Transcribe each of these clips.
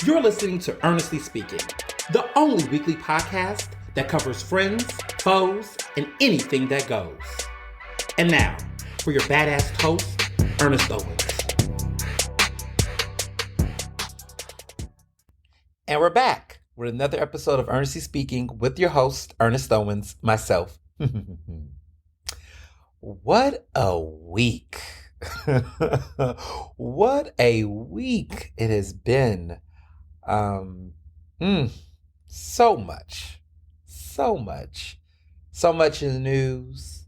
You're listening to Ernestly Speaking, the only weekly podcast that covers friends, foes, and anything that goes. And now, for your badass host, Ernest Owens. And we're back with another episode of Ernestly Speaking with your host, Ernest Owens, myself. What a week. What a week it has been. So much in the news,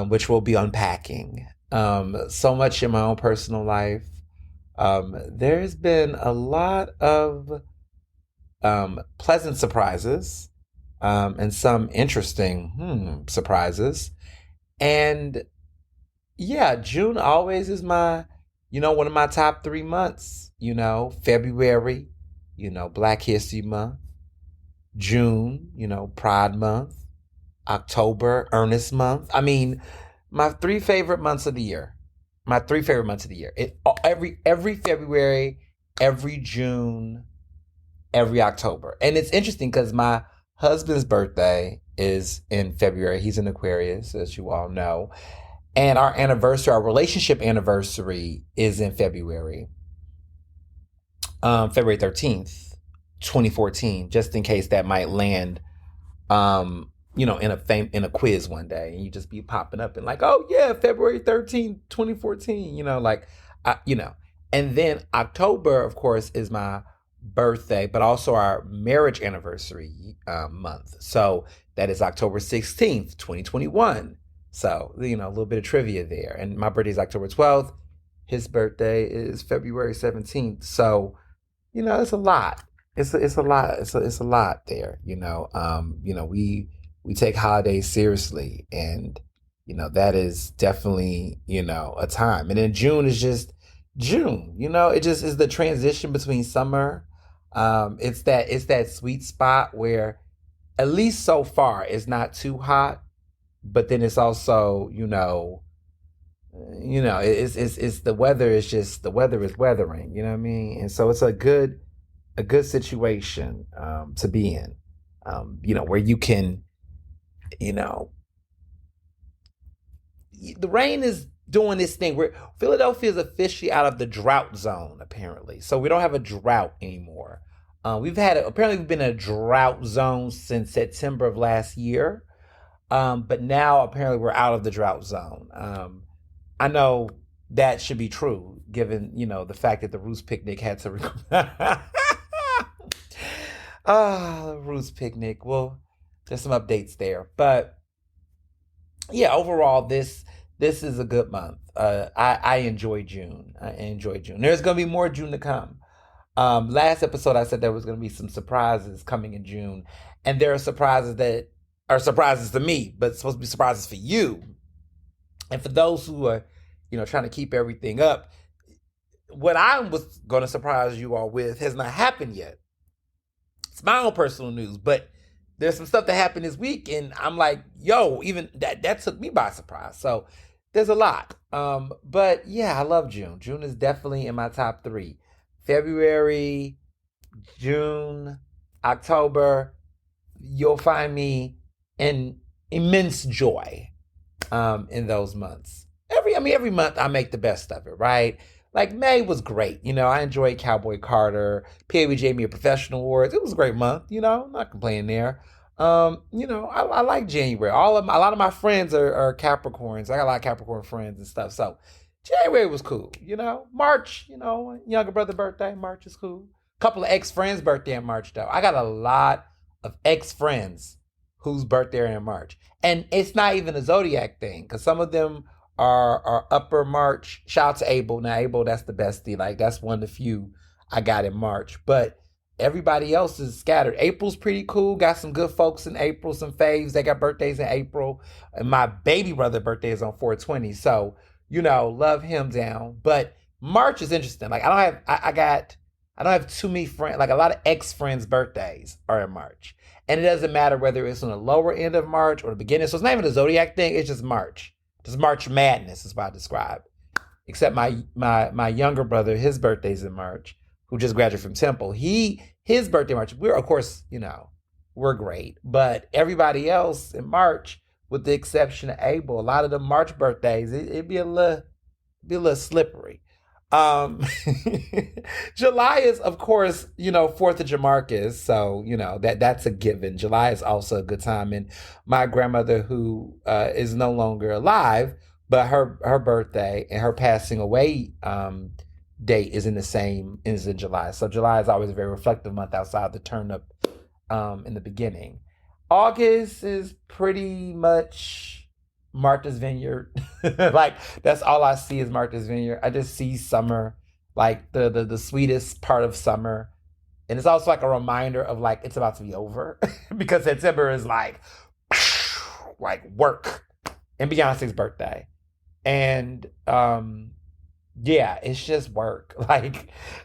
which we'll be unpacking. So much in my own personal life. There's been a lot of pleasant surprises, and some interesting surprises. And yeah, June always is one of my top 3 months. February, Black History Month. June, Pride Month. October, Ernest Month. I mean, my 3 favorite months of the year. Every February, every June, every October. And it's interesting because my husband's birthday is in February. He's an Aquarius, as you all know. And our relationship anniversary is in February. February 13th, 2014, just in case that might land, in a quiz one day, and you just be popping up and like, oh yeah, February 13th, 2014, and then October, of course, is my birthday, but also our marriage anniversary month. So that is October 16th, 2021. So, a little bit of trivia there. And my birthday is October 12th. His birthday is February 17th. So, it's a lot. It's a lot. It's a lot there, we take holidays seriously, and, that is definitely, a time. And then June is just June, it just is the transition between summer. It's that sweet spot where, at least so far, it's not too hot, but then it's also, it's the weather is weathering, you know what I mean? And so it's a good situation to be in, where you can, the rain is doing this thing where Philadelphia is officially out of the drought zone, apparently. So we don't have a drought anymore. We've been in a drought zone since September of last year. But now apparently we're out of the drought zone. I know that should be true, given, the fact that the Roots Picnic had to the Roots Picnic. Well, there's some updates there. But yeah, overall, this is a good month. I enjoy June. There's going to be more June to come. Last episode, I said there was going to be some surprises coming in June. And there are surprises that are surprises to me, but it's supposed to be surprises for you. And for those who are, trying to keep everything up, what I was going to surprise you all with has not happened yet. It's my own personal news, but there's some stuff that happened this week, and I'm like, yo, even that took me by surprise. So there's a lot. But yeah, I love June. June is definitely in my top 3. February, June, October, you'll find me in immense joy in those months. Every month I make the best of it, right? Like May was great. I enjoyed Cowboy Carter. PABJ gave me a professional awards. It was a great month, I'm not complaining there. I like January. A lot of my friends are Capricorns. I got a lot of Capricorn friends and stuff. So January was cool, March, younger brother birthday, March is cool. Couple of ex-friends' birthday in March though. I got a lot of ex-friends whose birthday are in March. And it's not even a zodiac thing, because some of them are upper March. Shout out to Abel. Now, Abel, that's the bestie. Like, that's one of the few I got in March. But everybody else is scattered. April's pretty cool. Got some good folks in April, some faves. They got birthdays in April. And my baby brother birthday is on 4/20. So, love him down. But March is interesting. Like, I don't have too many friends. Like, a lot of ex-friends' birthdays are in March. And it doesn't matter whether it's on the lower end of March or the beginning. So it's not even a zodiac thing. It's just March. Just March madness is what I describe. Except my younger brother, his birthday's in March, who just graduated from Temple. His birthday March. We're of course, we're great, but everybody else in March, with the exception of Abel, a lot of the March birthdays, it'd be a little slippery. Um, July is, of course, Fourth of Jamarcus, so that's a given. July is also a good time, and my grandmother, who is no longer alive, but her birthday and her passing away date is in July. So July is always a very reflective month outside the turnip in the beginning. August is pretty much Martha's Vineyard. Like that's all I see is Martha's Vineyard. I just see summer, like the sweetest part of summer. And it's also like a reminder of like it's about to be over because September is like work and Beyonce's birthday. And yeah, it's just work.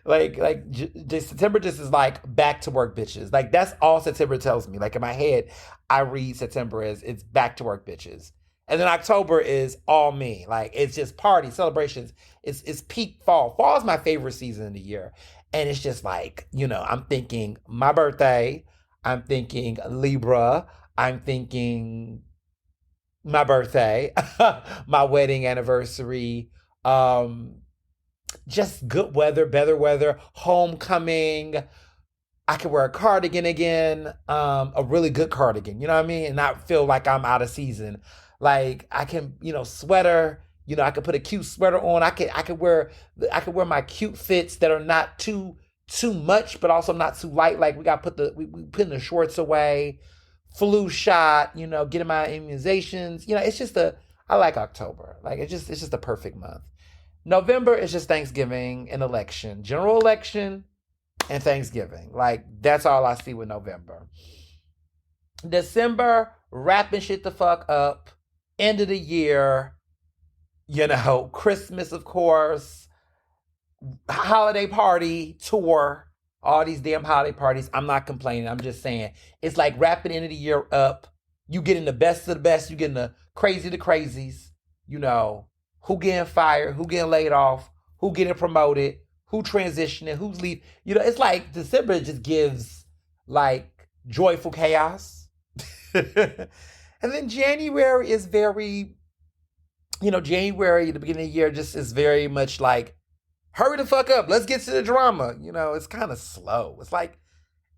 September just is like back to work, bitches. Like that's all September tells me. Like in my head, I read September as it's back to work, bitches. And then October is all me. Like it's just party celebrations. It's peak fall. Fall is my favorite season of the year, and it's just like I'm thinking my birthday. I'm thinking Libra. I'm thinking my birthday, my wedding anniversary. Um, just good weather, better weather, homecoming. I can wear a cardigan again, a really good cardigan, you know what I mean? And not feel like I'm out of season. Like I can, sweater, I could put a cute sweater on. I could wear my cute fits that are not too much, but also not too light. Like we putting the shorts away, flu shot, getting my immunizations. It's just I like October. Like it's just a perfect month. November is just Thanksgiving and election, general election and Thanksgiving. Like that's all I see with November. December, wrapping shit the fuck up. End of the year, Christmas, of course, holiday party, tour, all these damn holiday parties. I'm not complaining. I'm just saying it's like wrapping end of the year up. You getting the best of the best. You getting the crazy of the crazies. Who getting fired, who getting laid off, who getting promoted, who transitioning, who's leaving. It's like December just gives like joyful chaos. And then January is very, January, the beginning of the year, just is very much like, hurry the fuck up, let's get to the drama. It's kind of slow.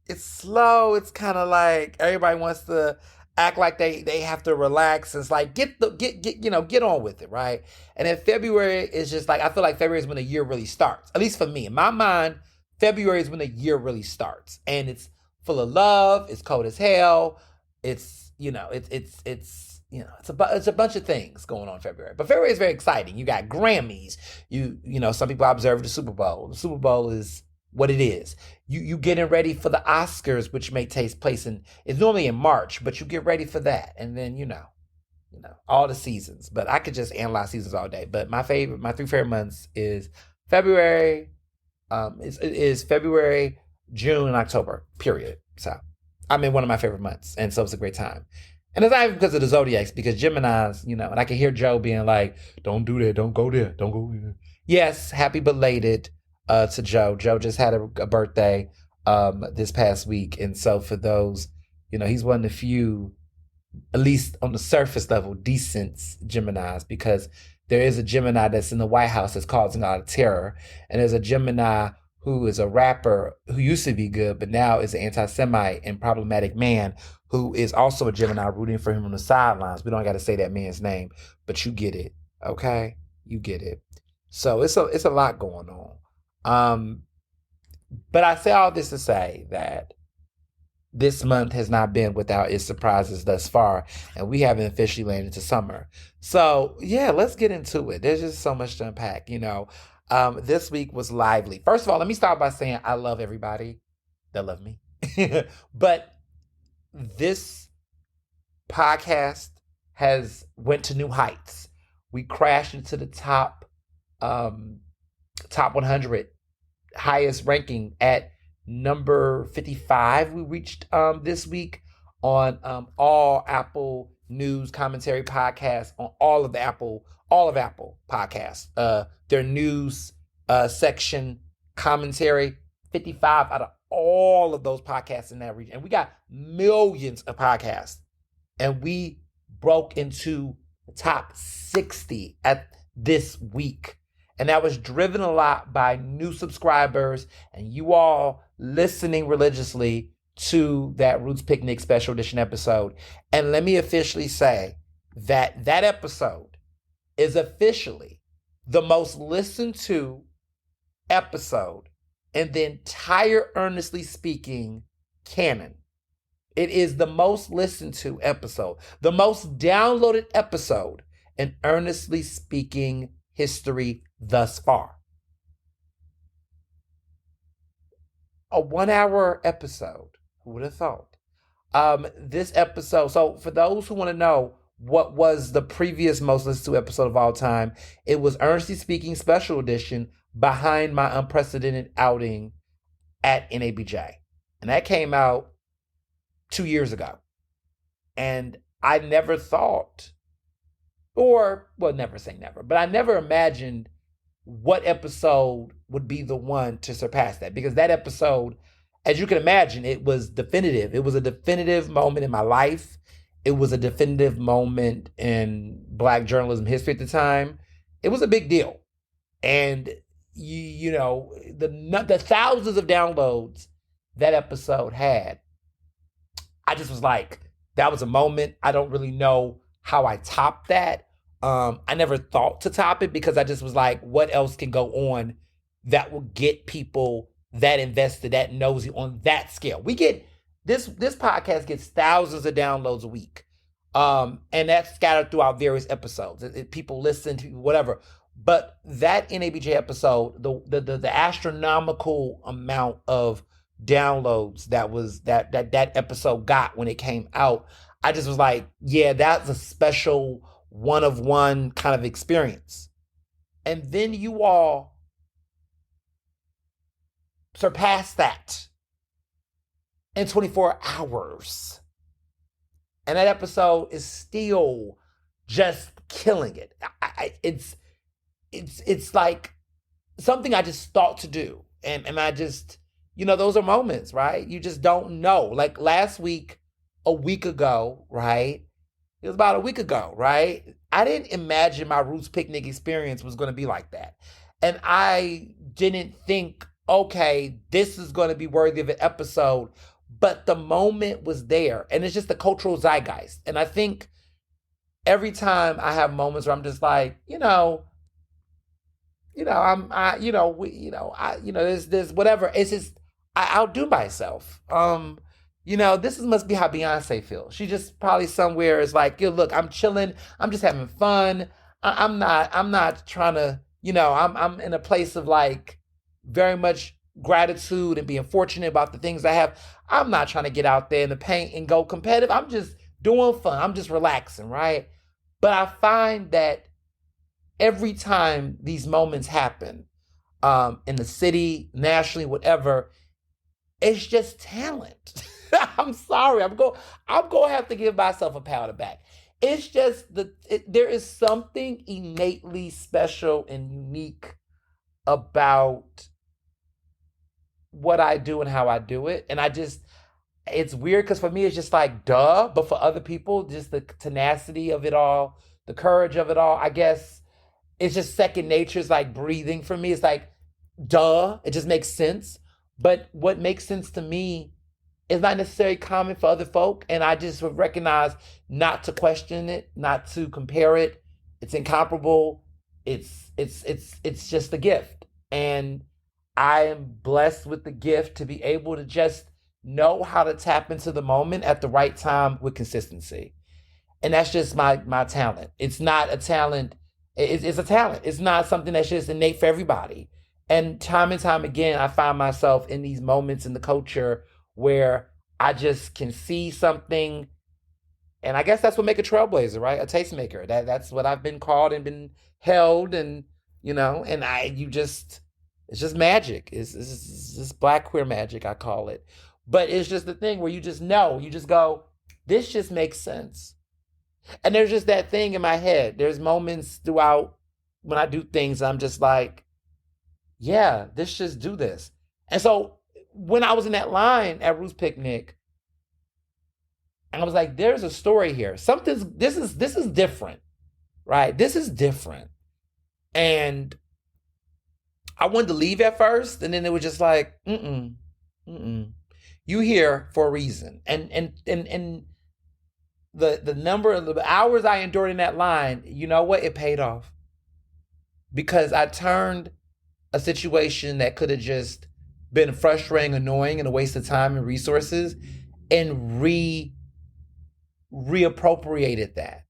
It's slow. It's kind of like everybody wants to act like they have to relax. It's like get on with it, right? And then February is just like I feel like February is when the year really starts. At least for me, in my mind, February is when the year really starts, and it's full of love. It's cold as hell. It's a bunch of things going on in February. But February is very exciting. You got Grammys. Some people observe the Super Bowl. The Super Bowl is what it is. You getting ready for the Oscars, which may take place it's normally in March, but you get ready for that. And then, all the seasons. But I could just analyze seasons all day. But my three favorite months is February, is February, June, and October, period. So I'm in one of my favorite months. And so it's a great time. And it's not even because of the zodiacs, because Geminis, and I can hear Joe being like, don't do that, don't go there, don't go there. Yes, happy belated to Joe. Joe just had a birthday this past week. And so for those, he's one of the few, at least on the surface level, decent Geminis, because there is a Gemini that's in the White House that's causing a lot of terror. And there's a Gemini who is a rapper who used to be good, but now is an anti-Semite and problematic man who is also a Gemini rooting for him on the sidelines. We don't got to say that man's name, but you get it, okay? You get it. So it's a lot going on. But I say all this to say that this month has not been without its surprises thus far, and we haven't officially landed into summer. So yeah, let's get into it. There's just so much to unpack, This week was lively. First of all, let me start by saying I love everybody that love me. But this podcast has went to new heights. We crashed into the top 100 highest ranking at number 55. We reached this week on all Apple News commentary podcasts, on all of Apple podcasts. Their news section commentary 55 out of all of those podcasts in that region. And we got millions of podcasts. And we broke into the top 60 at this week. And that was driven a lot by new subscribers and you all listening religiously to that Roots Picnic special edition episode. And let me officially say that that episode is officially the most listened to episode in the entire Earnestly Speaking canon. It is the most listened to episode, the most downloaded episode in Earnestly Speaking history thus far. A 1 hour episode. Who would have thought? This episode, so for those who want to know what was the previous most listened to episode of all time, it was Ernestly Speaking Special Edition, behind my unprecedented outing at NABJ. And that came out 2 years ago. And I never thought, or, well, never say never, but I never imagined what episode would be the one to surpass that. Because that episode, as you can imagine, it was definitive. It was a definitive moment in my life. It was a definitive moment in Black journalism history at the time. It was a big deal. And, you know, the thousands of downloads that episode had, I just was like, that was a moment. I don't really know how I topped that. I never thought to top it because I just was like, what else can go on that will get people that invested, that nosy on that scale? We get this podcast gets thousands of downloads a week. And that's scattered throughout various episodes. People listen to whatever. But that NABJ episode, the astronomical amount of downloads that episode got when it came out, I just was like, yeah, that's a special one of one kind of experience. And then you all surpass that in 24 hours. And that episode is still just killing it. It's like something I just thought to do. And I just, those are moments, right? You just don't know. Like last week, a week ago, right? It was about a week ago, right? I didn't imagine my Roots Picnic experience was going to be like that. And I didn't think, okay, this is going to be worthy of an episode. But the moment was there. And it's just the cultural zeitgeist. And I think every time I have moments where I'm just like, there's whatever. It's just, I outdo myself. Must be how Beyonce feels. She just probably somewhere is like, look, I'm chilling. I'm just having fun. I'm not trying to, I'm in a place of like very much gratitude and being fortunate about the things I have. I'm not trying to get out there in the paint and go competitive. I'm just doing fun. I'm just relaxing, right? But I find that every time these moments happen, in the city, nationally, whatever, it's just talent. I'm sorry. I'm going to have to give myself a pat on the back. It's just there is something innately special and unique about what I do and how I do it. And it's weird because for me, it's just like, duh. But for other people, just the tenacity of it all, the courage of it all, I guess it's just second nature. It's like breathing for me. It's like, duh. It just makes sense. But what makes sense to me is not necessarily common for other folk. And I just would recognize not to question it, not to compare it. It's incomparable. It's just a gift. And I am blessed with the gift to be able to just know how to tap into the moment at the right time with consistency. And that's just my talent. It's not a talent. It's a talent. It's not something that's just innate for everybody. And time again, I find myself in these moments in the culture where I just can see something. And I guess that's what makes a trailblazer, right? A tastemaker. That's what I've been called and been held. And, it's just magic. It's just Black queer magic, I call it. But it's just the thing where you just know, you just go, this just makes sense. And there's just that thing in my head. There's moments throughout when I do things, I'm just like, yeah, let's just do this. And so when I was in that line at Ruth's Picnic, I was like, there's a story here. This is different, right? This is different. And I wanted to leave at first, and then it was just like, mm-mm. You here for a reason. And the number of the hours I endured in that line, you know what? It paid off. Because I turned a situation that could have just been frustrating, annoying, and a waste of time and resources, and reappropriated that,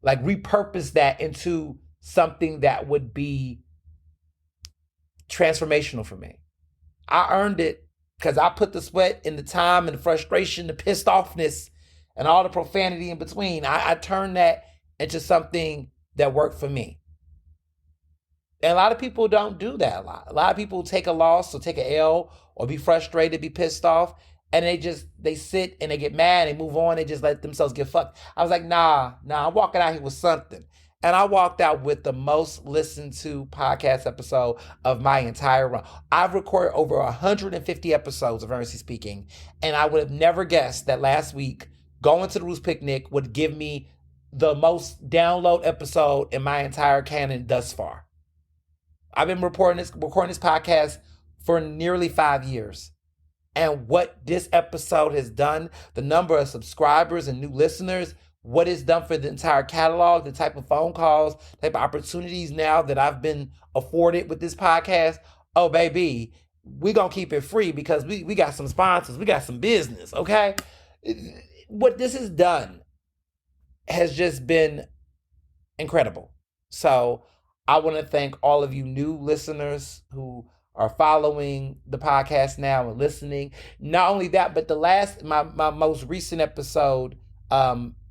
like repurpose that into something that would be transformational for me. I earned it because I put the sweat and the time and the frustration, the pissed offness, and all the profanity in between. I turned that into something that worked for me. And a lot of people don't do that a lot. A lot of people take a loss or take an L or be frustrated, be pissed off, and they sit and they get mad, they move on, they just let themselves get fucked. I was like, nah, I'm walking out here with something. And I walked out with the most listened to podcast episode of my entire run. I've recorded over 150 episodes of Ernestly Speaking, and I would have never guessed that last week going to the Roost Picnic would give me the most download episode in my entire canon thus far. I've been recording this podcast for nearly 5 years. And what this episode has done, the number of subscribers and new listeners, what it's done for the entire catalog, the type of phone calls, type of opportunities now that I've been afforded with this podcast. Oh, baby, we going to keep it free because we got some sponsors. We got some business, okay? What this has done has just been incredible. So I want to thank all of you new listeners who are following the podcast now and listening. Not only that, but my most recent episode,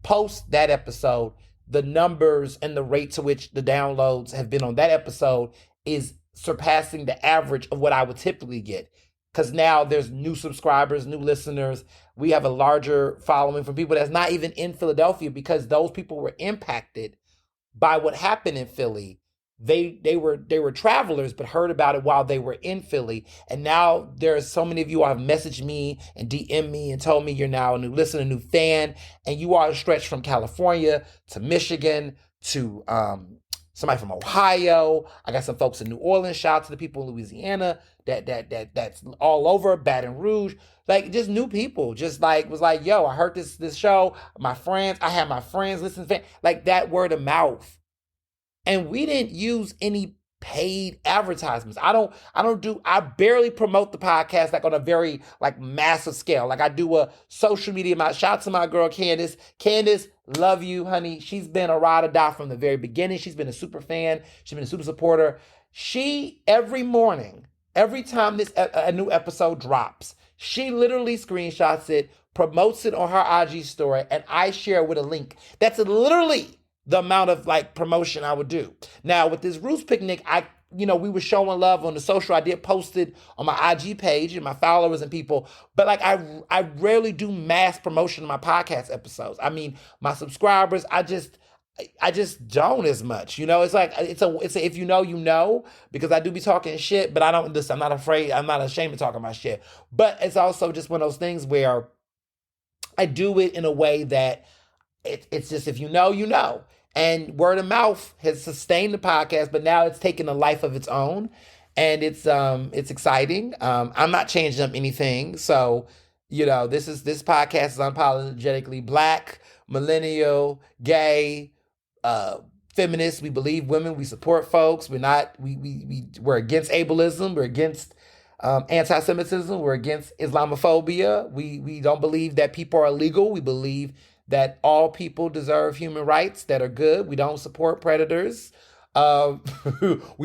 post that episode, the numbers and the rate to which the downloads have been on that episode is surpassing the average of what I would typically get. Because now there's new subscribers, new listeners. We have a larger following from people that's not even in Philadelphia because those people were impacted by what happened in Philly. They were travelers, but heard about it while they were in Philly. And now there's so many of you who have messaged me and DM me and told me you're now a new listener, a new fan, and you are stretched from California to Michigan to somebody from Ohio. I got some folks in New Orleans. Shout out to the people in Louisiana that's all over Baton Rouge. Like just new people, just like was like, yo, I heard this show. I had my friends listen, like that word of mouth. And we didn't use any paid advertisements. I barely promote the podcast like on a very like massive scale. Like I do a social media. Shout out to my girl Candace. Candace, love you, honey. She's been a ride or die from the very beginning. She's been a super fan. She's been a super supporter. She, every morning, every time a new episode drops, she literally screenshots it, promotes it on her IG story, and I share with a link. That's literally the amount of like promotion I would do. Now with this Roost Picnic, we were showing love on the social. I did post it on my IG page and my followers and people, but like I rarely do mass promotion of my podcast episodes. I mean, my subscribers, I just don't as much. It's like it's a if you know, because I do be talking shit, but I don't listen. I'm not afraid. I'm not ashamed of talking my shit. But it's also just one of those things where I do it in a way that it's just if you know. And word of mouth has sustained the podcast, but now it's taken a life of its own, and it's exciting. I'm not changing up anything, so this podcast is unapologetically Black, millennial, gay, feminist. We believe women. We support folks. We're against ableism. We're against anti-Semitism. We're against Islamophobia. We don't believe that people are illegal. We believe that all people deserve human rights that are good. We don't support predators. We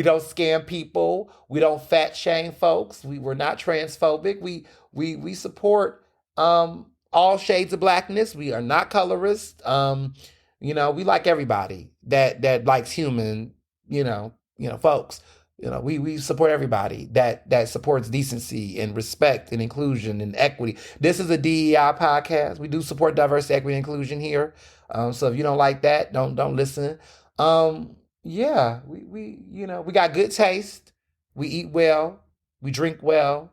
don't scam people. We don't fat shame folks. We're not transphobic. We support all shades of blackness. We are not colorist. We like everybody that likes human, folks. We support everybody that supports decency and respect and inclusion and equity. This is a DEI podcast. We do support diversity, equity, and inclusion here. So if you don't like that, don't listen. Yeah, we got good taste. We eat well. We drink well.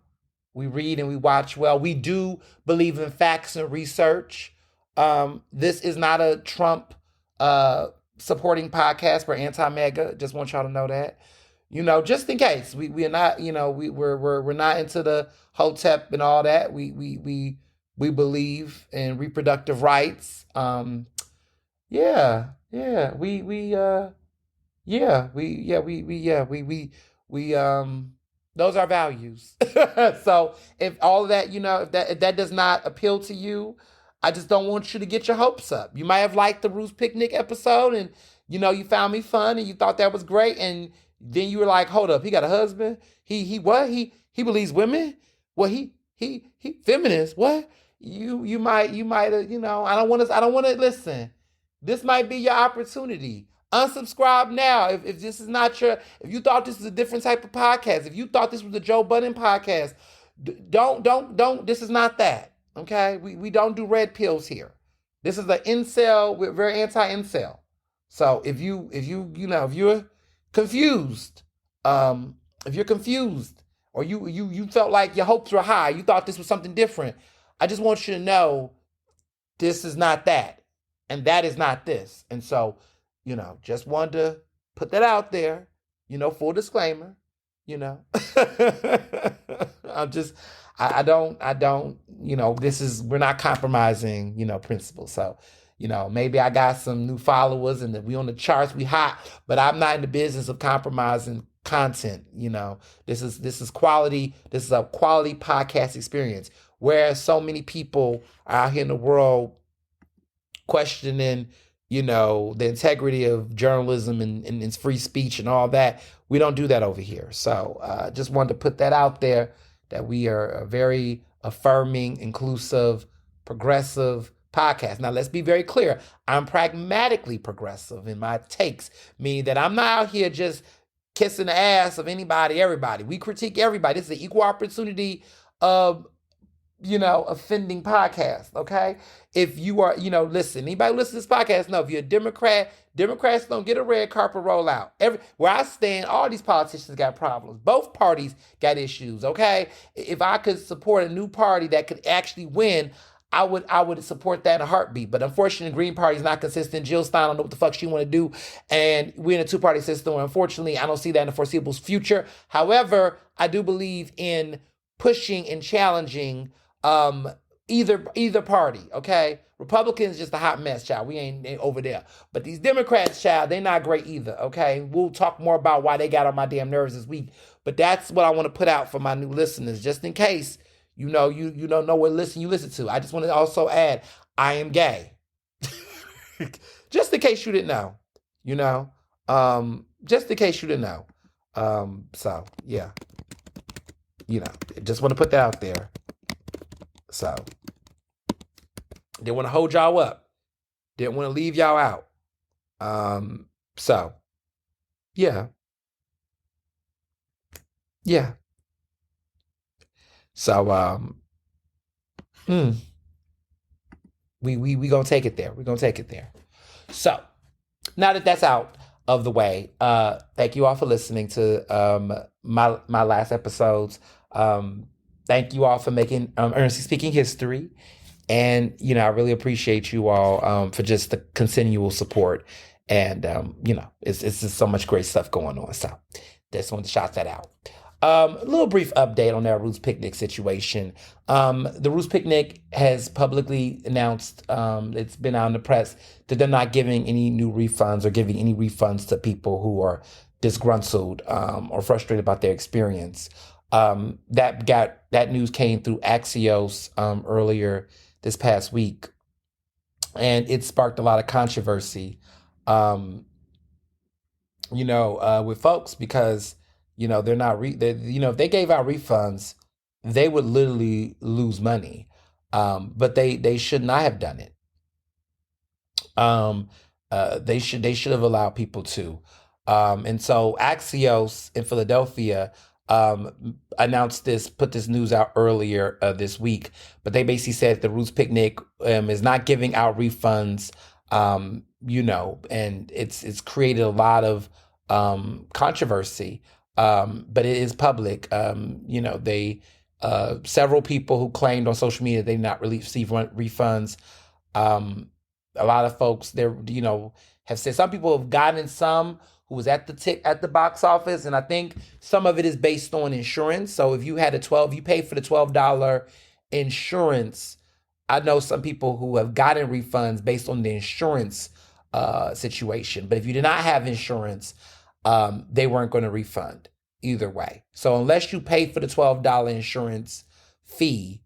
We read and we watch well. We do believe in facts and research. This is not a Trump uh, supporting podcast for anti-MAGA. Just want y'all to know that. Just in case we are not, we're not into the hotep and all that. We believe in reproductive rights. Yeah, yeah, we those are values. So if all of that, if that does not appeal to you, I just don't want you to get your hopes up. You might have liked the Roost Picnic episode, and you found me fun and you thought that was great, and then you were like, hold up, he got a husband? He what? He believes women? Well, he feminist. What? You might I don't want to listen. This might be your opportunity. Unsubscribe now. If this is not if you thought this was a different type of podcast, if you thought this was a Joe Budden podcast, don't. This is not that. Okay, we don't do red pills here. This is an incel. We're very anti-incel. So if you're confused, if you're confused, or you felt like your hopes were high, you thought this was something different. I just want you to know this is not that, and that is not this. And so, just wanted to put that out there, full disclaimer, you know. I'm just, I don't, we're not compromising, principles. So, maybe I got some new followers and we on the charts, we hot, but I'm not in the business of compromising content. This is quality. This is a quality podcast experience. Whereas so many people are out here in the world questioning, the integrity of journalism and its free speech and all that. We don't do that over here. So just wanted to put that out there that we are a very affirming, inclusive, progressive podcast. Now, let's be very clear. I'm pragmatically progressive in my takes, meaning that I'm not out here just kissing the ass of anybody, everybody. We critique everybody. This is an equal opportunity of offending podcast, okay? If you are, listen, anybody listen to this podcast, know if you're a Democrat, Democrats don't get a red carpet rollout. Where I stand, all these politicians got problems. Both parties got issues, okay? If I could support a new party that could actually win, I would support that in a heartbeat. But unfortunately, the Green Party is not consistent. Jill Stein, I don't know what the fuck she want to do. And we're in a two-party system. And unfortunately, I don't see that in the foreseeable future. However, I do believe in pushing and challenging either party, okay? Republicans just a hot mess, child. We ain't over there. But these Democrats, child, they not great either, okay? We'll talk more about why they got on my damn nerves this week. But that's what I want to put out for my new listeners, just in case you don't know what you listen to. I just want to also add, I am gay. Just in case you didn't know, just in case you didn't know. So yeah, just want to put that out there. So, didn't want to hold y'all up. Didn't want to leave y'all out. So, yeah. Yeah. So, we gonna take it there. We're gonna take it there. So, now that that's out of the way, thank you all for listening to my last episodes. Thank you all for making Ernestly Speaking history. And, I really appreciate you all for just the continual support. And, it's just so much great stuff going on. So just wanted to shout that out. A little brief update on that Roost Picnic situation. The Roost Picnic has publicly announced, it's been out in the press, that they're not giving any new refunds or giving any refunds to people who are disgruntled or frustrated about their experience. That news came through Axios earlier this past week, and it sparked a lot of controversy, with folks because they're not if they gave out refunds, they would literally lose money, but they should not have done it. They should have allowed people to, and so Axios in Philadelphia put this news out earlier this week, but they basically said the Roots Picnic is not giving out refunds, and it's created a lot of controversy, but it is public. Several people who claimed on social media they did not really receive refunds. Um, a lot of folks there, have said some people have gotten some who was at the box office, and I think some of it is based on insurance. So if you had you paid for the $12 insurance. I know some people who have gotten refunds based on the insurance situation, but if you did not have insurance, they weren't going to refund either way. So unless you pay for the $12 insurance fee,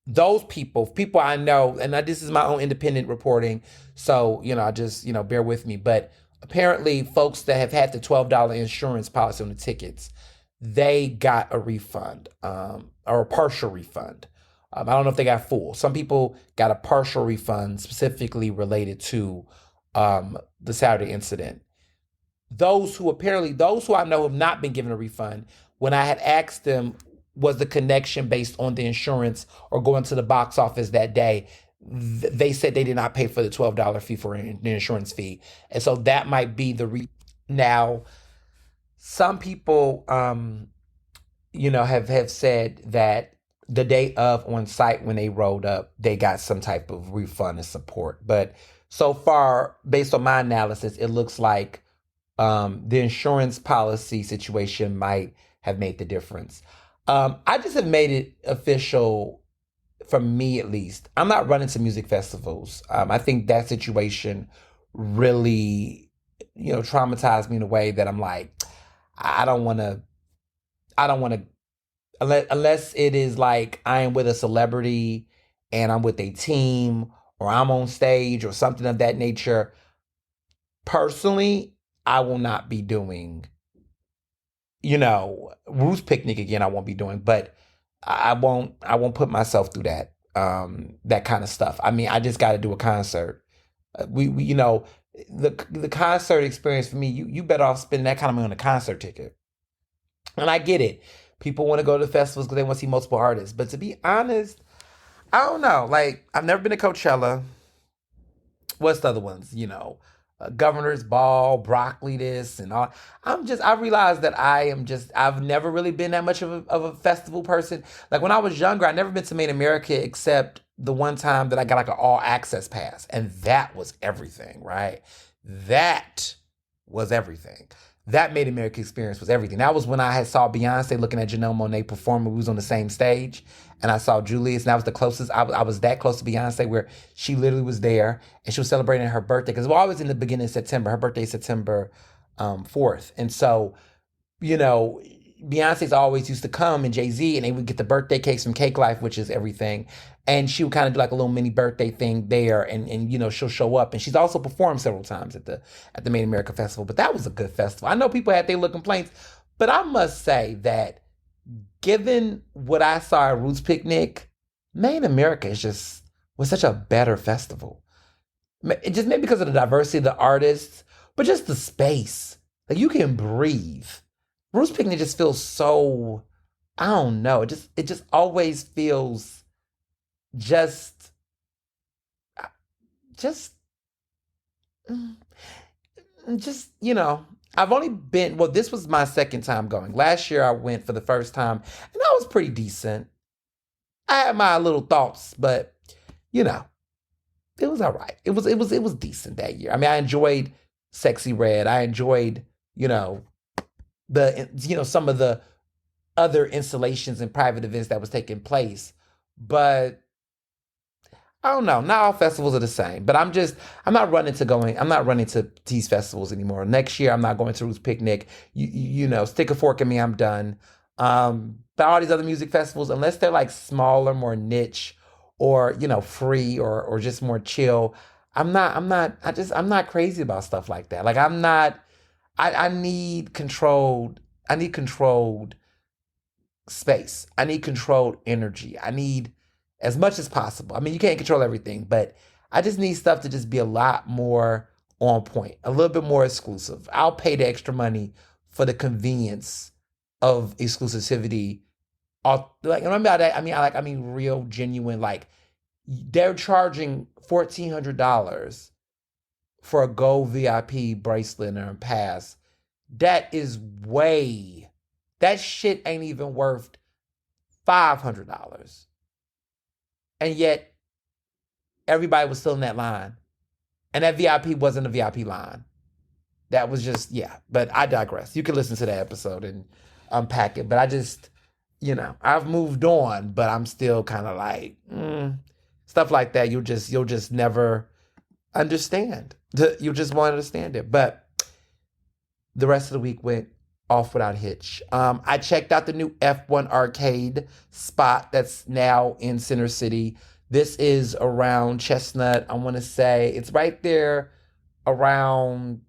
those people I know, and this is my own independent reporting, so I just bear with me. But apparently, folks that have had the $12 insurance policy on the tickets, they got a refund, or a partial refund. I don't know if they got full. Some people got a partial refund specifically related to the Saturday incident. Those who I know have not been given a refund, when I had asked them, was the connection based on the insurance or going to the box office that day, they said they did not pay for the $12 fee for the insurance fee. And so that might be now, some people, have said that the day of on site when they rolled up, they got some type of refund and support. But so far, based on my analysis, it looks like the insurance policy situation might have made the difference. I just have made it official, for me at least. I'm not running to music festivals. I think that situation really, traumatized me in a way that I'm like, I don't want to. I don't want to, unless it is like I am with a celebrity and I'm with a team or I'm on stage or something of that nature. Personally, I will not be doing, Roots Picnic again. I won't be doing, but I won't put myself through that kind of stuff. I mean, I just got to do a concert. We the concert experience for me. You better off spending that kind of money on a concert ticket. And I get it. People want to go to the festivals because they want to see multiple artists. But to be honest, I don't know. Like, I've never been to Coachella. What's the other ones? Governor's Ball, Broccoli, this and all. I realized that I've never really been that much of a festival person. Like, when I was younger, I'd never been to Main America except the one time that I got like an all access pass. And that was everything, right? That was everything. That Made America experience was everything. That was when I had saw Beyonce looking at Janelle Monáe perform. We was on the same stage, and I saw Julius, and that was the closest. I was that close to Beyonce, where she literally was there, and she was celebrating her birthday, because we're always in the beginning of September. Her birthday is September 4th, and so, you know, Beyonce's always used to come, and Jay-Z, and they would get the birthday cakes from Cake Life, which is everything. And she would kind of do like a little mini birthday thing there, and she'll show up. And she's also performed several times at the Made America Festival. But that was a good festival. I know people had their little complaints, but I must say that given what I saw at Roots Picnic, Made America was such a better festival. It just maybe because of the diversity of the artists, but just the space. Like, you can breathe. Roots Picnic just feels so, I don't know. It just always feels just just I've only been, well, this was my second time going. Last year I went for the first time, and that was pretty decent. I had my little thoughts, but it was all right. It was decent that year. I mean, I enjoyed Sexy Red. I enjoyed, some of the other installations and private events that was taking place. But I don't know. Not all festivals are the same. But I'm not running to these festivals anymore. Next year I'm not going to Roots Picnic. Stick a fork in me, I'm done. But all these other music festivals, unless they're like smaller, more niche, or free, or just more chill, I'm not crazy about stuff like that. Like, I'm not I need controlled space. I need controlled energy. I need as much as possible. I mean, you can't control everything, but I just need stuff to just be a lot more on point, a little bit more exclusive. I'll pay the extra money for the convenience of exclusivity. Like, and by that, I mean real, genuine. Like, they're charging $1,400 for a gold VIP bracelet or a pass. That shit ain't even worth $500. And yet everybody was still in that line. And that VIP wasn't a VIP line. That was just, yeah. But I digress. You can listen to that episode and unpack it. But I just, I've moved on, but I'm still kind of like, stuff like that. You'll just never understand. You just won't understand it. But the rest of the week went off without a hitch. I checked out the new F1 arcade spot that's now in Center City. This is around Chestnut. I want to say it's right there around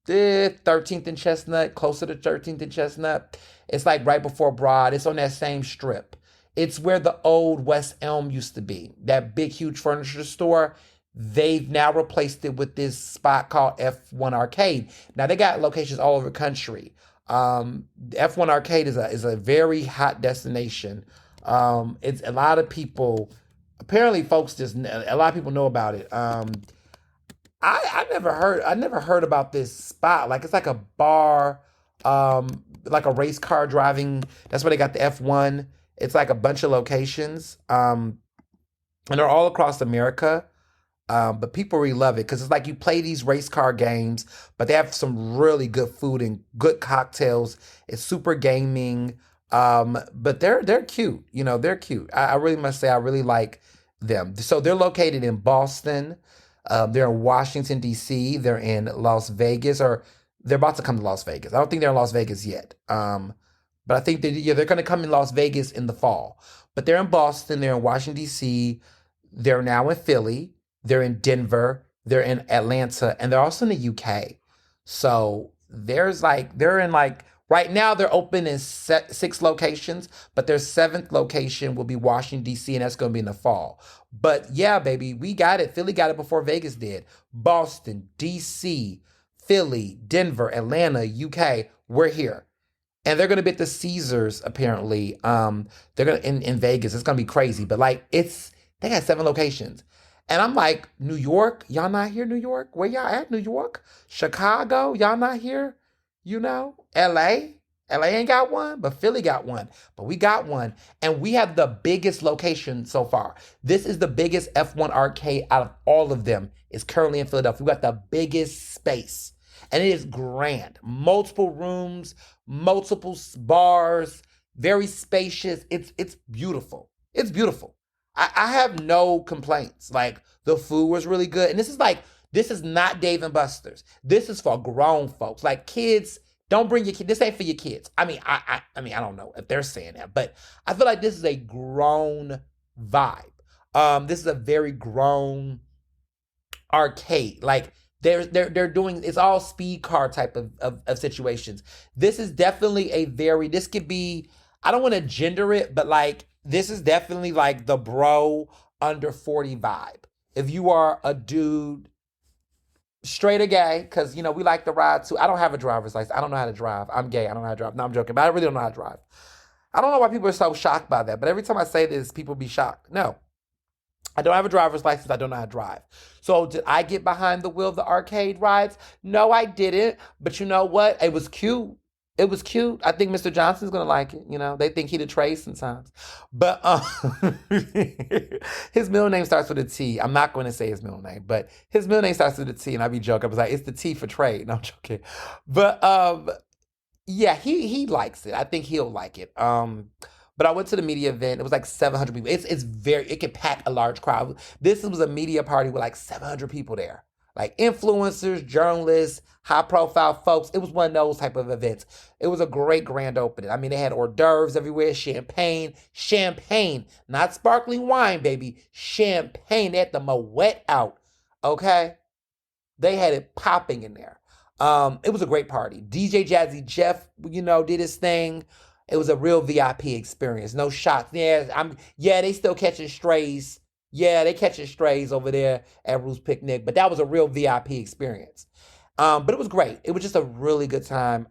13th and Chestnut, closer to 13th and Chestnut. It's like right before Broad. It's on that same strip. It's where the old West Elm used to be, that big, huge furniture store. They've now replaced it with this spot called F1 Arcade. Now, they got locations all over the country. F1 Arcade is a very hot destination. It's a lot of people, apparently folks a lot of people know about it. I never heard about this spot. Like, it's like a bar, like a race car driving. That's where they got the F1. It's like a bunch of locations. And they're all across America. But people really love it because it's like you play these race car games, but they have some really good food and good cocktails. It's super gaming. But they're cute. They're cute. I really must say I really like them. So they're located in Boston. They're in Washington, D.C. They're in Las Vegas, or they're about to come to Las Vegas. I don't think they're in Las Vegas yet. But I think they're going to come in Las Vegas in the fall. But they're in Boston. They're in Washington, D.C. They're now in Philly. They're in Denver. They're in Atlanta. And they're also in the UK. So they're in right now they're open in 6 locations, but their 7th location will be Washington, D.C., and that's going to be in the fall. But yeah, baby, we got it. Philly got it before Vegas did. Boston, D.C., Philly, Denver, Atlanta, UK, we're here. And they're going to be at the Caesars, apparently. They're going to in Vegas. It's going to be crazy. But they got 7 locations. And I'm like, New York? Y'all not here, New York? Where y'all at, New York? Chicago? Y'all not here? LA? LA ain't got one, but Philly got one. But we got one. And we have the biggest location so far. This is the biggest F1 arcade out of all of them. It's currently in Philadelphia. We got the biggest space. And it is grand. Multiple rooms, multiple bars, very spacious. It's beautiful. It's beautiful. I have no complaints. Like, the food was really good. And this is not Dave and Buster's. This is for grown folks. Like, kids, don't bring your kids. This ain't for your kids. I mean, I don't know if they're saying that, but I feel like this is a grown vibe. This is a very grown arcade. Like, they're doing, it's all speed car type of situations. This is definitely this could be, I don't want to gender it, but this is definitely like the bro under 40 vibe. If you are a dude, straight or gay, because, we like to ride too. I don't have a driver's license. I don't know how to drive. I'm gay. I don't know how to drive. No, I'm joking, but I really don't know how to drive. I don't know why people are so shocked by that, but every time I say this, people be shocked. No, I don't have a driver's license. I don't know how to drive. So did I get behind the wheel of the arcade rides? No, I didn't. But you know what? It was cute. It was cute. I think Mr. Johnson's going to like it. They think he the Trey sometimes. But his middle name starts with a T. I'm not going to say his middle name, but his middle name starts with a T, and I be joking. I was like, it's the T for Trey. No, I'm joking. But yeah, he likes it. I think he'll like it. But I went to the media event. It was like 700 people. It can pack a large crowd. This was a media party with like 700 people there. Like influencers, journalists, high profile folks. It was one of those type of events. It was a great grand opening. I mean, they had hors d'oeuvres everywhere, champagne, not sparkling wine, baby, champagne. They had the Moet out, okay? They had it popping in there. It was a great party. DJ Jazzy Jeff, did his thing. It was a real VIP experience. No shots. Yeah, they still catching strays. Yeah, they catching strays over there at Ruth's Picnic, but that was a real VIP experience. But it was great. It was just a really good time.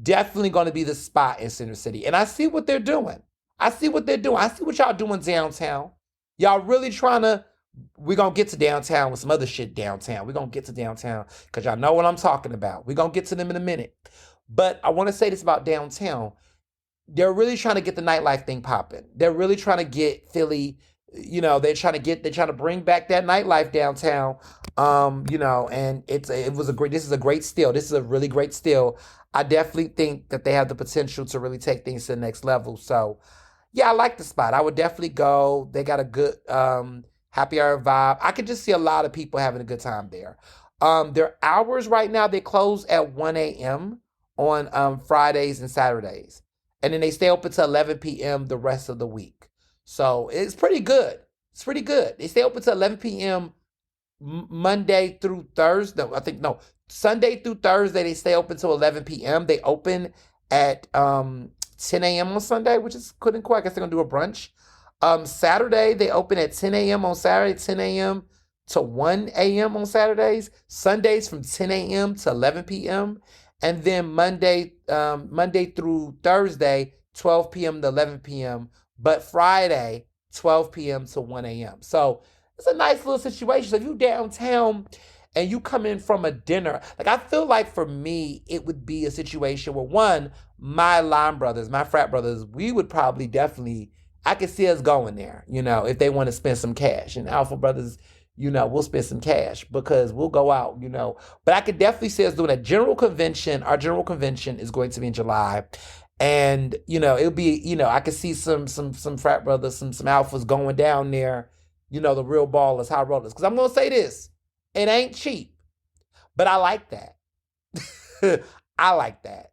Definitely going to be the spot in Center City. And I see what they're doing. I see what y'all doing downtown. Y'all really we're going to get to downtown with some other shit downtown. We're going to get to downtown because y'all know what I'm talking about. We're going to get to them in a minute. But I want to say this about downtown. they're really trying to get the nightlife thing popping. They're really trying to get Philly, they're trying to bring back that nightlife downtown. And this is a great steal. This is a really great steal. I definitely think that they have the potential to really take things to the next level. So yeah, I like the spot. I would definitely go. They got a good happy hour vibe. I could just see a lot of people having a good time there. Their hours right now, they close at 1 a.m. on Fridays and Saturdays. And then they stay open till 11 p.m. the rest of the week. So it's pretty good. It's pretty good. They stay open till 11 p.m. Monday through Thursday. I think no, Sunday through Thursday they stay open till 11 p.m. They open at 10 a.m. on Sunday, which is couldn't quite. I guess they're gonna do a brunch. Saturday they open at 10 a.m. on Saturday, 10 a.m. to 1 a.m. on Saturdays. Sundays from 10 a.m. to 11 p.m. And then Monday through Thursday, 12 p.m. to 11 p.m. But Friday, 12 p.m. to 1 a.m. So it's a nice little situation. So if you downtown and you come in from a dinner, like I feel like for me, it would be a situation where one, my line brothers, my frat brothers, we would probably definitely, I could see us going there, if they want to spend some cash. And Alpha Brothers, we'll spend some cash because we'll go out, But I could definitely see us doing a general convention. Our general convention is going to be in July. And, it'll be, I could see some frat brothers, some alphas going down there, the real ballers, high rollers. Because I'm going to say this, it ain't cheap, but I like that. I like that.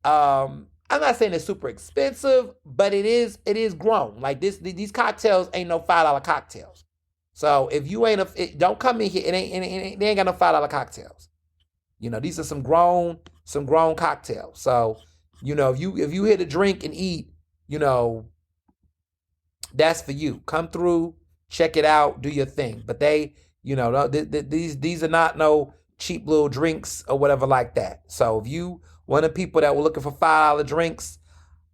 I'm not saying it's super expensive, but it is grown. Like these cocktails ain't no $5 cocktails. So if you don't come in here, they ain't got no $5 cocktails. These are some grown cocktails. So, if you here to drink and eat, that's for you. Come through, check it out, do your thing. But they, these are not no cheap little drinks or whatever like that. So if you one of the people that were looking for $5 drinks,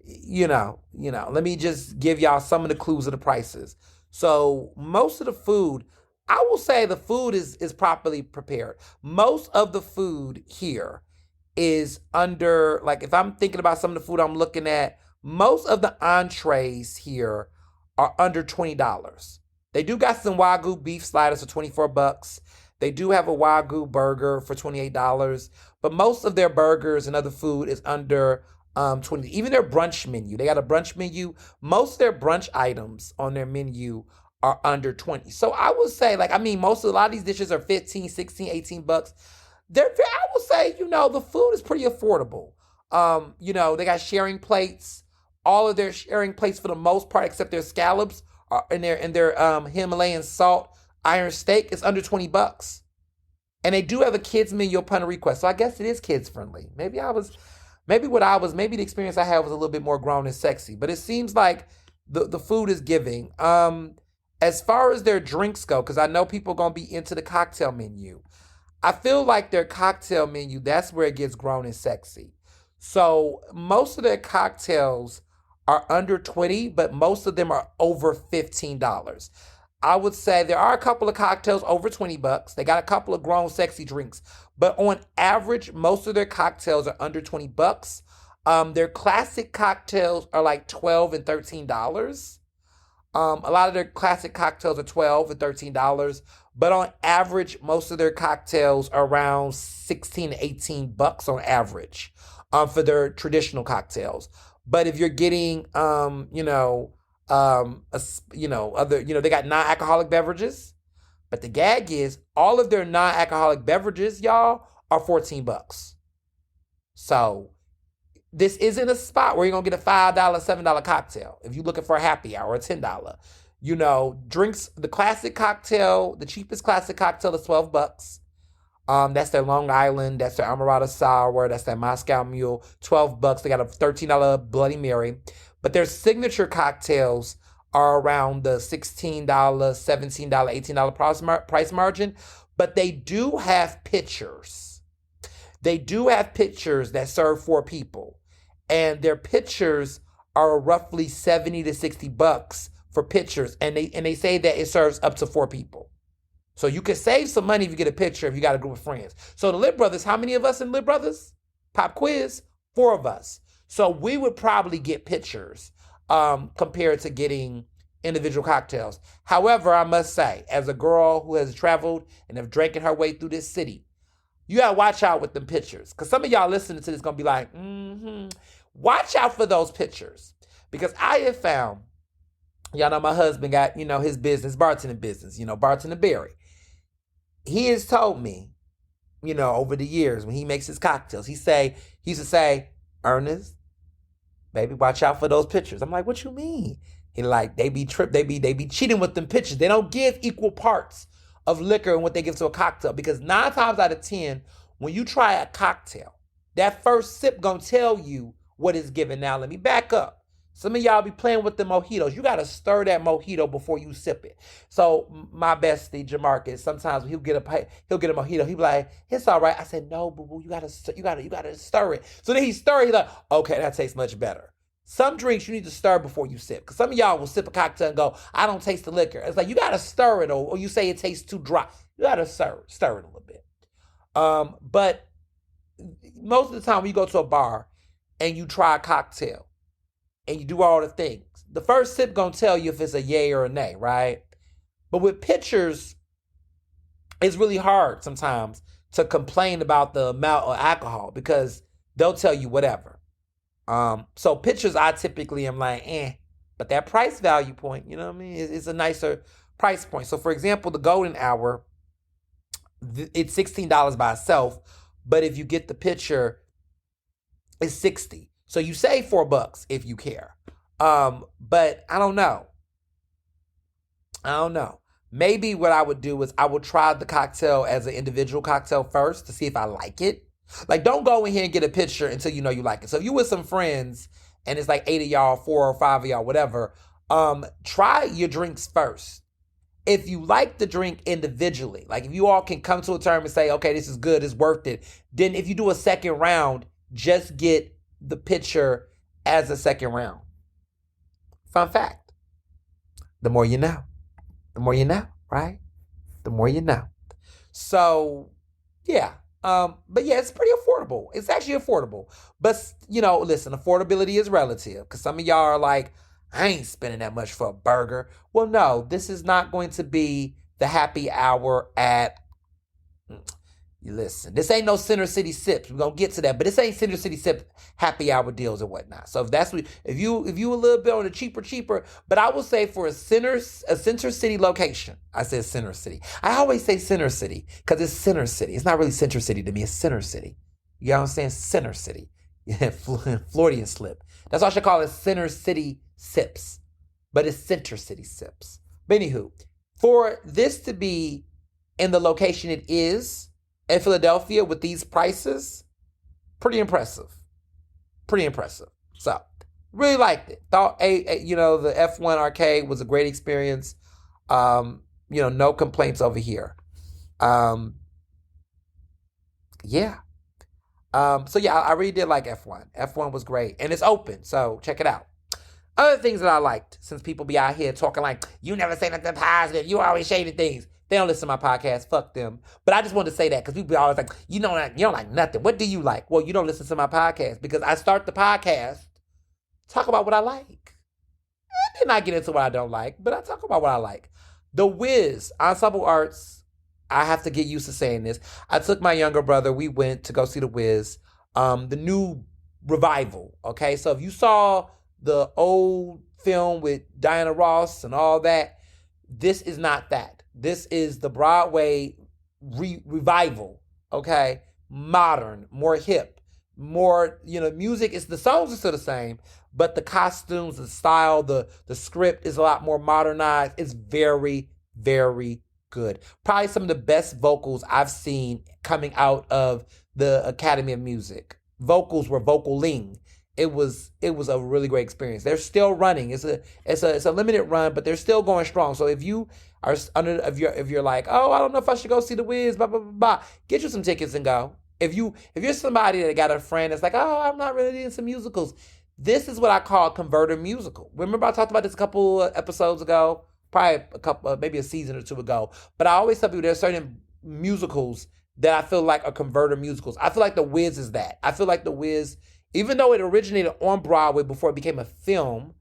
let me just give y'all some of the clues of the prices. So most of the food, I will say the food is properly prepared. Most of the food here is under, like if I'm thinking about some of the food I'm looking at, most of the entrees here are under $20. They do got some Wagyu beef sliders for $24. They do have a Wagyu burger for $28, but most of their burgers and other food is under 20. Even their brunch menu, they got a brunch menu. Most of their brunch items on their menu are under 20. So I would say, a lot of these dishes are 15, 16, $18. I would say, the food is pretty affordable. They got sharing plates. All of their sharing plates for the most part, except their scallops are in their Himalayan salt iron steak, is under $20. And they do have a kids menu upon a request. So I guess it is kids friendly. Maybe the experience I had was a little bit more grown and sexy. But it seems like the food is giving. As far as their drinks go, because I know people are going to be into the cocktail menu. I feel like their cocktail menu, that's where it gets grown and sexy. So most of their cocktails are under 20, but most of them are over $15. I would say there are a couple of cocktails over $20. They got a couple of grown sexy drinks, but on average, most of their cocktails are under $20. Their classic cocktails are like $12 and $13. A lot of their classic cocktails are $12 and $13, but on average, most of their cocktails are around $16 to $18 on average, for their traditional cocktails. But if you're getting, other, they got non-alcoholic beverages. But the gag is all of their non-alcoholic beverages, y'all, are $14. So this isn't a spot where you're going to get a $5, $7 cocktail. If you're looking for a happy hour, or $10. Drinks, the classic cocktail, the cheapest classic cocktail is $12. That's their Long Island, that's their Amarada Sour, that's their Moscow Mule, $12. They got a $13 Bloody Mary. But their signature cocktails are around the $16, $17, $18 price margin. But they do have pitchers. They do have pitchers that serve 4 people. And their pitchers are roughly $70 to $60 for pitchers. And they say that it serves up to 4 people. So you can save some money if you get a pitcher if you got a group of friends. So the Lit Brothers, how many of us in Lit Brothers? Pop quiz, 4 of us. So we would probably get pictures compared to getting individual cocktails. However, I must say, as a girl who has traveled and have drank her way through this city, you gotta watch out with them pictures. Because some of y'all listening to this gonna be like, watch out for those pictures. Because I have found, y'all know my husband got, his business, bartending business, bartending Barry. He has told me, over the years when he makes his cocktails, he used to say, Ernest, baby, watch out for those pictures. I'm like, what you mean? He like, they be cheating with them pictures. They don't give equal parts of liquor and what they give to a cocktail. Because 9 times out of 10, when you try a cocktail, that first sip gonna tell you what it's given. Now, let me back up. Some of y'all be playing with the mojitos. You gotta stir that mojito before you sip it. So my bestie Jamarcus, sometimes he'll get a mojito. He'll be like, "It's all right." I said, "No, boo boo, you gotta stir it." So then he stir it. He's like, "Okay, that tastes much better." Some drinks you need to stir before you sip. Because some of y'all will sip a cocktail and go, "I don't taste the liquor." It's like you gotta stir it, or you say it tastes too dry. You gotta stir it a little bit. But most of the time when you go to a bar and you try a cocktail, and you do all the things, the first sip gonna tell you if it's a yay or a nay, right? But with pictures, it's really hard sometimes to complain about the amount of alcohol because they'll tell you whatever. So pictures, I typically am like, but that price value point, you know what I mean? It's a nicer price point. So for example, the golden hour, it's $16 by itself, but if you get the picture, it's $60. So you save $4 if you care. But I don't know. Maybe what I would do is I would try the cocktail as an individual cocktail first to see if I like it. Like, don't go in here and get a picture until you know you like it. So if you with some friends and it's like 8 of y'all, 4 or 5 of y'all, whatever, try your drinks first. If you like the drink individually, like if you all can come to a term and say, okay, this is good, it's worth it, then if you do a second round, just get the picture as a second round. Fun fact. The more you know. The more you know, right? The more you know. So, yeah. But yeah, it's pretty affordable. It's actually affordable. But, listen, affordability is relative. Because some of y'all are like, I ain't spending that much for a burger. Well, no, this is not going to be the happy hour at... Listen, this ain't no Center City Sips. We're gonna get to that, but this ain't Center City Sip happy hour deals or whatnot. So if you a little bit on the cheaper, but I will say for a Center City location, I said Center City. I always say Center City because it's Center City. It's not really Center City to me. It's Center City. You know what I'm saying? Center City. Yeah, Floridian slip. That's why I should call it Center City Sips, but it's Center City Sips. But anywho, for this to be in the location it is in Philadelphia with these prices, pretty impressive. So, really liked it. Thought, the F1 arcade was a great experience. No complaints over here. Yeah. I really did like F1. F1 was great. And it's open, so check it out. Other things that I liked, since people be out here talking like, you never say nothing positive, you always shading things. They don't listen to my podcast. Fuck them. But I just wanted to say that because people always like, you don't like nothing. What do you like? Well, you don't listen to my podcast because I start the podcast, talk about what I like. I did not get into what I don't like, but I talk about what I like. The Wiz, Ensemble Arts, I have to get used to saying this. I took my younger brother. We went to go see The Wiz, the new revival. Okay, so if you saw the old film with Diana Ross and all that, this is not that. This is the Broadway revival, okay? Modern, more hip, more, music is, the songs are still the same, but the costumes, the style, the script is a lot more modernized. It's very, very good. Probably some of the best vocals I've seen coming out of the Academy of Music. Vocals were vocaling. It was a really great experience. They're still running. It's a limited run, but they're still going strong. So if you are if you're like, oh, I don't know if I should go see The Wiz, blah blah blah blah, get you some tickets and go. If you're somebody that got a friend that's like, oh, I'm not really into musicals, this is what I call a converter musical. Remember I talked about this a couple episodes ago, probably maybe a season or two ago. But I always tell people there's certain musicals that I feel like are converter musicals. I feel like The Wiz is that. I feel like The Wiz Even though it originated on Broadway before it became a film,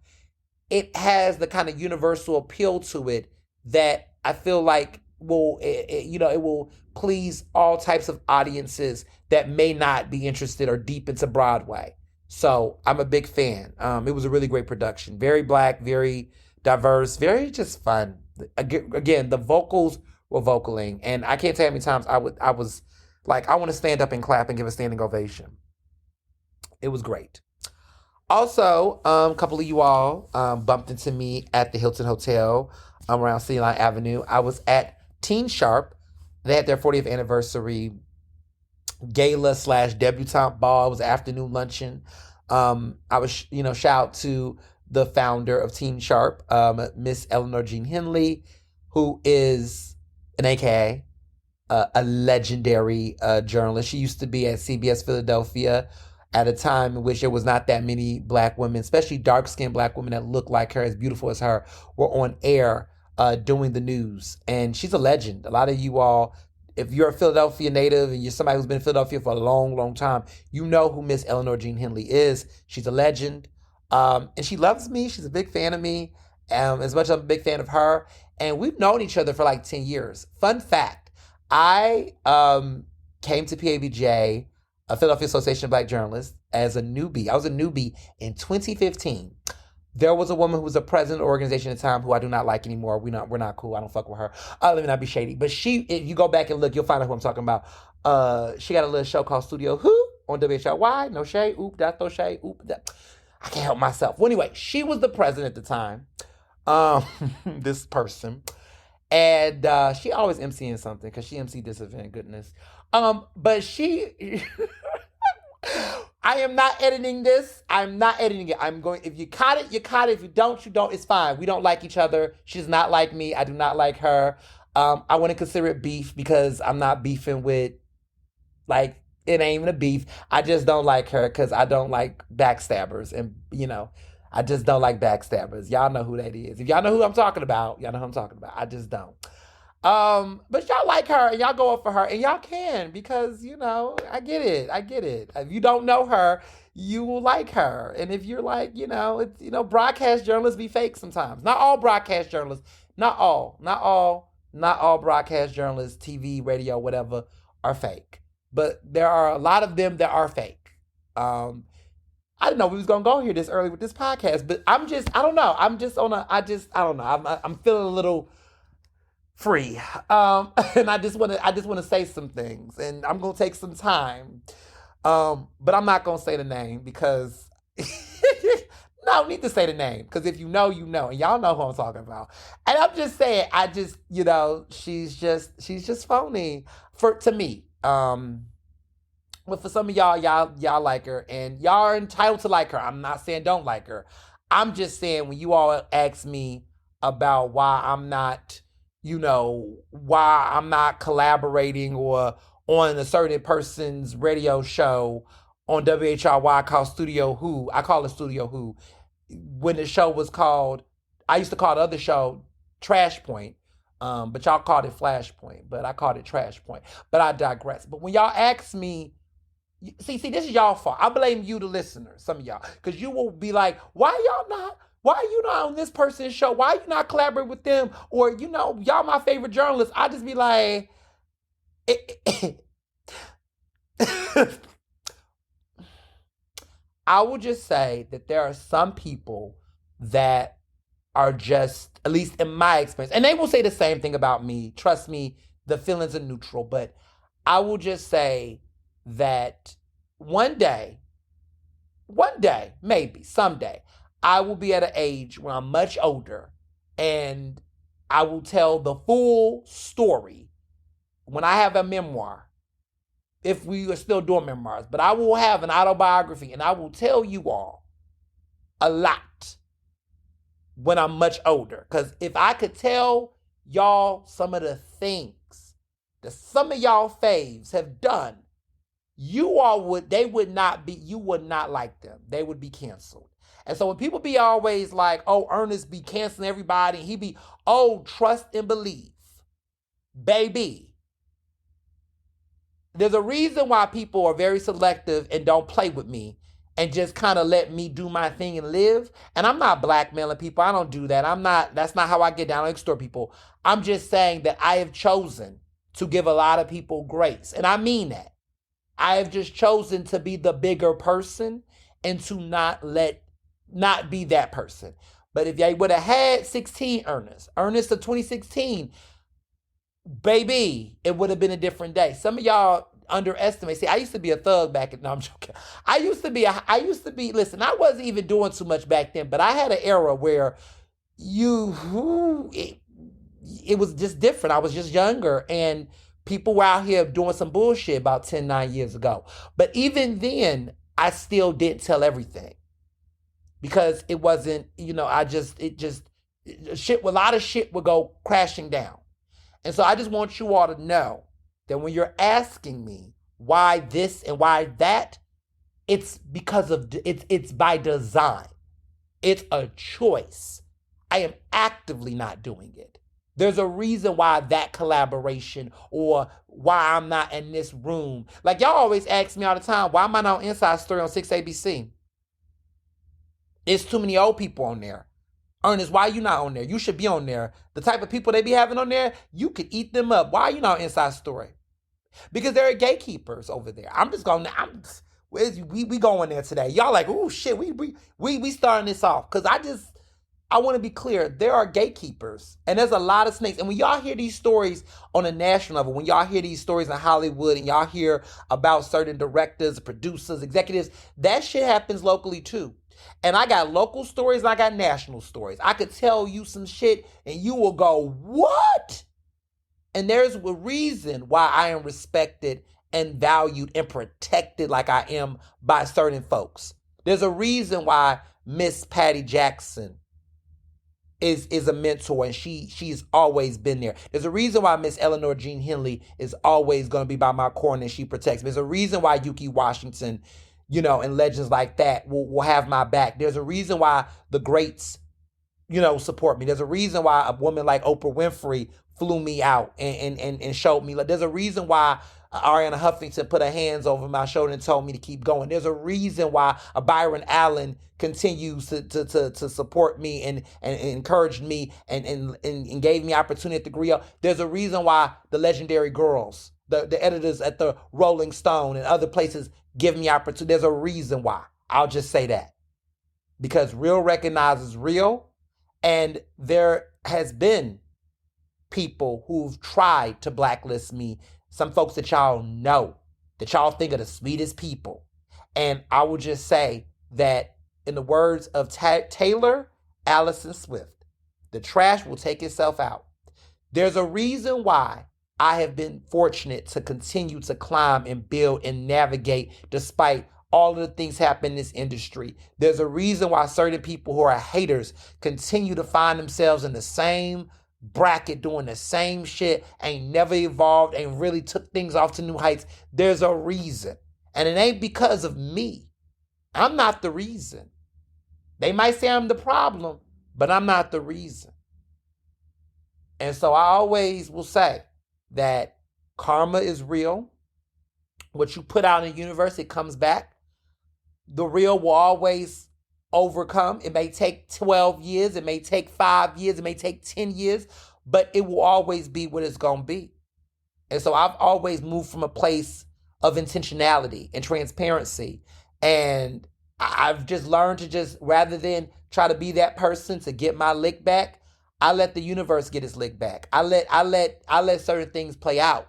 it has the kind of universal appeal to it that I feel like it will please all types of audiences that may not be interested or deep into Broadway. So I'm a big fan. It was a really great production, very black, very diverse, very just fun. Again, the vocals were vocaling, and I can't tell you how many times I was like, I want to stand up and clap and give a standing ovation. It was great. Also, a couple of you all bumped into me at the Hilton Hotel around City Line Avenue. I was at Teen Sharp. They had their 40th anniversary gala slash debutante ball. It was afternoon luncheon. I was, shout out to the founder of Teen Sharp, Miss Eleanor Jean Henley, who is an AKA, a legendary journalist. She used to be at CBS Philadelphia at a time in which there was not that many black women, especially dark-skinned black women that looked like her, as beautiful as her, were on air doing the news. And she's a legend. A lot of you all, if you're a Philadelphia native and you're somebody who's been in Philadelphia for a long, long time, you know who Miss Eleanor Jean Henley is. She's a legend. And she loves me. She's a big fan of me, as much as I'm a big fan of her. And we've known each other for like 10 years. Fun fact, I came to PABJ, a Philadelphia Association of Black Journalists, as a newbie. I was a newbie in 2015. There was a woman who was a president of the organization at the time who I do not like anymore. We're not cool. I don't fuck with her. Let me not be shady. But if you go back and look, you'll find out who I'm talking about. She got a little show called Studio Who on WHLY. No shade. Oop, that's no shade. Oop, that. I can't help myself. Well, anyway, she was the president at the time. This person. And she always emceeing something because she emceed this event, goodness. But she, I am not editing this. I'm not editing it. I'm going, if you caught it, you caught it. If you don't, you don't. It's fine. We don't like each other. She's not like me. I do not like her. I wouldn't consider it beef because I'm not beefing with, like, it ain't even a beef. I just don't like her because I don't like backstabbers. And, I just don't like backstabbers. Y'all know who that is. If y'all know who I'm talking about, y'all know who I'm talking about. I just don't. But y'all like her and y'all go up for her and y'all can because, I get it. I get it. If you don't know her, you will like her. And if you're like, broadcast journalists be fake sometimes. Not all broadcast journalists, not all broadcast journalists, TV, radio, whatever, are fake. But there are a lot of them that are fake. I didn't know we was gonna go here this early with this podcast, but I don't know. I don't know. I'm feeling a little free, and I just want to say some things, and I'm gonna take some time, but I'm not gonna say the name because no need to say the name because if you know, you know, and y'all know who I'm talking about. And I'm just saying, she's just phony to me. But for some of y'all like her, and y'all are entitled to like her. I'm not saying don't like her. I'm just saying when you all ask me about why I'm not collaborating or on a certain person's radio show on WHRY called Studio Who. I call it Studio Who. When the show was called, I used to call the other show Trash Point. But y'all called it Flashpoint, but I called it Trash Point. But I digress. But when y'all ask me, see, this is y'all fault. I blame you, the listener, some of y'all, because you will be like, why are you not on this person's show? Why are you not collaborating with them? Or, y'all my favorite journalists. I just be like, I will just say that there are some people that are just, at least in my experience, and they will say the same thing about me. Trust me, the feelings are neutral, but I will just say that one day, maybe someday, I will be at an age where I'm much older and I will tell the full story when I have a memoir, if we are still doing memoirs, but I will have an autobiography and I will tell you all a lot when I'm much older. Because if I could tell y'all some of the things that some of y'all faves have done, you would not like them. They would be canceled. And so when people be always like, oh, Ernest be canceling everybody, he be, oh, trust and believe. Baby, there's a reason why people are very selective and don't play with me. and just kind of let me do my thing and live. And I'm not blackmailing people. I don't do that. That's not how I get down. I don't extort people. I'm just saying that I have chosen to give a lot of people grace. And I mean that. I have just chosen to be the bigger person and to not be that person. But if I would have had 16 Ernest of 2016, baby, it would have been a different day. Some of y'all underestimate. See, I used to be a thug back in, no, I'm joking. Listen, I wasn't even doing too much back then, but I had an era where it was just different. I was just younger, and people were out here doing some bullshit about 9 years ago. But even then, I still didn't tell everything because it wasn't, a lot of shit would go crashing down. And so I just want you all to know that when you're asking me why this and why that, it's because of, it's by design. It's a choice. I am actively not doing it. There's a reason why that collaboration or why I'm not in this room. Like y'all always ask me all the time, why am I not on Inside Story on 6ABC? It's too many old people on there. Ernest, why are you not on there? You should be on there. The type of people they be having on there, you could eat them up. Why are you not on Inside Story? Because there are gatekeepers over there. We going there today. Y'all like, oh shit, we starting this off. Because I want to be clear. There are gatekeepers. And there's a lot of snakes. And when y'all hear these stories on a national level, when y'all hear these stories in Hollywood and y'all hear about certain directors, producers, executives, that shit happens locally too. And I got local stories and I got national stories. I could tell you some shit and you will go, what? And there's a reason why I am respected and valued and protected like I am by certain folks. There's a reason why Miss Patty Jackson is a mentor and she's always been there. There's a reason why Miss Eleanor Jean Henley is always going to be by my corner and she protects me. There's a reason why Yuki Washington, and legends like that will have my back. There's a reason why the greats, support me. There's a reason why a woman like Oprah Winfrey flew me out and showed me. Like, there's a reason why Ariana Huffington put her hands over my shoulder and told me to keep going. There's a reason why a Byron Allen continues to support me and encouraged me and gave me opportunity at the Griot. There's a reason why the legendary girls, the editors at the Rolling Stone and other places give me opportunity. There's a reason why. I'll just say that. Because real recognizes real. And there has been people who've tried to blacklist me. Some folks that y'all know, that y'all think are the sweetest people. And I will just say that in the words of Taylor Allison Swift, the trash will take itself out. There's a reason why I have been fortunate to continue to climb and build and navigate despite all of the things happen in this industry. There's a reason why certain people who are haters continue to find themselves in the same bracket doing the same shit, ain't never evolved, ain't really took things off to new heights. There's a reason. And it ain't because of me. I'm not the reason. They might say I'm the problem, but I'm not the reason. And so I always will say that karma is real. What you put out in the universe, it comes back. The real will always overcome. It may take 12 years. It may take 5 years. It may take 10 years. But it will always be what it's going to be. And so I've always moved from a place of intentionality and transparency. And I've just learned to just, rather than try to be that person to get my lick back, I let the universe get its lick back. I let certain things play out.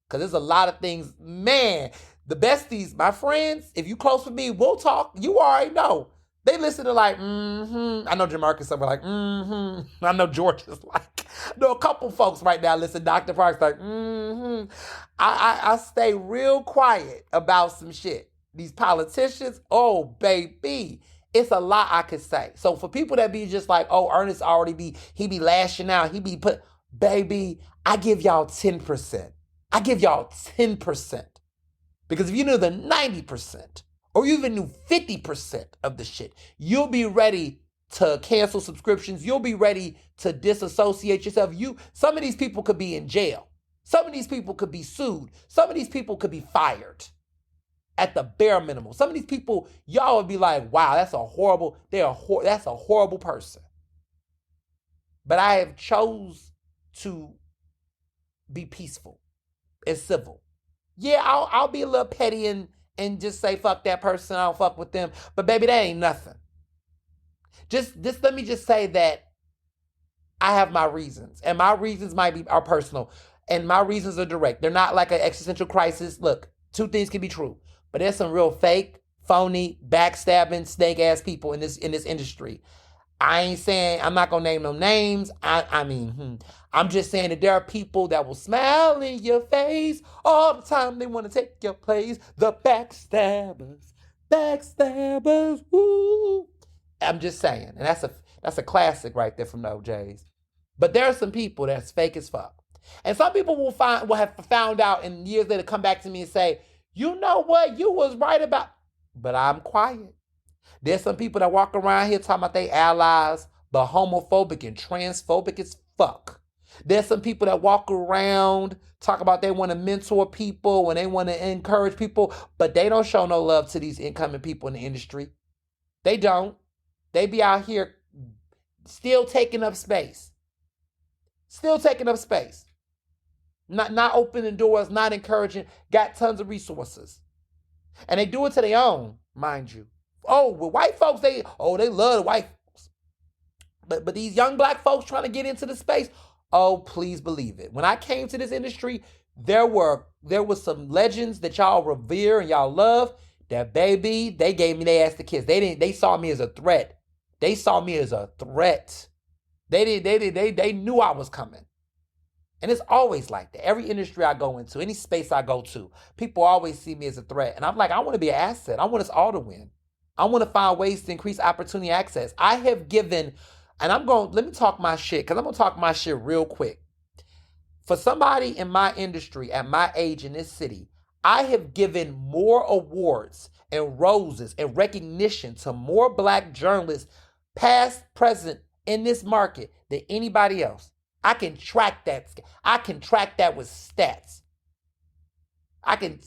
Because there's a lot of things, man, the besties, my friends, if you close with me, we'll talk. You already know. They listen to like, mm-hmm. I know Jamarcus somewhere like, mm-hmm. I know George is like, I know a couple folks right now listen. Dr. Park's like, mm-hmm. I stay real quiet about some shit. These politicians, oh, baby. It's a lot I could say. So for people that be just like, oh, Ernest he be lashing out. He be baby, I give y'all 10%. I give y'all 10%. Because if you knew the 90%, or you even knew 50% of the shit, you'll be ready to cancel subscriptions. You'll be ready to disassociate yourself. Some of these people could be in jail. Some of these people could be sued. Some of these people could be fired. at the bare minimum. Some of these people, y'all would be like, wow, that's a horrible person. But I have chose to be peaceful and civil. Yeah, I'll be a little petty and just say fuck that person. I don't fuck with them. But baby, that ain't nothing. Just let me just say that I have my reasons, and my reasons are personal, and my reasons are direct. They're not like an existential crisis. Look, two things can be true, but there's some real fake, phony, backstabbing, snake ass people in this industry. I ain't saying I'm not gonna name no names. I'm just saying that there are people that will smile in your face all the time. They want to take your place. The backstabbers, backstabbers. Woo! I'm just saying, and that's a classic right there from the OJ's. But there are some people that's fake as fuck, and some people will have found out and years later come back to me and say, you know what, you was right about. But I'm quiet. There's some people that walk around here talking about they allies, but homophobic and transphobic as fuck. There's some people that walk around talk about they want to mentor people and they want to encourage people, but they don't show no love to these incoming people in the industry. They don't. They be out here still taking up space. Still taking up space. Not opening doors, not encouraging, got tons of resources. And they do it to their own, mind you. Oh, with white folks, they love the white folks. But these young black folks trying to get into the space, oh, please believe it. When I came to this industry, there was some legends that y'all revere and y'all love. That baby, they gave me their ass to kiss. They saw me as a threat. They saw me as a threat. They knew I was coming. And it's always like that. Every industry I go into, any space I go to, people always see me as a threat. And I'm like, I want to be an asset. I want us all to win. I want to find ways to increase opportunity access. I have given, and let me talk my shit, because I'm going to talk my shit real quick. For somebody in my industry, at my age in this city, I have given more awards and roses and recognition to more black journalists, past, present, in this market than anybody else. I can track that. I can track that with stats. I can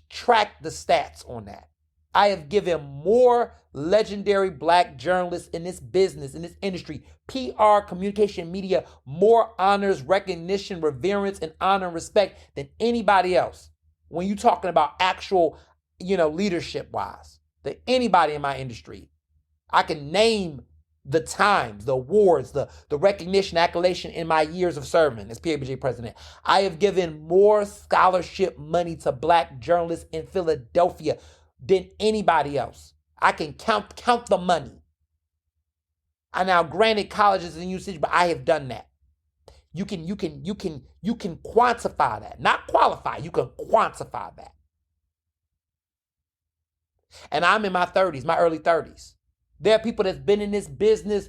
track the stats on that. I have given more legendary black journalists in this business, in this industry, PR, communication, media, more honors, recognition, reverence, and honor and respect than anybody else. When you're talking about actual, leadership-wise, than anybody in my industry. I can name the times, the awards, the recognition, accolation in my years of serving as PABJ president. I have given more scholarship money to black journalists in Philadelphia than anybody else. I can count the money. I now granted colleges and usage, but I have done that. You can quantify that, not qualify. You can quantify that. And I'm in my 30s, my early 30s. There are people that's been in this business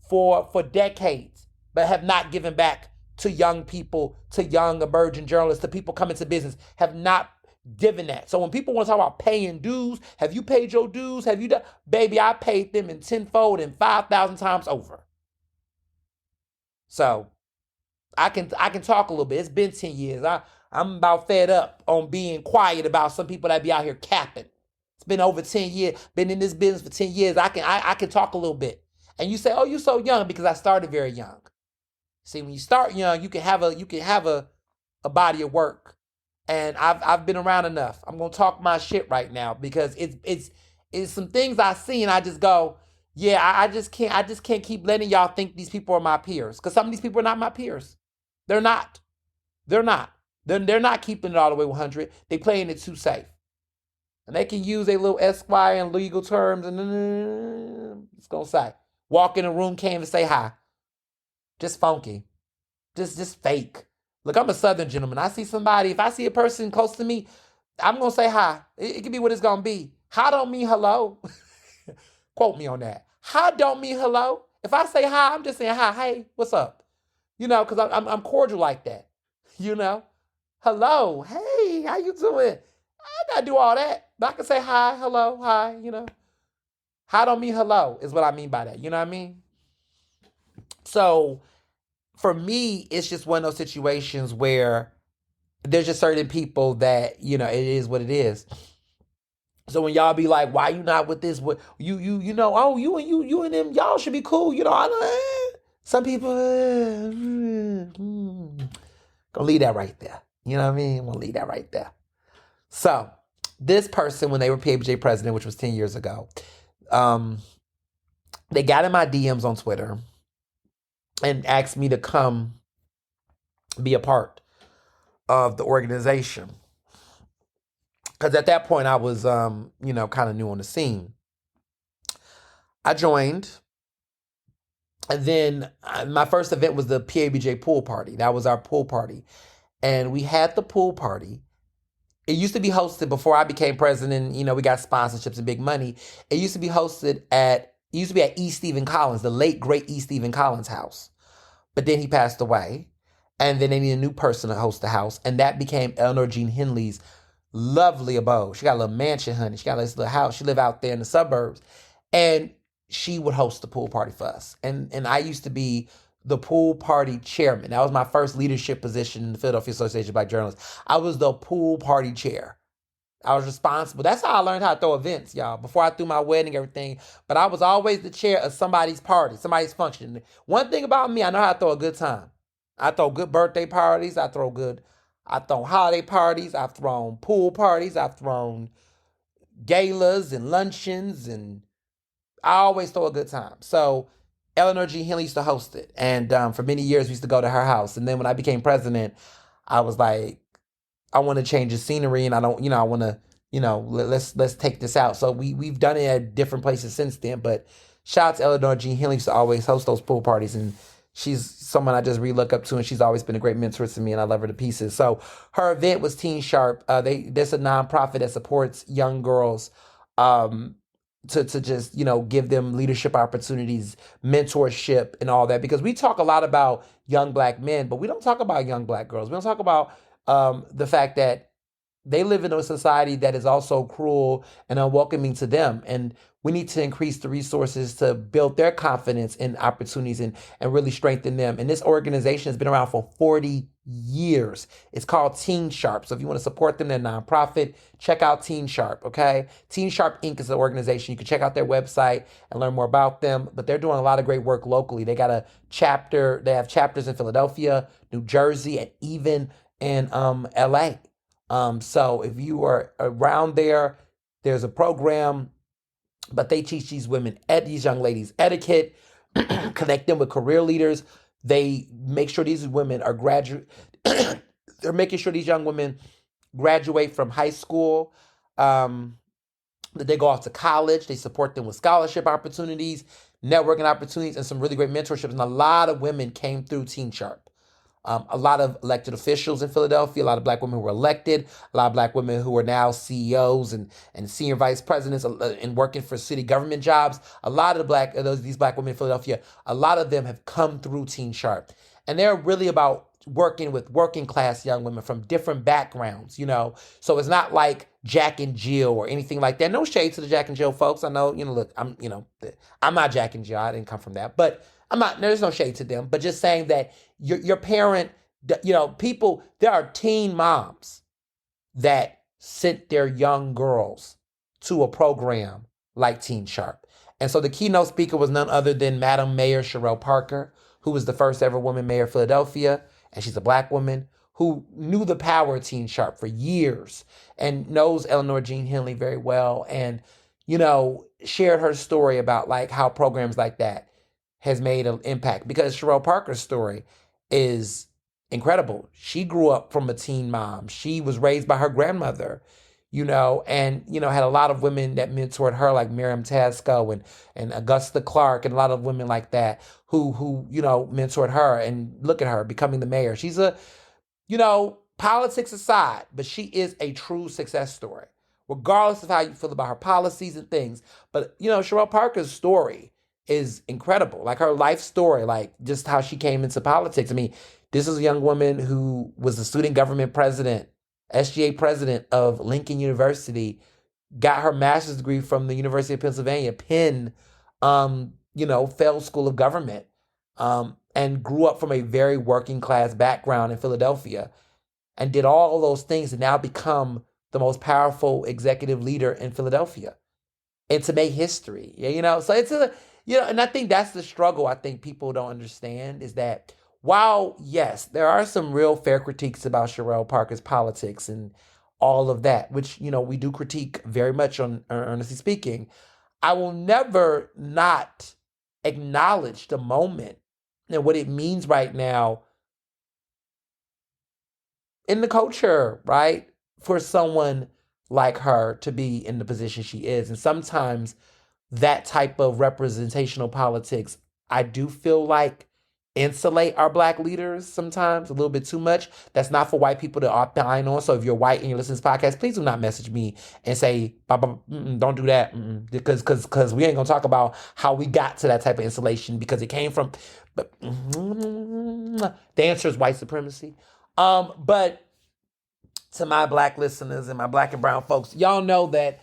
for decades, but have not given back to young people, to young emerging journalists, to people coming to business, have not given that. So when people want to talk about paying dues, have you paid your dues? Have you done? Baby, I paid them in tenfold and 5,000 times over. So I can talk a little bit. It's been 10 years. I'm about fed up on being quiet about some people that be out here capping. It's been over 10 years, been in this business for 10 years. I can talk a little bit. And you say, oh, you're so young, because I started very young. See, when you start young, you can have a body of work. And I've been around enough. I'm gonna talk my shit right now, because it's some things I see and I just go, yeah, I just can't keep letting y'all think these people are my peers. Because some of these people are not my peers. They're not. They're not. They're not keeping it all the way 100. They playing it too safe. And they can use a little Esquire and legal terms and it's gonna say, walk in a room, can't even say hi. Just funky. Just fake. Look, I'm a Southern gentleman. If I see a person close to me, I'm gonna say hi. It can be what it's gonna be. Hi don't mean hello. Quote me on that. Hi don't mean hello. If I say hi, I'm just saying hi. Hey, what's up? Because I'm cordial like that. Hello. Hey, how you doing? I gotta do all that. But I can say hi, hello, hi, Hi don't mean hello is what I mean by that. You know what I mean? So for me, it's just one of those situations where there's just certain people that, it is what it is. So when y'all be like, why you not with this? What you know? Oh, you and them, y'all should be cool. You know, I know. Some people gonna leave that right there. You know what I mean? I'm gonna leave that right there. So this person, when they were PABJ president, which was 10 years ago, um, they got in my DMs on Twitter and asked me to come be a part of the organization. Because at that point I was, kind of new on the scene. I joined, and then my first event was the PABJ pool party. That was our pool party. And we had the pool party. It used to be hosted before I became president. We got sponsorships and big money. It used to be at E. Stephen Collins, the late, great E. Stephen Collins house. But then he passed away. And then they need a new person to host the house. And that became Eleanor Jean Henley's lovely abode. She got a little mansion, honey. She got this little house. She lived out there in the suburbs. And she would host the pool party for us. And I used to be the pool party chairman. That was my first leadership position in the Philadelphia Association of Black Journalists. I was the pool party chair. I was responsible. That's how I learned how to throw events, y'all. Before I threw my wedding, everything. But I was always the chair of somebody's party, somebody's function. One thing about me, I know how to throw a good time. I throw good birthday parties. I throw holiday parties. I've thrown pool parties. I've thrown galas and luncheons, and I always throw a good time. So Eleanor G. Henley used to host it. And for many years, we used to go to her house. And then when I became president, I was like, I want to change the scenery, and I don't, I want to, let's take this out. So we've done it at different places since then. But shout out to Eleanor G. Henley, used to always host those pool parties, and she's someone I just look up to, and she's always been a great mentor to me, and I love her to pieces. So her event was Teen Sharp. There's a nonprofit that supports young girls, to just give them leadership opportunities, mentorship, and all that, because we talk a lot about young Black men, but we don't talk about young Black girls. We don't talk about the fact that they live in a society that is also cruel and unwelcoming to them. And we need to increase the resources to build their confidence and opportunities, and really strengthen them. And this organization has been around for 40 years. It's called Teen Sharp. So if you want to support them, they're a nonprofit, check out Teen Sharp, okay? Teen Sharp Inc. is an organization. You can check out their website and learn more about them. But they're doing a lot of great work locally. They got a chapter. They have chapters in Philadelphia, New Jersey, and even in LA. So if you are around there, there's a program, but they teach these young ladies etiquette, connect them with career leaders. They make sure these women are they're making sure these young women graduate from high school, that they go off to college. They support them with scholarship opportunities, networking opportunities, and some really great mentorships. And a lot of women came through Teen Sharp. A lot of elected officials in Philadelphia, a lot of Black women who were elected, a lot of Black women who are now CEOs and senior vice presidents and working for city government jobs. A lot of these Black women in Philadelphia, a lot of them have come through Teen Sharp. And they're really about working with working class young women from different backgrounds, So it's not like Jack and Jill or anything like that. No shade to the Jack and Jill folks. I know, look, I'm not Jack and Jill. I didn't come from that. But there's no shade to them, but just saying that your parent, people, there are teen moms that sent their young girls to a program like Teen Sharp. And so the keynote speaker was none other than Madam Mayor Sherelle Parker, who was the first ever woman mayor of Philadelphia. And she's a Black woman who knew the power of Teen Sharp for years and knows Eleanor Jean Henley very well. And, shared her story about like how programs like that has made an impact, because Sherelle Parker's story is incredible. She grew up from a teen mom. She was raised by her grandmother, and, had a lot of women that mentored her, like Miriam Tasco and Augusta Clark, and a lot of women like that who mentored her, and look at her becoming the mayor. She's politics aside, but she is a true success story, regardless of how you feel about her policies and things. But, Sherelle Parker's story is incredible. Like her life story, like just how she came into politics. I mean, this is a young woman who was the student government president, SGA president of Lincoln University, got her master's degree from the University of Pennsylvania, Penn, Feld School of Government, and grew up from a very working class background in Philadelphia, and did all of those things, and now become the most powerful executive leader in Philadelphia and to make history. So it's and I think that's the struggle I think people don't understand is that while, yes, there are some real fair critiques about Sherelle Parker's politics and all of that, which, we do critique very much on Earnestly Speaking, I will never not acknowledge the moment and what it means right now in the culture, right? For someone like her to be in the position she is. And sometimes that type of representational politics, I do feel like insulate our black leaders sometimes a little bit too much. That's not for white people to opine on. So if you're white and you're listening to this podcast, please do not message me and say, don't do that. Because we ain't going to talk about how we got to that type of insulation because it came from, but the answer is white supremacy. But to my black listeners and my black and brown folks, y'all know that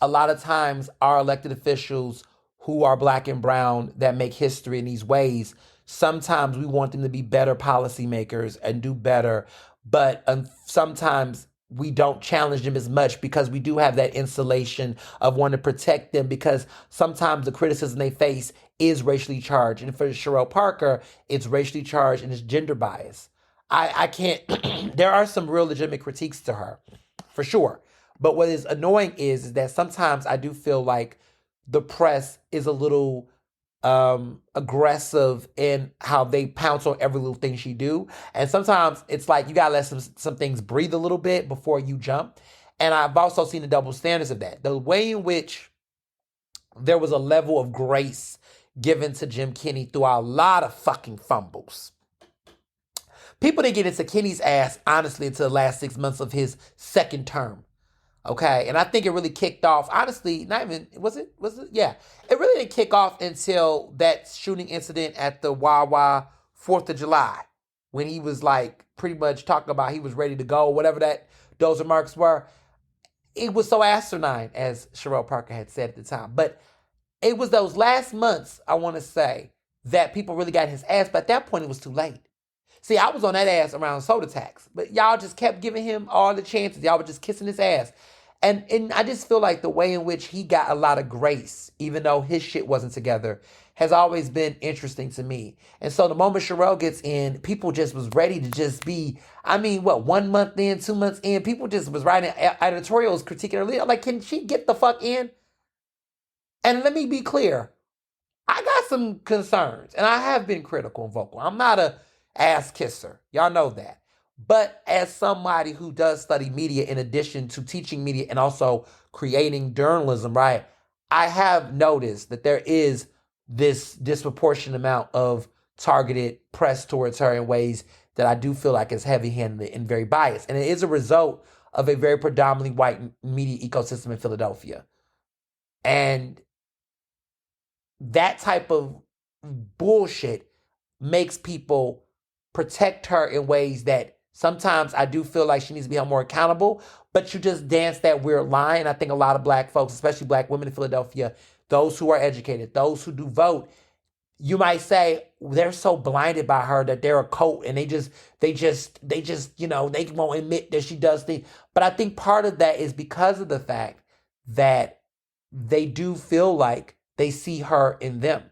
a lot of times our elected officials who are black and brown that make history in these ways, sometimes we want them to be better policymakers and do better, but sometimes we don't challenge them as much because we do have that insulation of wanting to protect them because sometimes the criticism they face is racially charged. And for Sherelle Parker, it's racially charged and it's gender bias. I can't, there are some real legitimate critiques to her, for sure. But what is annoying is that sometimes I do feel like the press is a little aggressive in how they pounce on every little thing she do. And sometimes it's like you gotta let some things breathe a little bit before you jump. And I've also seen the double standards of that. The way in which there was a level of grace given to Jim Kenney throughout a lot of fucking fumbles. People didn't get into Kenny's ass, honestly, until the last 6 months of his second term. Okay. And I think it really kicked off, honestly, not even, was it? Yeah. It really didn't kick off until that shooting incident at the Wawa 4th of July, when he was like pretty much talking about he was ready to go, whatever those remarks were. It was so asinine, as Sherelle Parker had said at the time. But it was those last months, I want to say, that people really got his ass. But at that point, it was too late. See, I was on that ass around soda tax, but y'all just kept giving him all the chances. Y'all were just kissing his ass. And I just feel like the way in which he got a lot of grace, even though his shit wasn't together, has always been interesting to me. And so the moment Sherelle gets in, people just was ready to just be, 1 month in, 2 months in, people just was writing editorials critiquing her leader. Like, can she get the fuck in? And let me be clear, I got some concerns, and I have been critical and vocal. I'm not a ass kisser. Y'all know that. But as somebody who does study media in addition to teaching media and also creating journalism, right, I have noticed that there is this disproportionate amount of targeted press towards her in ways that I do feel like is heavy-handed and very biased. And it is a result of a very predominantly white media ecosystem in Philadelphia. And that type of bullshit makes people protect her in ways that sometimes I do feel like she needs to be held more accountable, but you just dance that weird line. I think a lot of black folks, especially black women in Philadelphia, those who are educated, those who do vote, you might say they're so blinded by her that they're a cult and they won't admit that she does things. But I think part of that is because of the fact that they do feel like they see her in them.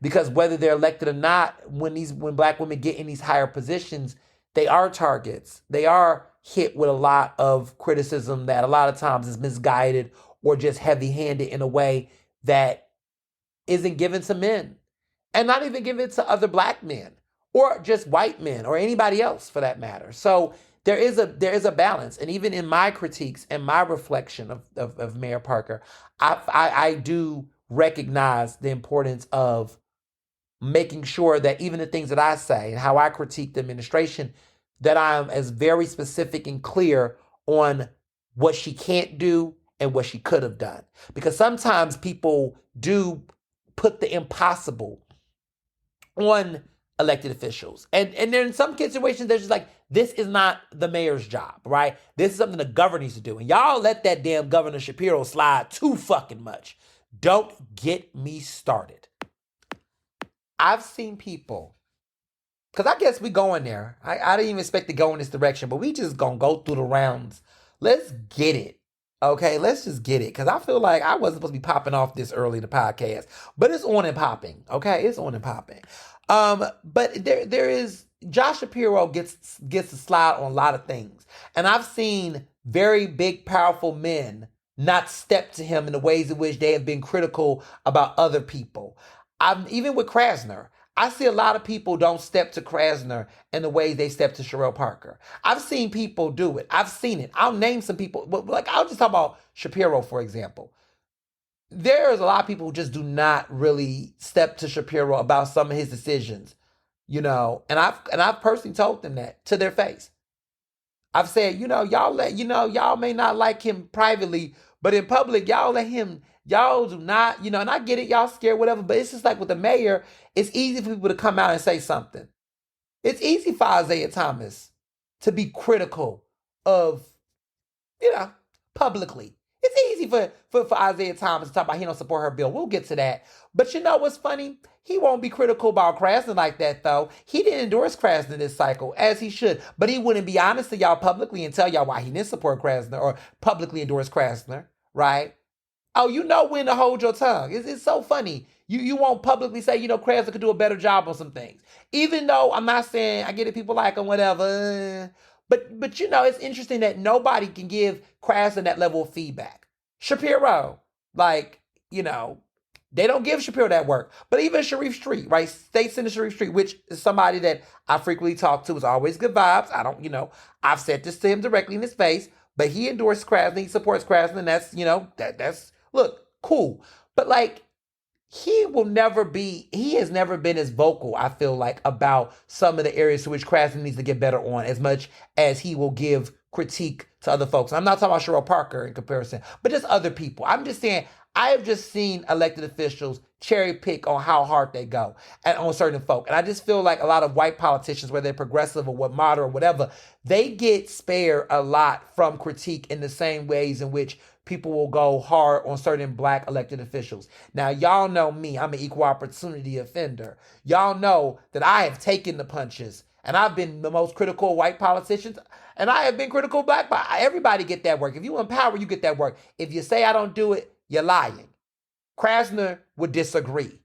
Because whether they're elected or not, when black women get in these higher positions, they are targets. They are hit with a lot of criticism that a lot of times is misguided or just heavy-handed in a way that isn't given to men. And not even given to other black men or just white men or anybody else for that matter. So there is a balance. And even in my critiques and my reflection of Mayor Parker, I do recognize the importance of making sure that even the things that I say and how I critique the administration, that I am as very specific and clear on what she can't do and what she could have done. Because sometimes people do put the impossible on elected officials. And then in some situations, they're just like, this is not the mayor's job, right? This is something the governor needs to do. And y'all let that damn Governor Shapiro slide too fucking much. Don't get me started. I've seen people, because I guess we going there. I didn't even expect to go in this direction, but we just gonna go through the rounds Let's get it. Okay, let's just get it. Because I feel like I wasn't supposed to be popping off this early in the podcast. But it's on and popping. Okay, it's on and popping. But there is Josh Shapiro gets a slide on a lot of things. And I've seen very big, powerful men not step to him in the ways in which they have been critical about other people. I'm even with Krasner. I see a lot of people don't step to Krasner in the way they step to Sherelle Parker. I've seen people do it. I've seen it. I'll name some people, but like I'll just talk about Shapiro, for example. There's a lot of people who just do not really step to Shapiro about some of his decisions, and I've personally told them that to their face. I've said, y'all may not like him privately, but in public, y'all let him, y'all do not, and I get it, y'all scared, whatever, but it's just like with the mayor, it's easy for people to come out and say something. It's easy for Isaiah Thomas to be critical of, you know, publicly. It's easy for Isaiah Thomas to talk about he don't support her bill. We'll get to that. But you know what's funny? He won't be critical about Krasner like that, though. He didn't endorse Krasner this cycle, as he should. But he wouldn't be honest to y'all publicly and tell y'all why he didn't support Krasner or publicly endorse Krasner, right? Oh, you know when to hold your tongue. It's so funny. You won't publicly say, Krasner could do a better job on some things. Even though I'm not saying I get it, people like him, whatever. But it's interesting that nobody can give Krasner that level of feedback. Shapiro, like, they don't give Shapiro that work. But even Sharif Street, right? State Senator Sharif Street, which is somebody that I frequently talk to, is always good vibes. I've said this to him directly in his face, but he endorsed Krasner, he supports Krasner, and that's look, cool. But like, he has never been as vocal, I feel like, about some of the areas to which Krasner needs to get better on, as much as he will give critique to other folks. I'm not talking about Sherelle Parker in comparison, but just other people. I'm just saying, I have just seen elected officials cherry pick on how hard they go and on certain folk. And I just feel like a lot of white politicians, whether they're progressive or what moderate or whatever, they get spared a lot from critique in the same ways in which people will go hard on certain black elected officials. Now, y'all know me. I'm an equal opportunity offender. Y'all know that I have taken the punches, and I've been the most critical of white politicians, and I have been critical of black. Everybody get that work. If you in power, you get that work. If you say I don't do it, you're lying. Krasner would disagree.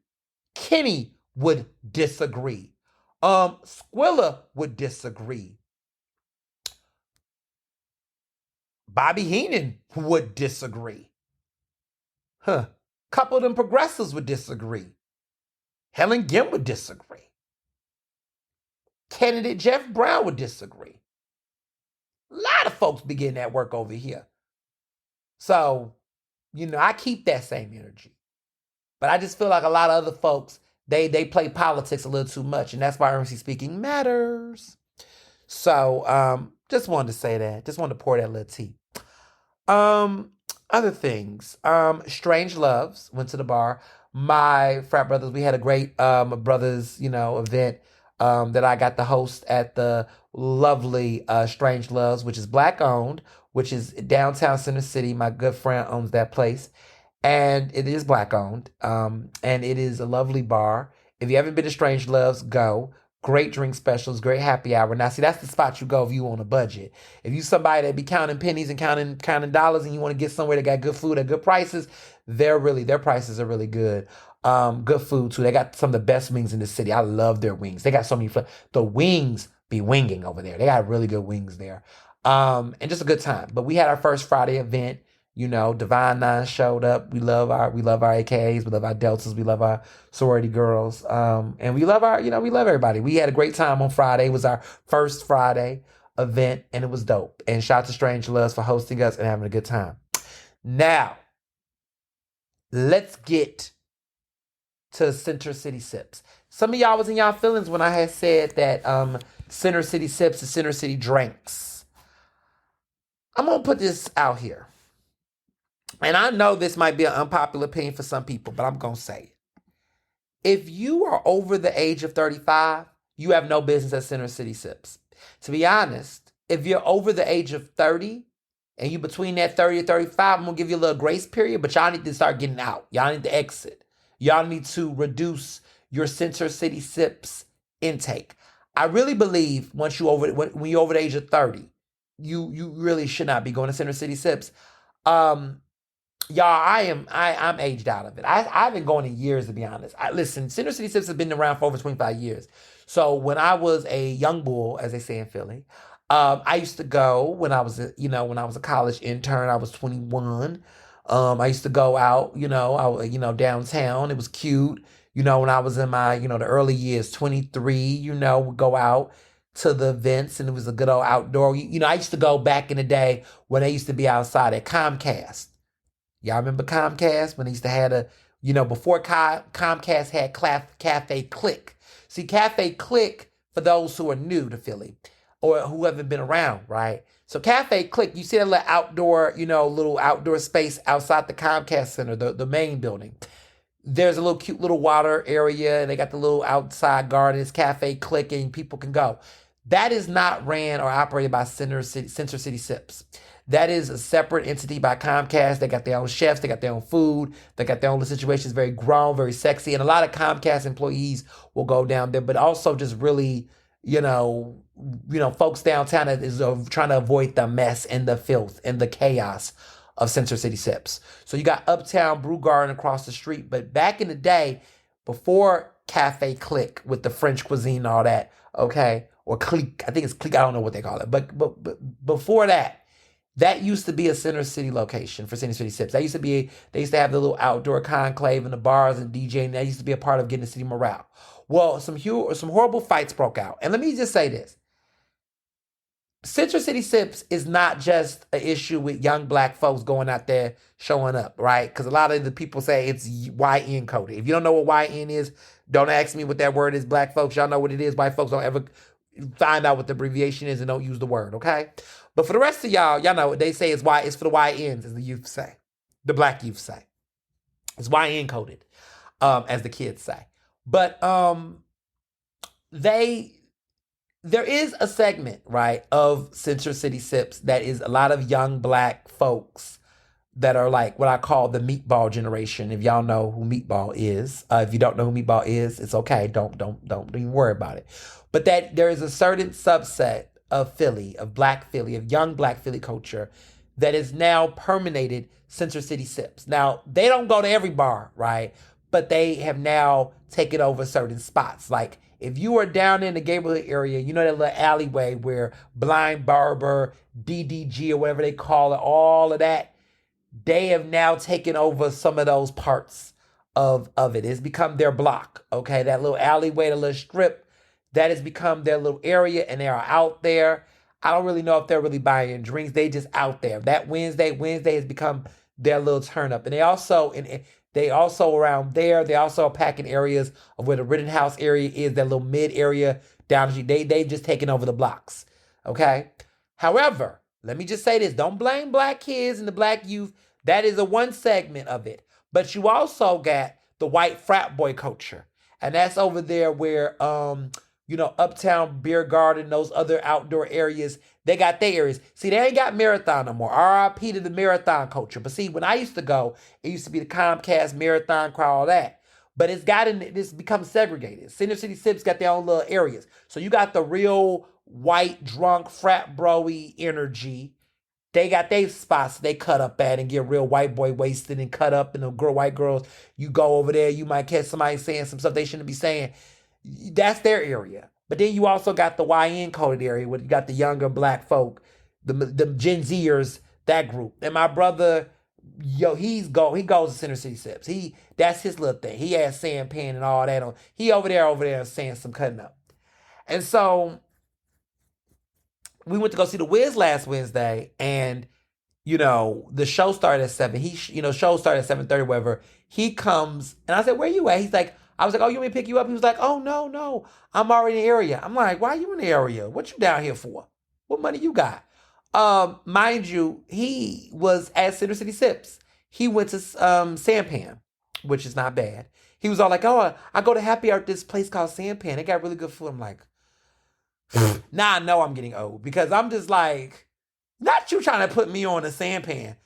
Kenny would disagree. Squilla would disagree. Bobby Heenan would disagree. Couple of them progressives would disagree. Helen Gim would disagree. Candidate Jeff Brown would disagree. A lot of folks begin that work over here. So, I keep that same energy. But I just feel like a lot of other folks, they play politics a little too much. And that's why Ernestly speaking matters. So, just wanted to say that. Just wanted to pour that little tea. Other things. Strange Loves, went to the bar. My frat brothers, we had a great brothers, event that I got to host at the lovely Strange Loves, which is black owned, which is downtown Center City. My good friend owns that place. And it is black owned. And it is a lovely bar. If you haven't been to Strange Loves, go. Great drink specials, great happy hour. Now, see, that's the spot you go if you on a budget. If you somebody that be counting pennies and counting dollars, and you want to get somewhere that got good food at good prices, their prices are really good. Good food too. They got some of the best wings in the city. I love their wings. They got so many. The wings be winging over there. They got really good wings there. And just a good time. But we had our first Friday event. Divine Nine showed up. We love our AKAs. We love our Deltas. We love our sorority girls. And we love we love everybody. We had a great time on Friday. It was our first Friday event, and it was dope. And shout out to Strange Loves for hosting us and having a good time. Now, let's get to Center City Sips. Some of y'all was in y'all feelings when I had said that Center City Sips is Center City Drinks. I'm going to put this out here. And I know this might be an unpopular opinion for some people, but I'm going to say it. If you are over the age of 35, you have no business at Center City Sips. To be honest, if you're over the age of 30 and you between that 30 and 35, I'm going to give you a little grace period, but y'all need to start getting out. Y'all need to exit. Y'all need to reduce your Center City Sips intake. I really believe when you're over the age of 30, you really should not be going to Center City Sips. Um, Y'all, I'm aged out of it. I've been going in years, to be honest. Listen, Center City Sips has been around for over 25 years. So when I was a young bull, as they say in Philly, I used to go when I was when I was a college intern. I was 21. I used to go out, downtown. It was cute. When I was in my the early years, 23. Would go out to the events, and it was a good old outdoor. I used to go back in the day when I used to be outside at Comcast. Y'all remember Comcast when they used to have before Comcast had Cafe Click. See, Cafe Click, for those who are new to Philly or who haven't been around, right? So Cafe Click, you see that little outdoor space outside the Comcast Center, the main building. There's a little cute little water area, and they got the little outside gardens, Cafe Click, and people can go. That is not ran or operated by Center City Sips. That is a separate entity by Comcast. They got their own chefs. They got their own food. They got their own situations. Very grown, very sexy. And a lot of Comcast employees will go down there, but also just really, folks downtown that is trying to avoid the mess and the filth and the chaos of Center City Sips. So you got Uptown Brew Garden across the street. But back in the day, before Cafe Click with the French cuisine and all that, okay, or Clique, I think it's Clique. I don't know what they call it. But before that, that used to be a Center City location for Center City Sips. They used to have the little outdoor conclave and the bars and DJing. That used to be a part of getting the city morale. Well, some horrible fights broke out. And let me just say this. Center City Sips is not just an issue with young black folks going out there showing up, right? Because a lot of the people say it's YN coded. If you don't know what YN is, don't ask me what that word is, black folks. Y'all know what it is. White folks don't ever find out what the abbreviation is and don't use the word, okay? But for the rest of y'all know what they say is it's for the YNs, as the youth say. The black youth say. It's YN coded, as the kids say. But there is a segment, right, of Center City Sips that is a lot of young black folks that are like what I call the meatball generation. If y'all know who meatball is, if you don't know who meatball is, it's okay. Don't even worry about it. But that there is a certain subset of Philly, of black Philly, of young black Philly culture that is now permeated Center City Sips. Now, they don't go to every bar, right? But they have now taken over certain spots. Like, if you are down in the neighborhood area, you know that little alleyway where Blind Barber, DDG, or whatever they call it, all of that, they have now taken over some of those parts of it. It's become their block, okay? That little alleyway, the little strip, that has become their little area, and they are out there. I don't really know if they're really buying drinks. They just out there. That Wednesday has become their little turn up. And they also around there, they also are packing areas of where the Rittenhouse area is, that little mid area down the street. They've just taken over the blocks, okay? However, let me just say this. Don't blame black kids and the black youth. That is a one segment of it. But you also got the white frat boy culture. And that's over there where, Uptown Beer Garden, those other outdoor areas, they got their areas. See, they ain't got Marathon no more. RIP to the Marathon culture. But see, when I used to go, it used to be the Comcast Marathon crowd, all that. But it's become segregated. Center City Sips got their own little areas. So you got the real white, drunk, frat bro-y energy. They got their spots they cut up at and get real white boy wasted and cut up. And the white girls, you go over there, you might catch somebody saying some stuff they shouldn't be saying. That's their area. But then you also got the YN coded area where you got the younger black folk, the Gen Zers, that group. And my brother, he goes to Center City Sips. That's his little thing. He has sampan and all that on. He over there saying some cutting up. And so we went to go see the Wiz last Wednesday, and the show started at 7. Show started at 7:30, whatever. He comes, and I said, "Where you at?" He's like, I was like, "Oh, you want me to pick you up?" He was like, "Oh, no, I'm already in the area." I'm like, "Why are you in the area? What you down here for? What money you got?" Mind you, he was at Center City Sips. He went to Sampan, which is not bad. He was all like, "Oh, I go to happy hour at this place called Sampan. They got really good food." I'm like, now I know I'm getting old, because I'm just like, not you trying to put me on a Sampan.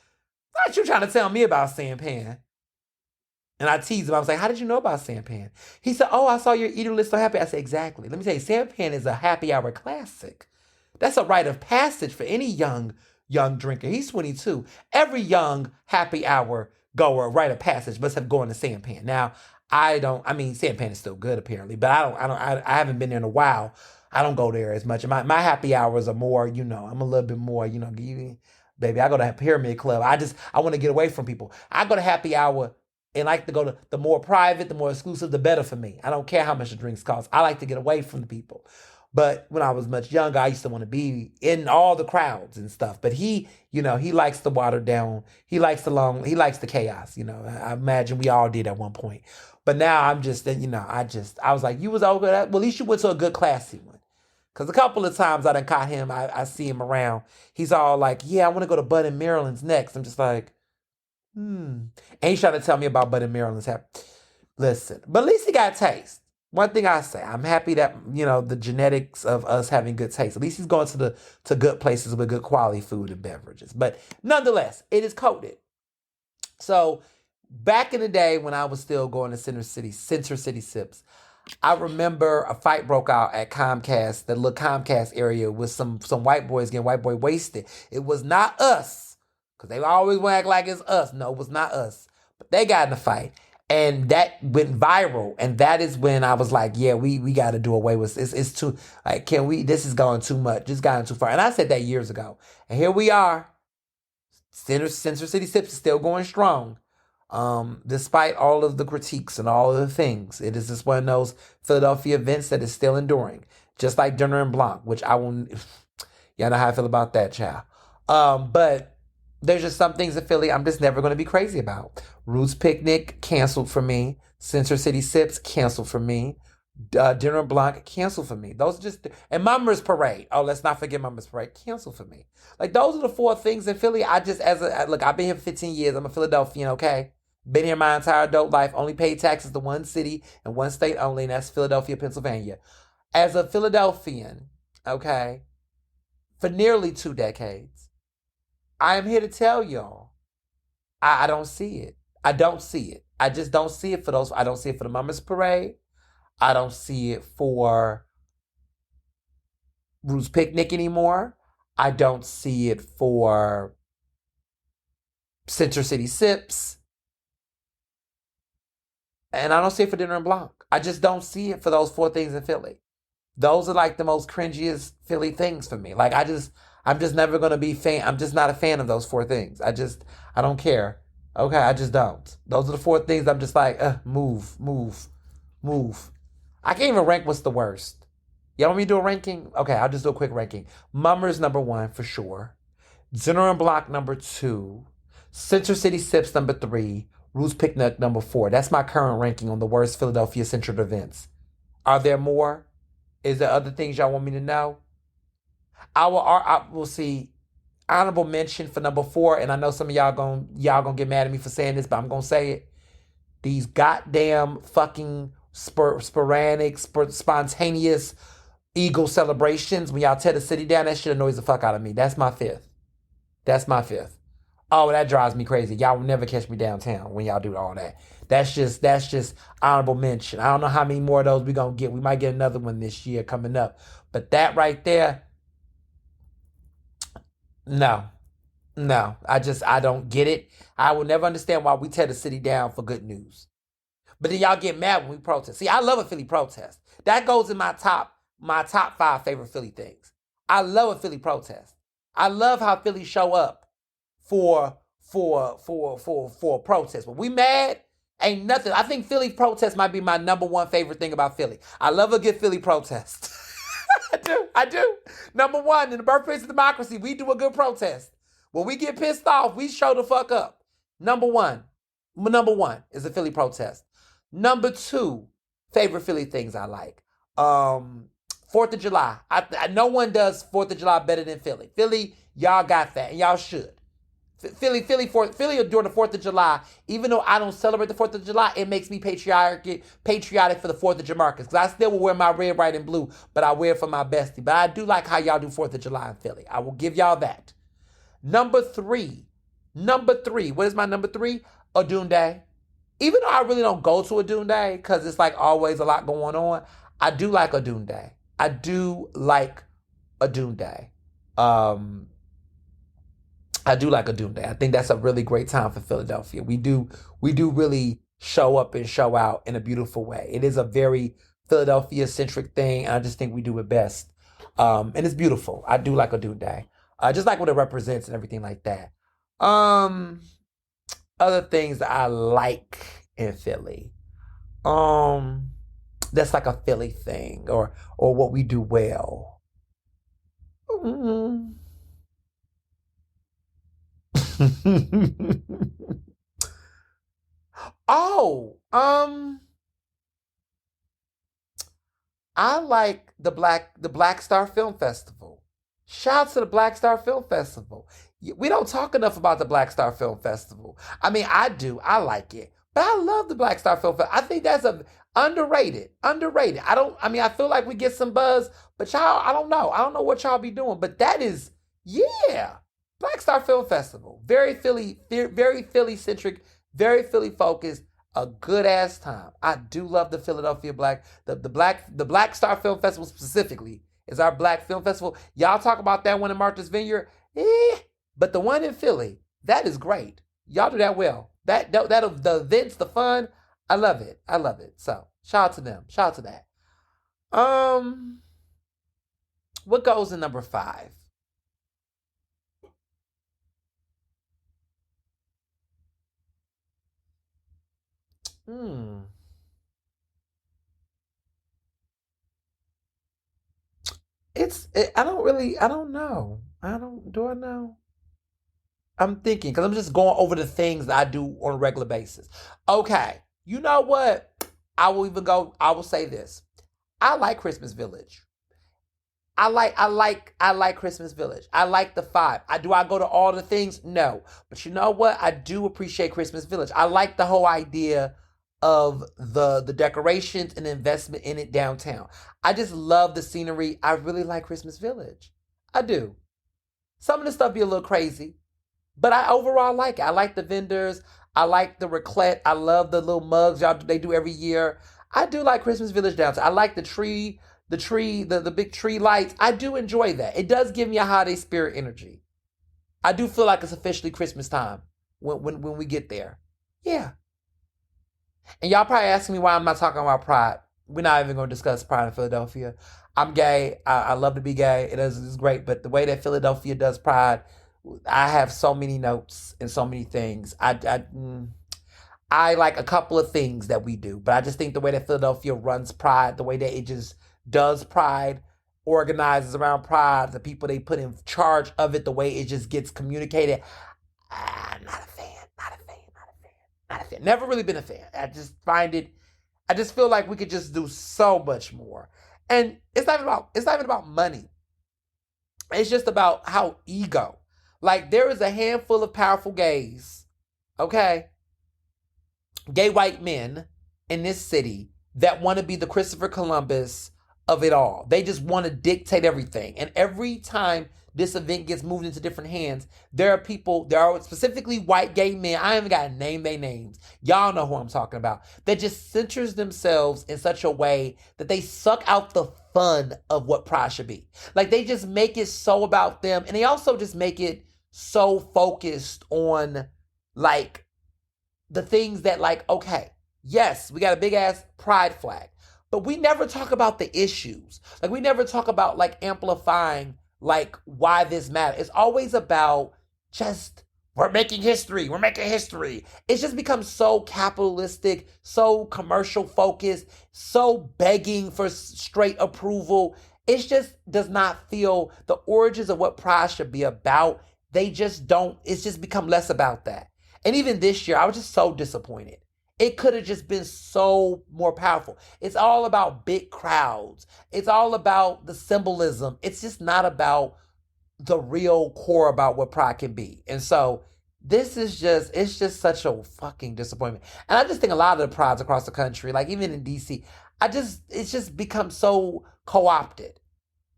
Not you trying to tell me about Sampan. And I teased him. I was like, "How did you know about Sampan?" He said, "Oh, I saw your eater list on Happy." I said, "Exactly. Let me tell you, Sampan is a happy hour classic. that's a rite of passage for any young drinker. He's 22. Every young happy hour goer, rite of passage, must have gone to Sampan. Now, I don't. I mean, Sampan is still good apparently, but I don't. I don't. I haven't been there in a while. I don't go there as much. My happy hours are more. I'm a little bit more. Baby, I go to a pyramid club. I want to get away from people. I go to happy hour and like to go to the more private, the more exclusive, the better for me. I don't care how much the drinks cost. I like to get away from the people. But when I was much younger, I used to want to be in all the crowds and stuff. But he likes the watered down. He likes the chaos. I imagine we all did at one point. But now I'm just, I was like, you was over that. Well, at least you went to a good classy one. Because a couple of times I done caught him, I see him around. He's all like, yeah, I want to go to Bud and Maryland's next. I'm just like, And he's trying to tell me about Bud and Maryland's. Listen, but at least he got taste. One thing I say, I'm happy that, the genetics of us having good taste. At least he's going to good places with good quality food and beverages. But nonetheless, it is coated. So back in the day when I was still going to Center City Sips, I remember a fight broke out at Comcast, the little Comcast area, with some white boys getting white boy wasted. It was not us, because they always want to act like it's us. No, it was not us. But they got in a fight. And that went viral. And that is when I was like, yeah, we got to do away with this. It's too, like, this is going too much. It's gotten too far. And I said that years ago. And here we are. Center City Sips is still going strong. Despite all of the critiques and all of the things. It is just one of those Philadelphia events that is still enduring. Just like Dinner and Blanc, which I will, y'all know how I feel about that, child. But there's just some things in Philly I'm just never going to be crazy about. Roots Picnic, canceled for me. Center City Sips, canceled for me. Dinner and Blanc, canceled for me. Those are just, and Mummers Parade. Oh, let's not forget Mummers Parade, canceled for me. Like, those are the four things in Philly. Look, I've been here for 15 years. I'm a Philadelphian, okay? Been here my entire adult life. Only paid taxes to one city and one state only, and that's Philadelphia, Pennsylvania. As a Philadelphian, okay, for nearly 2 decades, I am here to tell y'all, I don't see it. I don't see it. I just don't see it for those. I don't see it for the Mummers Parade. I don't see it for Roots Picnic anymore. I don't see it for Center City Sips. And I don't see it for Dinner and Blanc. I just don't see it for those four things in Philly. Those are like the most cringiest Philly things for me. Like, I'm just never going to be fan. I'm just not a fan of those four things. I don't care. Okay, I just don't. Those are the four things I'm just like, move. I can't even rank what's the worst. Y'all want me to do a ranking? Okay, I'll just do a quick ranking. Mummers number 1 for sure. Dinner and Blanc number 2. Center City Sips number 3. Roots Picnic number 4. That's my current ranking on the worst Philadelphia centered events. Are there more? Is there other things y'all want me to know? I will see honorable mention for number 4, and I know some of y'all gonna get mad at me for saying this, but I'm gonna say it. These goddamn fucking sporadic, spontaneous Eagle celebrations, when y'all tear the city down, that shit annoys the fuck out of me. That's my 5th. Oh, that drives me crazy. Y'all will never catch me downtown when y'all do all that. That's just honorable mention. I don't know how many more of those we gonna get. We might get another one this year coming up. But that right there, no. I don't get it. I will never understand why we tear the city down for good news. But then y'all get mad when we protest. See, I love a Philly protest. That goes in my top 5 favorite Philly things. I love a Philly protest. I love how Philly show up for a protest. When we mad, ain't nothing. I think Philly protest might be my number 1 favorite thing about Philly. I love a good Philly protest. I do. Number 1, in the birthplace of democracy, we do a good protest. When we get pissed off, we show the fuck up. Number one is a Philly protest. Number 2, favorite Philly things I like. 4th of July. No one does 4th of July better than Philly. Philly, y'all got that, and y'all should. Philly during the 4th of July, even though I don't celebrate the 4th of July, it makes me patriotic for the 4th of July. Because I still will wear my red, white, and blue, but I wear it for my bestie. But I do like how y'all do 4th of July in Philly. I will give y'all that. Number three. What is my number 3? Adun Day. Even though I really don't go to Adun Day, because it's like always a lot going on, I do like Adun Day. Um, I do like a Doom Day. I think that's a really great time for Philadelphia. We do really show up and show out in a beautiful way. It is a very Philadelphia centric thing, and I just think we do it best. And it's beautiful. I do like a Doom Day. I just like what it represents and everything like that. Um, Other things that I like in Philly. Um, that's like a Philly thing, or what we do well. Mm. Oh, I like the Black Star Film Festival. Shout out to the Black Star Film Festival. We don't talk enough about the Black Star Film Festival. I mean, I do. I like it. But I love the Black Star Film Festival. I think that's a underrated. Underrated. I mean, I feel like we get some buzz, but y'all, I don't know. I don't know what y'all be doing, but that is, yeah. Black Star Film Festival. Very Philly centric, very Philly focused, a good ass time. I do love the Philadelphia Black the Black Star Film Festival specifically is our Black Film Festival. Y'all talk about that one in Martha's Vineyard, but the one in Philly, that is great. Y'all do that well. That the events, the fun, I love it. I love it. So shout out to them. Shout out to that. Um, what goes in number 5? Hmm. I don't really. I don't know. I don't. Do I know? I'm thinking because I'm just going over the things that I do on a regular basis. Okay, you know what? I will even go. I will say this. I like Christmas Village. I like Christmas Village. I like the vibe. I go to all the things? No. But you know what? I do appreciate Christmas Village. I like the whole idea of the decorations and investment in it downtown. I just love the scenery. I really like Christmas Village. I do. Some of the stuff be a little crazy, but I overall like it. I like the vendors. I like the raclette. I love the little mugs y'all they do every year. I do like Christmas Village downtown. I like the big tree lights. I do enjoy that. It does give me a holiday spirit energy. I do feel like it's officially Christmas time when we get there. Yeah. And y'all probably asking me why I'm not talking about pride. We're not even going to discuss pride in Philadelphia. I'm gay. I love to be gay. It's great. But the way that Philadelphia does pride, I have so many notes and so many things. I like a couple of things that we do, but I just think the way that Philadelphia runs Pride, the way that it just does Pride, organizes around Pride, the people they put in charge of it, the way it just gets communicated. Not a fan. Not a fan. Not a fan. Not a fan. Never really been a fan. I just find it. I just feel like we could just do so much more. And it's not even about money. It's just about how ego. Like there is a handful of powerful gays, okay, gay white men in this city that want to be the Christopher Columbus of it all. They just want to dictate everything. And every time this event gets moved into different hands, there are specifically white gay men, I haven't got to name their names. Y'all know who I'm talking about, that just centers themselves in such a way that they suck out the fun of what Pride should be. Like they just make it so about them. And they also just make it so focused on like the things that like, okay, yes, we got a big ass pride flag, but we never talk about the issues. Like we never talk about like amplifying like why this matters. It's always about just we're making history. We're making history. It's just become so capitalistic, so commercial focused, so begging for straight approval. It just does not feel the origins of what pride should be about. They just don't, it's just become less about that. And even this year, I was just so disappointed. It could have just been so more powerful. It's all about big crowds. It's all about the symbolism. It's just not about the real core about what pride can be. And so it's just such a fucking disappointment. And I just think a lot of the prides across the country, like even in DC, it's just become so co-opted.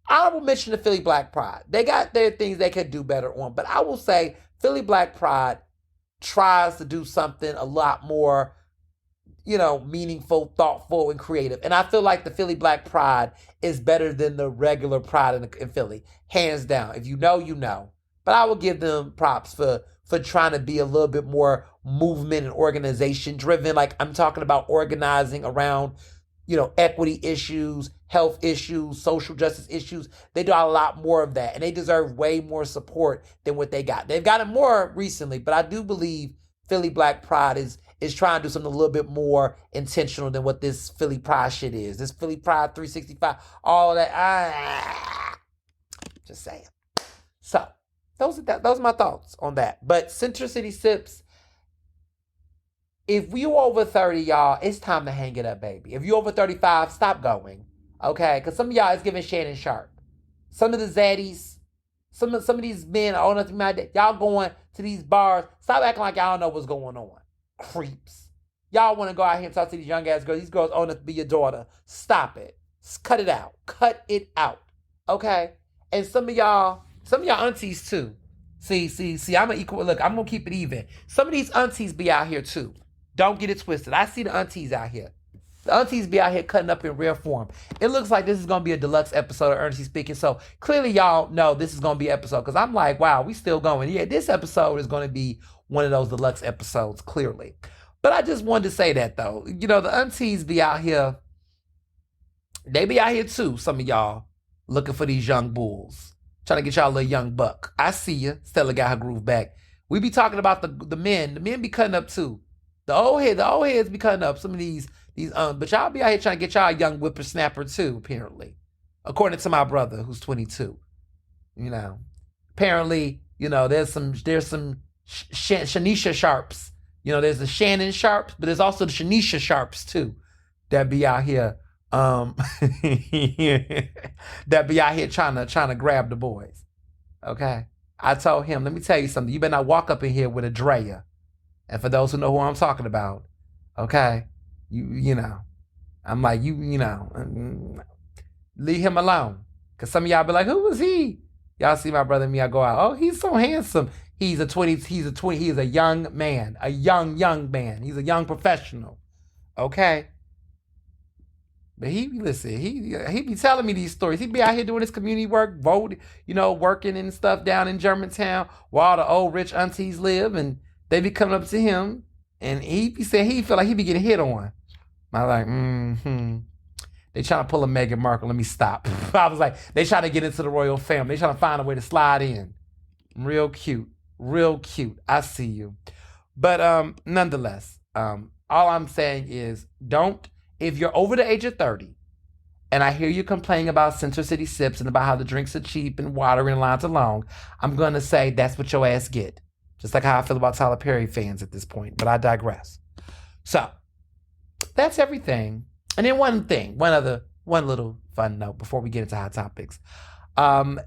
Honorable mention to Philly Black Pride. They got their things they could do better on, but I will say Philly Black Pride tries to do something a lot more meaningful, thoughtful, and creative. And I feel like the Philly Black Pride is better than the regular Pride in Philly, hands down. If you know, you know. But I will give them props for trying to be a little bit more movement and organization driven. Like I'm talking about organizing around, equity issues, health issues, social justice issues. They do a lot more of that, and they deserve way more support than what they got. They've gotten more recently, but I do believe Philly Black Pride is trying to do something a little bit more intentional than what this Philly Pride shit is. This Philly Pride 365, all of that. Just saying. So those are my thoughts on that. But Center City Sips, if you over 30, y'all, it's time to hang it up, baby. If you over 35, stop going. Okay? Because some of y'all is giving Shannon Sharp. Some of the zaddies, some of these men are old enough to be mad. Y'all going to these bars. Stop acting like y'all know what's going on. Creeps. Y'all want to go out here and talk to these young ass girls. These girls old enough to be your daughter. Stop it. Cut it out. Cut it out. Okay? And some of y'all aunties too. See, I'm an equal. Look, I'm going to keep it even. Some of these aunties be out here too. Don't get it twisted. I see the aunties out here. The aunties be out here cutting up in rare form. It looks like this is going to be a deluxe episode of Ernestly Speaking. So clearly y'all know this is going to be an episode because I'm like, wow, we still going. Yeah, this episode is going to be one of those deluxe episodes, clearly. But I just wanted to say that though. The aunties be out here. They be out here too, some of y'all, looking for these young bulls. Trying to get y'all a little young buck. I see you. Stella got her groove back. We be talking about the men. The men be cutting up too. The old heads be cutting up. Some of these but y'all be out here trying to get y'all a young whippersnapper too, apparently. According to my brother, who's 22. Apparently, there's some Shanisha Sharps. There's the Shannon Sharps, but there's also the Shanisha Sharps too. That be out here, that be out here trying to grab the boys. Okay? I told him, let me tell you something. You better not walk up in here with a Drea. And for those who know who I'm talking about, okay, I'm like, leave him alone. Because some of y'all be like, who was he? Y'all see my brother and me, I go out, oh, he's so handsome. He's a young man, a young man. He's a young professional. Okay? But he be telling me these stories. He be out here doing his community work, working and stuff down in Germantown where all the old rich aunties live, and they be coming up to him, and he be saying he feel like he be getting hit on. I'm like, They trying to pull a Meghan Markle. Let me stop. I was like, they trying to get into the royal family. They trying to find a way to slide in. Real cute. I see you. But nonetheless, all I'm saying is if you're over the age of 30, and I hear you complaining about Center City Sips and about how the drinks are cheap and water and lines are long, I'm going to say that's what your ass get. Just like how I feel about Tyler Perry fans at this point. But I digress. So, that's everything. And then one little fun note before we get into hot topics.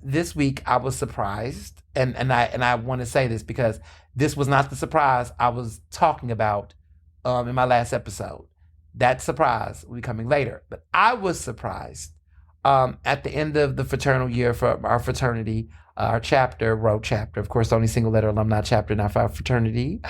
This week I was surprised, and I want to say this because this was not the surprise I was talking about in my last episode. That surprise will be coming later. But I was surprised at the end of the fraternal year for our fraternity, our chapter, of course, only single letter alumni chapter in our fraternity.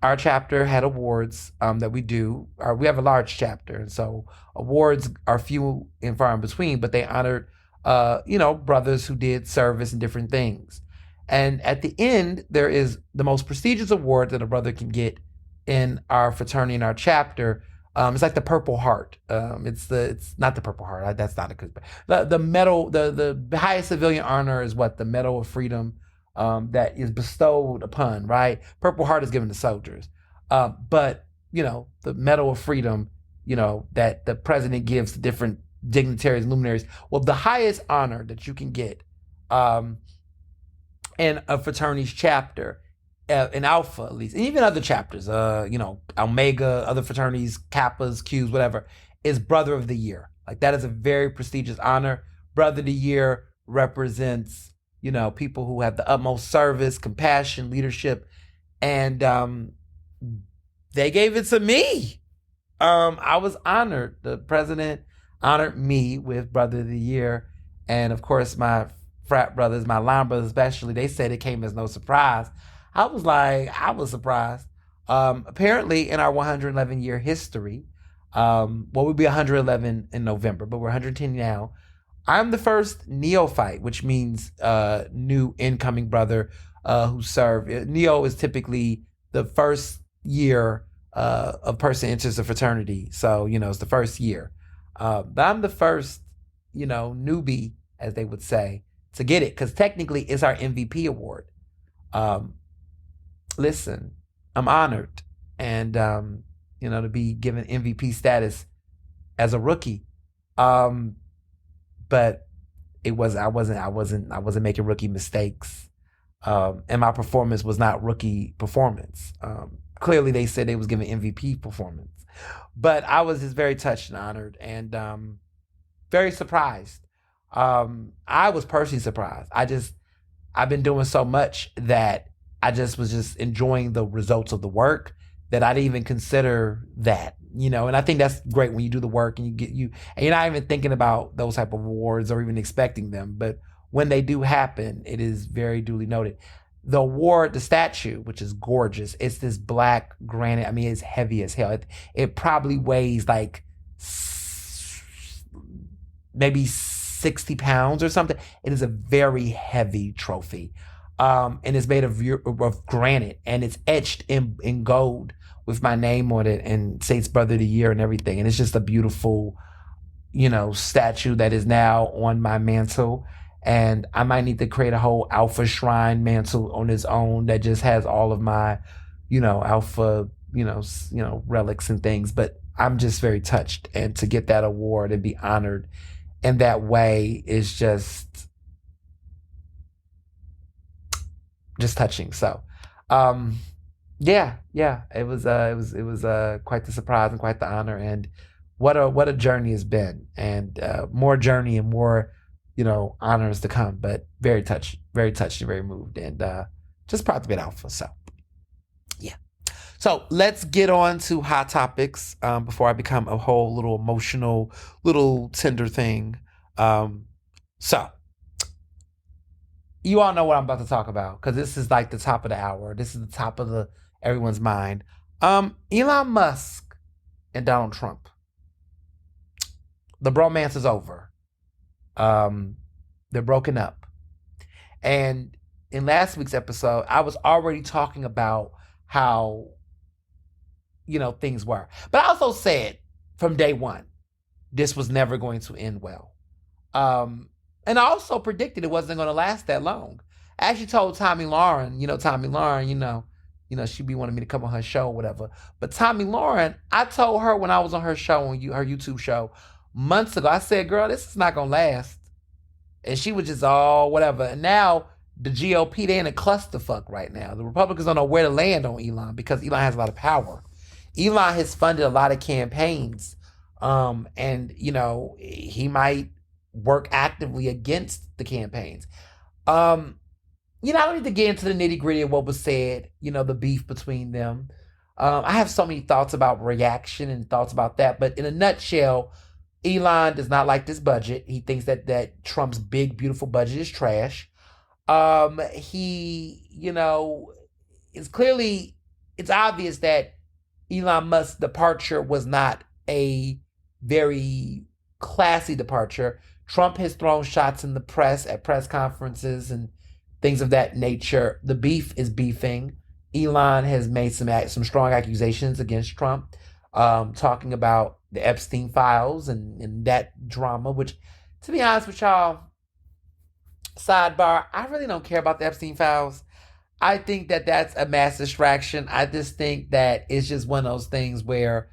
Our chapter had awards that we do. We have a large chapter, and so awards are few and far in between, but they honored, brothers who did service and different things. And at the end, there is the most prestigious award that a brother can get in our fraternity, in our chapter. It's like the Purple Heart. It's not the Purple Heart. That's not a good. The medal, the highest civilian honor is what? The Medal of Freedom. That is bestowed upon, right? Purple Heart is given to soldiers. But, the Medal of Freedom, that the president gives to different dignitaries, luminaries. Well, the highest honor that you can get in a fraternity's chapter, in Alpha at least, and even other chapters, Omega, other fraternities, Kappas, Qs, whatever, is Brother of the Year. Like that is a very prestigious honor. Brother of the Year represents people who have the utmost service, compassion, leadership. And they gave it to me. I was honored. The president honored me with Brother of the Year. And of course, my frat brothers, my line brothers especially, they said it came as no surprise. I was surprised. Apparently, in our 111 year history, well, we'll be 111 in November, but we're 110 now. I'm the first neophyte, which means new incoming brother who served. Neo is typically the first year a person enters a fraternity. So, it's the first year. But I'm the first, newbie, as they would say, to get it because technically it's our MVP award. Um, Listen, I'm honored and, to be given MVP status as a rookie. Um, but I wasn't making rookie mistakes. And my performance was not rookie performance. Clearly they said they was giving MVP performance, but I was just very touched and honored and very surprised. I was personally surprised. I've been doing so much that I just was just enjoying the results of the work that I didn't even consider that, and I think that's great when you do the work and and you're not even thinking about those type of awards or even expecting them. But when they do happen, it is very duly noted. The award, the statue, which is gorgeous, it's this black granite. I mean, it's heavy as hell. It probably weighs like maybe 60 pounds or something. It is a very heavy trophy. And it's made of granite and it's etched in gold with my name on it and Saints Brother of the Year and everything. And it's just a beautiful, statue that is now on my mantle. And I might need to create a whole Alpha Shrine mantle on its own that just has all of my, Alpha, relics and things. But I'm just very touched. And to get that award and be honored in that way is just touching. So, yeah, it was quite the surprise and quite the honor, and what a journey it's been, and more journey and more, honors to come. But very touched, and very moved, and just proud to be an alpha. So, yeah. So let's get on to hot topics before I become a whole little emotional, little tender thing. So you all know what I'm about to talk about because this is like the top of the hour. This is the top of everyone's mind. Elon Musk and Donald Trump. The bromance is over. They're broken up. And in last week's episode, I was already talking about how, things were. But I also said from day one, this was never going to end well. And I also predicted it wasn't going to last that long. I actually told Tommy Lauren, she'd be wanting me to come on her show or whatever. But Tommy Lauren, I told her when I was on her show, her YouTube show, months ago, I said, girl, this is not going to last. And she was just all whatever. And now the GOP, they in a clusterfuck right now. The Republicans don't know where to land on Elon because Elon has a lot of power. Elon has funded a lot of campaigns. And, he might work actively against the campaigns. I don't need to get into the nitty gritty of what was said, the beef between them. I have so many thoughts about reaction and thoughts about that. But in a nutshell, Elon does not like this budget. He thinks that Trump's big, beautiful budget is trash. He, it's obvious that Elon Musk's departure was not a very classy departure. Trump has thrown shots in the press at press conferences and things of that nature. The beef is beefing. Elon has made some strong accusations against Trump, talking about the Epstein files and that drama, which, to be honest with y'all, sidebar, I really don't care about the Epstein files. I think that that's a mass distraction. I just think that it's just one of those things where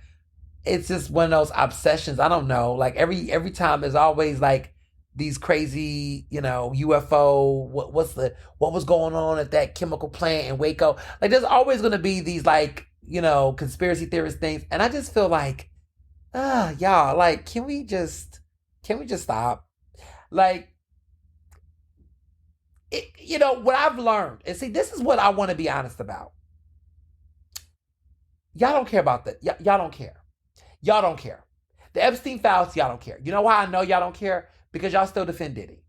it's just one of those obsessions. I don't know. Like every time there's always like these crazy, UFO. What was going on at that chemical plant in Waco? Like there's always going to be these like, conspiracy theorist things. And I just feel like, y'all, like, can we just stop? Like, what I've learned, and see, this is what I want to be honest about. Y'all don't care about that. Y'all don't care. Y'all don't care. The Epstein files, y'all don't care. You know why I know y'all don't care? Because y'all still defend Diddy.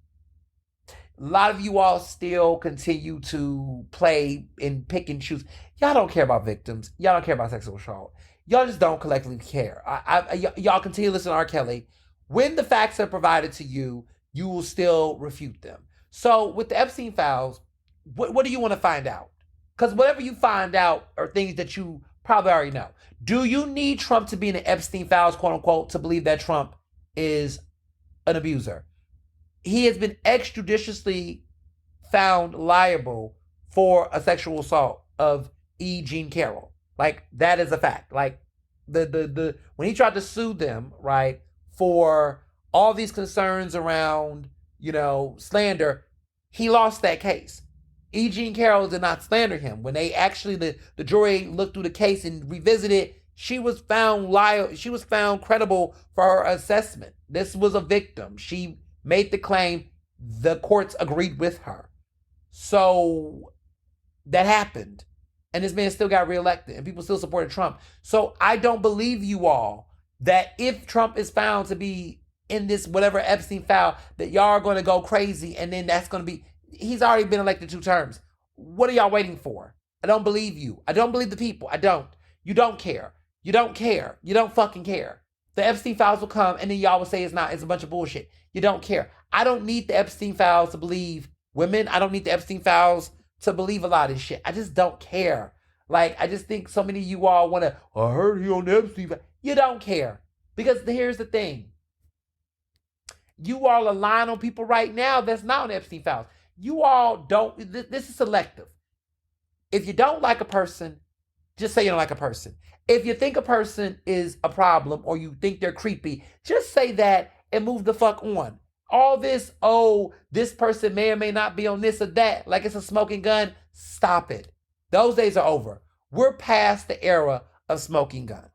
A lot of you all still continue to play and pick and choose. Y'all don't care about victims. Y'all don't care about sexual assault. Y'all just don't collectively care. Y'all continue to listen to R. Kelly. When the facts are provided to you, you will still refute them. So with the Epstein files, what do you want to find out? Because whatever you find out are things that you probably already know. Do you need Trump to be in the Epstein files, quote unquote, to believe that Trump is an abuser? He has been extrajudiciously found liable for a sexual assault of E. Jean Carroll. Like, that is a fact. Like, the when he tried to sue them, right, for all these concerns around, slander, he lost that case. E. Jean Carroll did not slander him. When they actually, the jury looked through the case and revisited, she was found liable. She was found credible for her assessment. This was a victim. She made the claim. The courts agreed with her. So that happened. And this man still got reelected and people still supported Trump. So I don't believe you all that if Trump is found to be in this whatever Epstein file, that y'all are going to go crazy and then that's going to be, he's already been elected 2 terms. What are y'all waiting for? I don't believe you. I don't believe the people. I don't. You don't care. You don't care. You don't fucking care. The Epstein files will come and then y'all will say it's not. It's a bunch of bullshit. You don't care. I don't need the Epstein files to believe women. I don't need the Epstein files to believe a lot of shit. I just don't care. Like, I just think so many of you all want to, I heard he on the Epstein file. You don't care. Because here's the thing. You all are lying on people right now that's not on Epstein files. You all don't, this is selective. If you don't like a person, just say you don't like a person. If you think a person is a problem or you think they're creepy, just say that and move the fuck on. All this, this person may or may not be on this or that, like it's a smoking gun, stop it. Those days are over. We're past the era of smoking gun.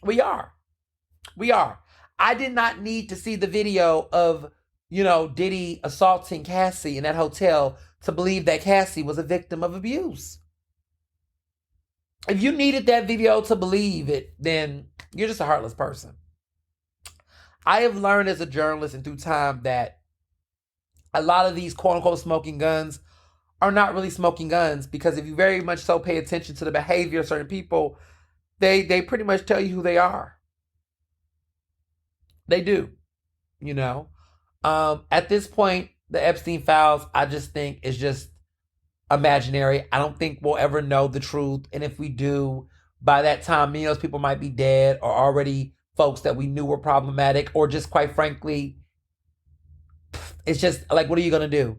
We are. I did not need to see the video of, Diddy assaulting Cassie in that hotel to believe that Cassie was a victim of abuse. If you needed that video to believe it, then you're just a heartless person. I have learned as a journalist and through time that a lot of these quote-unquote smoking guns are not really smoking guns, because if you very much so pay attention to the behavior of certain people, they pretty much tell you who they are. They do, At this point, the Epstein files, I just think is just imaginary. I don't think we'll ever know the truth. And if we do, by that time, many of those people might be dead or already folks that we knew were problematic, or just quite frankly, it's just like, what are you going to do?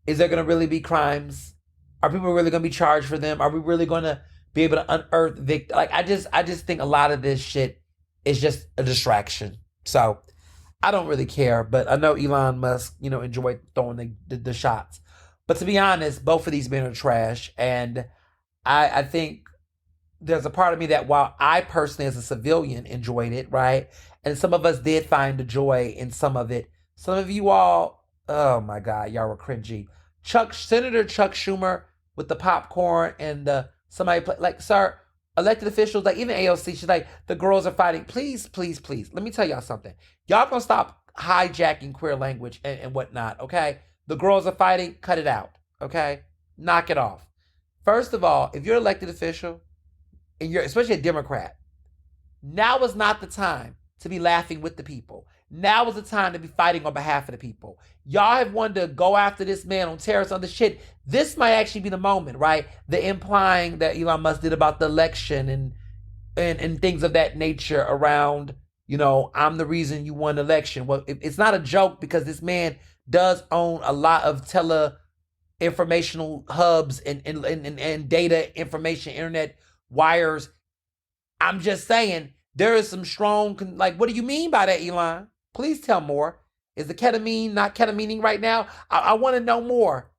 Is there going to really be crimes? Are people really going to be charged for them? Are we really going to be able to unearth victims? Like, I just think a lot of this shit is just a distraction. So I don't really care, but I know Elon Musk, enjoyed throwing the shots. But to be honest, both of these men are trash. And I think there's a part of me that while I personally as a civilian enjoyed it, right? And some of us did find the joy in some of it. Some of you all, oh my God, y'all were cringy. Senator Chuck Schumer with the popcorn and somebody like, sir, elected officials, like even AOC, she's like, the girls are fighting. Please, please, please. Let me tell y'all something. Y'all gonna stop hijacking queer language and whatnot, okay? The girls are fighting, cut it out, okay? Knock it off. First of all, if you're an elected official, and you're especially a Democrat, now is not the time to be laughing with the people. Now is the time to be fighting on behalf of the people. Y'all have wanted to go after this man on terrorists on the shit. This might actually be the moment, right? The implying that Elon Musk did about the election and things of that nature around, I'm the reason you won the election. Well, it's not a joke, because this man does own a lot of informational hubs and data information, internet wires. I'm just saying, there is some strong, what do you mean by that, Elon? Please tell more. Is the ketamine not ketamining right now? I want to know more.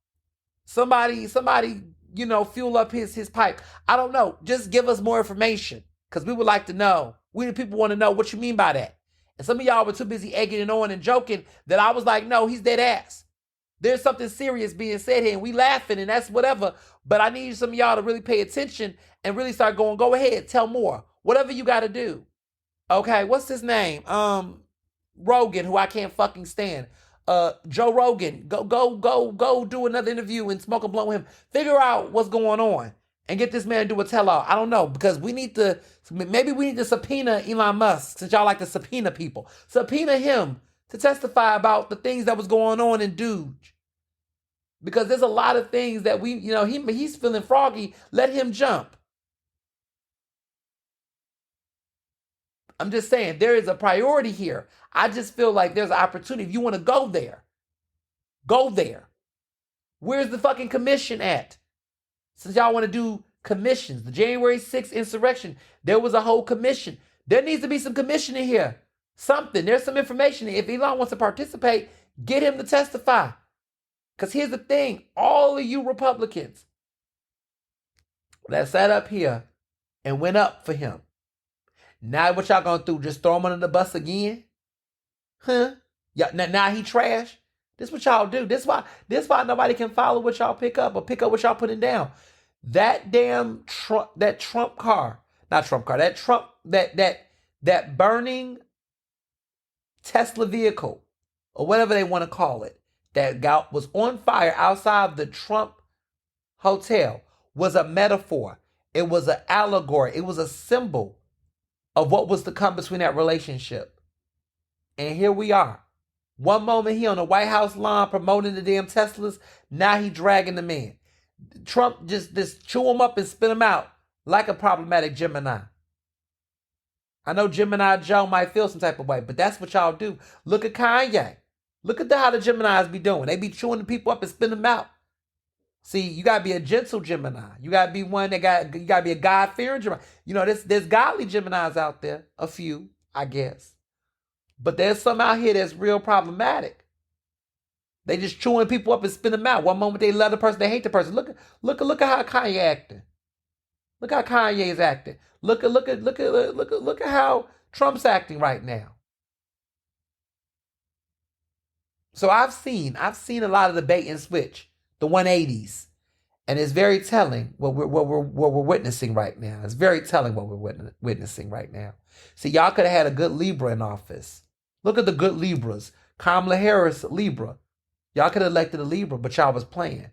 Somebody, fuel up his pipe. I don't know. Just give us more information, because we would like to know. We the people want to know what you mean by that. And some of y'all were too busy egging it on and joking that I was like, no, he's dead ass. There's something serious being said here, and we laughing, and that's whatever. But I need some of y'all to really pay attention and really start going, go ahead, tell more. Whatever you got to do. Okay, what's his name? Rogan, who I can't fucking stand. Joe Rogan, go do another interview and smoke a blunt with him. Figure out what's going on and get this man to do a tell-all. I don't know, because maybe we need to subpoena Elon Musk, since y'all like to subpoena people. Subpoena him to testify about the things that was going on in Dude. Because there's a lot of things that he's feeling froggy. Let him jump. I'm just saying, there is a priority here. I just feel like there's an opportunity. If you want to go there, go there. Where's the fucking commission at? Since y'all want to do commissions, the January 6th insurrection, there was a whole commission. There needs to be some commission in here. Something. There's some information. If Elon wants to participate, get him to testify. Because here's the thing. All of you Republicans that sat up here and went up for him, now what y'all gonna do? Just throw him under the bus again? Huh? Yeah, now he trash? This what y'all do. This why nobody can follow what y'all pick up or pick up what y'all putting down. That damn Trump car, not Trump car, that burning Tesla vehicle, or whatever they want to call it, that was on fire outside the Trump hotel, was a metaphor. It was an allegory. It was a symbol of what was to come between that relationship. And here we are. One moment he on the White House lawn promoting the damn Teslas. Now he dragging them in. Trump just chew them up and spit them out like a problematic Gemini. I know Gemini Joe might feel some type of way, but that's what y'all do. Look at Kanye. Look at how the Geminis be doing. They be chewing the people up and spitting them out. See, you gotta be a gentle Gemini. You gotta be one you gotta be a God-fearing Gemini. There's godly Geminis out there, a few, I guess. But there's some out here that's real problematic. They just chewing people up and spitting them out. One moment they love the person, they hate the person. Look at how Kanye acting. Look how Kanye is acting. Look at how Trump's acting right now. So I've seen a lot of the bait and switch, the 180s, and it's very telling what we're witnessing right now. It's very telling what we're witnessing right now. See, y'all could have had a good Libra in office. Look at the good Libras. Kamala Harris, Libra. Y'all could have elected a Libra, but y'all was playing.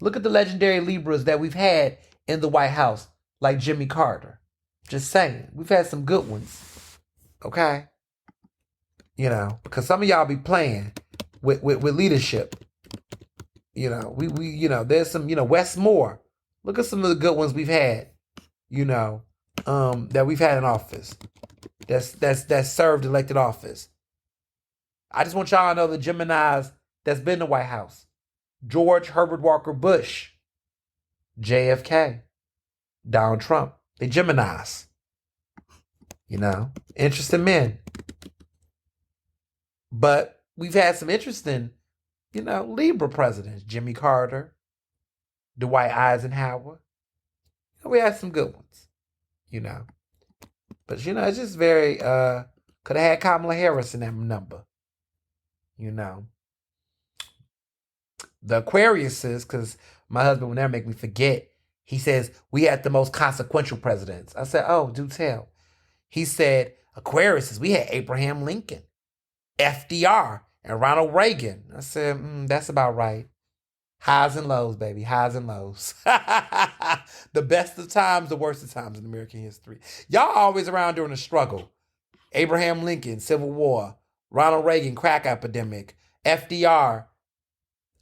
Look at the legendary Libras that we've had in the White House, like Jimmy Carter. Just saying, we've had some good ones. Okay, because some of y'all be playing with leadership. There's some, Wes Moore. Look at some of the good ones we've had, that we've had in office. That's served elected office. I just want y'all to know the Geminis that's been in the White House. George Herbert Walker Bush, JFK, Donald Trump. They Geminis. Interesting men. But we've had some interesting, Libra presidents. Jimmy Carter, Dwight Eisenhower. We had some good ones, But, it's just very, could have had Kamala Harris in that number, The Aquariuses, because my husband will never make me forget, he says, we had the most consequential presidents. I said, oh, do tell. He said, Aquariuses, we had Abraham Lincoln, FDR, and Ronald Reagan. I said, that's about right. Highs and lows, baby. Highs and lows. The best of times, the worst of times in American history. Y'all always around during the struggle. Abraham Lincoln, Civil War. Ronald Reagan, crack epidemic. FDR.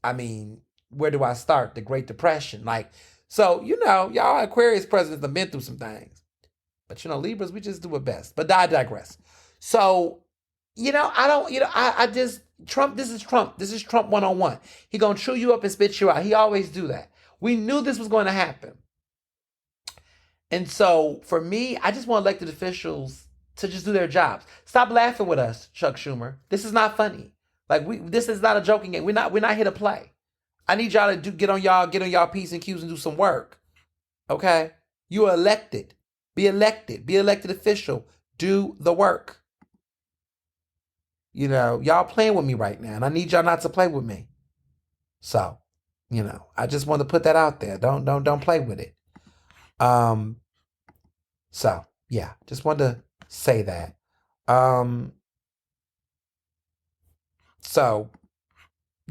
I mean, where do I start? The Great Depression. So, y'all Aquarius presidents have been through some things. But, Libras, we just do it best. But I digress. So, Trump, this is Trump. This is Trump one-on-one. He gonna chew you up and spit you out. He always do that. We knew this was going to happen. And so, for me, I just want elected officials to just do their jobs. Stop laughing with us, Chuck Schumer. This is not funny. This is not a joking game. We're not here to play. I need y'all to get on y'all P's and Q's and do some work. Okay? You are elected. Be elected. Be elected official. Do the work. Y'all playing with me right now, and I need y'all not to play with me. So, I just want to put that out there. Don't play with it. So yeah, just wanted to say that. So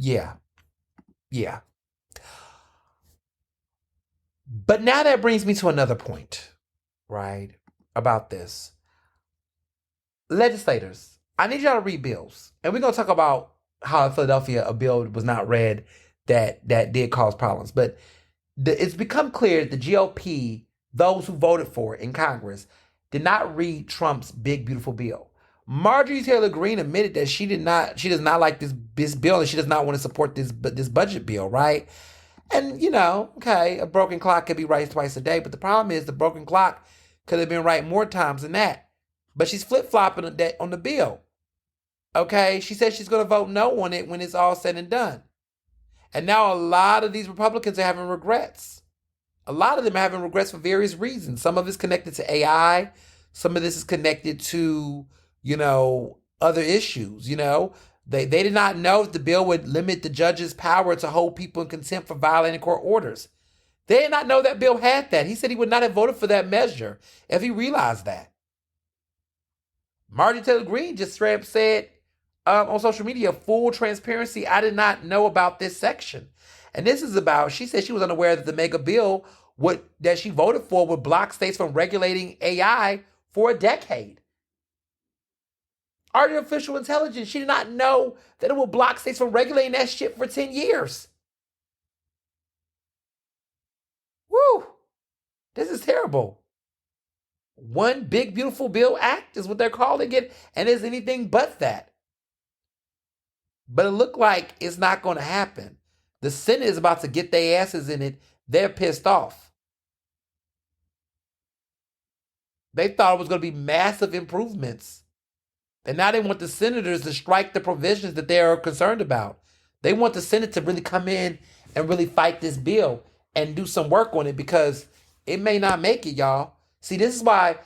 Yeah, yeah. But now that brings me to another point, right? About this. Legislators, I need y'all to read bills. And we're gonna talk about how in Philadelphia a bill was not read that did cause problems. But it's become clear that the GOP, those who voted for it in Congress, did not read Trump's big beautiful bill. Marjorie Taylor Greene admitted that she does not like this bill and she does not want to support this budget bill, right? And okay, a broken clock could be right twice a day, but the problem is the broken clock could have been right more times than that. But she's flip flopping on the bill. Okay, she says she's going to vote no on it when it's all said and done. And now a lot of these Republicans are having regrets. A lot of them are having regrets for various reasons. Some of it's connected to AI. Some of this is connected to, other issues. They did not know that the bill would limit the judge's power to hold people in contempt for violating court orders. They did not know that bill had that. He said he would not have voted for that measure if he realized that. Marjorie Taylor Greene just straight up said on social media, full transparency, I did not know about this section. And this is about, she said she was unaware that the mega bill that she voted for would block states from regulating AI for a decade. Artificial intelligence, she did not know that it would block states from regulating that shit for 10 years. Woo! This is terrible. One big beautiful bill act is what they're calling it, and it's anything but that. But it looked like it's not going to happen. The Senate is about to get their asses in it. They're pissed off. They thought it was going to be massive improvements. And now they want the senators to strike the provisions that they are concerned about. They want the Senate to really come in and really fight this bill and do some work on it because it may not make it, y'all. See, this is why,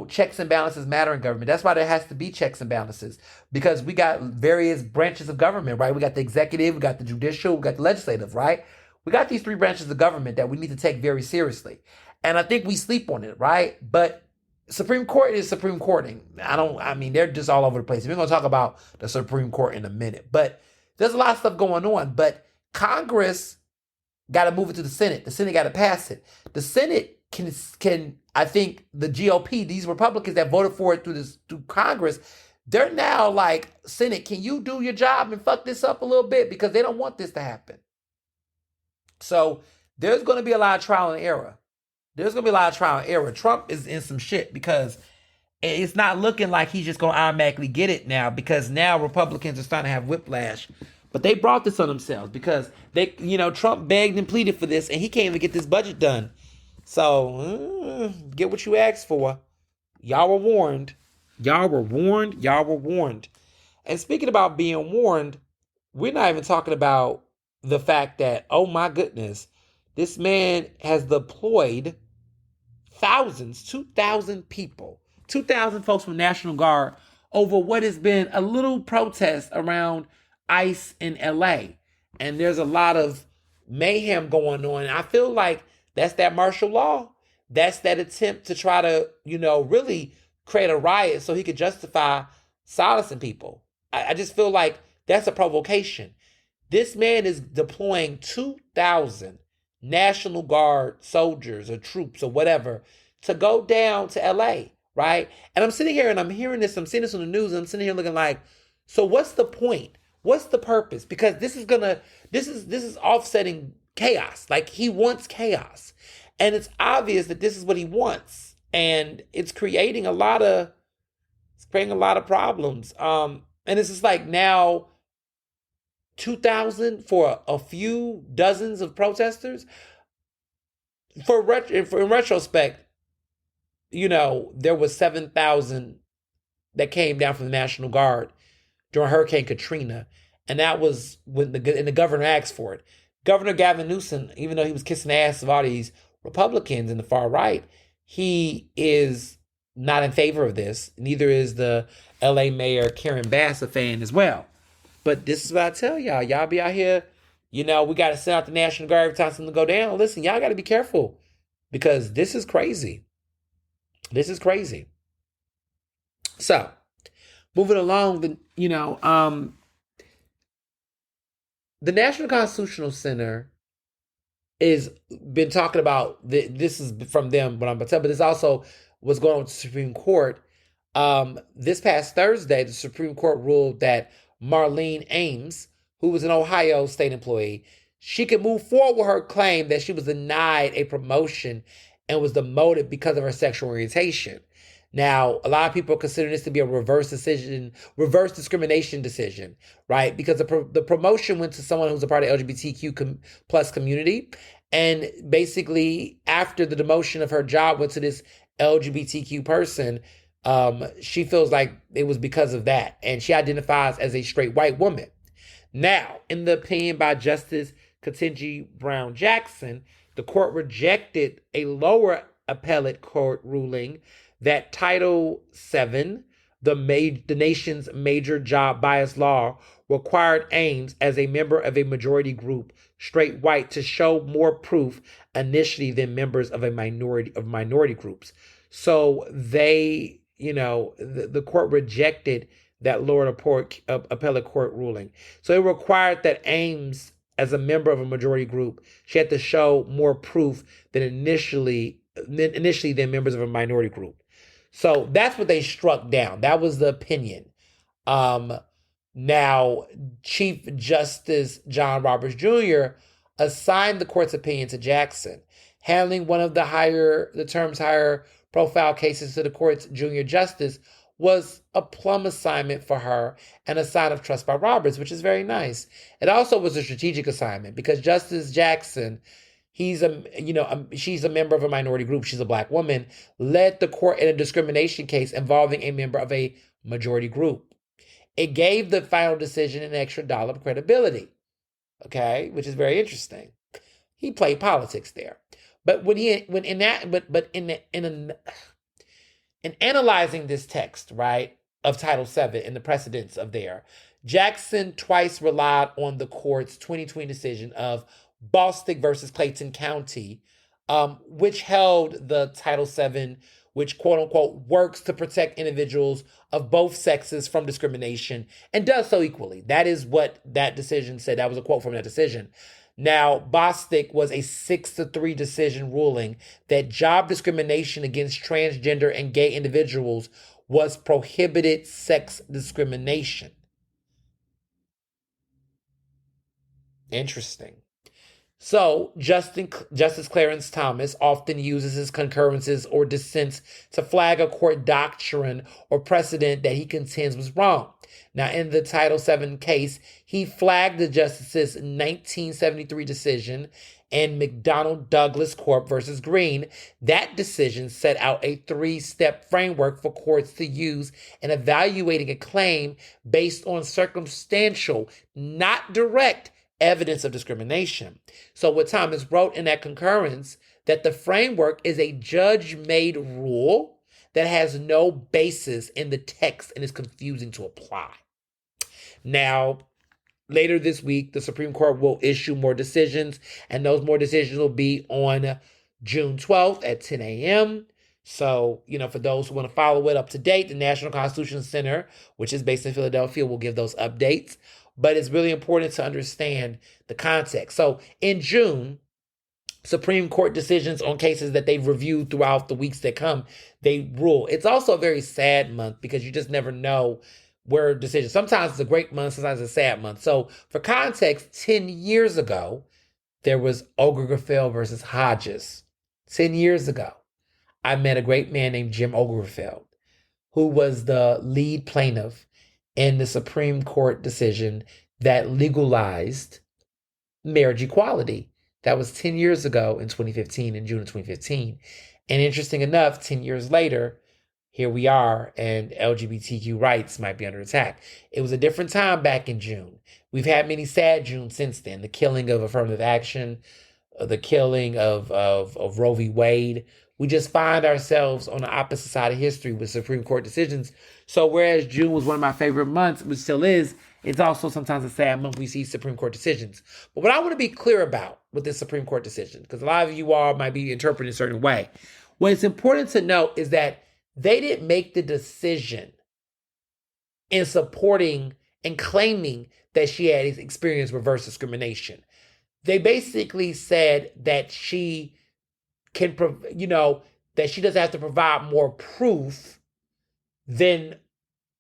checks and balances matter in government. That's why there has to be checks and balances because we got various branches of government, right? We got the executive, we got the judicial, we got the legislative, right? We got these three branches of government that we need to take very seriously. And I think we sleep on it, right? But Supreme Court is Supreme Courting. They're just all over the place. We're going to talk about the Supreme Court in a minute. But there's a lot of stuff going on. But Congress got to move it to the Senate. The Senate got to pass it. The Senate can I think the GOP, these Republicans that voted for it through Congress, they're now like, Senate, can you do your job and fuck this up a little bit? Because they don't want this to happen. So there's going to be a lot of trial and error. Trump is in some shit because it's not looking like he's just going to automatically get it now because now Republicans are starting to have whiplash. But they brought this on themselves because Trump begged and pleaded for this and he can't even get this budget done. So get what you asked for. Y'all were warned. And speaking about being warned, we're not even talking about the fact that, oh my goodness, this man has deployed thousands, 2,000 people, 2,000 folks from National Guard over what has been a little protest around ICE in LA. And there's a lot of mayhem going on. I feel like that's that martial law. That's that attempt to try to, really create a riot so he could justify silencing people. I just feel like that's a provocation. This man is deploying 2,000 National Guard soldiers or troops or whatever to go down to LA, right? And I'm sitting here and I'm hearing this, I'm seeing this on the news, and I'm sitting here looking like, so what's the point? What's the purpose? Because this is offsetting chaos. Like he wants chaos. And it's obvious that this is what he wants. And it's creating a lot of problems. And it's just like now 2,000 for a few dozens of protesters. In retrospect, there was 7,000 that came down from the National Guard during Hurricane Katrina, and that was when the governor asked for it. Governor Gavin Newsom, even though he was kissing the ass of all these Republicans in the far right, he is not in favor of this. Neither is the LA Mayor Karen Bass a fan as well. But this is what I tell y'all. Y'all be out here, we got to send out the National Guard every time something go down. Listen, y'all got to be careful because this is crazy. So, moving along, the National Constitutional Center is been talking about this is from them, but I'm about to tell, but this also was going on with the Supreme Court. This past Thursday, the Supreme Court ruled that Marlene Ames, who was an Ohio state employee, she could move forward with her claim that she was denied a promotion and was demoted because of her sexual orientation. Now, a lot of people consider this to be a reverse discrimination decision, right? Because the promotion went to someone who's a part of LGBTQ plus community. And basically, after the demotion of her job went to this LGBTQ person, she feels like it was because of that. And she identifies as a straight white woman. Now, in the opinion by Justice Ketanji Brown Jackson, the court rejected a lower appellate court ruling that Title VII, the nation's major job bias law, required Ames as a member of a majority group, straight white, to show more proof initially than members of minority groups. So they, the court rejected that lower appellate court ruling. So it required that Ames, as a member of a majority group, she had to show more proof than initially than members of a minority group. So that's what they struck down. That was the opinion. Now, Chief Justice John Roberts Jr. assigned the court's opinion to Jackson, handling one of the term's higher profile cases to the court's junior justice was a plum assignment for her and a sign of trust by Roberts, which is very nice. It also was a strategic assignment because Justice Jackson, she's a member of a minority group. She's a black woman, led the court in a discrimination case involving a member of a majority group. It gave the final decision an extra dollar of credibility, okay, which is very interesting. He played politics there, but in analyzing this text, right, of Title VII and the precedents of there, Jackson twice relied on the court's 2020 decision of Bostic versus Clayton County, which held the Title VII, which quote unquote works to protect individuals of both sexes from discrimination and does so equally. That is what that decision said. That was a quote from that decision. Now, Bostic was a 6-3 decision ruling that job discrimination against transgender and gay individuals was prohibited sex discrimination. Interesting. So, Justice Clarence Thomas often uses his concurrences or dissents to flag a court doctrine or precedent that he contends was wrong. Now, in the Title VII case, he flagged the justice's 1973 decision in McDonnell Douglas Corp versus Green. That decision set out a 3-step framework for courts to use in evaluating a claim based on circumstantial, not direct, evidence of discrimination. So what Thomas wrote in that concurrence, that the framework is a judge-made rule that has no basis in the text and is confusing to apply. Now, later this week, the Supreme Court will issue more decisions, and those more decisions will be on June 12th at 10 a.m. So, for those who want to follow it up to date, the National Constitution Center, which is based in Philadelphia, will give those updates. But it's really important to understand the context. So in June, Supreme Court decisions on cases that they've reviewed throughout the weeks that come, they rule. It's also a very sad month because you just never know where decisions. Sometimes it's a great month, sometimes it's a sad month. So for context, 10 years ago, there was Obergefell versus Hodges. 10 years ago, I met a great man named Jim Obergefell, who was the lead plaintiff in the Supreme Court decision that legalized marriage equality. That was 10 years ago in 2015, in June of 2015. And interesting enough, 10 years later, here we are, and LGBTQ rights might be under attack. It was a different time back in June. We've had many sad Junes since then. The killing of affirmative action, the killing of Roe v. Wade. We just find ourselves on the opposite side of history with Supreme Court decisions. So whereas June was one of my favorite months, which still is, it's also sometimes a sad month we see Supreme Court decisions. But what I want to be clear about with this Supreme Court decision, because a lot of you all might be interpreting a certain way, what it's important to note is that they didn't make the decision in supporting and claiming that she had experienced reverse discrimination. They basically said that she can, that she doesn't have to provide more proof than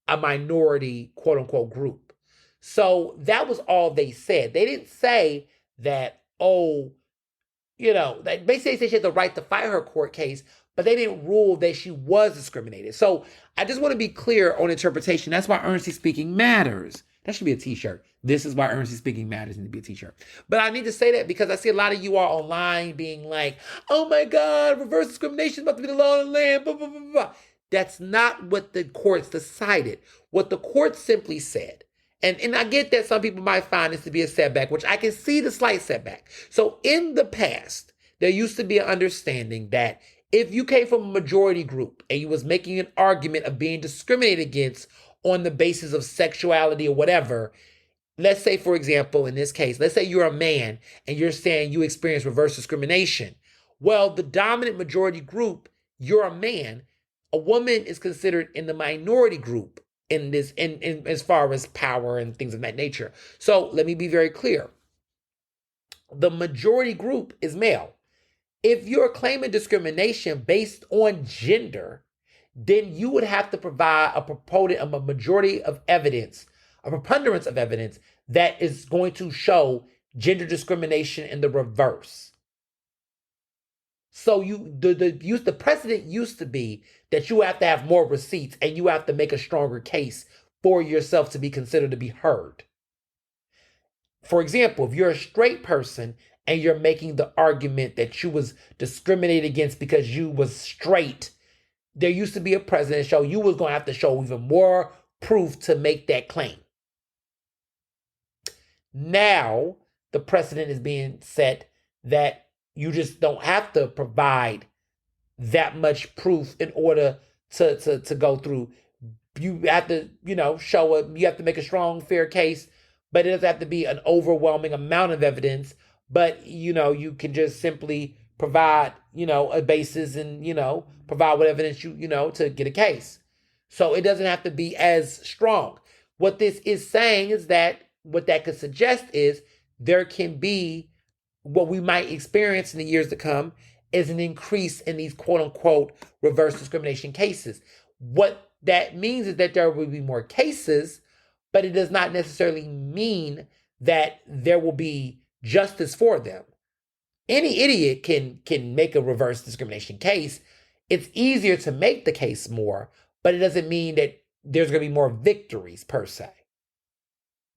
a minority, quote unquote, group. So that was all they said. They didn't say that, that basically say she had the right to fight her court case, but they didn't rule that she was discriminated. So I just want to be clear on interpretation. That's why Ernestly speaking matters. That should be a t-shirt. This is why Ernestly speaking matters, need to be a t-shirt. But I need to say that because I see a lot of you all online being like, oh my God, reverse discrimination is about to be the law of the land, blah, blah, blah, blah. That's not what the courts decided. What the court simply said, and I get that some people might find this to be a setback, which I can see the slight setback. So in the past, there used to be an understanding that if you came from a majority group and you was making an argument of being discriminated against on the basis of sexuality or whatever, let's say, for example, in this case, let's say you're a man and you're saying you experience reverse discrimination. Well, the dominant majority group, you're a man. A woman is considered in the minority group in this, in as far as power and things of that nature. So let me be very clear. The majority group is male. If you're claiming discrimination based on gender, then you would have to provide a proponent of a majority of evidence, a preponderance of evidence that is going to show gender discrimination in the reverse. So the precedent used to be that you have to have more receipts and you have to make a stronger case for yourself to be considered to be heard. For example, if you're a straight person and you're making the argument that you was discriminated against because you was straight, there used to be a precedent show you was going to have to show even more proof to make that claim. Now, the precedent is being set that you just don't have to provide that much proof in order to go through. You have to, show it. You have to make a strong, fair case, but it doesn't have to be an overwhelming amount of evidence. But, you can just simply provide, a basis and, provide what evidence to get a case. So it doesn't have to be as strong. What this is saying is that what that could suggest is there can be what we might experience in the years to come is an increase in these quote unquote reverse discrimination cases. What that means is that there will be more cases, but it does not necessarily mean that there will be justice for them. Any idiot can make a reverse discrimination case. It's easier to make the case more, but it doesn't mean that there's going to be more victories per se.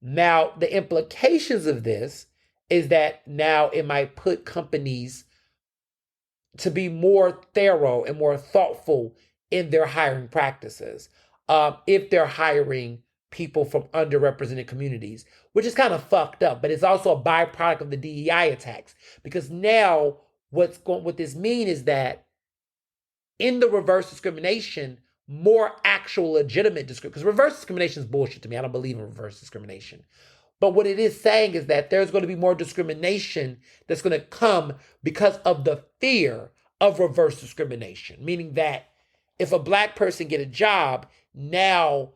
Now, the implications of this is that now it might put companies to be more thorough and more thoughtful in their hiring practices. If they're hiring people from underrepresented communities, which is kind of fucked up, but it's also a byproduct of the DEI attacks. Because now what this means is that in the reverse discrimination, more actual legitimate discrimination, because reverse discrimination is bullshit to me. I don't believe in reverse discrimination. But what it is saying is that there's going to be more discrimination that's going to come because of the fear of reverse discrimination. Meaning that if a black person get a job, now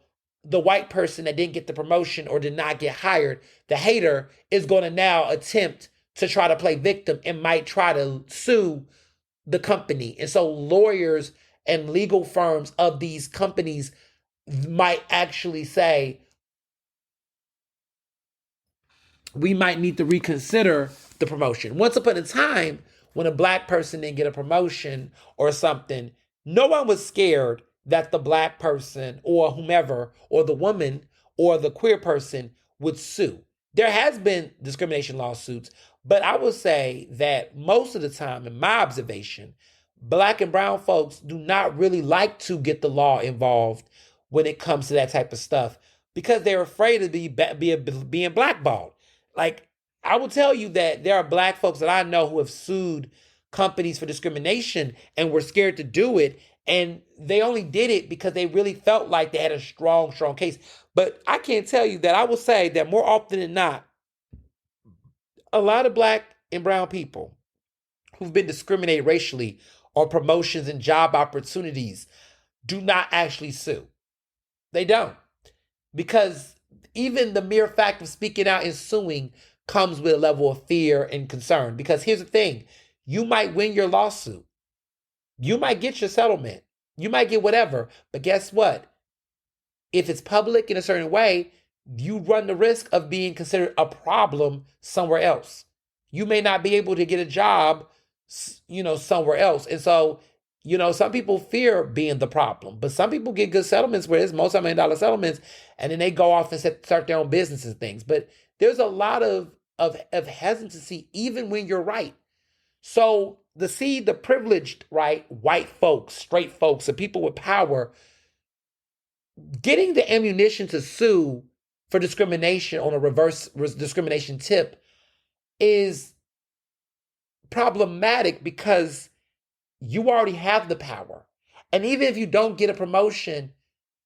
the white person that didn't get the promotion or did not get hired, the hater is going to now attempt to try to play victim and might try to sue the company. And so lawyers and legal firms of these companies might actually say, we might need to reconsider the promotion. Once upon a time, when a black person didn't get a promotion or something, no one was scared that the black person or whomever, or the woman or the queer person would sue. There has been discrimination lawsuits, but I would say that most of the time, in my observation, black and brown folks do not really like to get the law involved when it comes to that type of stuff because they're afraid of being blackballed. Like, I will tell you that there are black folks that I know who have sued companies for discrimination and were scared to do it. And they only did it because they really felt like they had a strong case. But I can't tell you that I will say that more often than not, a lot of black and brown people who've been discriminated racially on promotions and job opportunities do not actually sue. They don't. Because even the mere fact of speaking out and suing comes with a level of fear and concern. Because here's the thing, you might win your lawsuit, you might get your settlement, you might get whatever, but guess what? If it's public in a certain way, you run the risk of being considered a problem somewhere else. You may not be able to get a job, somewhere else. And so, some people fear being the problem, but some people get good settlements where it's multi-million dollar settlements, and then they go off and start their own business and things. But there's a lot of hesitancy even when you're right. So the privileged, right, white folks, straight folks, and people with power getting the ammunition to sue for discrimination on a reverse discrimination tip is problematic because you already have the power. And even if you don't get a promotion,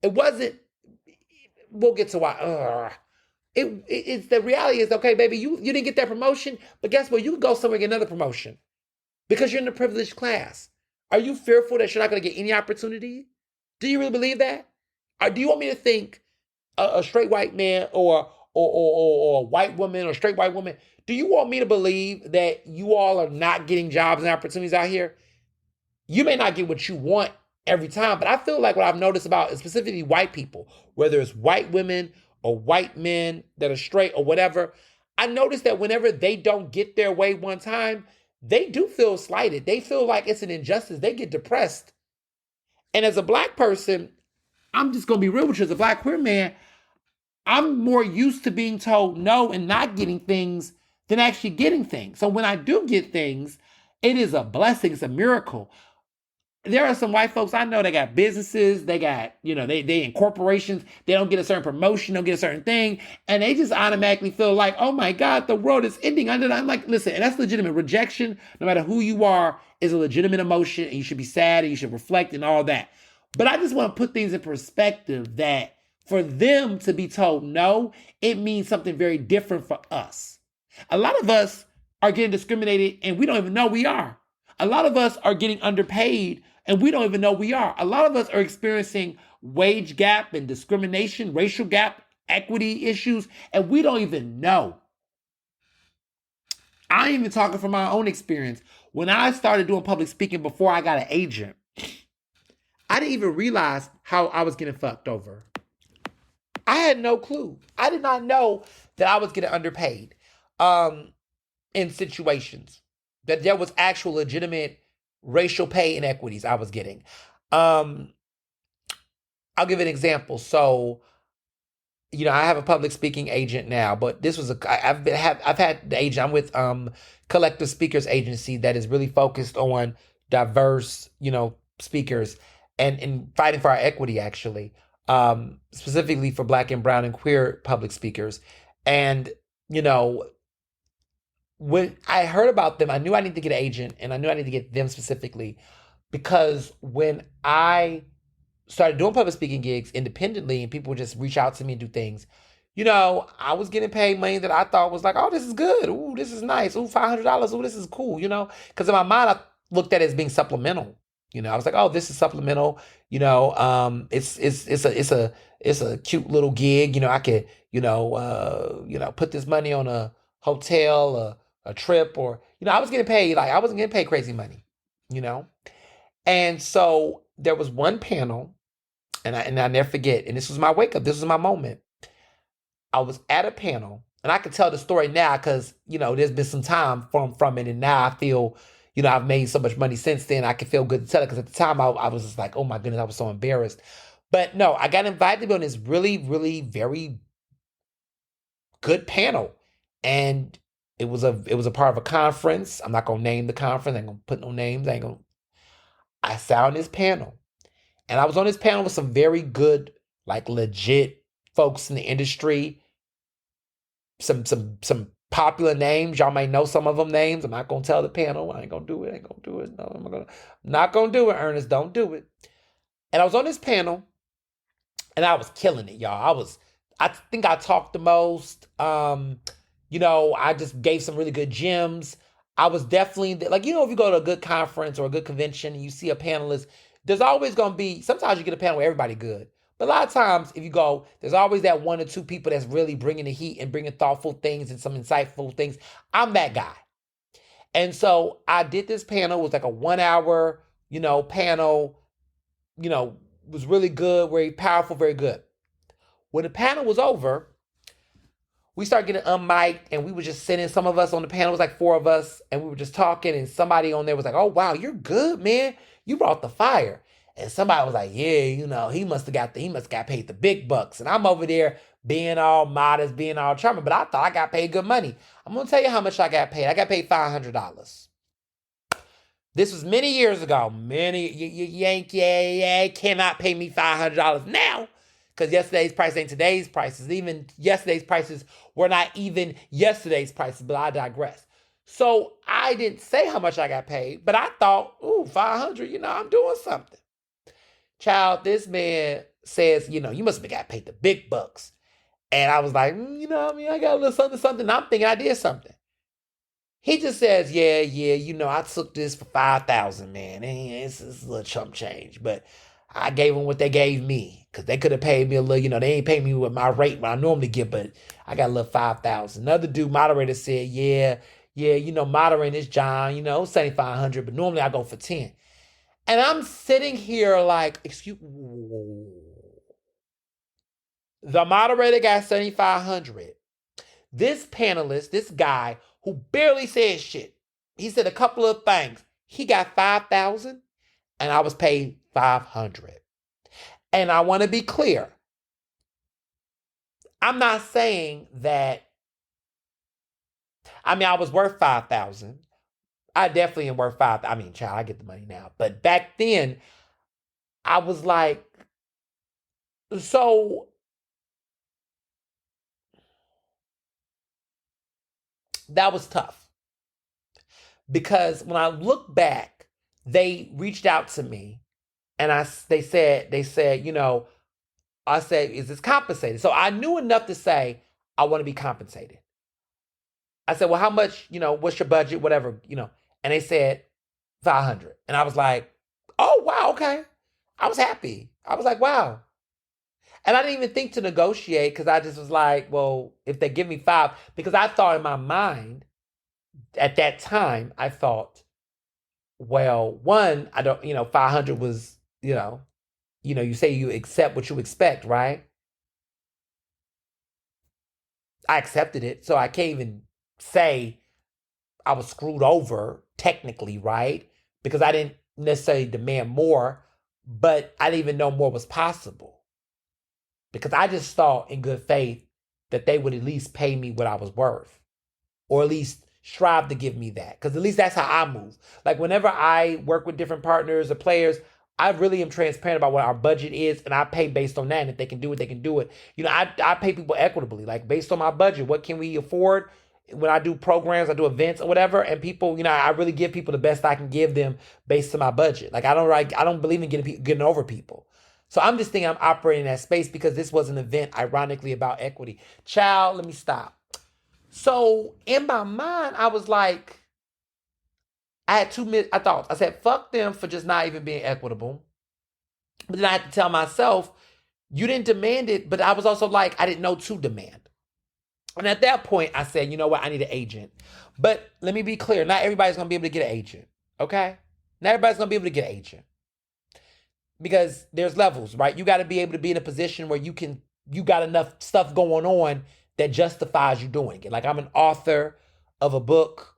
we'll get to why. It's the reality is, okay, baby, you didn't get that promotion, but guess what? You can go somewhere and get another promotion because you're in the privileged class. Are you fearful that you're not going to get any opportunity? Do you really believe that? Or do you want me to think a straight white man or a white woman or straight white woman, do you want me to believe that you all are not getting jobs and opportunities out here? You may not get what you want every time, but I feel like what I've noticed about specifically white people, whether it's white women or white men that are straight or whatever, I noticed that whenever they don't get their way one time, they do feel slighted. They feel like it's an injustice. They get depressed. And as a black person, I'm just going to be real with you. As a black queer man, I'm more used to being told no and not getting things than actually getting things. So when I do get things, it is a blessing. It's a miracle. There are some white folks I know that got businesses, they got, they in corporations, they don't get a certain promotion, don't get a certain thing, and they just automatically feel like, oh my God, the world is ending. I'm like, listen, and that's legitimate. Rejection, no matter who you are, is a legitimate emotion, and you should be sad, and you should reflect and all that. But I just want to put things in perspective that for them to be told no, it means something very different for us. A lot of us are getting discriminated, and we don't even know we are. A lot of us are getting underpaid, and we don't even know we are. A lot of us are experiencing wage gap and discrimination, racial gap, equity issues, and we don't even know. I ain't even talking from my own experience. When I started doing public speaking before I got an agent, I didn't even realize how I was getting fucked over. I had no clue. I did not know that I was getting underpaid in situations, that there was actual legitimate racial pay inequities I was getting. I'll give an example. So, I have a public speaking agent now, but this was I've had the agent. I'm with Collective Speakers Agency that is really focused on diverse, speakers and fighting for our equity, actually, specifically for Black and brown and queer public speakers. And, when I heard about them, I knew I needed to get an agent, and I knew I needed to get them specifically because when I started doing public speaking gigs independently and people would just reach out to me and do things, I was getting paid money that I thought was like, oh, this is good. Ooh, this is nice. Ooh, $500. Ooh, this is cool, because in my mind, I looked at it as being supplemental. I was like, oh, this is supplemental. It's a cute little gig. I could, put this money on a hotel, a trip, or, I was getting paid. Like, I wasn't getting paid crazy money, And so there was one panel, and I never forget, and this was my wake up. This was my moment. I was at a panel, and I can tell the story now because, there's been some time from it, and now I feel, I've made so much money since then. I can feel good to tell it because at the time I was just like, oh my goodness, I was so embarrassed. But no, I got invited to be on this really, really very good panel, and it was a part of a conference. I'm not gonna name the conference. I ain't gonna put no names. I sat on this panel, and I was on this panel with some very good, like legit folks in the industry. Some popular names. Y'all may know some of them names. I'm not gonna tell the panel. I ain't gonna do it. No, I'm not gonna do it, Ernest. Don't do it. And I was on this panel, and I was killing it, y'all. I think I talked the most. I just gave some really good gems. I was definitely, like, if you go to a good conference or a good convention and you see a panelist, there's always going to be, sometimes you get a panel where everybody good, But a lot of times, if you go, there's always that one or two people that's really bringing the heat and bringing thoughtful things and some insightful things. I'm that guy. And so I did this panel. It was like a 1 hour, panel, was really good, very powerful, very good. When the panel was over, we started getting unmiked and we were just sitting, some of us on the panel, it was like four of us, and we were just talking, and somebody on there was like, oh, wow, you're good, man. You brought the fire. And somebody was like, yeah, he must have got paid the big bucks. And I'm over there being all modest, being all charming, but I thought I got paid good money. I'm going to tell you how much I got paid. I got paid $500. This was many years ago. You cannot pay me $500 now, because yesterday's price ain't today's prices. Even yesterday's prices were not even yesterday's prices, but I digress. So I didn't say how much I got paid, but I thought, ooh, 500, I'm doing something. Child, this man says, you must have got paid the big bucks. And I was like, I got a little something, something. I'm thinking I did something. He just says, yeah, I took this for $5,000, man. It's a little chump change, but I gave them what they gave me, because they could have paid me a little, they ain't pay me with my rate what I normally get, but I got a little $5,000. Another dude, moderator, said, yeah, moderating is John, $7,500, but normally I go for 10. And I'm sitting here like, excuse me, the moderator got 7,500. This panelist, this guy who barely said shit, he said a couple of things. He got 5,000 and I was paid 500. And I want to be clear. I'm not saying that, I was worth 5,000. I definitely am worth 5,000. Child, I get the money now. But back then, I was like, so that was tough. Because when I look back, they reached out to me and they said, I said, is this compensated? So I knew enough to say, I want to be compensated. I said, well, how much, what's your budget, whatever, and they said 500. And I was like, oh, wow, okay. I was happy. I was like, wow. And I didn't even think to negotiate, because I just was like, well, if they give me 5, because I thought in my mind at that time, I thought, well, one, I don't, 500 was, you say you accept what you expect, right? I accepted it. So I can't even say I was screwed over technically, right? Because I didn't necessarily demand more, but I didn't even know more was possible. Because I just thought in good faith that they would at least pay me what I was worth, or at least strive to give me that. Because at least that's how I move. Like whenever I work with different partners or players, I really am transparent about what our budget is, and I pay based on that. And if they can do it, they can do it. I pay people equitably, like based on my budget. What can we afford? When I do programs, I do events or whatever, and people, I really give people the best I can give them based on my budget. Like I don't believe in getting over people. So I'm just thinking I'm operating in that space, because this was an event, ironically, about equity. Child, let me stop. So in my mind, I was like, I had 2 minutes. I said, fuck them for just not even being equitable. But then I had to tell myself, you didn't demand it, but I was also like, I didn't know to demand. And at that point, I said, you know what? I need an agent. But let me be clear. Not everybody's going to be able to get an agent. Okay? Not everybody's going to be able to get an agent. Because there's levels, right? You got to be able to be in a position where you got enough stuff going on that justifies you doing it. Like I'm an author of a book.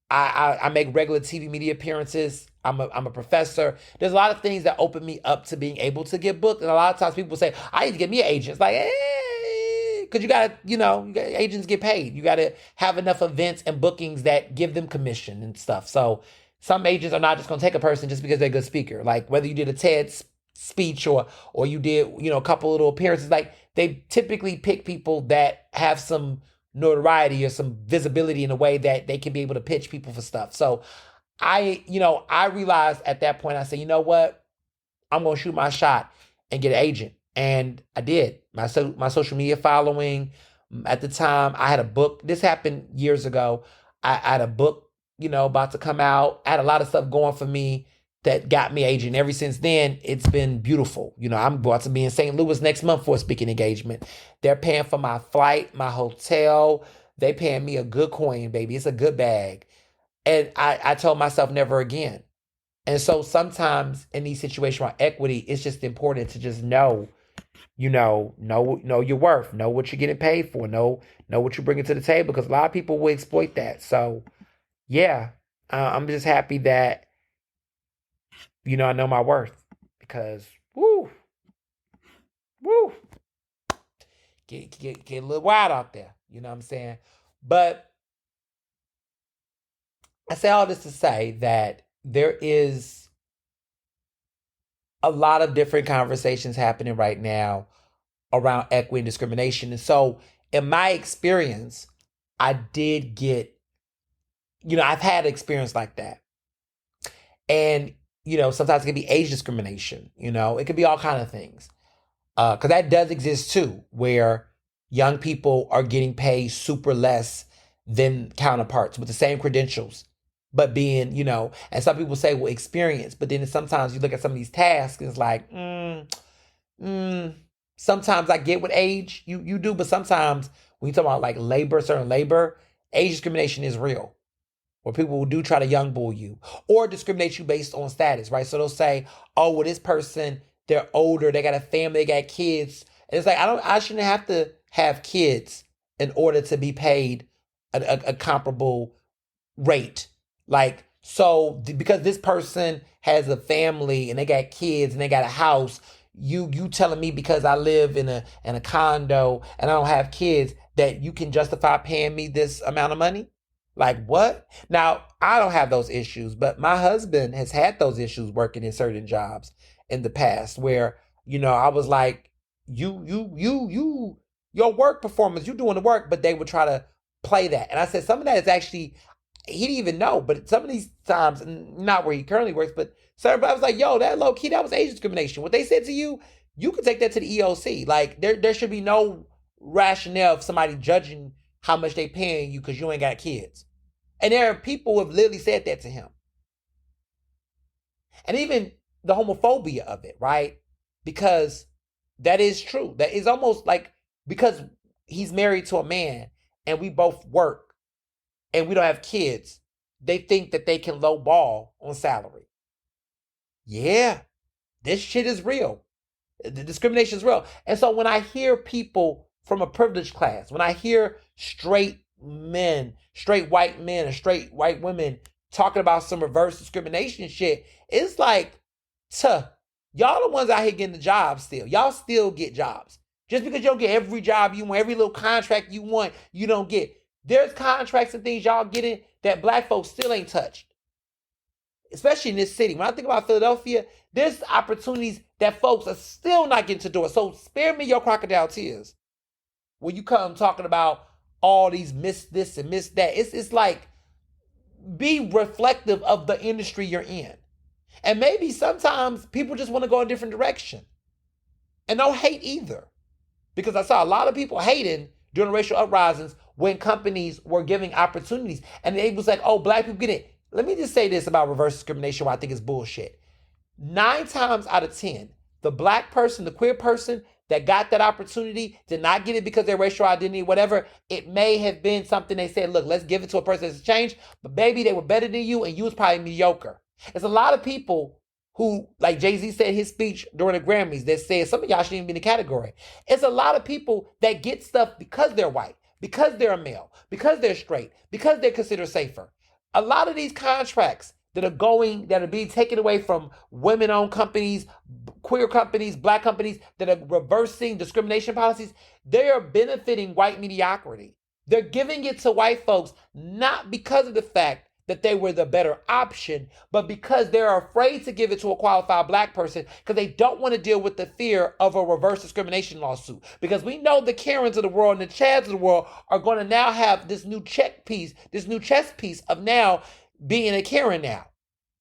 I make regular TV media appearances. I'm a professor. There's a lot of things that open me up to being able to get booked. And a lot of times people say, I need to get me an agent. It's like, because you got to, agents get paid. You got to have enough events and bookings that give them commission and stuff. So some agents are not just going to take a person just because they're a good speaker. Like whether you did a TED speech or you did, a couple little appearances, like they typically pick people that have some notoriety or some visibility in a way that they can be able to pitch people for stuff. So I realized at that point, I said, you know what? I'm going to shoot my shot and get an agent. And I did. My social media following at the time, I had a book. This happened years ago. I had a book, about to come out. I had a lot of stuff going for me. that got me aging. Ever since then, it's been beautiful. I'm about to be in St. Louis next month for a speaking engagement. They're paying for my flight, my hotel. They paying me a good coin, baby. It's a good bag. And I told myself never again. And so sometimes in these situations around equity, it's just important to just know, know your worth, know what you're getting paid for, know what you're bringing to the table, because a lot of people will exploit that. So yeah, I'm just happy that I know my worth, because woo, woo, get a little wild out there. You know what I'm saying? But I say all this to say that there is a lot of different conversations happening right now around equity and discrimination. And so, in my experience, I did get, I've had experience like that. And, sometimes it can be age discrimination, it could be all kind of things. Because that does exist too, where young people are getting paid super less than counterparts with the same credentials, but being, and some people say, well, experience. But then sometimes you look at some of these tasks and it's like, sometimes I get with age, you do, but sometimes when you talk about like certain labor, age discrimination is real. Where people will do try to young bull you or discriminate you based on status, right? So they'll say, oh, well, this person, they're older, they got a family, they got kids. And it's like, I shouldn't have to have kids in order to be paid a comparable rate. Like, so because this person has a family and they got kids and they got a house, you telling me because I live in a condo and I don't have kids that you can justify paying me this amount of money? Like, what? Now, I don't have those issues, but my husband has had those issues working in certain jobs in the past where, I was like, your work performance, you doing the work, but they would try to play that. And I said, some of that is actually, he didn't even know, but some of these times, not where he currently works, but I was like, yo, that low key, that was age discrimination. What they said to you, you can take that to the EOC. Like, there should be no rationale of somebody judging how much they paying you because you ain't got kids. And there are people who have literally said that to him. And even the homophobia of it, right? Because that is true. That is almost like, because he's married to a man and we both work and we don't have kids, they think that they can lowball on salary. Yeah, this shit is real. The discrimination is real. And so when I hear people from a privileged class, when I hear straight white men, and straight white women talking about some reverse discrimination shit, it's like, y'all the ones out here getting the jobs still. Y'all still get jobs. Just because you don't get every job you want, every little contract you want, you don't get. There's contracts and things y'all getting that black folks still ain't touched. Especially in this city. When I think about Philadelphia, there's opportunities that folks are still not getting to do it. So spare me your crocodile tears when you come talking about all these miss this and miss that. It's like, be reflective of the industry you're in. And maybe sometimes people just want to go a different direction. And don't hate either. Because I saw a lot of people hating during racial uprisings when companies were giving opportunities. And they was like, oh, black people get it. Let me just say this about reverse discrimination, why I think it's bullshit. 9 times out of 10, the black person, the queer person that got that opportunity did not get it because of their racial identity, whatever. It may have been something they said, look, let's give it to a person that's changed, but baby, they were better than you and you was probably mediocre. There's a lot of people who, like Jay-Z said in his speech during the Grammys, that said some of y'all shouldn't even be in the category. It's a lot of people that get stuff because they're white, because they're a male, because they're straight, because they're considered safer. A lot of these contracts that are being taken away from women-owned companies, queer companies, black companies that are reversing discrimination policies, they are benefiting white mediocrity. They're giving it to white folks not because of the fact that they were the better option, but because they're afraid to give it to a qualified black person because they don't want to deal with the fear of a reverse discrimination lawsuit. Because we know the Karens of the world and the Chads of the world are going to now have this new chess piece of now being a Karen now.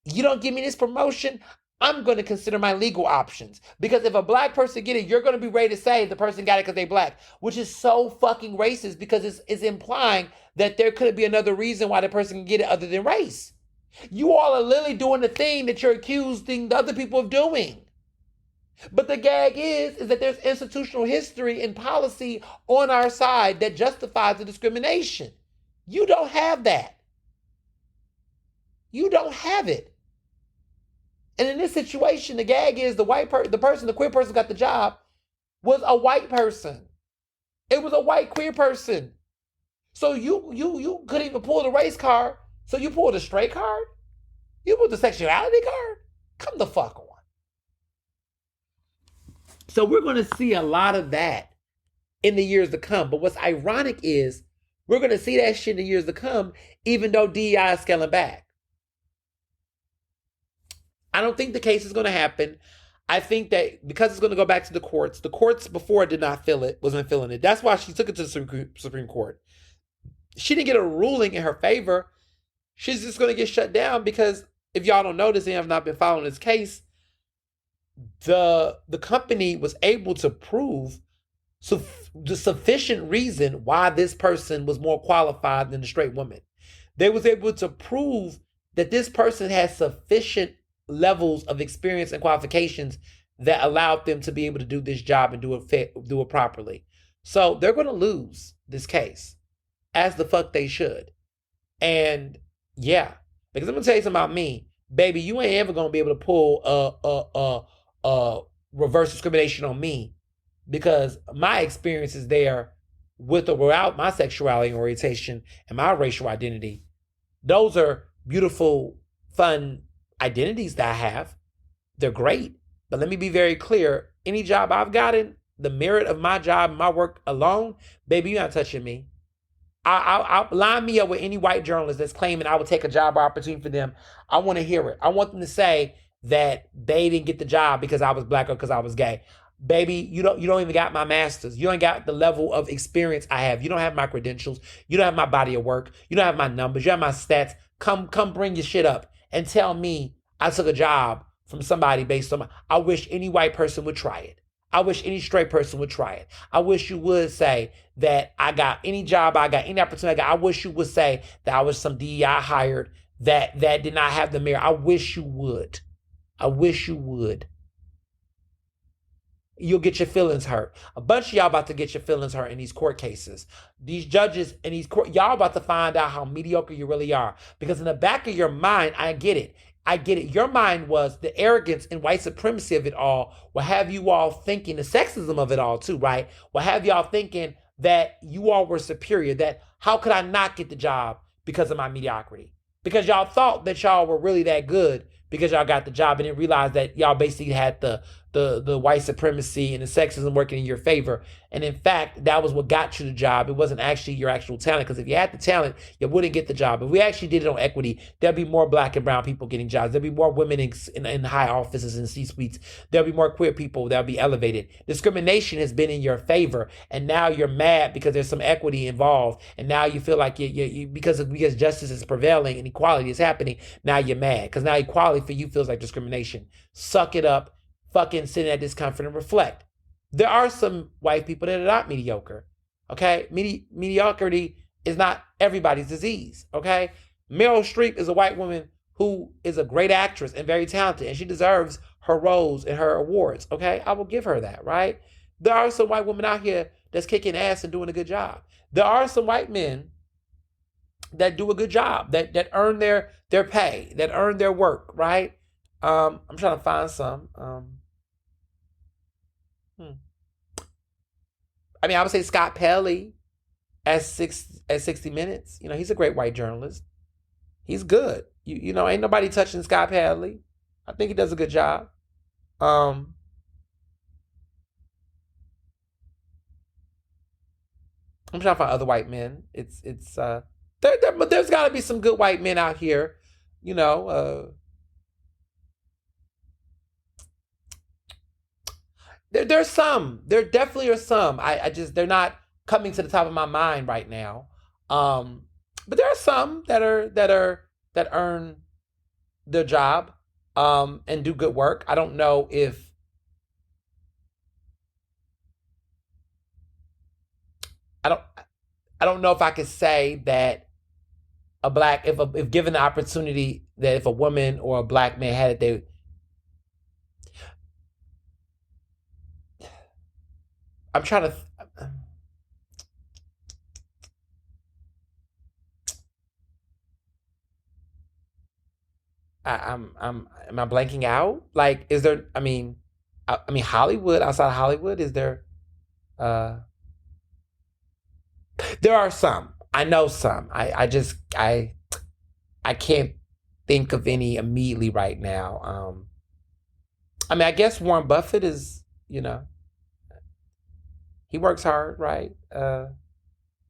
You don't give me this promotion, I'm going to consider my legal options. Because if a black person get it, you're going to be ready to say the person got it because they black, which is so fucking racist because it's implying that there could be another reason why the person can get it other than race. You all are literally doing the thing that you're accusing the other people of doing. But the gag is that there's institutional history and policy on our side that justifies the discrimination. You don't have that. You don't have it. And in this situation, the gag is the queer person got the job was a white person. It was a white queer person. So you couldn't even pull the race card. So you pulled a straight card? You pulled the sexuality card? Come the fuck on. So we're going to see a lot of that in the years to come. But what's ironic is we're going to see that shit in the years to come, even though DEI is scaling back. I don't think the case is going to happen. I think that because it's going to go back to the courts before did not feel it, wasn't feeling it. That's why she took it to the Supreme Court. She didn't get a ruling in her favor. She's just going to get shut down because if y'all don't notice and have not been following this case, the company was able to prove the sufficient reason why this person was more qualified than the straight woman. They was able to prove that this person has sufficient levels of experience and qualifications that allowed them to be able to do this job and do it properly. So they're going to lose this case, as the fuck they should. And yeah, because I'm gonna tell you something about me, baby. You ain't ever gonna be able to pull reverse discrimination on me because my experience is there with or without my sexuality and orientation and my racial identity. Those are beautiful, fun identities that I have. They're great. But let me be very clear. Any job I've gotten, the merit of my job, my work alone, baby, you're not touching me. I'll line me up with any white journalist that's claiming I would take a job opportunity for them. I want to hear it. I want them to say that they didn't get the job because I was black or because I was gay. Baby, you don't even got my master's. You don't got the level of experience I have. You don't have my credentials. You don't have my body of work. You don't have my numbers. You have my stats. Come bring your shit up and tell me I took a job from somebody based on I wish any white person would try it. I wish any straight person would try it. I wish you would say that I got any job, I got any opportunity I got. I wish you would say that I was some DEI hired that did not have the merit. I wish you would. I wish you would. You'll get your feelings hurt. A bunch of y'all about to get your feelings hurt in these court cases. These judges in these court, y'all about to find out how mediocre you really are. Because in the back of your mind, I get it. Your mind was the arrogance and white supremacy of it all will have you all thinking, the sexism of it all too, right? Will have y'all thinking that you all were superior, that how could I not get the job because of my mediocrity? Because y'all thought that y'all were really that good because y'all got the job and didn't realize that y'all basically had the white supremacy and the sexism working in your favor. And in fact, that was what got you the job. It wasn't actually your actual talent, because if you had the talent, you wouldn't get the job. If we actually did it on equity, there'd be more black and brown people getting jobs. There'd be more women in high offices and C-suites. There'll be more queer people that'll be elevated. Discrimination has been in your favor, and now you're mad because there's some equity involved, and now you feel like because justice is prevailing and equality is happening, now you're mad because now equality for you feels like discrimination. Suck it up. Fucking sit in that discomfort and reflect. There are some white people that are not mediocre. Okay? Mediocrity is not everybody's disease. Okay? Meryl Streep is a white woman who is a great actress and very talented, and she deserves her roles and her awards. Okay? I will give her that, right? There are some white women out here that's kicking ass and doing a good job. There are some white men that do a good job, that earn their pay, that earn their work, right? I'm trying to find some. I mean, I would say Scott Pelley at 60 Minutes. You know, he's a great white journalist. He's good. You know, ain't nobody touching Scott Pelley. I think he does a good job. I'm trying to find other white men. But there's got to be some good white men out here. You know, there's some. There definitely are some. I just they're not coming to the top of my mind right now. But there are some that earn their job and do good work. I don't know if I don't know if I could say that if given the opportunity that if a woman or a black man had it, they. I'm trying to. Am I blanking out? Like, is there? I mean, Hollywood. Outside of Hollywood, is there? Uh, there are some. I know some. I can't think of any immediately right now. I mean, I guess Warren Buffett is. He works hard, right?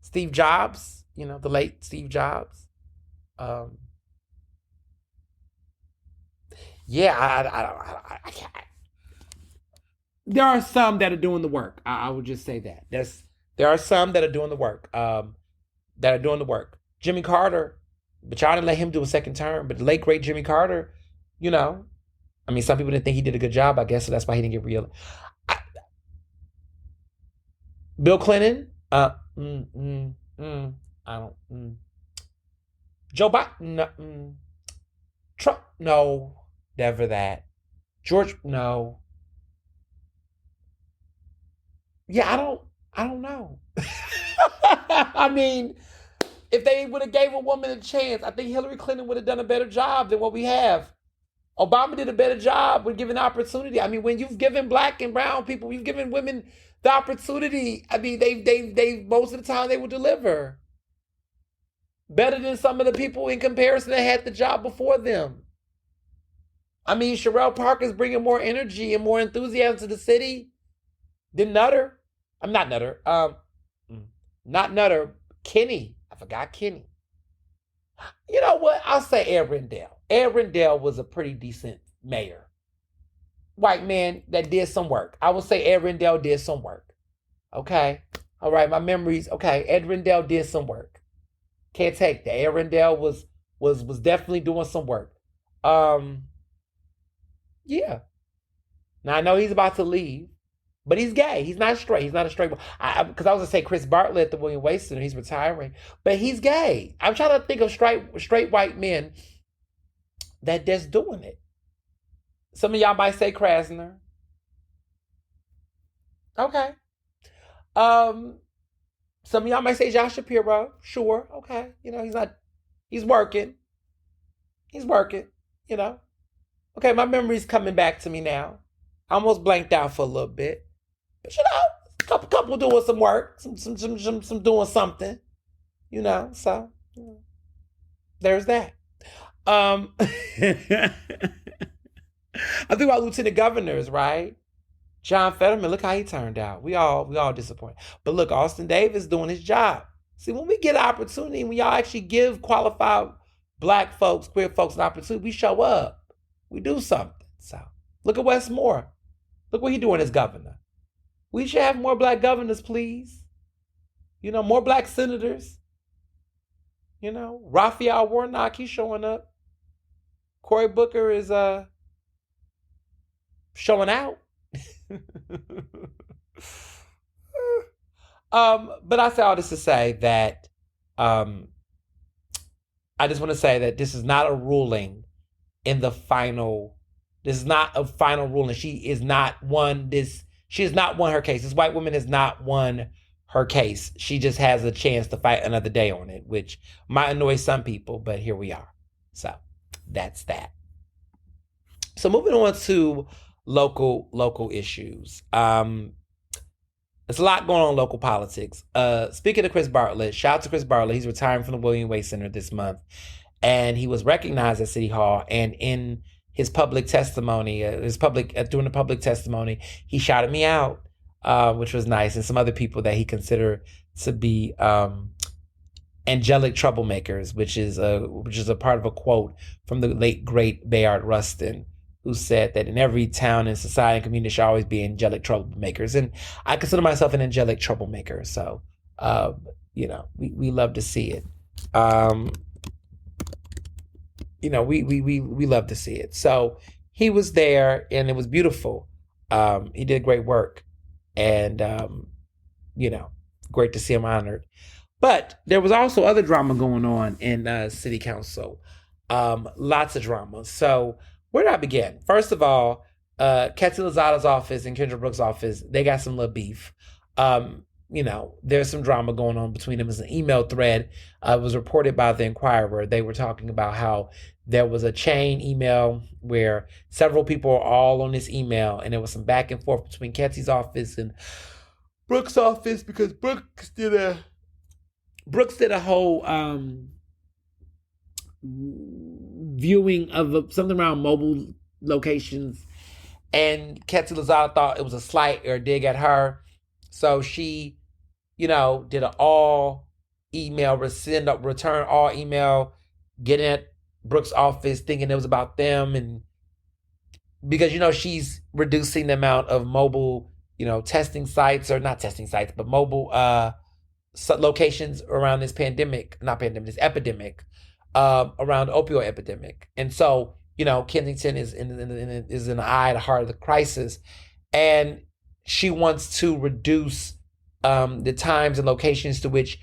Steve Jobs. The late Steve Jobs. Um, yeah, I can't. There are some that are doing the work. I would just say that. There are some that are doing the work. That are doing the work. Jimmy Carter, but y'all didn't let him do a second term. But the late great Jimmy Carter, you know, I mean, some people didn't think he did a good job. I guess so. That's why he didn't get real. I, Bill Clinton, I don't. Joe Biden, no, Trump, no, never that. George, no. Yeah, I don't know. I mean, if they would have gave a woman a chance, I think Hillary Clinton would have done a better job than what we have. Obama did a better job with giving opportunity. I mean, when you've given black and brown people, you've given women the opportunity. I mean, they most of the time they will deliver better than some of the people in comparison that had the job before them. I mean, Sherelle Parker's bringing more energy and more enthusiasm to the city than Nutter. I'm not Nutter. Not Nutter. Kenny. I forgot Kenny. You know what? I'll say Ed Rendell. Ed Rendell was a pretty decent mayor. White man that did some work. I will say Ed Rendell did some work. Okay. All right. My memories. Okay. Ed Rendell did some work. Can't take that. Ed Rendell was definitely doing some work. Yeah. Now I know he's about to leave. But he's gay. He's not straight. He's not a straight boy. Because I was gonna say Chris Bartlett at the William Waite Center. He's retiring, but he's gay. I'm trying to think of straight white men that just doing it. Some of y'all might say Krasner. Okay. Um. Some of y'all might say Josh Shapiro. Sure. Okay. He's not. He's working. He's working. You know. Okay. My memory's coming back to me now. I almost blanked out for a little bit. But couple doing some work, some doing something, So there's that. I think about lieutenant governors, right? John Fetterman, look how he turned out. We all disappointed. But look, Austin Davis doing his job. See, when we get an opportunity, when y'all actually give qualified black folks, queer folks an opportunity, we show up. We do something. So look at Wes Moore. Look what he's doing as governor. We should have more black governors, please. More black senators. Raphael Warnock, he's showing up. Cory Booker is showing out. But I say all this to say that I just want to say that this is not a ruling in the final. This is not a final ruling. She has not won her case. This white woman has not won her case. She just has a chance to fight another day on it, which might annoy some people, but here we are. So that's that. So moving on to local issues. There's a lot going on in local politics. Speaking of Chris Bartlett, shout out to Chris Bartlett. He's retiring from the William Waite Center this month. And he was recognized at City Hall, and in his public testimony, during the public testimony, he shouted me out, which was nice, and some other people that he considered to be angelic troublemakers, which is a part of a quote from the late great Bayard Rustin, who said that in every town and society and community should always be angelic troublemakers, and I consider myself an angelic troublemaker. So, we love to see it. We love to see it. So he was there, and it was beautiful. He did great work, and great to see him honored. But there was also other drama going on in city council. Lots of drama. So where did I begin? First of all, Ketty Lozada's office and Kendra Brooks' office, they got some little beef. There's some drama going on between them. It's an email thread. It was reported by the Inquirer. They were talking about how there was a chain email where several people are all on this email, and there was some back and forth between Ketty's office and Brooks' office because Brooks did a whole viewing of something around mobile locations, and Ketty Lozada thought it was a slight or a dig at her, so she, did an all email return all email, getting at Brooks' office, thinking it was about them, and because she's reducing the amount of mobile, testing sites, or not testing sites, but mobile locations around this this epidemic, around the opioid epidemic. And so, Kensington is in the eye, the heart of the crisis. And she wants to reduce the times and locations to which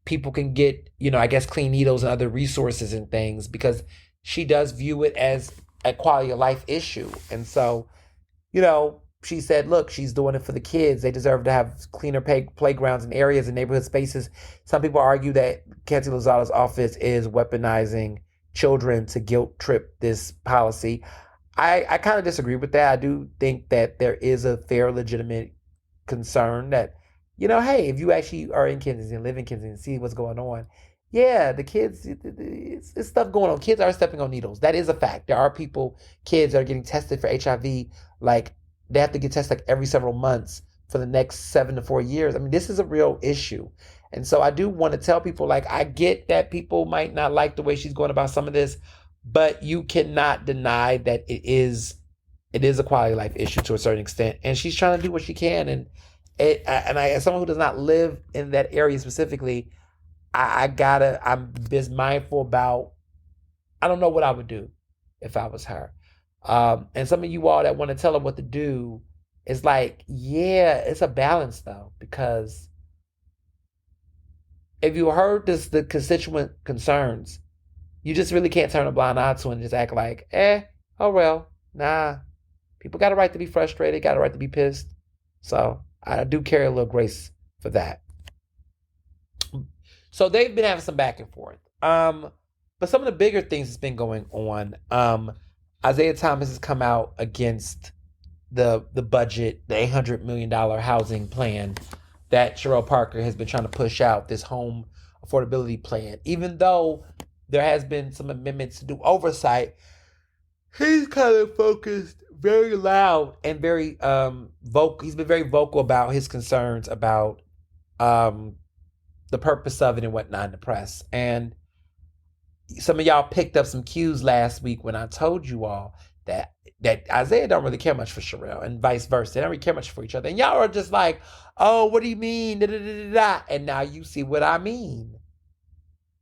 people can get, I guess, clean needles and other resources and things, because she does view it as a quality of life issue. And so, she said, look, she's doing it for the kids. They deserve to have cleaner playgrounds and areas and neighborhood spaces. Some people argue that Ketty Lozada's office is weaponizing children to guilt trip this policy. I kind of disagree with that. I do think that there is a fair, legitimate concern that, hey, if you actually are in Kensington, live in Kensington, see what's going on. Yeah, the kids, it's stuff going on. Kids are stepping on needles. That is a fact. There are kids that are getting tested for HIV, like they have to get tested like every several months for the next 7 to 4 years. I mean, this is a real issue. And so I do want to tell people, like, I get that people might not like the way she's going about some of this, but you cannot deny that it is a quality of life issue to a certain extent. And she's trying to do what she can. And as someone who does not live in that area specifically, I'm just mindful about, I don't know what I would do if I was her. And some of you all that want to tell her what to do, is like, yeah, it's a balance though, because if you heard the constituent concerns, you just really can't turn a blind eye to it and just act like, oh well, nah. People got a right to be frustrated, got a right to be pissed. So I do carry a little grace for that. So they've been having some back and forth. But some of the bigger things that's been going on, Isaiah Thomas has come out against the budget, the $800 million housing plan that Cheryl Parker has been trying to push out, this home affordability plan. Even though there has been some amendments to do oversight, he's kind of focused very loud and very vocal. He's been very vocal about his concerns about the purpose of it and whatnot in the press. And some of y'all picked up some cues last week when I told you all that Isaiah don't really care much for Sherelle, and vice versa. They don't really care much for each other. And y'all are just like, oh, what do you mean? Da, da, da, da, da. And now you see what I mean.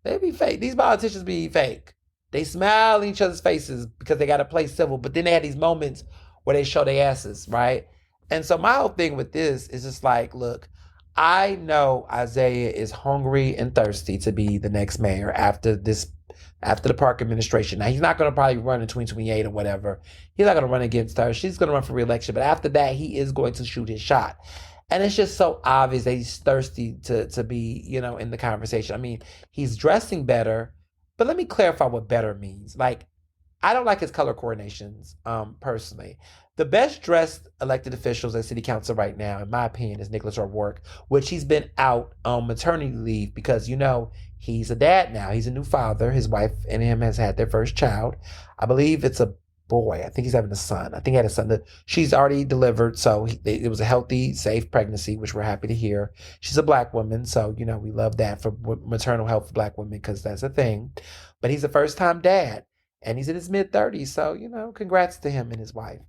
They be fake. These politicians be fake. They smile in each other's faces because they got to play civil, but then they had these moments where they show their asses, right? And so my whole thing with this is just like, look, I know Isaiah is hungry and thirsty to be the next mayor after the Park administration. Now, he's not going to probably run in 2028 or whatever. He's not going to run against her. She's going to run for re-election. But after that, he is going to shoot his shot. And it's just so obvious that he's thirsty to be, in the conversation. I mean, he's dressing better. But let me clarify what better means. Like, I don't like his color coordinations, personally. The best dressed elected officials at city council right now, in my opinion, is Nicholas O'Rourke, which he's been out on maternity leave because, he's a dad now. He's a new father. His wife and him has had their first child. I believe it's a boy. I think he's having a son. I think he had a son. She's already delivered, so it was a healthy, safe pregnancy, which we're happy to hear. She's a black woman, so, we love that for maternal health for black women because that's a thing. But he's a first-time dad, and he's in his mid-30s, so, congrats to him and his wife.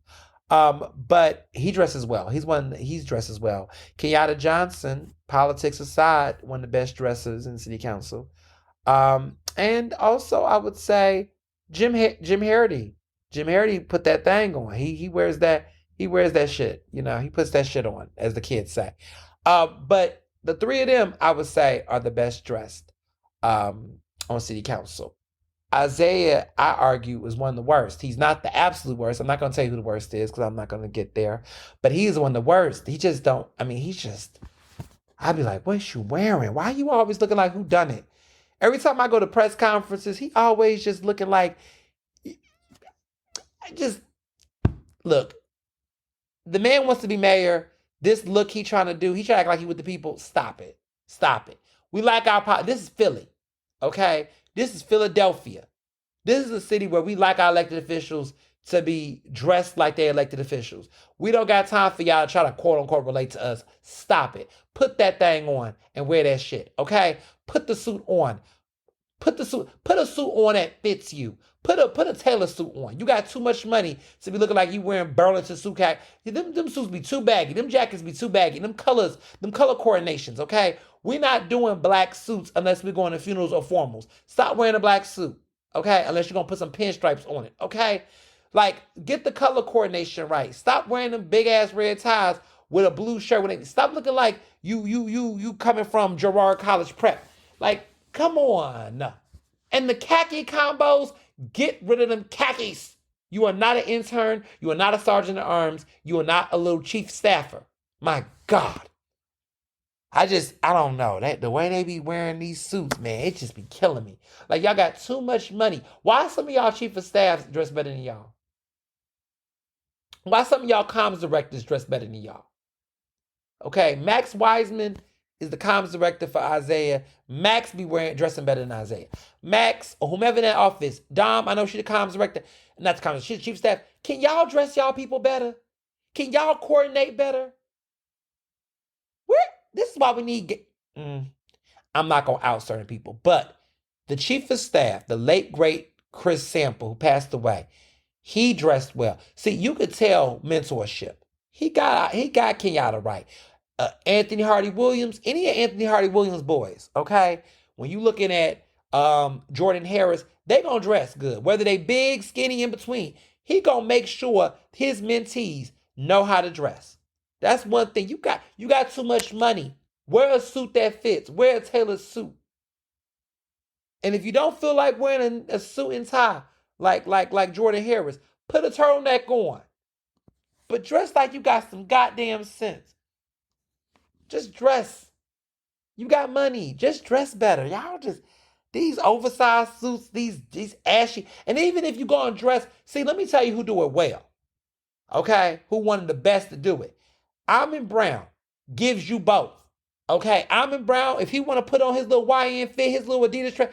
But he dresses well. He's dressed as well. Kenyatta Johnson, politics aside, one of the best dressers in city council. And also I would say Jim Harity. Jim Harity put that thing on. He wears that shit. He puts that shit on, as the kids say. But the three of them, I would say, are the best dressed on city council. Isaiah, I argue, was one of the worst. He's not the absolute worst. I'm not going to tell you who the worst is because I'm not going to get there. But he is one of the worst. He just don't, I mean, he's just, I'd be like, what's you wearing? Why you always looking like who done it? Every time I go to press conferences, he always just looking like, I just, look, the man wants to be mayor. This look he trying to do, he trying to act like he with the people. Stop it. Stop it. We like our, this is Philly, okay? This is Philadelphia. This is a city where we like our elected officials to be dressed like they elected officials. We don't got time for y'all to try to quote unquote relate to us. Stop it. Put that thing on and wear that shit, okay? Put the suit on. Put a suit on that fits you. Put a tailor suit on. You got too much money to be looking like you wearing Burlington suit cap. Them suits be too baggy. Them jackets be too baggy. Them colors, them color coordinations, okay? We're not doing black suits unless we're going to funerals or formals. Stop wearing a black suit, okay? Unless you're going to put some pinstripes on it, okay? Like, get the color coordination right. Stop wearing them big-ass red ties with a blue shirt. Stop looking like you coming from Girard College Prep. Like, come on. And the khaki combos, get rid of them khakis. You are not an intern. You are not a sergeant at arms. You are not a little chief staffer. My God. I don't know. The way they be wearing these suits, man, it just be killing me. Like, y'all got too much money. Why some of y'all chief of staff dress better than y'all? Why some of y'all comms directors dress better than y'all? Okay, Max Wiseman is the comms director for Isaiah. Max be dressing better than Isaiah. Max, or whomever in that office, Dom, I know she's the comms director, not the comms, she's the chief of staff. Can y'all dress y'all people better? Can y'all coordinate better? This is why we need, I'm not going to out certain people, but the chief of staff, the late, great Chris Sample, who passed away, he dressed well. See, you could tell mentorship. He got Kenyatta right. Anthony Hardy Williams, any of Anthony Hardy Williams' boys, okay? When you looking at Jordan Harris, they gonna dress good. Whether they big, skinny, in between, he gonna make sure his mentees know how to dress. That's one thing. You got too much money. Wear a suit that fits. Wear a tailored suit. And if you don't feel like wearing a suit and tie like Jordan Harris, put a turtleneck on. But dress like you got some goddamn sense. Just dress. You got money. Just dress better. Y'all just, these oversized suits, these ashy. And even if you go and dress, see, let me tell you who do it well. Okay? Who one of the best to do it. Almond Brown gives you both. Okay? Almond Brown, if he want to put on his little YN fit, his little Adidas track,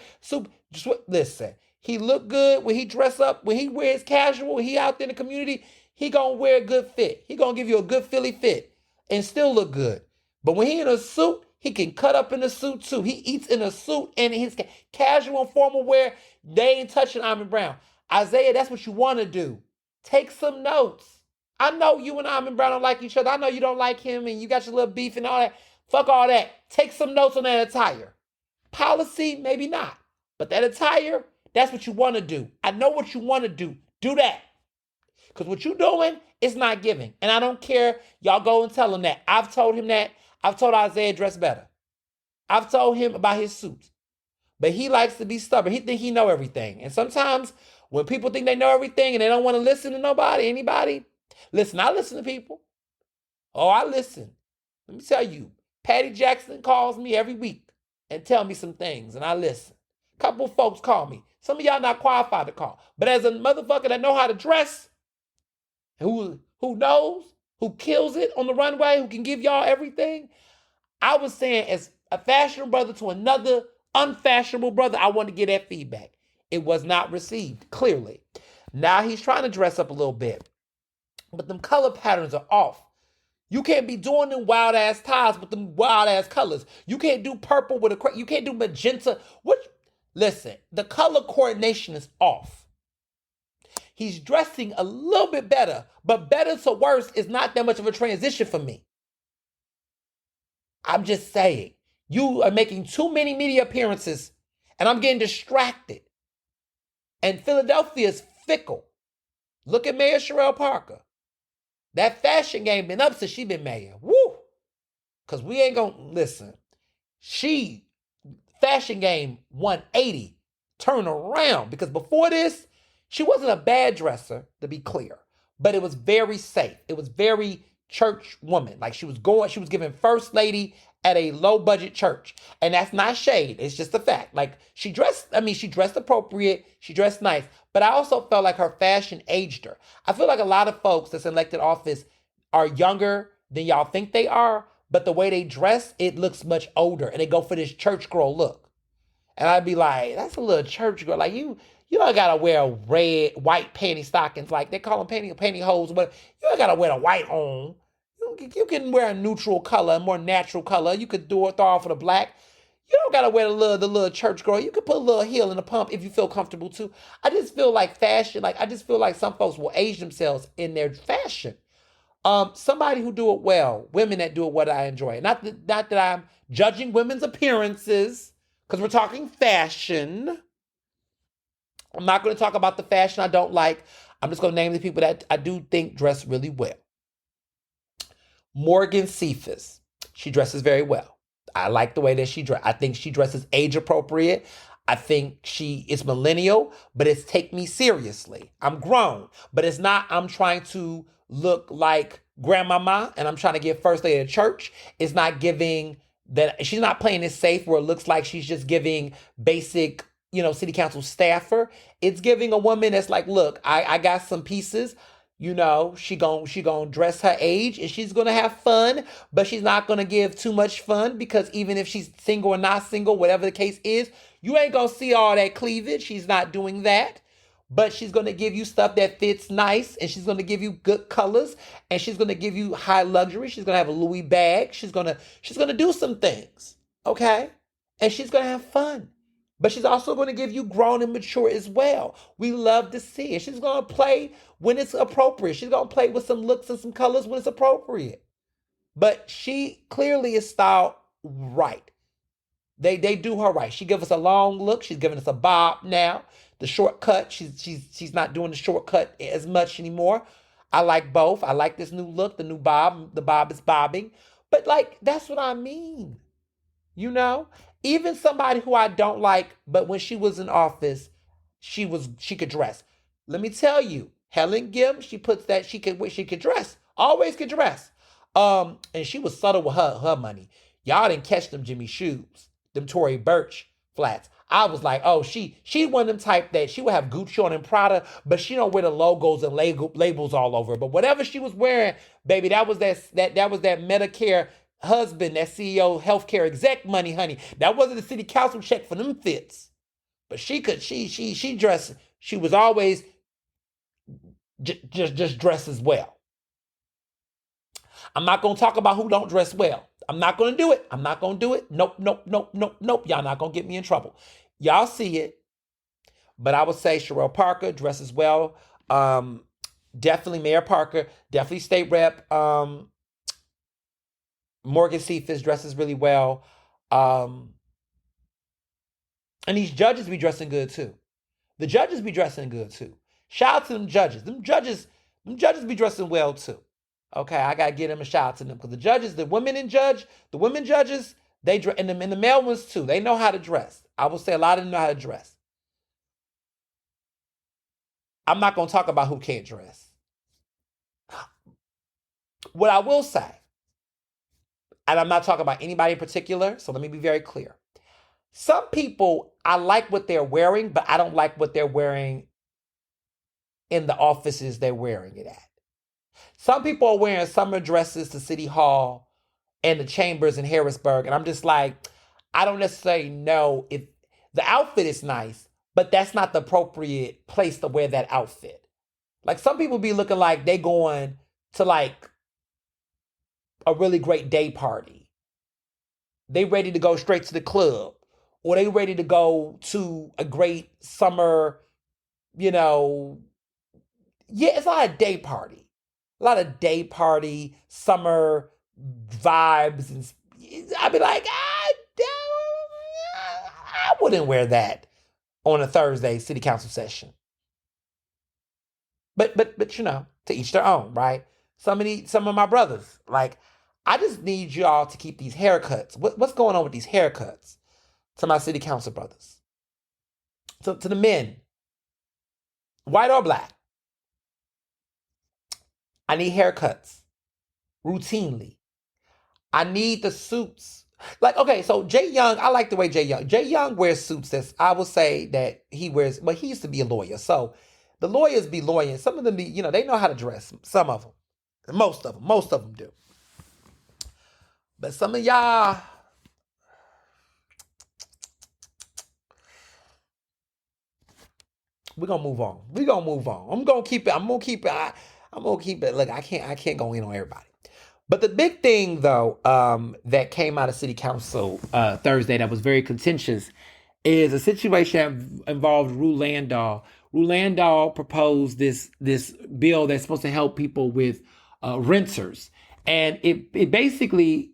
just listen. He look good when he dress up, when he wears casual, he out there in the community, he gonna wear a good fit. He gonna give you a good Philly fit and still look good. But when he in a suit, he can cut up in a suit too. He eats in a suit and his casual and formal wear, they ain't touching Almond Brown. Isaiah, that's what you want to do. Take some notes. I know you and Almond Brown don't like each other. I know you don't like him and you got your little beef and all that. Fuck all that. Take some notes on that attire. Policy, maybe not. But that attire, that's what you want to do. I know what you want to do. Do that. Because what you're doing is not giving. And I don't care. Y'all go and tell him that. I've told him that. I've told Isaiah dress better. I've told him about his suits. But he likes to be stubborn. He think he know everything. And sometimes when people think they know everything and they don't want to listen to anybody, listen, I listen to people. Oh, I listen. Let me tell you, Patty Jackson calls me every week and tell me some things, and I listen. A couple of folks call me. Some of y'all not qualified to call. But as a motherfucker that know how to dress, who knows, who kills it on the runway, who can give y'all everything, I was saying as a fashionable brother to another unfashionable brother, I want to get that feedback. It was not received, clearly. Now he's trying to dress up a little bit. But them color patterns are off. You can't be doing them wild ass ties with them wild ass colors. You can't do purple with you can't do magenta. Listen, the color coordination is off. He's dressing a little bit better, but better to worse is not that much of a transition for me. I'm just saying, you are making too many media appearances and I'm getting distracted. And Philadelphia is fickle. Look at Mayor Sherelle Parker. That fashion game been up since she been mayor. Woo! Because we ain't gonna, listen. Fashion game 180 turn around. Because before this, she wasn't a bad dresser, to be clear, but it was very safe. It was very church woman. Like she was giving first lady at a low budget church. And that's not shade. It's just a fact. Like she dressed appropriate. She dressed nice. But I also felt like her fashion aged her. I feel like a lot of folks that's in elected office are younger than y'all think they are. But the way they dress, it looks much older. And they go for this church girl look. And I'd be like, that's a little church girl. Like you don't gotta wear white panty stockings. Like they call them pantyhose, but you don't gotta wear the white on. You can wear a neutral color, a more natural color. You could throw off with a black. You don't gotta wear the little church girl. You could put a little heel in the pump if you feel comfortable too. I just feel like fashion. Like I just feel like some folks will age themselves in their fashion. Somebody who do it well, women that do it what I enjoy. Not that I'm judging women's appearances, because we're talking fashion. I'm not going to talk about the fashion I don't like. I'm just going to name the people that I do think dress really well. Morgan Cephas. She dresses very well. I like the way that she dresses. I think she dresses age appropriate. I think she is millennial, but it's take me seriously. I'm grown, but it's not I'm trying to look like grandmama and I'm trying to get first lady of church. It's not giving that. She's not playing it safe where it looks like she's just giving basic, city council staffer. It's giving a woman that's like, look, I got some pieces. She gonna dress her age and she's gonna have fun, but she's not gonna give too much fun because even if she's single or not single, whatever the case is, you ain't gonna see all that cleavage. She's not doing that. But she's gonna give you stuff that fits nice, and she's gonna give you good colors, and she's gonna give you high luxury. She's gonna have a Louis bag. She's gonna do some things, okay? And she's gonna have fun. But she's also going to give you grown and mature as well. We love to see it. She's going to play when it's appropriate. She's going to play with some looks and some colors when it's appropriate. But she clearly is styled right. They do her right. She gives us a long look. She's giving us a bob now. The shortcut. She's not doing the shortcut as much anymore. I like both. I like this new look, the new bob. The bob is bobbing. But that's what I mean. Even somebody who I don't like, but when she was in office, she could dress. Let me tell you, Helen Gim, she puts that she could dress, always could dress. And she was subtle with her money. Y'all didn't catch them Jimmy shoes, them Tory Burch flats. I was like, oh, she one of them type that she would have Gucci on and Prada, but she don't wear the logos and labels all over. But whatever she was wearing, baby, that was that Medicare husband, that CEO healthcare exec money, honey. That wasn't the city council check for them fits. But she dressed, she was always just dressed as well. I'm not going to talk about who don't dress well. I'm not going to do it. I'm not going to do it. Nope. Y'all not going to get me in trouble. Y'all see it. But I would say Sherelle Parker dresses well. Definitely Mayor Parker. Definitely State Rep. Morgan Cephas dresses really well. And these judges be dressing good too. The judges be dressing good too. Shout out to them judges. Them judges be dressing well too. Okay, I gotta give them a shout out to them because the women judges, they dress, and the male ones too. They know how to dress. I will say a lot of them know how to dress. I'm not gonna talk about who can't dress. What I will say, and I'm not talking about anybody in particular, so let me be very clear. Some people, I like what they're wearing, but I don't like what they're wearing in the offices they're wearing it at. Some people are wearing summer dresses to City Hall and the chambers in Harrisburg, and I'm just like, I don't necessarily know if the outfit is nice, but that's not the appropriate place to wear that outfit. Like some people be looking like they going to a really great day party. They ready to go straight to the club, or they ready to go to a great summer, it's a lot of day party. A lot of day party, summer vibes. And I'd be like, I wouldn't wear that on a Thursday city council session. But to each their own, right? Some of my brothers, I just need y'all to keep these haircuts. What's going on with these haircuts? To my city council brothers. to the men, white or black, I need haircuts routinely. I need the suits. Like, okay, so Jay Young, I like the way Jay Young wears suits. That's, I will say that he wears, but he used to be a lawyer. So the lawyers be lawyering. Some of them be, they know how to dress. Some of them. Most of them do. But some of y'all, we're gonna move on. We're gonna move on. I'm gonna keep it. I'm gonna keep it. Look, I can't go in on everybody. But the big thing, though, that came out of City Council Thursday that was very contentious is a situation that involved Rue Landau. Rue Landau proposed this bill that's supposed to help people with renters, and it basically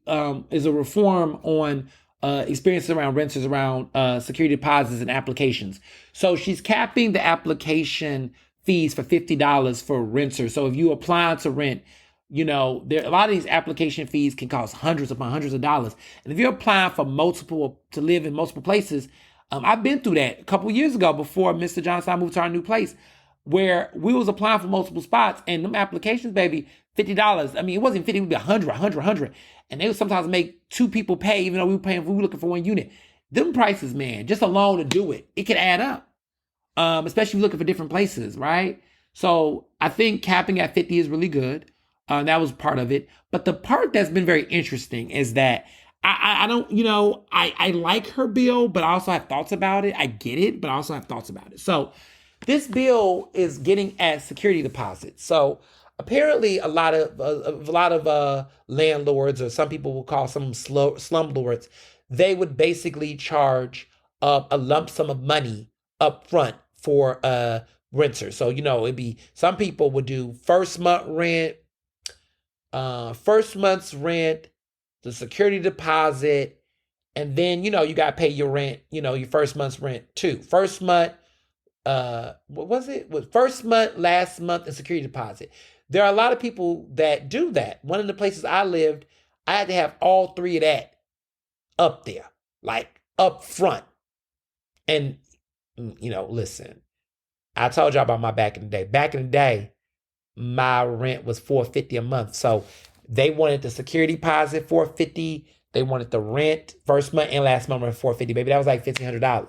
is a reform on experiences around renters around security deposits and applications. So she's capping the application fees for $50 for renters. So if you apply to rent, there a lot of these application fees can cost hundreds upon hundreds of dollars. And if you're applying for multiple to live in multiple places, I've been through that a couple years ago before Mr. Johnson and I moved to our new place, where we was applying for multiple spots and them applications, baby, $50. I mean, it wasn't 50, it would be 100. And they would sometimes make two people pay, even though we were looking for one unit. Them prices, man, just alone to do it, it can add up. Especially if you're looking for different places, right? So I think capping at 50 is really good. That was part of it. But the part that's been very interesting is that I don't, I like her bill, but I also have thoughts about it. I get it, but I also have thoughts about it. So this bill is getting at security deposits. So apparently a lot of landlords, or some people will call some slumlords, they would basically charge a lump sum of money up front for renters. So, it'd be, some people would do first month's rent, the security deposit, and then, you got to pay your rent, your first month's rent too. First month, what was it? First month, last month, and security deposit. There are a lot of people that do that. One of the places I lived, I had to have all three of that up there, like up front. And, listen, I told y'all about my back in the day. Back in the day, my rent was $450 a month. So they wanted the security deposit $450. They wanted the rent first month and last month rent $450. Baby, that was like $1,500.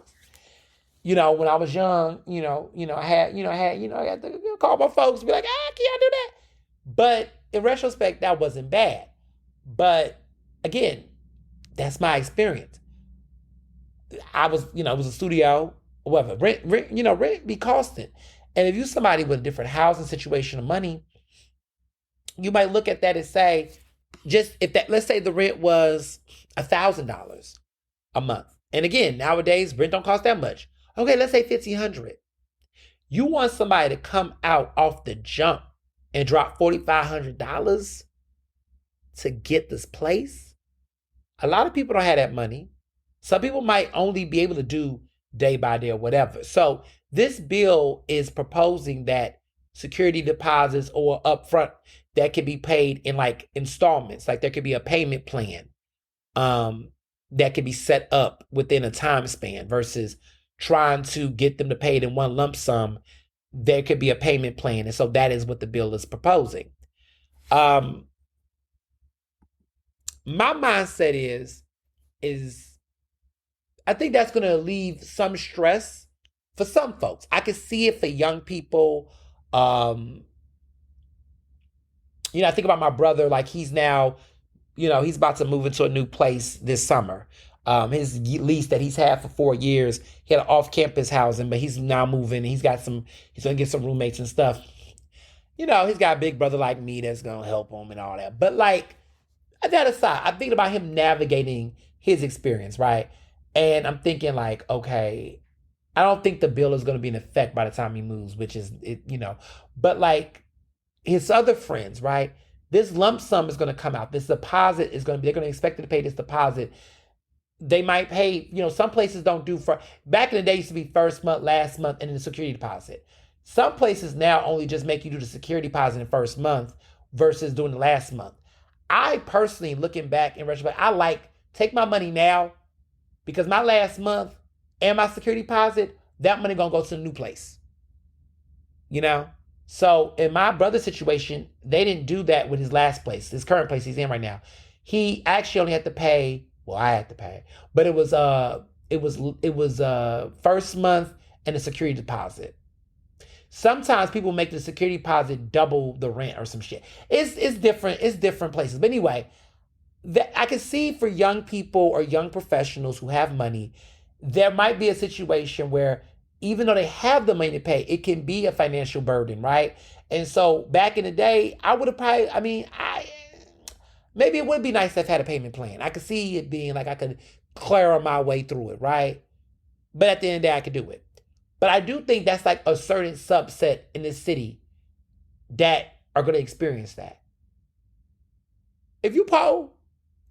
When I was young, I had to call my folks and be like, can I do that? But in retrospect, that wasn't bad. But again, that's my experience. I was, it was a studio, whatever. Rent be costing. And if you're somebody with a different housing situation or money, you might look at that and say, just if that, let's say the rent was $1,000 a month. And again, nowadays, rent don't cost that much. Okay, let's say $1,500. You want somebody to come out off the jump and drop $4,500 to get this place? A lot of people don't have that money. Some people might only be able to do day by day or whatever. So this bill is proposing that security deposits or upfront that can be paid in like installments, like there could be a payment plan that can be set up within a time span versus trying to get them to pay it in one lump sum. There could be a payment plan. And so that is what the bill is proposing. My mindset is I think that's going to alleviate some stress for some folks. I can see it for young people. I think about my brother, like he's now, he's about to move into a new place this summer. His lease that he's had for 4 years, he had an off-campus housing, but he's now moving. He's going to get some roommates and stuff. He's got a big brother like me that's going to help him and all that. But like, that aside, I'm thinking about him navigating his experience, right? And I'm thinking like, okay, I don't think the bill is going to be in effect by the time he moves, which is, but like his other friends, right? This lump sum is going to come out. This deposit is going to be, they're going to expect to pay this deposit. They might pay, some places don't do back in the day, it used to be first month, last month, and then the security deposit. Some places now only just make you do the security deposit in the first month versus doing the last month. I personally, looking back in retrospect, take my money now, because my last month and my security deposit that money gonna go to the new place, you know? So in my brother's situation, they didn't do that with his last place, his current place he's in right now. He actually only had to pay, well, I had to pay, but it was first month and a security deposit. Sometimes people make the security deposit double the rent or some shit. It's different places. But anyway, that I can see for young people or young professionals who have money, there might be a situation where even though they have the money to pay, it can be a financial burden, right? And so back in the day, I would have probably, I mean, I maybe it would be nice to have had a payment plan. I could see it being like I could clear my way through it, right? But at the end of the day, I could do it. But I do think that's like a certain subset in this city that are going to experience that. If you poor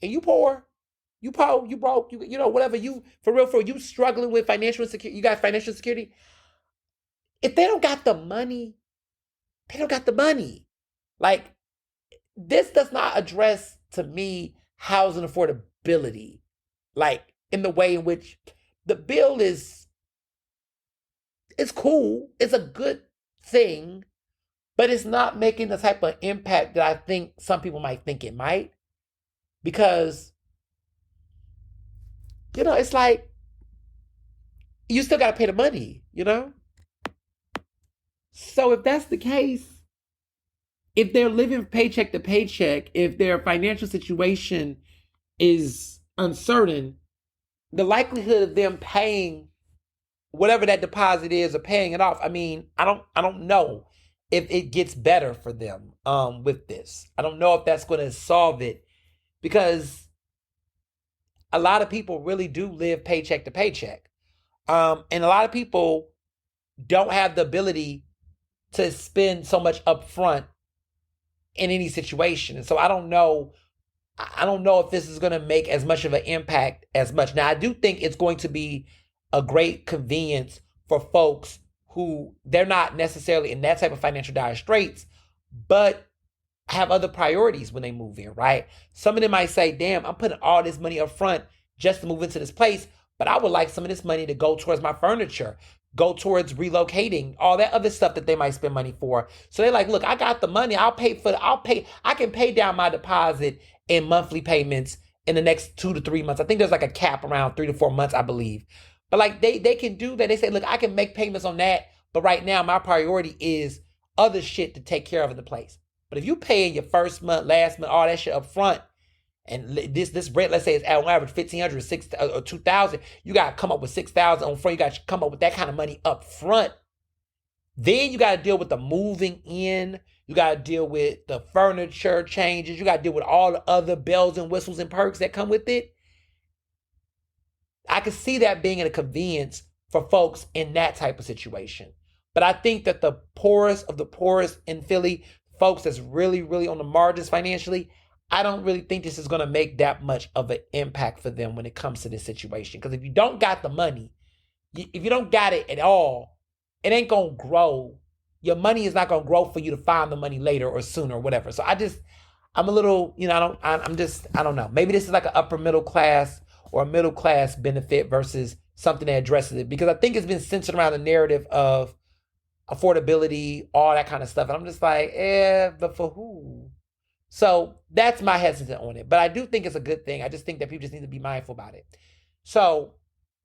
and you poor, you poor, you broke, you know, whatever, you, for real, you struggling with financial insecurity, you got financial security. If they don't got the money, they don't got the money. Like, this does not address, to me, housing affordability. Like, in the way in which the bill is, it's cool, it's a good thing, but it's not making the type of impact that I think some people might think it might. Because, you know, it's like, you still got to pay the money, you know? So if that's the case, if they're living paycheck to paycheck, if their financial situation is uncertain, the likelihood of them paying whatever that deposit is or paying it off, I mean, I don't know if it gets better for them with this. I don't know if that's going to solve it, because a lot of people really do live paycheck to paycheck. And a lot of people don't have the ability to spend so much upfront in any situation. And so I don't know if this is going to make as much of an impact as much. Now, I do think it's going to be a great convenience for folks who they're not necessarily in that type of financial dire straits, but have other priorities when they move in, right? Some of them might say, damn, I'm putting all this money up front just to move into this place, but I would like some of this money to go towards my furniture, go towards relocating, all that other stuff that they might spend money for. So they're like, look, I got the money. I can pay down my deposit in monthly payments in the next 2 to 3 months. I think there's like a cap around 3 to 4 months, I believe. But like they can do that. They say, look, I can make payments on that, but right now my priority is other shit to take care of in the place. But if you pay in your first month, last month, all that shit up front, and this rent, let's say, is on average $1,500, $6,000 or $2,000, you got to come up with $6,000 on front. You got to come up with that kind of money up front. Then you got to deal with the moving in. You got to deal with the furniture changes. You got to deal with all the other bells and whistles and perks that come with it. I could see that being an inconvenience for folks in that type of situation. But I think that the poorest of the poorest in Philly, folks that's really, really on the margins financially, I don't really think this is going to make that much of an impact for them when it comes to this situation. Because if you don't got the money, if you don't got it at all, it ain't going to grow. Your money is not going to grow for you to find the money later or sooner or whatever. So I'm a little, you know, I don't know. Maybe this is like an upper middle class or a middle class benefit versus something that addresses it. Because I think it's been centered around the narrative of affordability, all that kind of stuff. And I'm just like, but for who? So that's my hesitant on it. But I do think it's a good thing. I just think that people just need to be mindful about it. So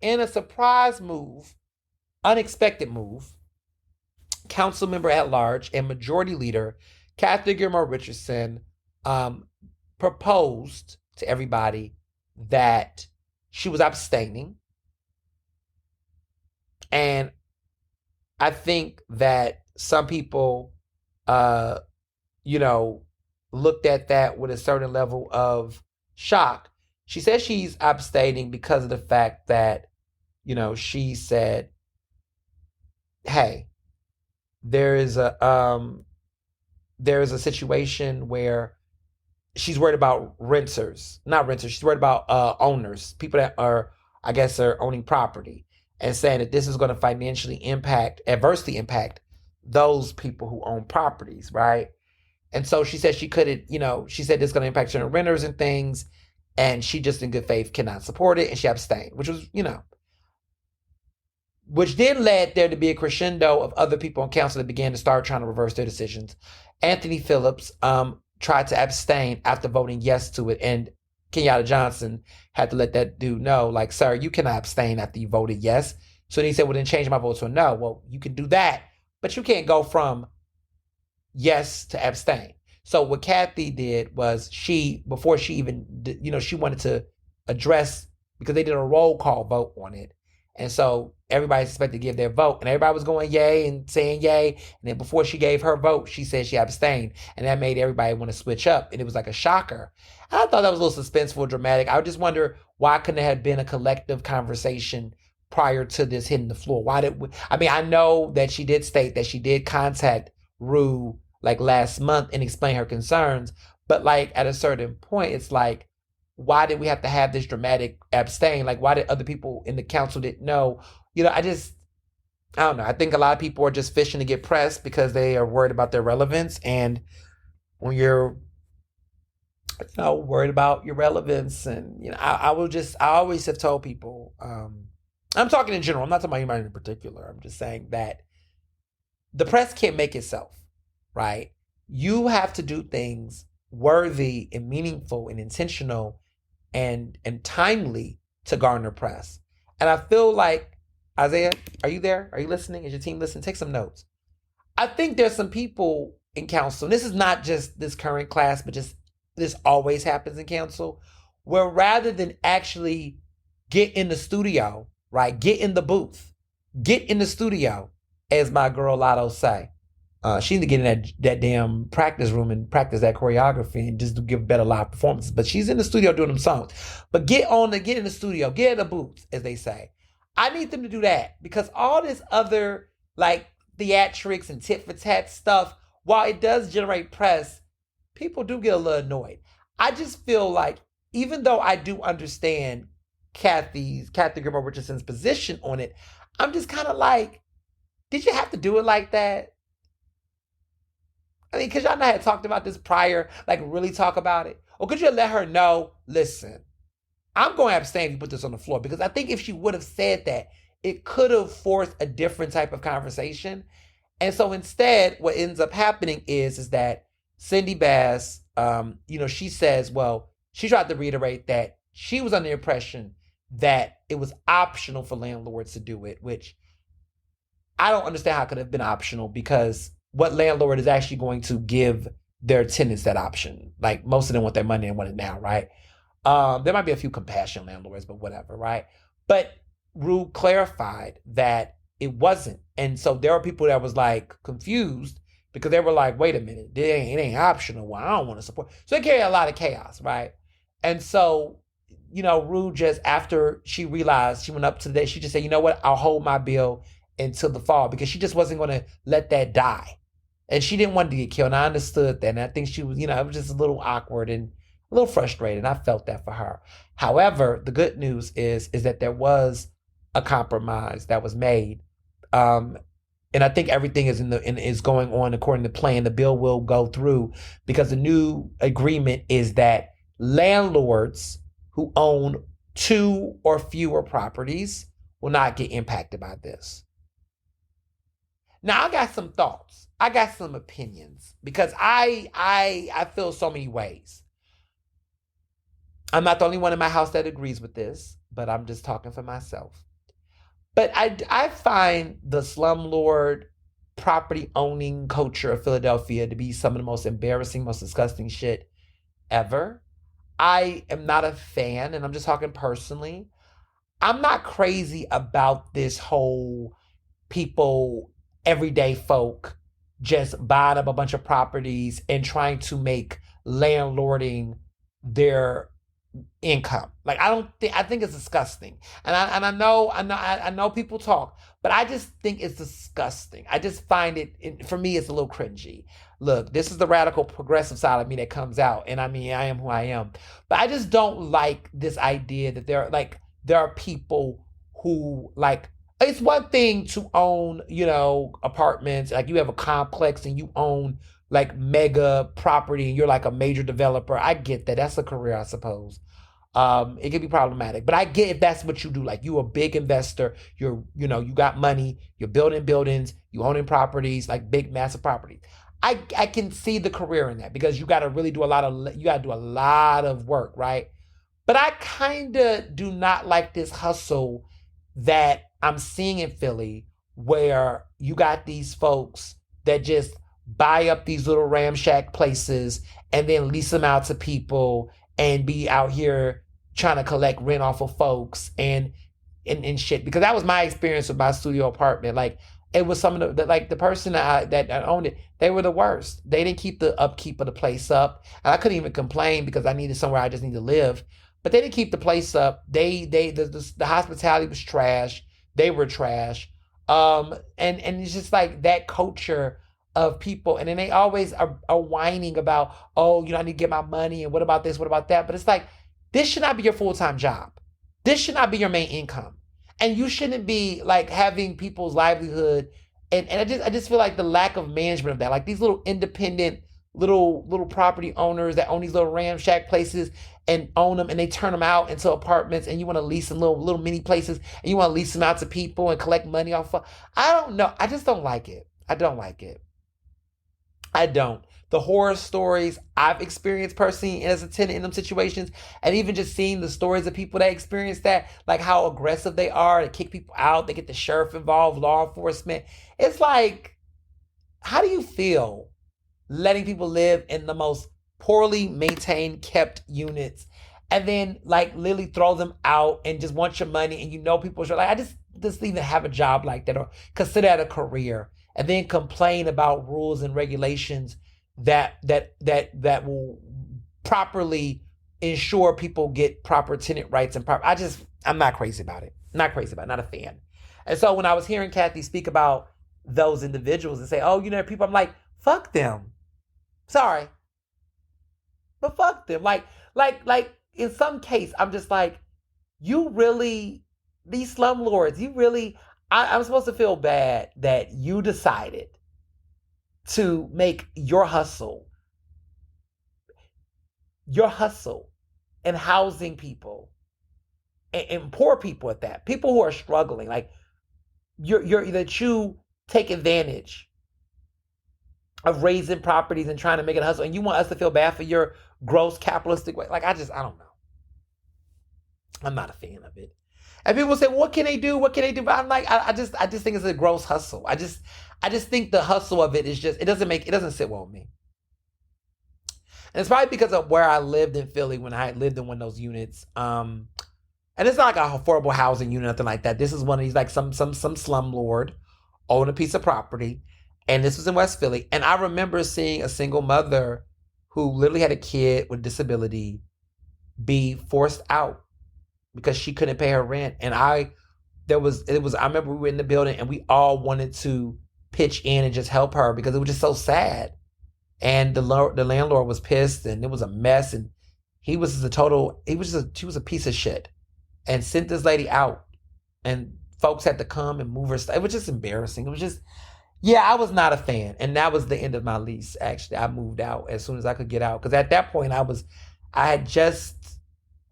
in a surprise move, unexpected move, council member at large and majority leader Kathy Gilmore Richardson proposed to everybody that she was abstaining. And I think that some people, you know, looked at that with a certain level of shock. She says she's abstaining because of the fact that, you know, she said, hey, there is a situation where she's worried about not renters. She's worried about owners, people that are, I guess, are owning property, and saying that this is going to financially adversely impact those people who own properties, right? And so she said she couldn't, you know, she said this is going to impact certain renters and things, and she just in good faith cannot support it, and she abstained, which was, you know, which then led there to be a crescendo of other people on council that began to start trying to reverse their decisions. Anthony Phillips tried to abstain after voting yes to it, and Kenyatta Johnson had to let that dude know, like, sir, you cannot abstain after you voted yes. So then he said, well, then change my vote to a no. Well, you can do that, but you can't go from yes to abstain. So what Kathy did was before she even, she wanted to address, because they did a roll call vote on it. And so everybody's expected to give their vote, and everybody was going yay and saying yay. And then before she gave her vote, she said she abstained, and that made everybody want to switch up. And it was like a shocker. I thought that was a little suspenseful, dramatic. I just wonder, why couldn't it have been a collective conversation prior to this hitting the floor? I know that she did state that she did contact Rue like last month and explain her concerns, but like at a certain point, it's like, why did we have to have this dramatic abstain? Like, why did other people in the council didn't know? I don't know. I think a lot of people are just fishing to get pressed because they are worried about their relevance. And when you're, worried about your relevance, and, I always have told people, I'm talking in general, I'm not talking about anybody in particular. I'm just saying that the press can't make itself, right? You have to do things worthy and meaningful and intentional and timely to garner press. And I feel like, Isaiah, are you there? Are you listening? Is your team listening? Take some notes. I think there's some people in council, and this is not just this current class, but just this always happens in council, where rather than actually get in the studio, right? Get in the booth, get in the studio, as my girl Lotto say. She need to get in that damn practice room and practice that choreography and just give better live performances. But she's in the studio doing them songs. But get in the studio, get in the booth, as they say. I need them to do that, because all this other like theatrics and tit for tat stuff, while it does generate press, people do get a little annoyed. I just feel like, even though I do understand Kathy Gilmore Richardson's position on it, I'm just kind of like, did you have to do it like that? I mean, because y'all not had talked about this prior, like really talk about it? Or could you let her know, listen, I'm going to abstain if you put this on the floor? Because I think if she would have said that, it could have forced a different type of conversation. And so instead, what ends up happening is that Cindy Bass, she says, well, she tried to reiterate that she was under the impression that it was optional for landlords to do it, which I don't understand how it could have been optional, because what landlord is actually going to give their tenants that option? Like, most of them want their money and want it now, right? There might be a few compassion landlords, but whatever, right? But Rue clarified that it wasn't. And so there are people that was like confused, because they were like, wait a minute, it ain't optional. Well, I don't want to support. So it carried a lot of chaos, right? And so, Rue, just after she realized, she went up to the day, she just said, you know what, I'll hold my bill until the fall, because she just wasn't going to let that die. And she didn't want to get killed. And I understood that. And I think she was, it was just a little awkward and a little frustrated. I felt that for her. However, the good news is that there was a compromise that was made. And I think everything is going on according to plan. The bill will go through, because the new agreement is that landlords who own 2 or fewer properties will not get impacted by this. Now, I got some thoughts. I got some opinions, because I feel so many ways. I'm not the only one in my house that agrees with this, but I'm just talking for myself. But I find the slumlord property owning culture of Philadelphia to be some of the most embarrassing, most disgusting shit ever. I am not a fan, and I'm just talking personally. I'm not crazy about this whole people, everyday folk, just buying up a bunch of properties and trying to make landlording their income. Like, I think it's disgusting. And I know people talk, but I just think it's disgusting. I just find for me, it's a little cringy. Look, this is the radical progressive side of me that comes out. And I mean, I am who I am. But I just don't like this idea that there are people who, like, it's one thing to own, apartments. Like, you have a complex and you own like mega property and you're like a major developer. I get that. That's a career, I suppose. It can be problematic. But I get if that's what you do. Like you a big investor, you got money, you're building buildings, you owning properties, like big massive properties. I can see the career in that because you got to really do a lot of work, right? But I kind of do not like this hustle that I'm seeing in Philly where you got these folks that just buy up these little ramshack places and then lease them out to people and be out here trying to collect rent off of folks and shit. Because that was my experience with my studio apartment. Like it was some of like the person that owned it, they were the worst. They didn't keep the upkeep of the place up. And I couldn't even complain because I needed somewhere I just need to live. But they didn't keep the place up. The hospitality was trash. They were trash. And it's just like that culture of people. And then they always are whining about, oh, I need to get my money. And what about this? What about that? But it's like, this should not be your full-time job. This should not be your main income. And you shouldn't be like having people's livelihood. And I just feel like the lack of management of that, like these little independent little property owners that own these little ramshack places and own them and they turn them out into apartments and you want to lease them little mini places and you want to lease them out to people and collect money off of. I don't know. I just don't like it. I don't like it. I don't. The horror stories I've experienced personally as a tenant in them situations, and even just seeing the stories of people that experience that, like how aggressive they are, to kick people out, they get the sheriff involved, law enforcement. It's like, how do you feel letting people live in the most poorly maintained, kept units, and then like literally throw them out and just want your money, and people are like, I just even have a job like that or consider that a career, and then complain about rules and regulations that will properly ensure people get proper tenant rights and proper. I'm not crazy about it. Not crazy about it. Not a fan. And so when I was hearing Kathy speak about those individuals and say, oh, people, I'm like, fuck them. Sorry. But fuck them. Like in some case, I'm just like, you really, these slumlords, you really, I'm supposed to feel bad that you decided to make your hustle and housing people and poor people at that, people who are struggling, like that you take advantage of raising properties and trying to make it a hustle, and you want us to feel bad for your gross capitalistic way. Like I don't know. I'm not a fan of it. And people say, well, what can they do? What can they do? But I'm like, I just think it's a gross hustle. I just think the hustle of it is just, it doesn't sit well with me. And it's probably because of where I lived in Philly when I lived in one of those units. And it's not like a affordable housing unit, nothing like that. This is one of these, like some slumlord owned a piece of property. And this was in West Philly. And I remember seeing a single mother who literally had a kid with disability be forced out because she couldn't pay her rent. And I remember we were in the building and we all wanted to pitch in and just help her because it was just so sad. And the landlord was pissed and it was a mess. And she was a piece of shit and sent this lady out. And folks had to come and move her stuff. It was just embarrassing. It was just, yeah, I was not a fan. And that was the end of my lease, actually. I moved out as soon as I could get out. Because at that point, I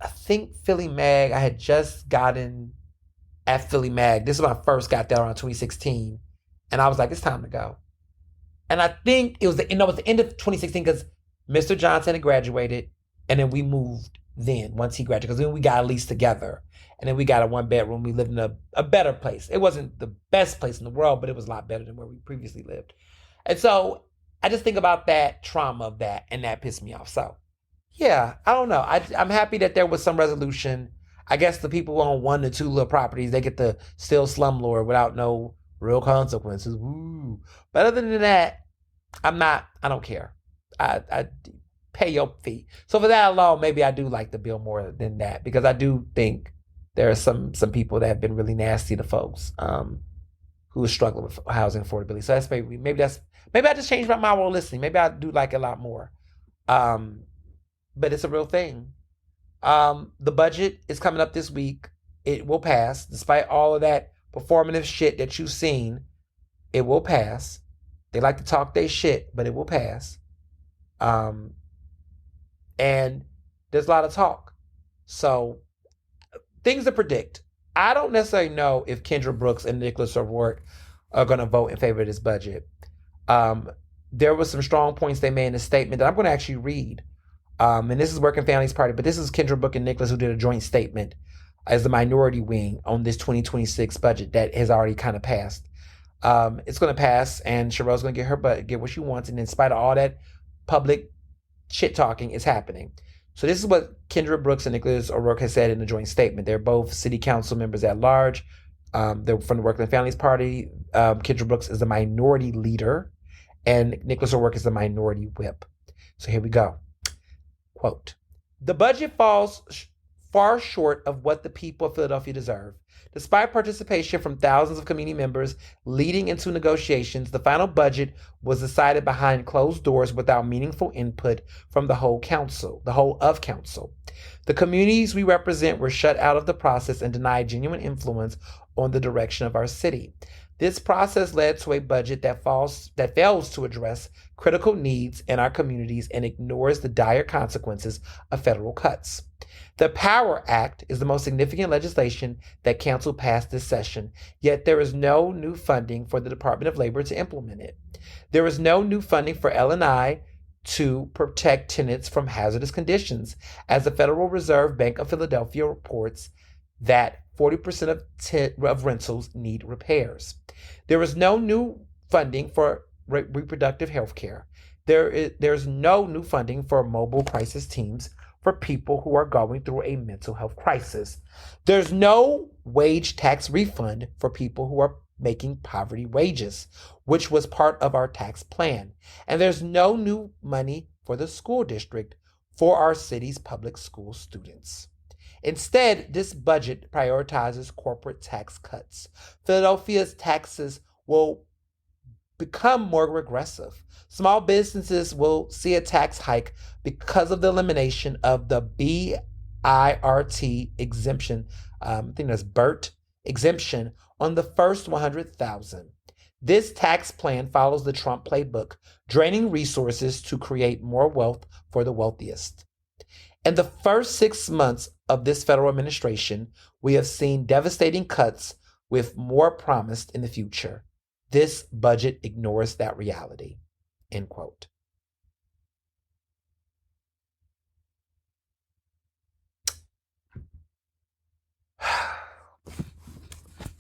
think Philly Mag, I had just gotten at Philly Mag. This is when I first got there around 2016. And I was like, it's time to go. And I think it was the end of 2016 because Mr. Johnson had graduated. And then we moved then once he graduated. Because then we got a lease together. And then we got a 1-bedroom. We lived in a better place. It wasn't the best place in the world, but it was a lot better than where we previously lived. And so I just think about that trauma of that, and that pissed me off. So yeah, I don't know. I'm happy that there was some resolution. I guess the people who own 1 to 2 little properties, they get to still slumlord without no real consequences. Woo. But other than that, I don't care. I pay your fee. So for that alone, maybe I do like the bill more than that, because I do think there are some people that have been really nasty to folks who are struggling with housing affordability. So that's maybe I just changed my mind while listening. Maybe I do like it a lot more. But it's a real thing. The budget is coming up this week. It will pass. Despite all of that performative shit that you've seen, it will pass. They like to talk their shit, but it will pass. And there's a lot of talk. So things to predict. I don't necessarily know if Kendra Brooks and Nicholas O'Rourke are going to vote in favor of this budget. Um, there was some strong points they made in the statement that I'm going to actually read. And this is Working Families Party, but this is Kendra Brooks and Nicholas who did a joint statement as the minority wing on this 2026 budget that has already kind of passed. It's going to pass, and Sherelle's going to get what she wants, and in spite of all that public shit talking, is happening. So this is what Kendra Brooks and Nicholas O'Rourke has said in the joint statement. They're both city council members at large. They're from the Working Families Party. Kendra Brooks is the minority leader, and Nicholas O'Rourke is the minority whip. So here we go. Quote, the budget falls far short of what the people of Philadelphia deserve. Despite participation from thousands of community members leading into negotiations, the final budget was decided behind closed doors without meaningful input from the whole of council. The communities we represent were shut out of the process and denied genuine influence on the direction of our city. This process led to a budget that fails to address critical needs in our communities and ignores the dire consequences of federal cuts. The POWER Act is the most significant legislation that Council passed this session, yet there is no new funding for the Department of Labor to implement it. There is no new funding for L&I to protect tenants from hazardous conditions, as the Federal Reserve Bank of Philadelphia reports that 40% of rentals need repairs. There is no new funding for reproductive health care. There's no new funding for mobile crisis teams for people who are going through a mental health crisis. There's no wage tax refund for people who are making poverty wages, which was part of our tax plan. And there's no new money for the school district for our city's public school students. Instead, this budget prioritizes corporate tax cuts. Philadelphia's taxes will become more regressive. Small businesses will see a tax hike because of the elimination of the BIRT exemption. I think that's BERT exemption on the first 100,000. This tax plan follows the Trump playbook, draining resources to create more wealth for the wealthiest. In the first 6 months of this federal administration, we have seen devastating cuts with more promised in the future. This budget ignores that reality. End quote.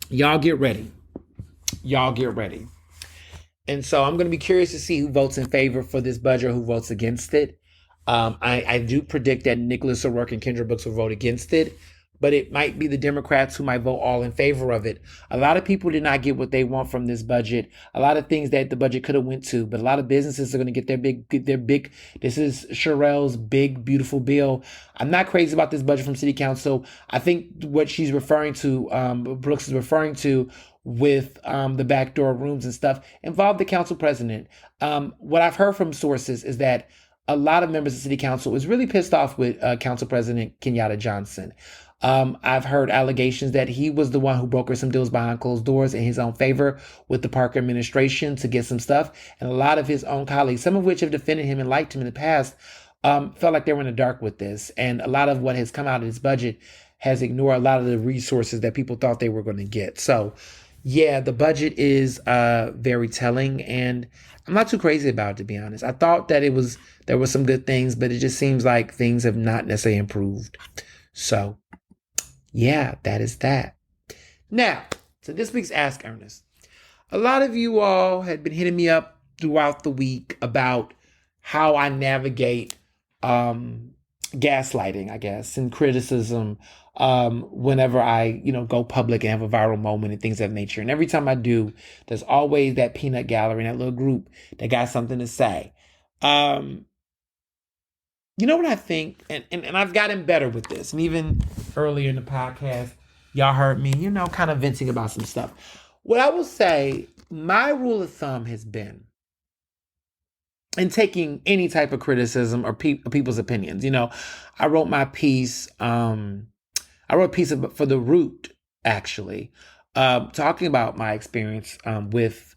Y'all get ready. Y'all get ready. And so I'm going to be curious to see who votes in favor for this budget, who votes against it. I do predict that Nicholas O'Rourke and Kendra Brooks will vote against it, but it might be the Democrats who might vote all in favor of it. A lot of people did not get what they want from this budget. A lot of things that the budget could have went to, but a lot of businesses are going to get their big. This is Sherelle's big, beautiful bill. I'm not crazy about this budget from City Council. I think what she's referring to, Brooks is referring to with the backdoor rooms and stuff, involved the council president. What I've heard from sources is that a lot of members of City Council is really pissed off with Council President Kenyatta Johnson. I've heard allegations that he was the one who brokered some deals behind closed doors in his own favor with the Parker administration to get some stuff. And a lot of his own colleagues, some of which have defended him and liked him in the past, felt like they were in the dark with this. And a lot of what has come out of this budget has ignored a lot of the resources that people thought they were going to get. So, yeah, the budget is very telling, and I'm not too crazy about it, to be honest. I thought that there were some good things, but it just seems like things have not necessarily improved. So, yeah, that is that. Now, so this week's Ask Ernest. A lot of you all had been hitting me up throughout the week about how I navigate gaslighting, I guess, and criticism whenever I, go public and have a viral moment and things of that nature. And every time I do, there's always that peanut gallery, that little group that got something to say. You know what I think? And I've gotten better with this. And even earlier in the podcast, y'all heard me, kind of venting about some stuff. What I will say, my rule of thumb has been, in taking any type of criticism or people's opinions. I wrote my piece. I wrote a piece for The Root, actually, talking about my experience with,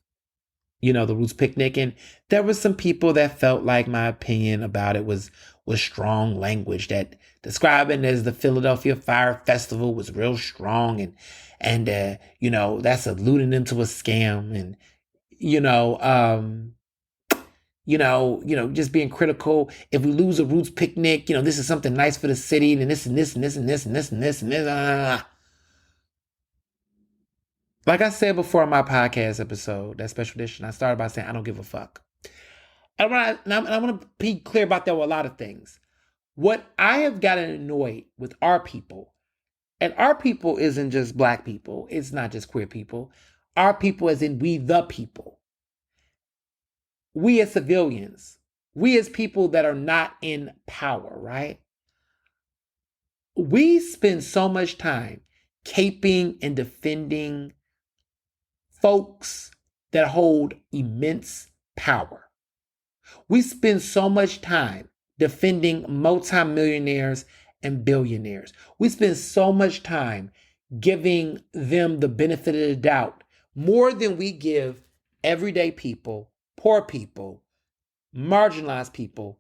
the Roots Picnic, and there were some people that felt like my opinion about it was strong language, that describing it as the Philadelphia Fire Festival was real strong, and that's alluding into a scam, and you know, um, just being critical. If we lose a Roots Picnic, this is something nice for the city, and this and this and this and this and this and this and this. Like I said before on my podcast episode, that special edition, I started by saying I don't give a fuck. I want to be clear about that with a lot of things. What I have gotten annoyed with our people, and our people isn't just black people, it's not just queer people. Our people as in we the people. We as civilians. We as people that are not in power, right? We spend so much time caping and defending folks that hold immense power. We spend so much time defending multimillionaires and billionaires. We spend so much time giving them the benefit of the doubt more than we give everyday people, poor people, marginalized people.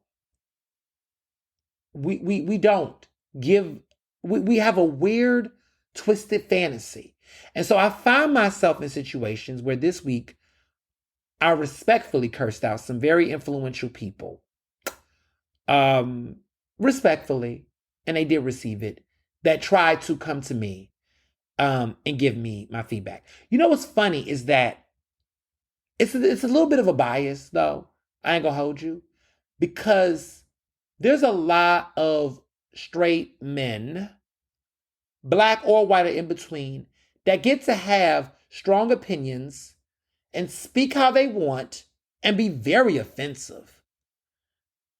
We don't give, we have a weird, twisted fantasy. And so I find myself in situations where this week I respectfully cursed out some very influential people. Respectfully, and they did receive it, that tried to come to me and give me my feedback. You know what's funny is that it's a little bit of a bias, though. I ain't gonna hold you, because there's a lot of straight men, black or white or in between, that get to have strong opinions and speak how they want and be very offensive.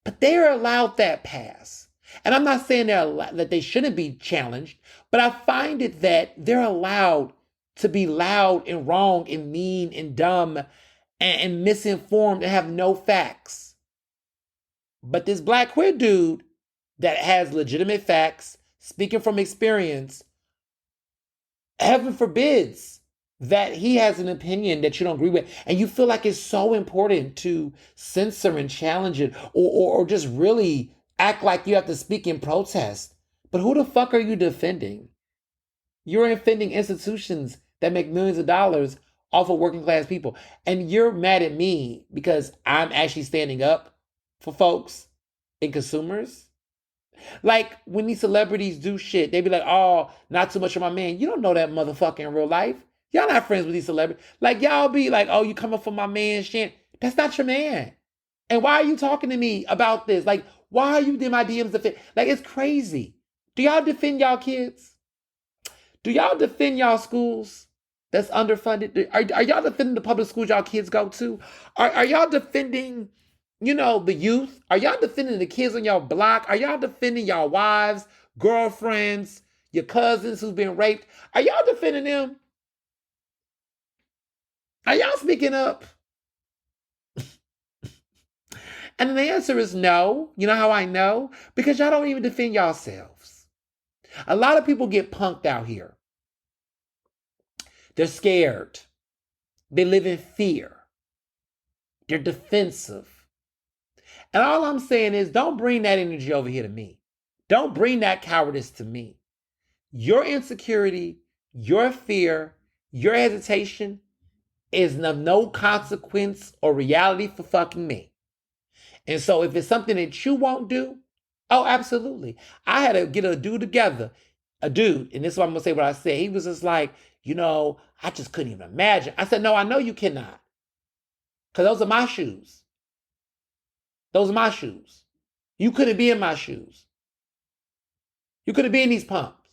But they are allowed that pass. And I'm not saying that they shouldn't be challenged, but I find it that they're allowed to be loud and wrong and mean and dumb and misinformed and have no facts. But this black queer dude that has legitimate facts, speaking from experience, heaven forbids that he has an opinion that you don't agree with, and you feel like it's so important to censor and challenge it, or just really act like you have to speak in protest. But who the fuck are you defending? You're defending institutions that make millions of dollars off of working class people. And you're mad at me because I'm actually standing up for folks and consumers. Like when these celebrities do shit, they be like, oh, not too much of my man. You don't know that motherfucker in real life. Y'all not friends with these celebrities. Like y'all be like, oh, you coming for my man shit. That's not your man. And why are you talking to me about this? Like, why are you in my DMs defend? Like, it's crazy. Do y'all defend y'all kids? Do y'all defend y'all schools that's underfunded? Are y'all defending the public schools y'all kids go to? Are y'all defending, the youth? Are y'all defending the kids on y'all block? Are y'all defending y'all wives, girlfriends, your cousins who's been raped? Are y'all defending them? Are y'all speaking up? And the answer is no. You know how I know? Because y'all don't even defend yourselves. A lot of people get punked out here. They're scared. They live in fear. They're defensive. And all I'm saying is don't bring that energy over here to me. Don't bring that cowardice to me. Your insecurity, your fear, your hesitation is of no consequence or reality for fucking me. And so if it's something that you won't do, oh, absolutely. I had to get a dude together, and this is what I'm going to say what I said. He was just like, I just couldn't even imagine. I said, no, I know you cannot. Because those are my shoes. Those are my shoes. You couldn't be in my shoes. You couldn't be in these pumps.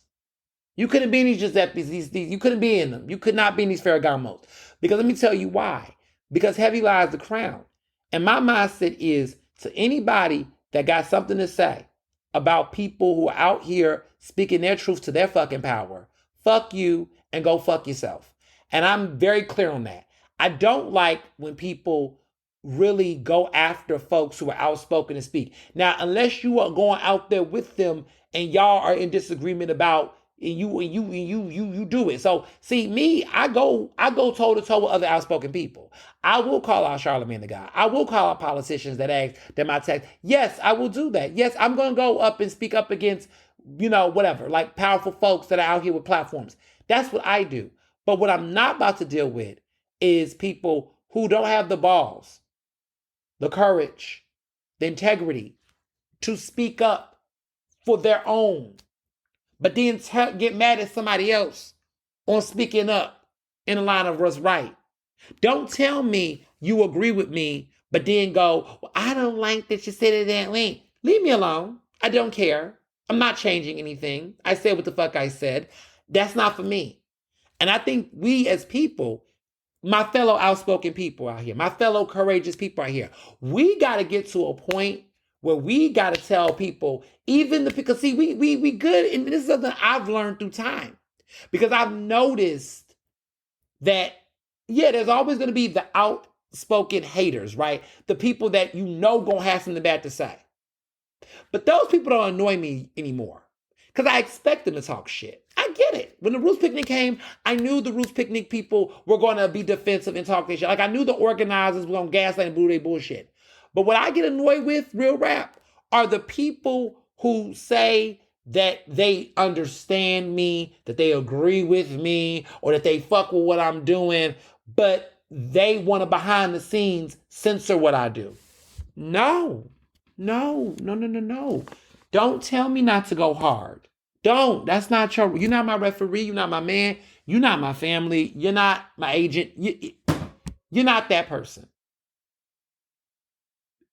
You couldn't be in these Giuseppe's, these you couldn't be in them. You could not be in these Ferragamos. Because let me tell you why. Because heavy lies the crown. And my mindset is to anybody that got something to say about people who are out here speaking their truth to their fucking power, fuck you and go fuck yourself. And I'm very clear on that. I don't like when people really go after folks who are outspoken and speak. Now, unless you are going out there with them and y'all are in disagreement about and you do it. So see me, I go toe to toe with other outspoken people. I will call out Charlamagne the God. I will call out politicians that ask that my text. Yes, I will do that. Yes, I'm gonna go up and speak up against, whatever, like powerful folks that are out here with platforms. That's what I do. But what I'm not about to deal with is people who don't have the balls, the courage, the integrity to speak up for their own, but then get mad at somebody else on speaking up in the line of what's right. Don't tell me you agree with me, but then go, well, I don't like that you said it that way. Leave me alone. I don't care. I'm not changing anything. I said what the fuck I said. That's not for me. And I think we as people, my fellow outspoken people out here, my fellow courageous people out here, we got to get to a point where we got to tell people, because see, we good, and this is something I've learned through time, because I've noticed that, yeah, there's always going to be the outspoken haters, right? The people that gonna have something bad to say. But those people don't annoy me anymore, because I expect them to talk shit. I get it. When the Roots Picnic came, I knew the Roots Picnic people were going to be defensive and talk their shit. Like, I knew the organizers were going to gaslight and boo their bullshit. But what I get annoyed with, real rap, are the people who say that they understand me, that they agree with me, or that they fuck with what I'm doing, but they want to behind the scenes censor what I do. No. Don't tell me not to go hard. Don't. That's not your. You're not my referee. You're not my man. You're not my family. You're not my agent. You're not that person.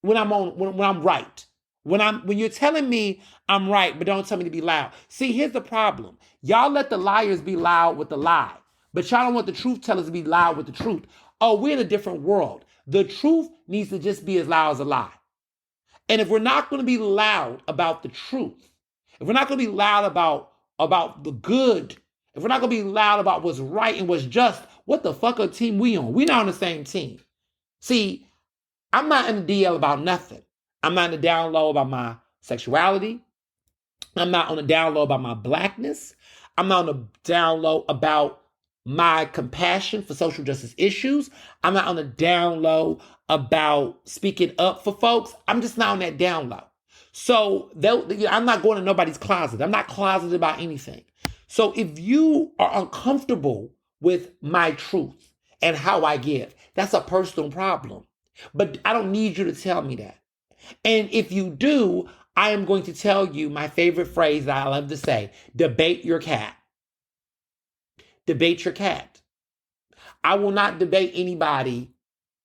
When I'm right. When you're telling me I'm right, but don't tell me to be loud. See, here's the problem. Y'all let the liars be loud with the lie, but y'all don't want the truth tellers to be loud with the truth. Oh, we're in a different world. The truth needs to just be as loud as a lie. And if we're not going to be loud about the truth, if we're not going to be loud about the good, if we're not going to be loud about what's right and what's just, what the fuck a team we on? We're not on the same team. See, I'm not in the DL about nothing. I'm not in the down low about my sexuality. I'm not on the down low about my blackness. I'm not on the down low about my compassion for social justice issues. I'm not on the down low about speaking up for folks. I'm just not on that down low. So I'm not going to nobody's closet. I'm not closeted about anything. So if you are uncomfortable with my truth and how I give, that's a personal problem. But I don't need you to tell me that. And if you do, I am going to tell you my favorite phrase that I love to say: debate your cat. Debate your cat. I will not debate anybody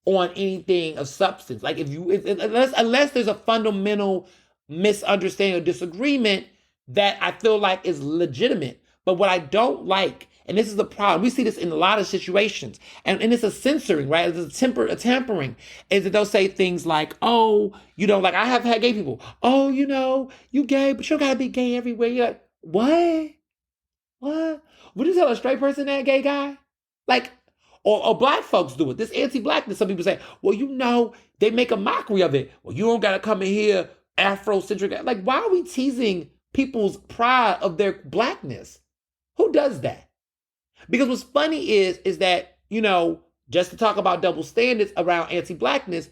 on anything of substance. Like unless there's a fundamental misunderstanding or disagreement that I feel like is legitimate. But what I don't like, and this is the problem, we see this in a lot of situations, and it's a censoring, right? It's a tampering, is that they'll say things like, oh, like I have had gay people, oh, you gay, but you don't gotta be gay everywhere. You're like, what? Would you tell a straight person that, gay guy? Like, or black folks do it. This anti-blackness, some people say, well, they make a mockery of it. Well, you don't gotta come in here Afrocentric. Like, why are we teasing people's pride of their blackness? Who does that? Because what's funny is that, just to talk about double standards around anti-blackness,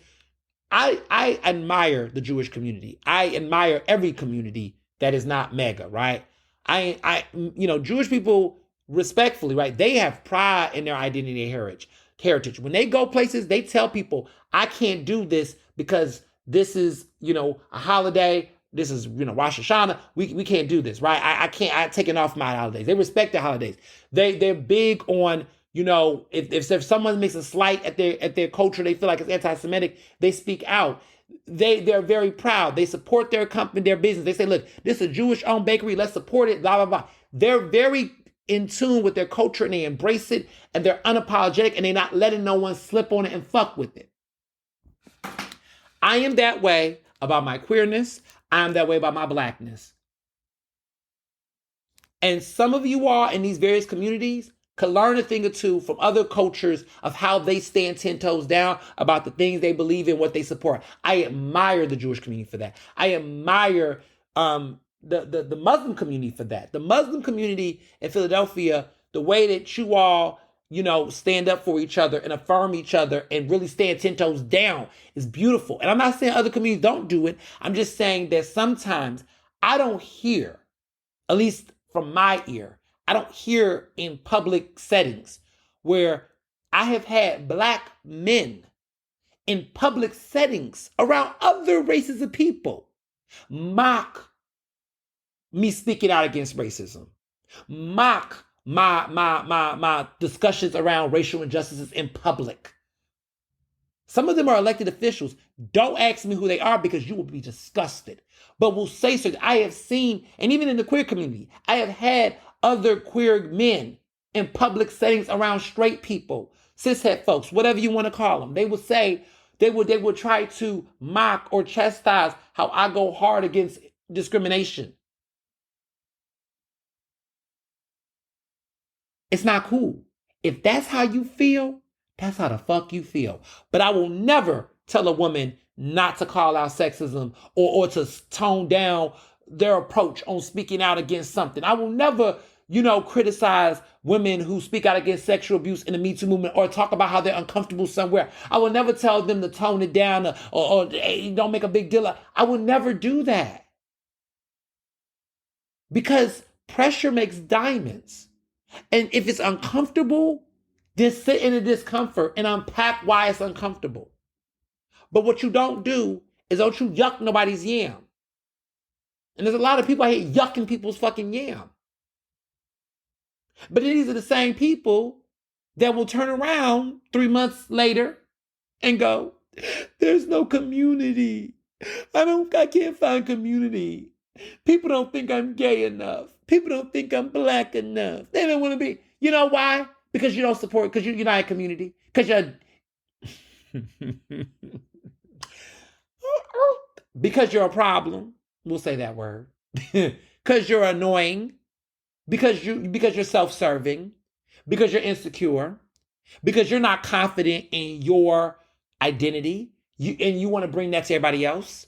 I admire the Jewish community. I admire every community that is not MAGA, right? Jewish people, respectfully, right? They have pride in their identity and heritage. When they go places, they tell people, I can't do this because this is, a holiday. This is, Rosh Hashanah. We can't do this, right? I can't. I taken off my holidays. They respect their holidays. They're big on, if someone makes a slight at their culture, they feel like it's anti-Semitic, they speak out. They're very proud. They support their company, their business. They say, look, this is a Jewish-owned bakery. Let's support it. Blah blah blah. They're very in tune with their culture and they embrace it and they're unapologetic and they're not letting no one slip on it and fuck with it. I am that way about my queerness. I am that way about my blackness. And some of you all in these various communities could learn a thing or two from other cultures of how they stand 10 toes down about the things they believe in, what they support. I admire the Jewish community for that. I admire the Muslim community for that. The Muslim community in Philadelphia, the way that you all, stand up for each other and affirm each other and really stand 10 toes down is beautiful. And I'm not saying other communities don't do it. I'm just saying that sometimes I don't hear, at least from my ear, I don't hear in public settings where I have had Black men in public settings around other races of people mock me speaking out against racism, mock my discussions around racial injustices in public. Some of them are elected officials. Don't ask me who they are because you will be disgusted. But will say so. I have seen, and even in the queer community, I have had other queer men in public settings around straight people, cishet folks, whatever you want to call them. They would say, they would try to mock or chastise how I go hard against discrimination. It's not cool. If that's how you feel, that's how the fuck you feel. But I will never tell a woman not to call out sexism or to tone down their approach on speaking out against something. I will never, criticize women who speak out against sexual abuse in the Me Too movement or talk about how they're uncomfortable somewhere. I will never tell them to tone it down or hey, don't make a big deal. I will never do that. Because pressure makes diamonds. And if it's uncomfortable, just sit in the discomfort and unpack why it's uncomfortable. But what you don't do is don't you yuck nobody's yam. And there's a lot of people out here yucking people's fucking yam. But these are the same people that will turn around 3 months later and go, there's no community. I can't find community. People don't think I'm gay enough. People don't think I'm Black enough. They don't want to be. You know why? Because you don't support, because you're not a community. Because because you're a problem. We'll say that word. Because you're annoying. Because you're self-serving. Because you're insecure. Because you're not confident in your identity. And you want to bring that to everybody else.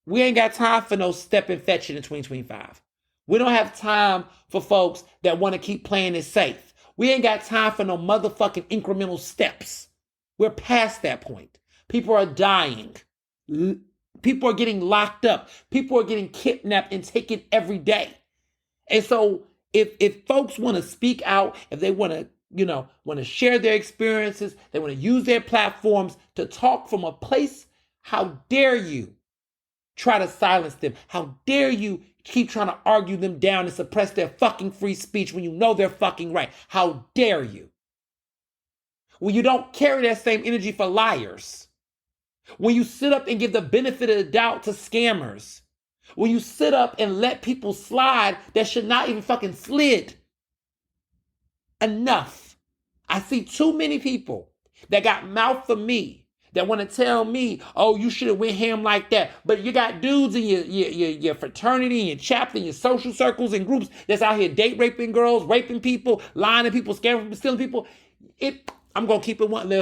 We ain't got time for no step and fetching in 2025. We don't have time for folks that want to keep playing it safe. We ain't got time for no motherfucking incremental steps. We're past that point. People are dying. People are getting locked up. People are getting kidnapped and taken every day. And so if folks want to speak out, if they want to share their experiences, they want to use their platforms to talk from a place, how dare you try to silence them? How dare you keep trying to argue them down and suppress their fucking free speech when you know they're fucking right? How dare you? When you don't carry that same energy for liars. When you sit up and give the benefit of the doubt to scammers. When you sit up and let people slide that should not even fucking slid. Enough. I see too many people that got mouth for me that want to tell me, oh, you should have went ham like that. But you got dudes in your fraternity, your chapter, your social circles and groups that's out here date raping girls, raping people, lying to people, scamming, stealing people. I'm going to keep it one.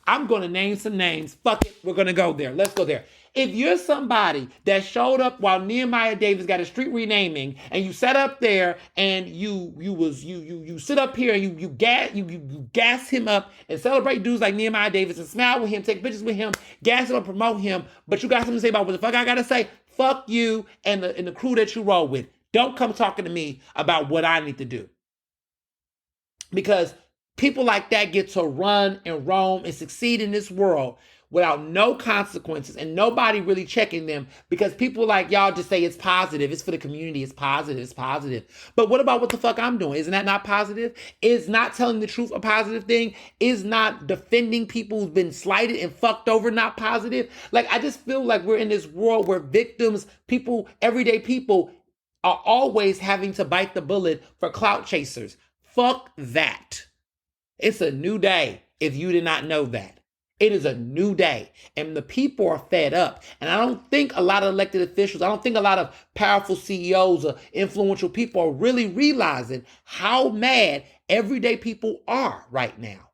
I'm going to name some names. Fuck it. We're going to go there. Let's go there. If you're somebody that showed up while Nehemiah Davis got a street renaming and you sat up there and you sit up here and you gas him up and celebrate dudes like Nehemiah Davis and smile with him, take pictures with him, gas him up, promote him, but you got something to say about what the fuck I got to say, fuck you and the crew that you roll with. Don't come talking to me about what I need to do. Because people like that get to run and roam and succeed in this world without no consequences and nobody really checking them, because people like y'all just say it's positive. It's for the community. It's positive. It's positive. But what about what the fuck I'm doing? Isn't that not positive? Is not telling the truth a positive thing? Is not defending people who've been slighted and fucked over not positive? Like, I just feel like we're in this world where victims, people, everyday people are always having to bite the bullet for clout chasers. Fuck that. It's a new day if you did not know that. It is a new day, and the people are fed up. And I don't think a lot of elected officials, I don't think a lot of powerful CEOs or influential people are really realizing how mad everyday people are right now.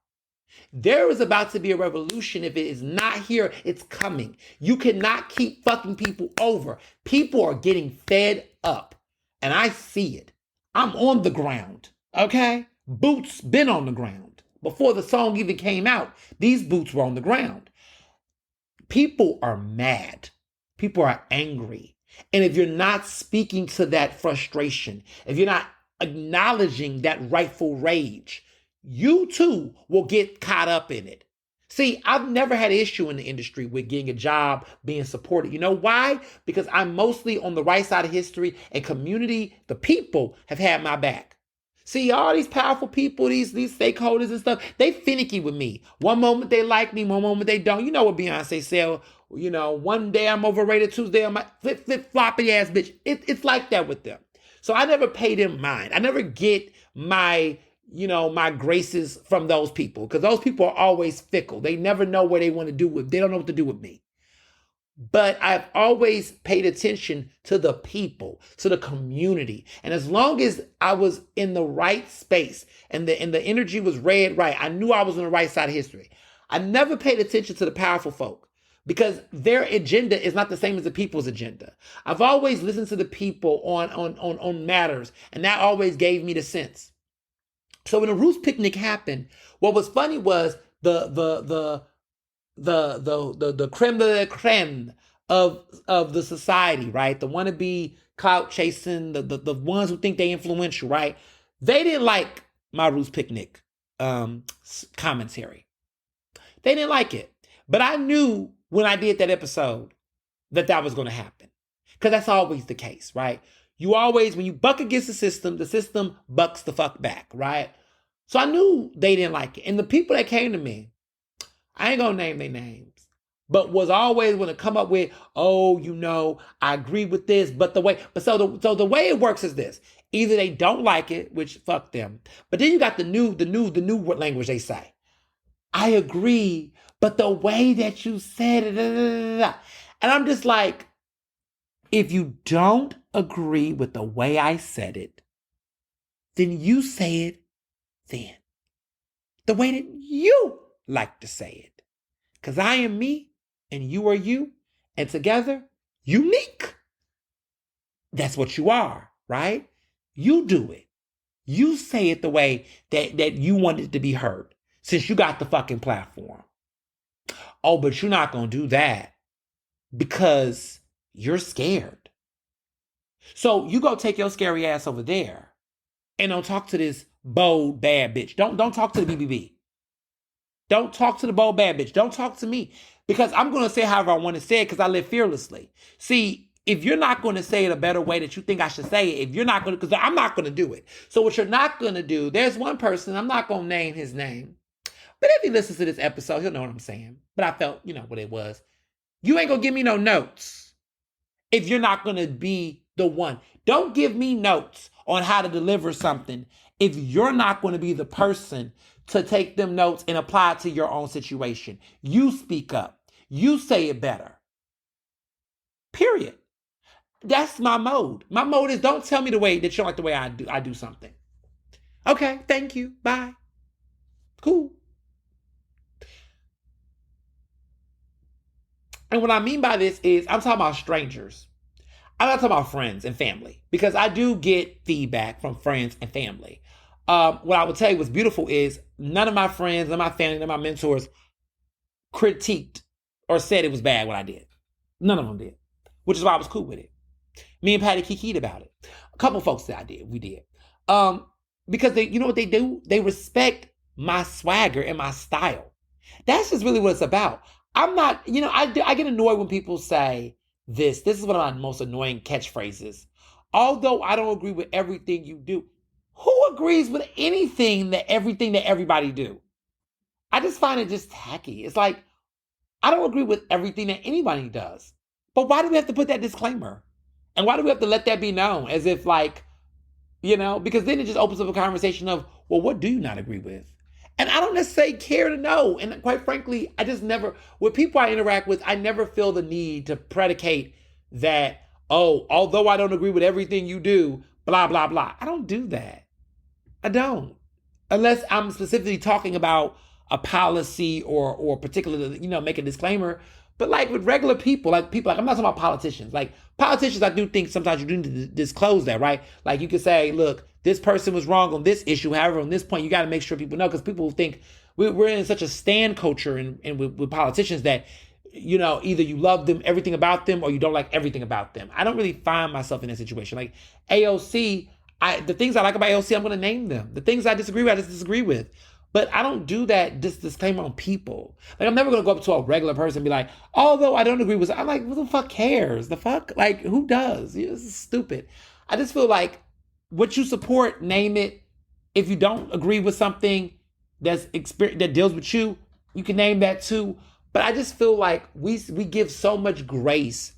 There is about to be a revolution. If it is not here, it's coming. You cannot keep fucking people over. People are getting fed up. And I see it. I'm on the ground. Okay? Boots been on the ground. Before the song even came out, these boots were on the ground. People are mad. People are angry. And if you're not speaking to that frustration, if you're not acknowledging that rightful rage, you too will get caught up in it. See, I've never had an issue in the industry with getting a job, being supported. You know why? Because I'm mostly on the right side of history, and community, the people have had my back. See, all these powerful people, these stakeholders and stuff, they finicky with me. One moment they like me, one moment they don't. You know what Beyonce said? You know, one day I'm overrated, Tuesday I'm flip floppy ass bitch. It's like that with them. So I never pay them mind. I never get my graces from those people, because those people are always fickle. They never know what they want to do with. They don't know what to do with me. But I've always paid attention to the people, to the community. And as long as I was in the right space and the energy was read right, I knew I was on the right side of history. I never paid attention to the powerful folk, because their agenda is not the same as the people's agenda. I've always listened to the people on matters, and that always gave me the sense. So when the Roots picnic happened, what was funny was the creme de la creme of the society, right? The wannabe clout chasing, the ones who think they influential, right? They didn't like my Roots picnic commentary. They didn't like it. But I knew when I did that episode that was going to happen, because that's always the case, right? You always, when you buck against the system bucks the fuck back, right? So I knew they didn't like it. And the people that came to me, I ain't gonna name their names, but was always going to come up with, I agree with this, so the way it works is this: either they don't like it, which fuck them, but then you got the new language they say. I agree, but the way that you said it, and I'm just like, if you don't agree with the way I said it, then you say it then. The way that you like to say it. Because I am me and you are you, and together, unique. That's what you are, right? You do it. You say it the way that you want it to be heard, since you got the fucking platform. Oh, but you're not going to do that because you're scared. So you go take your scary ass over there and don't talk to this bold, bad bitch. Don't talk to the BBB. Don't talk to the bold, bad bitch. Don't talk to me, because I'm going to say however I want to say it, because I live fearlessly. See, if you're not going to say it a better way that you think I should say it, if you're not going to, because I'm not going to do it. So what you're not going to do, there's one person, I'm not going to name his name, but if he listens to this episode, he'll know what I'm saying. But I felt, what it was. You ain't going to give me no notes if you're not going to be the one. Don't give me notes on how to deliver something if you're not going to be the person to take them notes and apply it to your own situation. You speak up. You say it better. Period. That's my mode. My mode is, don't tell me the way that you don't like the way I do something. Okay, thank you. Bye. Cool. And what I mean by this is, I'm talking about strangers. I'm not talking about friends and family, because I do get feedback from friends and family. What I would tell you was beautiful is none of my friends, none of my family, none of my mentors critiqued or said it was bad what I did. None of them did, which is why I was cool with it. Me and Patty kikied about it. A couple folks that we did. Because they, you know what they do? They respect my swagger and my style. That's just really what it's about. I'm not, I get annoyed when people say this. This is one of my most annoying catchphrases. Although I don't agree with everything you do. Who agrees with everything that everybody do? I just find it just tacky. It's like, I don't agree with everything that anybody does. But why do we have to put that disclaimer? And why do we have to let that be known? As if because then it just opens up a conversation of, well, what do you not agree with? And I don't necessarily care to know. And quite frankly, I just never, with people I interact with, I never feel the need to predicate that, although I don't agree with everything you do, blah, blah, blah. I don't do that. I don't. Unless I'm specifically talking about a policy or particularly, make a disclaimer. But like with regular people, like I'm not talking about politicians. Like politicians, I do think sometimes you do need to disclose that, right? Like you could say, look, this person was wrong on this issue. However, on this point, you got to make sure people know, because people think we're in such a stand culture and with politicians that, either you love them, everything about them, or you don't like everything about them. I don't really find myself in that situation. Like AOC, the things I like about AOC, I'm going to name them. The things I disagree with, I just disagree with. But I don't do that disclaimer on people. Like I'm never going to go up to a regular person and be like, although I don't agree with, I'm like, who the fuck cares? The fuck? Like who does? This is stupid. I just feel like what you support, name it. If you don't agree with something that deals with you, you can name that too. But I just feel like we give so much grace.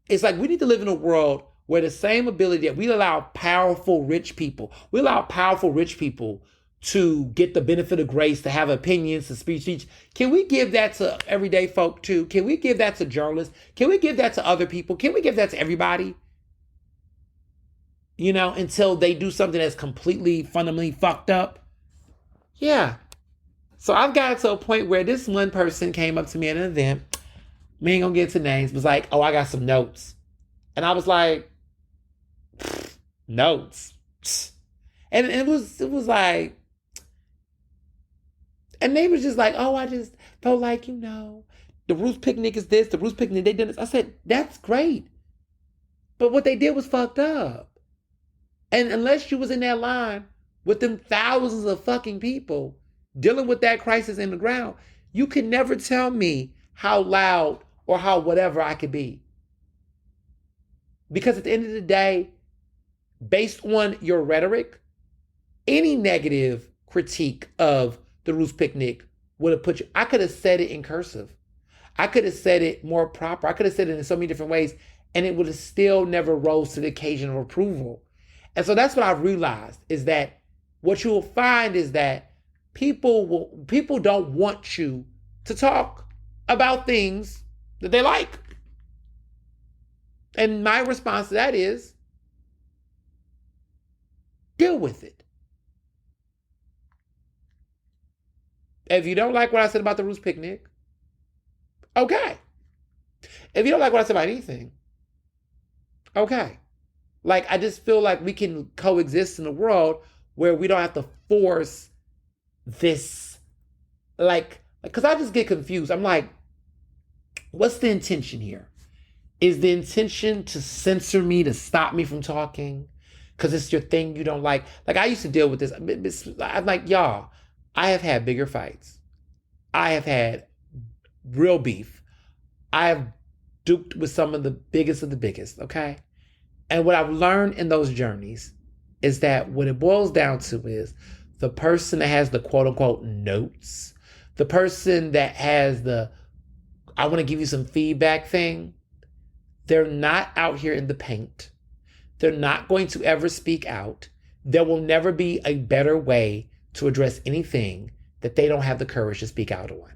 It's like we need to live in a world where the same ability that we allow powerful rich people to get the benefit of grace, to have opinions, to speech. Can we give that to everyday folk too? Can we give that to journalists? Can we give that to other people? Can we give that to everybody? Until they do something that's completely fundamentally fucked up. Yeah. So I've got to a point where this one person came up to me at an event. We ain't gonna get into names. Was like, oh, I got some notes. And I was like, notes. And it was like, and they was just like, oh, I just felt like, the Roots Picnic is this, the Roots Picnic, they did this. I said, that's great. But what they did was fucked up. And unless you was in that line with them thousands of fucking people dealing with that crisis in the ground, you can never tell me how loud or how whatever I could be. Because at the end of the day, based on your rhetoric, any negative critique of the Roots Picnic would have put you, I could have said it in cursive. I could have said it more proper. I could have said it in so many different ways, and it would have still never rose to the occasion of approval. And so that's what I've realized, is that what you will find is that people don't want you to talk about things that they like. And my response to that is, deal with it. If you don't like what I said about the Roots Picnic, okay. If you don't like what I said about anything, okay. Like, I just feel like we can coexist in a world where we don't have to force this, because I just get confused. I'm like, what's the intention here? Is the intention to censor me, to stop me from talking? Because it's your thing you don't like. Like, I used to deal with this. I'm like, y'all, I have had bigger fights. I have had real beef. I have duped with some of the biggest, okay? And what I've learned in those journeys is that what it boils down to is the person that has the quote unquote notes, the person that has the, I want to give you some feedback thing, they're not out here in the paint. They're not going to ever speak out. There will never be a better way to address anything that they don't have the courage to speak out on.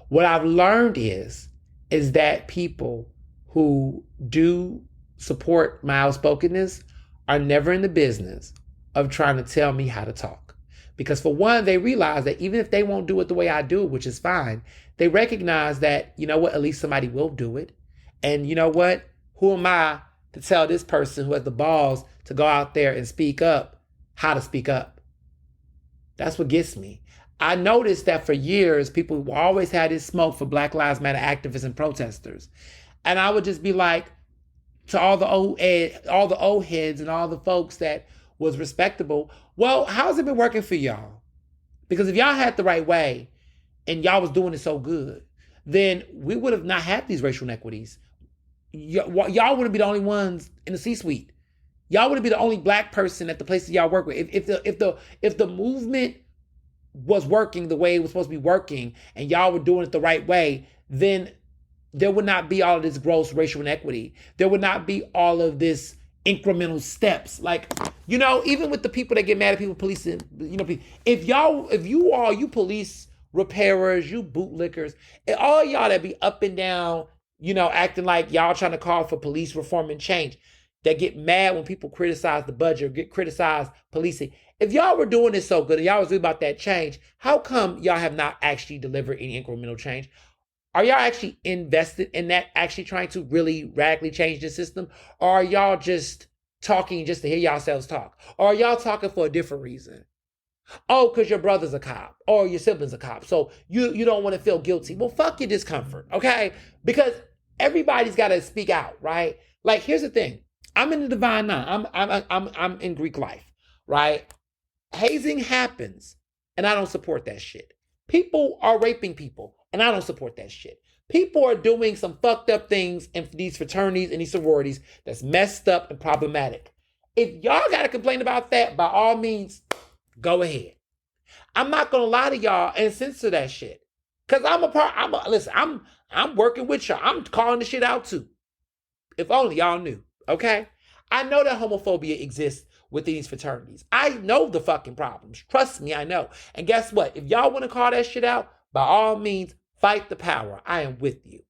What I've learned is that people who do support my outspokenness are never in the business of trying to tell me how to talk. Because for one, they realize that even if they won't do it the way I do it, which is fine, they recognize that, you know what, at least somebody will do it. And you know what? Who am I to tell this person who has the balls to go out there and speak up how to speak up? That's what gets me. I noticed that for years, people always had this smoke for Black Lives Matter activists and protesters. And I would just be like, to all the old heads and all the folks that was respectable, well, how's it been working for y'all? Because if y'all had the right way and y'all was doing it so good, then we would have not had these racial inequities. Y'all wouldn't be the only ones in the C-suite. Y'all wouldn't be the only Black person at the places y'all work with. If the movement was working the way it was supposed to be working and y'all were doing it the right way, then there would not be all of this gross racial inequity. There would not be all of this incremental steps. Like, even with the people that get mad at people policing, if you police repairers, you bootlickers, and all y'all that be up and down, acting like y'all trying to call for police reform and change, that get mad when people criticize the budget or get criticized policing. If y'all were doing this so good and y'all was really about that change, how come y'all have not actually delivered any incremental change? Are y'all actually invested in that, actually trying to really radically change the system? Or are y'all just talking just to hear yourselves talk? Or are y'all talking for a different reason? Oh, because your brother's a cop or your sibling's a cop. So you don't want to feel guilty. Well, fuck your discomfort, okay? Because everybody's got to speak out, right? Like, here's the thing. I'm in the divine nine. I'm in Greek life, right? Hazing happens, and I don't support that shit. People are raping people, and I don't support that shit. People are doing some fucked up things in these fraternities and these sororities that's messed up and problematic. If y'all got to complain about that, by all means, go ahead. I'm not gonna lie to y'all and censor that shit, cause I'm working with y'all. I'm calling the shit out too. If only y'all knew, okay? I know that homophobia exists within these fraternities. I know the fucking problems. Trust me, I know. And guess what? If y'all want to call that shit out, by all means, fight the power. I am with you.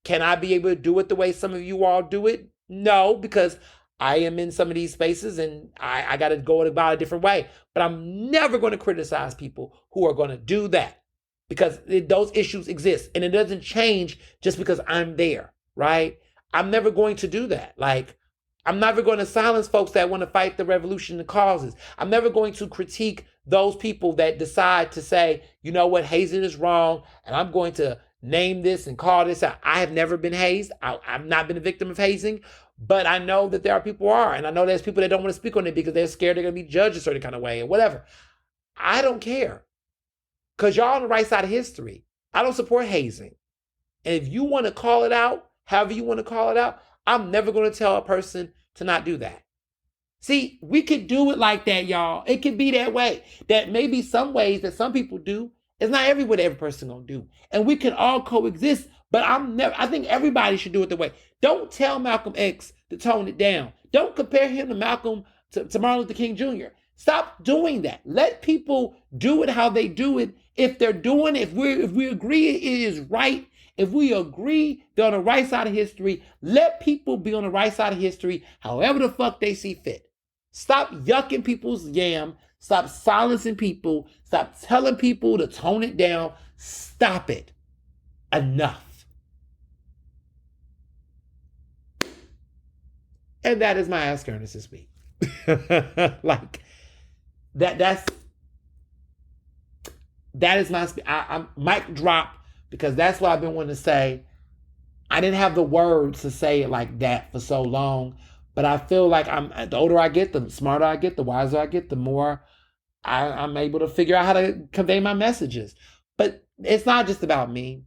Can I be able to do it the way some of you all do it? No, because I am in some of these spaces and I got to go about a different way. But I'm never going to criticize people who are going to do that, because those issues exist and it doesn't change just because I'm there, right? I'm never going to do that. Like, I'm never going to silence folks that want to fight the revolution and causes. I'm never going to critique those people that decide to say, you know what, hazing is wrong, and I'm going to name this and call this out. I have never been hazed. I've not been a victim of hazing, but I know that there are people who are, and I know there's people that don't want to speak on it because they're scared they're going to be judged a certain kind of way or whatever. I don't care, because y'all on the right side of history. I don't support hazing. And if you want to call it out, however you want to call it out, I'm never going to tell a person to not do that. See, we could do it like that, y'all. It could be that way. That maybe some ways that some people do, it's not every person gonna do. And we can all coexist, but I think everybody should do it the way. Don't tell Malcolm X to tone it down. Don't compare him to to Martin Luther King Jr. Stop doing that. Let people do it how they do it. If they're doing it, if we agree it is right, if we agree they're on the right side of history, let people be on the right side of history however the fuck they see fit. Stop yucking people's yam. Stop silencing people. Stop telling people to tone it down. Stop it. Enough. And that is my Ask Ernest this week. Like, that is my, I'm mic drop, because that's what I've been wanting to say. I didn't have the words to say it like that for so long, but I feel like the older I get, the smarter I get, the wiser I get, the more I'm able to figure out how to convey my messages. But it's not just about me.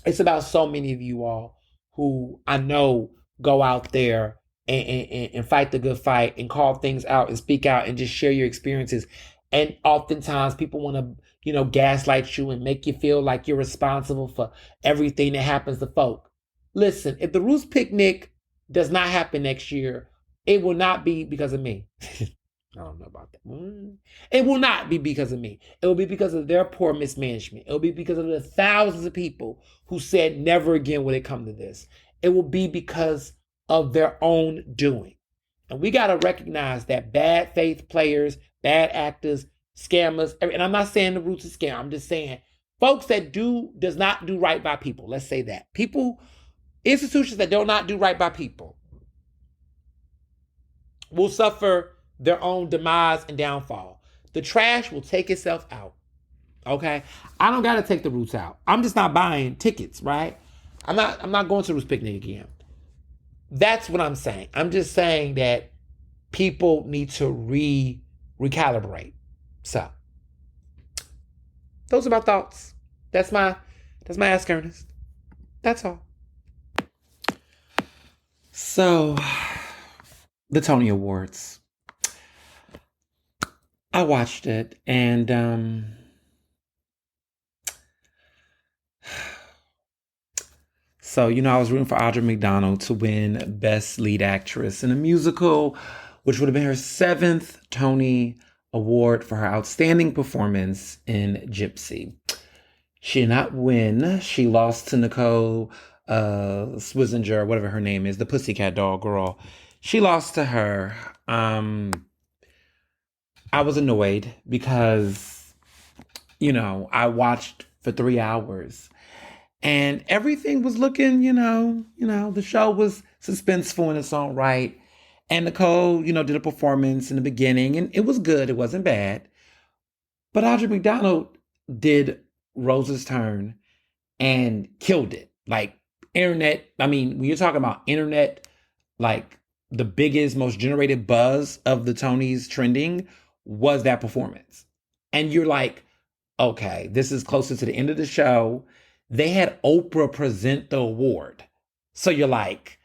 It's about so many of you all who I know go out there and fight the good fight and call things out and speak out and just share your experiences. And oftentimes people want to, gaslight you and make you feel like you're responsible for everything that happens to folk. Listen, if the Roots Picnic does not happen next year, it will not be because of me. I don't know about that. It will not be because of me. It will be because of their poor mismanagement. It will be because of the thousands of people who said never again will it come to this. It will be because of their own doing. And we got to recognize that bad faith players, bad actors, scammers, and I'm not saying the Roots is scam. I'm just saying folks that does not do right by people. Let's say that. Institutions that do not do right by people will suffer their own demise and downfall. The trash will take itself out. Okay? I don't gotta take the Roots out. I'm just not buying tickets, right? I'm not going to the Roots Picnic again. That's what I'm saying. I'm just saying that people need to recalibrate. So those are my thoughts. That's my Ask Ernest. That's all. So the Tony Awards. I watched it, and so, I was rooting for Audra McDonald to win Best Lead Actress in a Musical, which would have been her 7th Tony Award for her outstanding performance in Gypsy. She did not win. She lost to Nicole Swissinger, whatever her name is, the Pussycat Doll girl. She lost to her. I was annoyed because, I watched for 3 hours and everything was looking, the show was suspenseful in its own right. And Nicole, did a performance in the beginning and it was good. It wasn't bad. But Audrey McDonald did Rose's Turn and killed it. Like internet, I mean, when you're talking about internet, like the biggest, most generated buzz of the Tonys trending was that performance. And you're like, okay, this is closer to the end of the show. They had Oprah present the award. So you're like,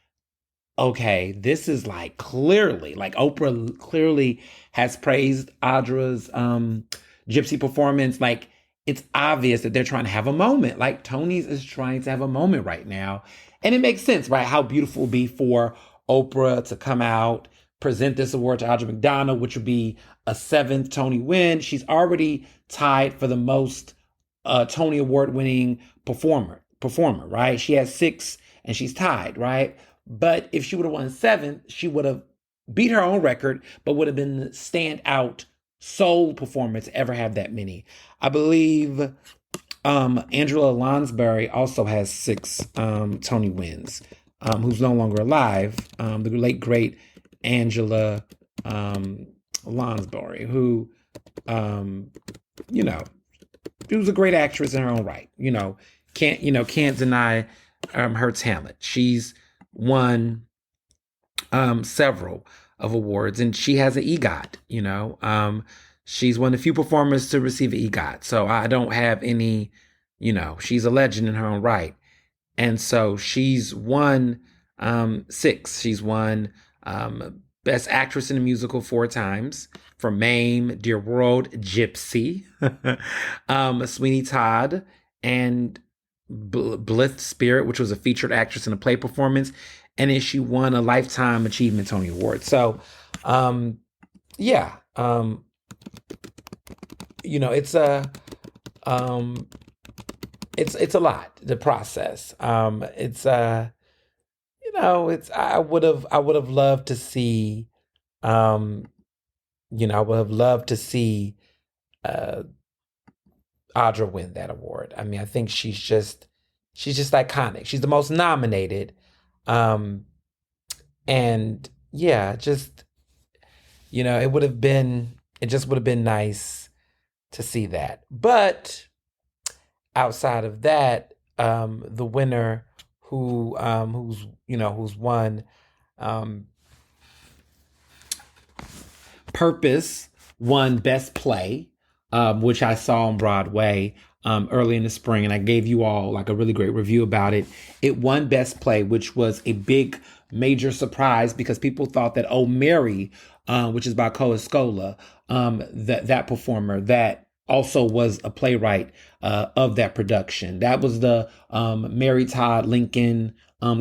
okay, this is like clearly, like Oprah clearly has praised Audra's gypsy performance. Like it's obvious that they're trying to have a moment. Like Tony's is trying to have a moment right now. And it makes sense, right? How beautiful it would be for Oprah to come out, present this award to Audra McDonald, which would be a 7th Tony win. She's already tied for the most Tony Award winning performer, right? She has 6 and she's tied, right? But if she would have won 7th, she would have beat her own record, but would have been the standout sole performer to ever have that many. I believe Angela Lansbury also has 6 Tony wins, who's no longer alive. The late, great Angela Lansbury, who, she was a great actress in her own right. Can't deny her talent. She's won several of awards, and she has an EGOT. She's one of the few performers to receive an EGOT. So I don't have any. She's a legend in her own right, and so she's won 6. She's won Best Actress in a Musical 4 times for Mame, Dear World, Gypsy, Sweeney Todd, and Blithe Spirit, which was a featured actress in a play performance. And then she won a Lifetime Achievement Tony Award. So, it's it's a lot, the process. I would have loved to see, I would have loved to see uh, Audra win that award. I mean, I think she's just iconic. She's the most nominated. Um, and yeah, it just would have been nice to see that. But outside of that, the winner who's won, um, Purpose won Best Play, which I saw on Broadway early in the spring, and I gave you all like a really great review about it. It won Best Play, which was a big, major surprise because people thought that Oh Mary, which is by Coa Scola, that performer that also was a playwright of that production. That was the Mary Todd Lincoln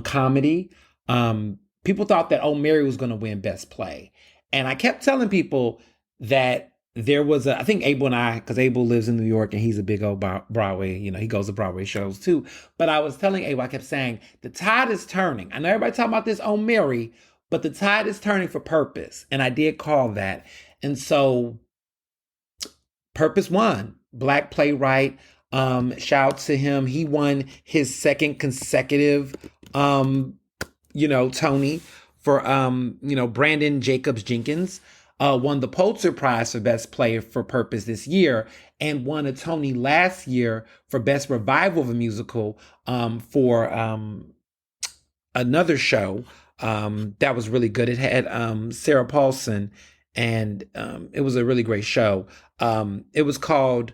comedy. People thought that Oh Mary was going to win Best Play. And I kept telling people that there was I think Abel and I, because Abel lives in New York and he's a big old Broadway, he goes to Broadway shows too. But I was telling Abel, I kept saying, the tide is turning. I know everybody talking about this on Mary, but the tide is turning for Purpose. And I did call that. And so Purpose won. Black playwright. Shout out to him. He won his 2nd consecutive, Tony for, Brandon Jacobs Jenkins, won the Pulitzer Prize for Best Play for Purpose this year and won a Tony last year for Best Revival of a Musical for another show that was really good. It had Sarah Paulson, and it was a really great show. It was called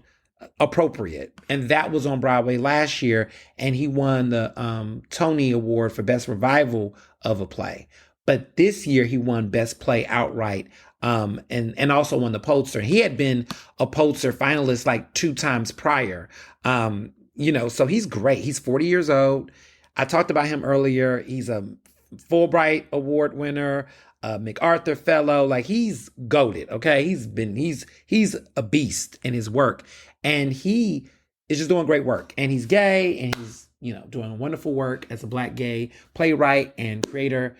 Appropriate, and that was on Broadway last year, and he won the Tony Award for Best Revival of a Play. But this year he won Best Play outright, and also won the Pulitzer. He had been a Pulitzer finalist like 2 times prior. So he's great. He's 40 years old. I talked about him earlier. He's a Fulbright Award winner, MacArthur Fellow. Like he's goated. Okay, he's a beast in his work, and he is just doing great work. And he's gay, and he's doing wonderful work as a black gay playwright and creator.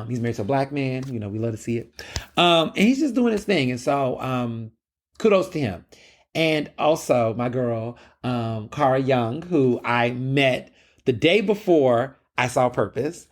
He's married to a black man. We love to see it. And he's just doing his thing. And so kudos to him. And also my girl, Cara Young, who I met the day before I saw Purpose.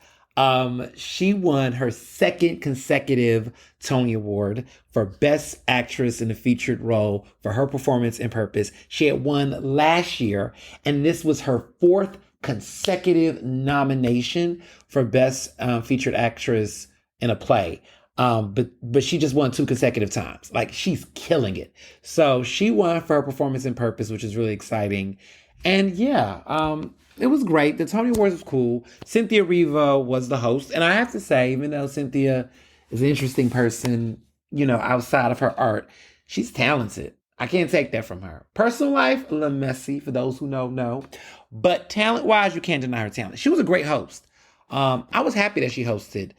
She won her second consecutive Tony Award for Best Actress in a Featured Role for her performance in Purpose. She had won last year, and this was her fourth consecutive nomination for Best Featured Actress in a Play. But she just won two consecutive times. Like, she's killing it. So she won for her performance in Purpose, which is really exciting. And yeah, it was great. The Tony Awards was cool. Cynthia Erivo was the host. And I have to say, even though Cynthia is an interesting person, outside of her art, she's talented. I can't take that from her. Personal life, a little messy, for those who know. But talent-wise, you can't deny her talent. She was a great host. I was happy that she hosted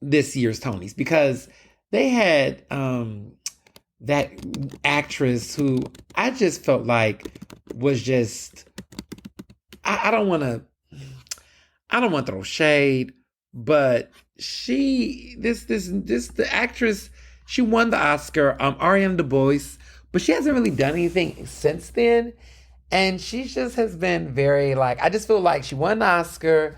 this year's Tonys, because they had that actress who I just felt like was just, I don't want to throw shade, but the actress, she won the Oscar, Ariana DeBose, but she hasn't really done anything since then. And she just has been very, I just feel like she won the Oscar,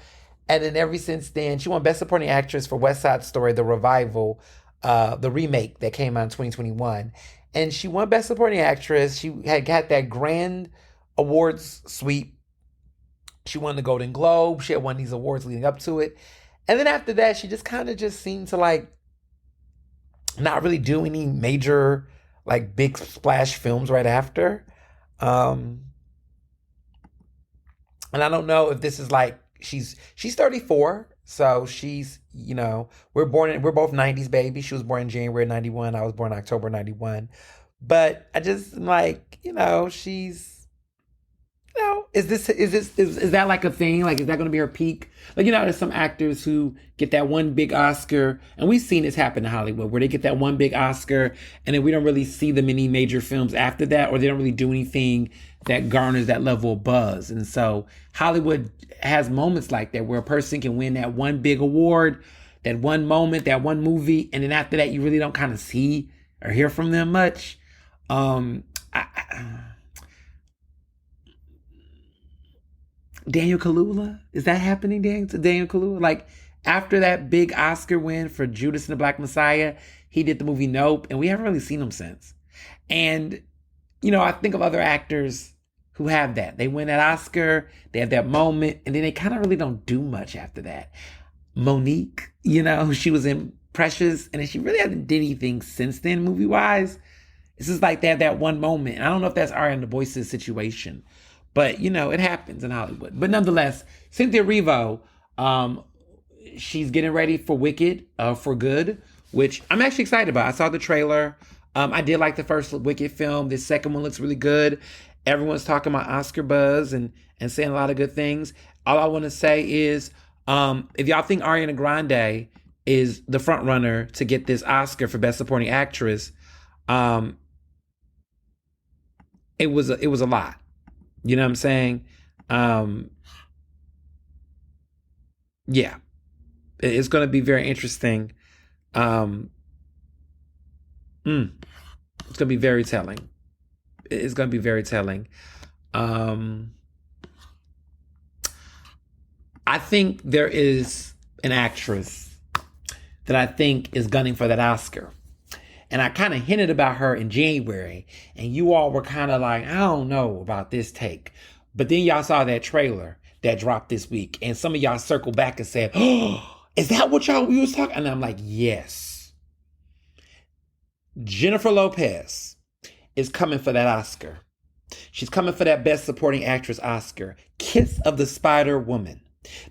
and then ever since then, she won Best Supporting Actress for West Side Story, the revival, the remake that came out in 2021. And she won Best Supporting Actress. She had got that grand awards sweep. She won the Golden Globe. She had won these awards leading up to it. And then after that, she just kind of just seemed to not really do any major big splash films right after. And I don't know if this is she's 34. So she's, we're both 90s babies. She was born in January 91. I was born in October 91. But I just she's, is that a thing? Is that going to be her peak? There's some actors who get that one big Oscar, and we've seen this happen in Hollywood, where they get that one big Oscar, and then we don't really see them in any major films after that, or they don't really do anything that garners that level of buzz. And so Hollywood has moments like that, where a person can win that one big award, that one moment, that one movie, and then after that, you really don't kind of see or hear from them much. Daniel Kaluuya, is that happening to Daniel Kaluuya? After that big Oscar win for Judas and the Black Messiah, he did the movie Nope, and we haven't really seen him since. And, I think of other actors who have that. They win that Oscar, they have that moment, and then they kind of really don't do much after that. Monique, she was in Precious, and she really hasn't did anything since then, movie-wise. It's just they have that one moment. And I don't know if that's Ariana DeBose's situation, but, it happens in Hollywood. But nonetheless, Cynthia Erivo, she's getting ready for Wicked, for Good, which I'm actually excited about. I saw the trailer. I did like the first Wicked film. This second one looks really good. Everyone's talking about Oscar buzz and saying a lot of good things. All I want to say is, if y'all think Ariana Grande is the front runner to get this Oscar for Best Supporting Actress, it was a lot. You know what I'm saying? Yeah, it's going to be very interesting. It's going to be very telling. It's going to be very telling. I think there is an actress that I think is gunning for that Oscar. And I kind of hinted about her in January, and you all were kind of I don't know about this take. But then y'all saw that trailer that dropped this week, and some of y'all circled back and said, "Oh, is that what we was talking?" And I'm like, yes. Jennifer Lopez is coming for that Oscar. She's coming for that Best Supporting Actress Oscar. Kiss of the Spider Woman.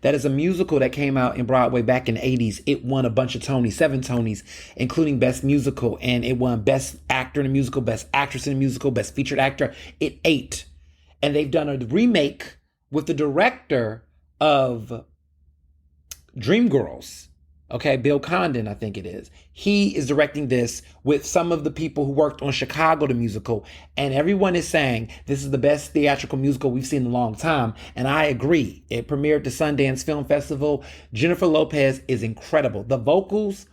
That is a musical that came out in Broadway back in the 80s. It won a bunch of Tonys, 7 Tonys, including Best Musical. And it won Best Actor in a Musical, Best Actress in a Musical, Best Featured Actor. It ate. And they've done a remake with the director of Dreamgirls. Okay, Bill Condon, I think it is. He is directing this with some of the people who worked on Chicago the musical, and everyone is saying this is the best theatrical musical we've seen in a long time, and I agree. It premiered the Sundance Film Festival. Jennifer Lopez is incredible. The vocals,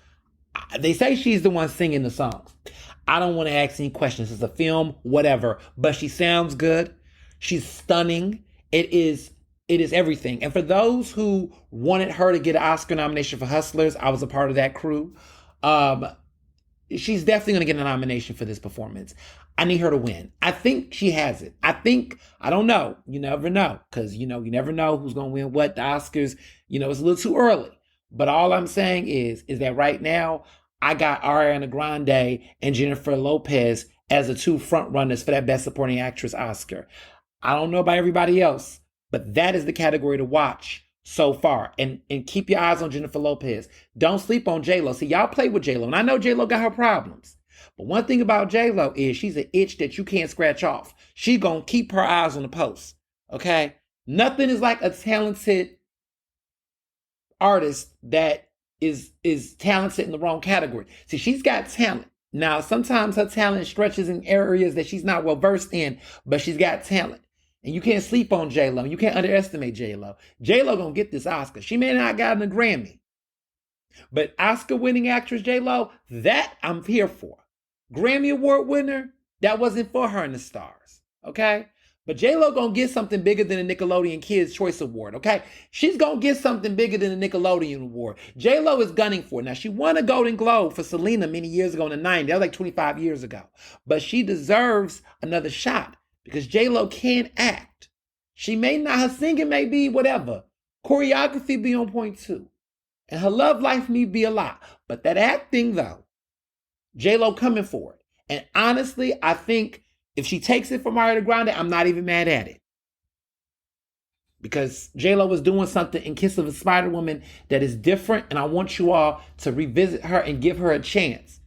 they say she's the one singing the songs. I don't want to ask any questions. It's a film, whatever, but she sounds good. She's stunning. It is everything. And for those who wanted her to get an Oscar nomination for Hustlers, I was a part of that crew. Um, she's definitely going to get a nomination for this performance. I need her to win. I think she has it. I don't know. You never know. Because, you never know who's going to win what. The Oscars, it's a little too early. But all I'm saying is that right now, I got Ariana Grande and Jennifer Lopez as the two front runners for that Best Supporting Actress Oscar. I don't know about everybody else, but that is the category to watch so far. And keep your eyes on Jennifer Lopez. Don't sleep on J-Lo. See, y'all play with J-Lo, and I know J-Lo got her problems. But one thing about J-Lo is she's an itch that you can't scratch off. She's going to keep her eyes on the post, okay? Nothing is like a talented artist that is talented in the wrong category. See, she's got talent. Now, sometimes her talent stretches in areas that she's not well versed in, but she's got talent. And you can't sleep on J-Lo. You can't underestimate J-Lo. J-Lo gonna get this Oscar. She may not got a Grammy, but Oscar-winning actress J-Lo, that I'm here for. Grammy Award winner, that wasn't for her in the stars, okay? But J-Lo gonna get something bigger than the Nickelodeon Kids' Choice Award, okay? She's gonna get something bigger than the Nickelodeon Award. J-Lo is gunning for it. Now, she won a Golden Globe for Selena many years ago in the 90s. That was like 25 years ago. But she deserves another shot because J-Lo can act. She may not, her singing may be whatever. Choreography be on point too. And her love life may be a lot. But that acting though, J-Lo coming for it. And honestly, I think if she takes it from Ariana Grande, I'm not even mad at it. Because J-Lo was doing something in Kiss of a Spider Woman that is different, and I want you all to revisit her and give her a chance.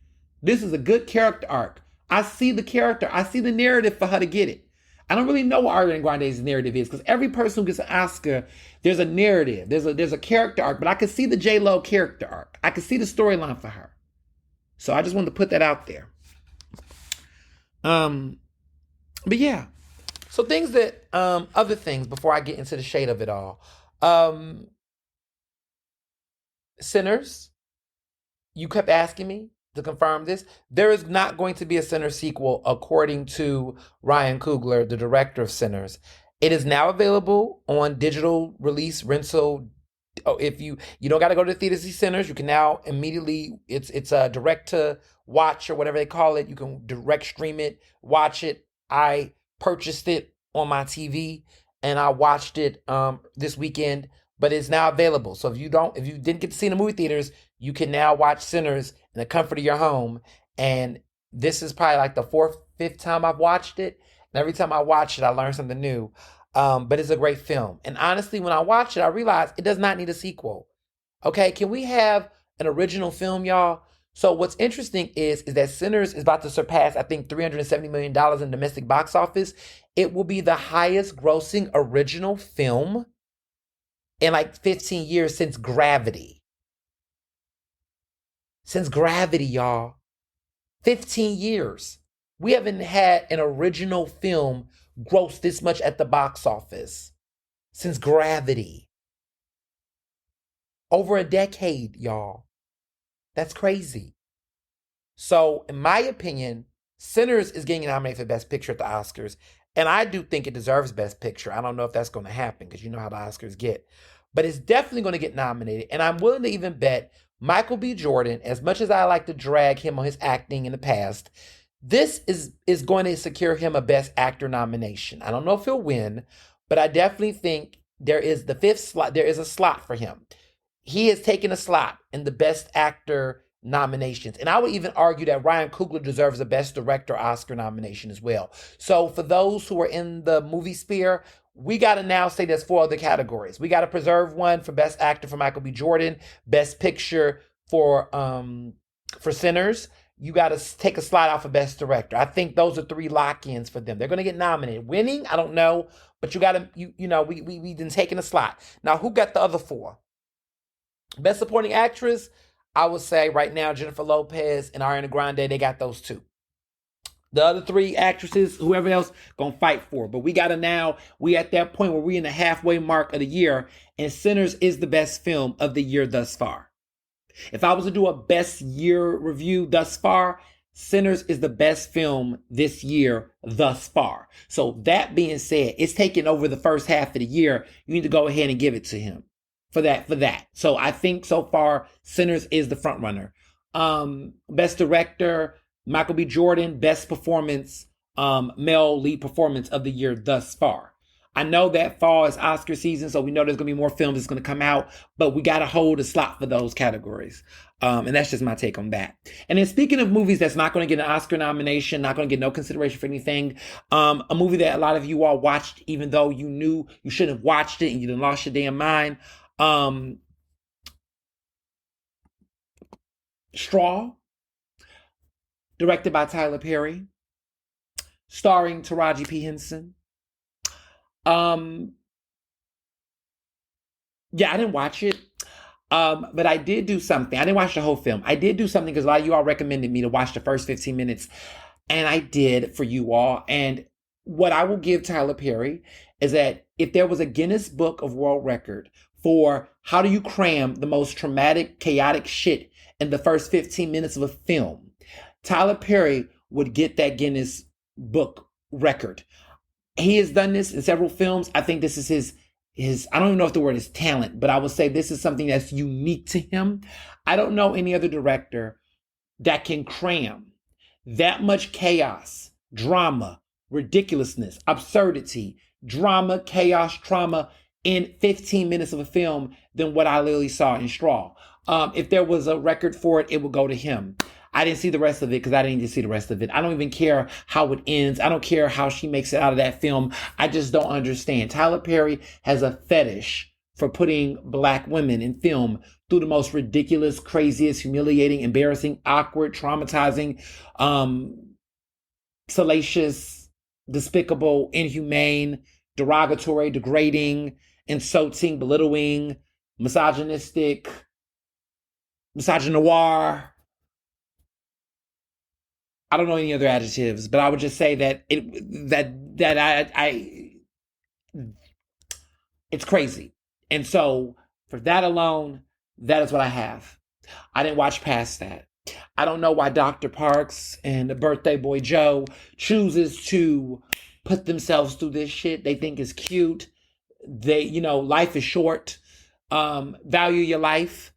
This is a good character arc. I see the character. I see the narrative for her to get it. I don't really know what Ariana Grande's narrative is because every person who gets an Oscar, there's a narrative. There's a character arc, but I can see the J-Lo character arc. I can see the storyline for her. So I just wanted to put that out there. But yeah, so things that, other things before I get into the shade of it all. Sinners, you kept asking me to confirm this. There is not going to be a Sinners sequel, according to Ryan Coogler, the director of Sinners. It is now available on digital release, rental. Oh, if you don't got to go to the theater to see Sinners, you can now immediately, it's a direct to watch or whatever they call it. You can direct stream it, watch it. I purchased it on my TV and I watched it this weekend, but it's now available. So if you didn't get to see it in the movie theaters, you can now watch Sinners in the comfort of your home. And this is probably like the fourth, fifth time I've watched it. And every time I watch it, I learn something new. But it's a great film. And honestly, when I watch it, I realize it does not need a sequel. Okay, can we have an original film, y'all? So what's interesting is that Sinners is about to surpass, I think, $370 million in domestic box office. It will be the highest grossing original film in like 15 years since Gravity. Since Gravity, y'all. 15 years. We haven't had an original film gross this much at the box office since Gravity. Over a decade, y'all. That's crazy. So, in my opinion, Sinners is getting nominated for Best Picture at the Oscars. And I do think it deserves Best Picture. I don't know if that's going to happen because you know how the Oscars get. But it's definitely going to get nominated. And I'm willing to even bet Michael B. Jordan, as much as I like to drag him on his acting in the past, this is going to secure him a Best Actor nomination. I don't know if he'll win, but I definitely think there is the fifth slot. There is a slot for him. He has taken a slot in the Best Actor nominations. And I would even argue that Ryan Coogler deserves a Best Director Oscar nomination as well. So for those who are in the movie sphere, we got to now say there's 4 other categories. We got to preserve one for Best Actor for Michael B. Jordan, Best Picture for Sinners. You got to take a slot off for Best Director. I think those are 3 lock-ins for them. They're going to get nominated. Winning, I don't know, but you got to, we didn't take in a slot. Now, who got the other 4? Best supporting actress, I would say right now Jennifer Lopez and Ariana Grande, they got those two. The other three actresses, whoever else, gonna fight for it. But we gotta now, we at that point where we in the halfway mark of the year, and Sinners is the best film of the year thus far. If I was to do a best year review thus far, Sinners is the best film this year thus far. So that being said, it's taking over the first half of the year. You need to go ahead and give it to him for that. So I think so far, Sinners is the front runner. Best director, Michael B. Jordan, best performance, male lead performance of the year thus far. I know that fall is Oscar season, so we know there's going to be more films that's going to come out, but we got to hold a slot for those categories. And that's just my take on that. And then speaking of movies that's not going to get an Oscar nomination, not going to get no consideration for anything, a movie that a lot of you all watched, even though you knew you shouldn't have watched it and you done lost your damn mind. Straw, directed by Tyler Perry, starring Taraji P. Henson. Yeah, I didn't watch it. But I did do something. I didn't watch the whole film. I did do something because a lot of you all recommended me to watch the first 15 minutes. And I did for you all. And what I will give Tyler Perry is that if there was a Guinness Book of World Record for how do you cram the most traumatic, chaotic shit in the first 15 minutes of a film, Tyler Perry would get that Guinness Book record. He has done this in several films. I think this is his I don't even know if the word is talent, but I would say this is something that's unique to him. I don't know any other director that can cram that much chaos, drama, ridiculousness, absurdity, drama, chaos, trauma in 15 minutes of a film than what I literally saw in Straw. If there was a record for it, it would go to him. I didn't see the rest of it because I didn't need to see the rest of it. I don't even care how it ends. I don't care how she makes it out of that film. I just don't understand. Tyler Perry has a fetish for putting Black women in film through the most ridiculous, craziest, humiliating, embarrassing, awkward, traumatizing, salacious, despicable, inhumane, derogatory, degrading, insulting, belittling, misogynistic, misogynoir. I don't know any other adjectives, but I would just say that it's crazy. And so for that alone, that is what I have. I didn't watch past that. I don't know why Dr. Parks and the birthday boy Joe chooses to put themselves through this shit. They think it's cute. Life is short. Value your life.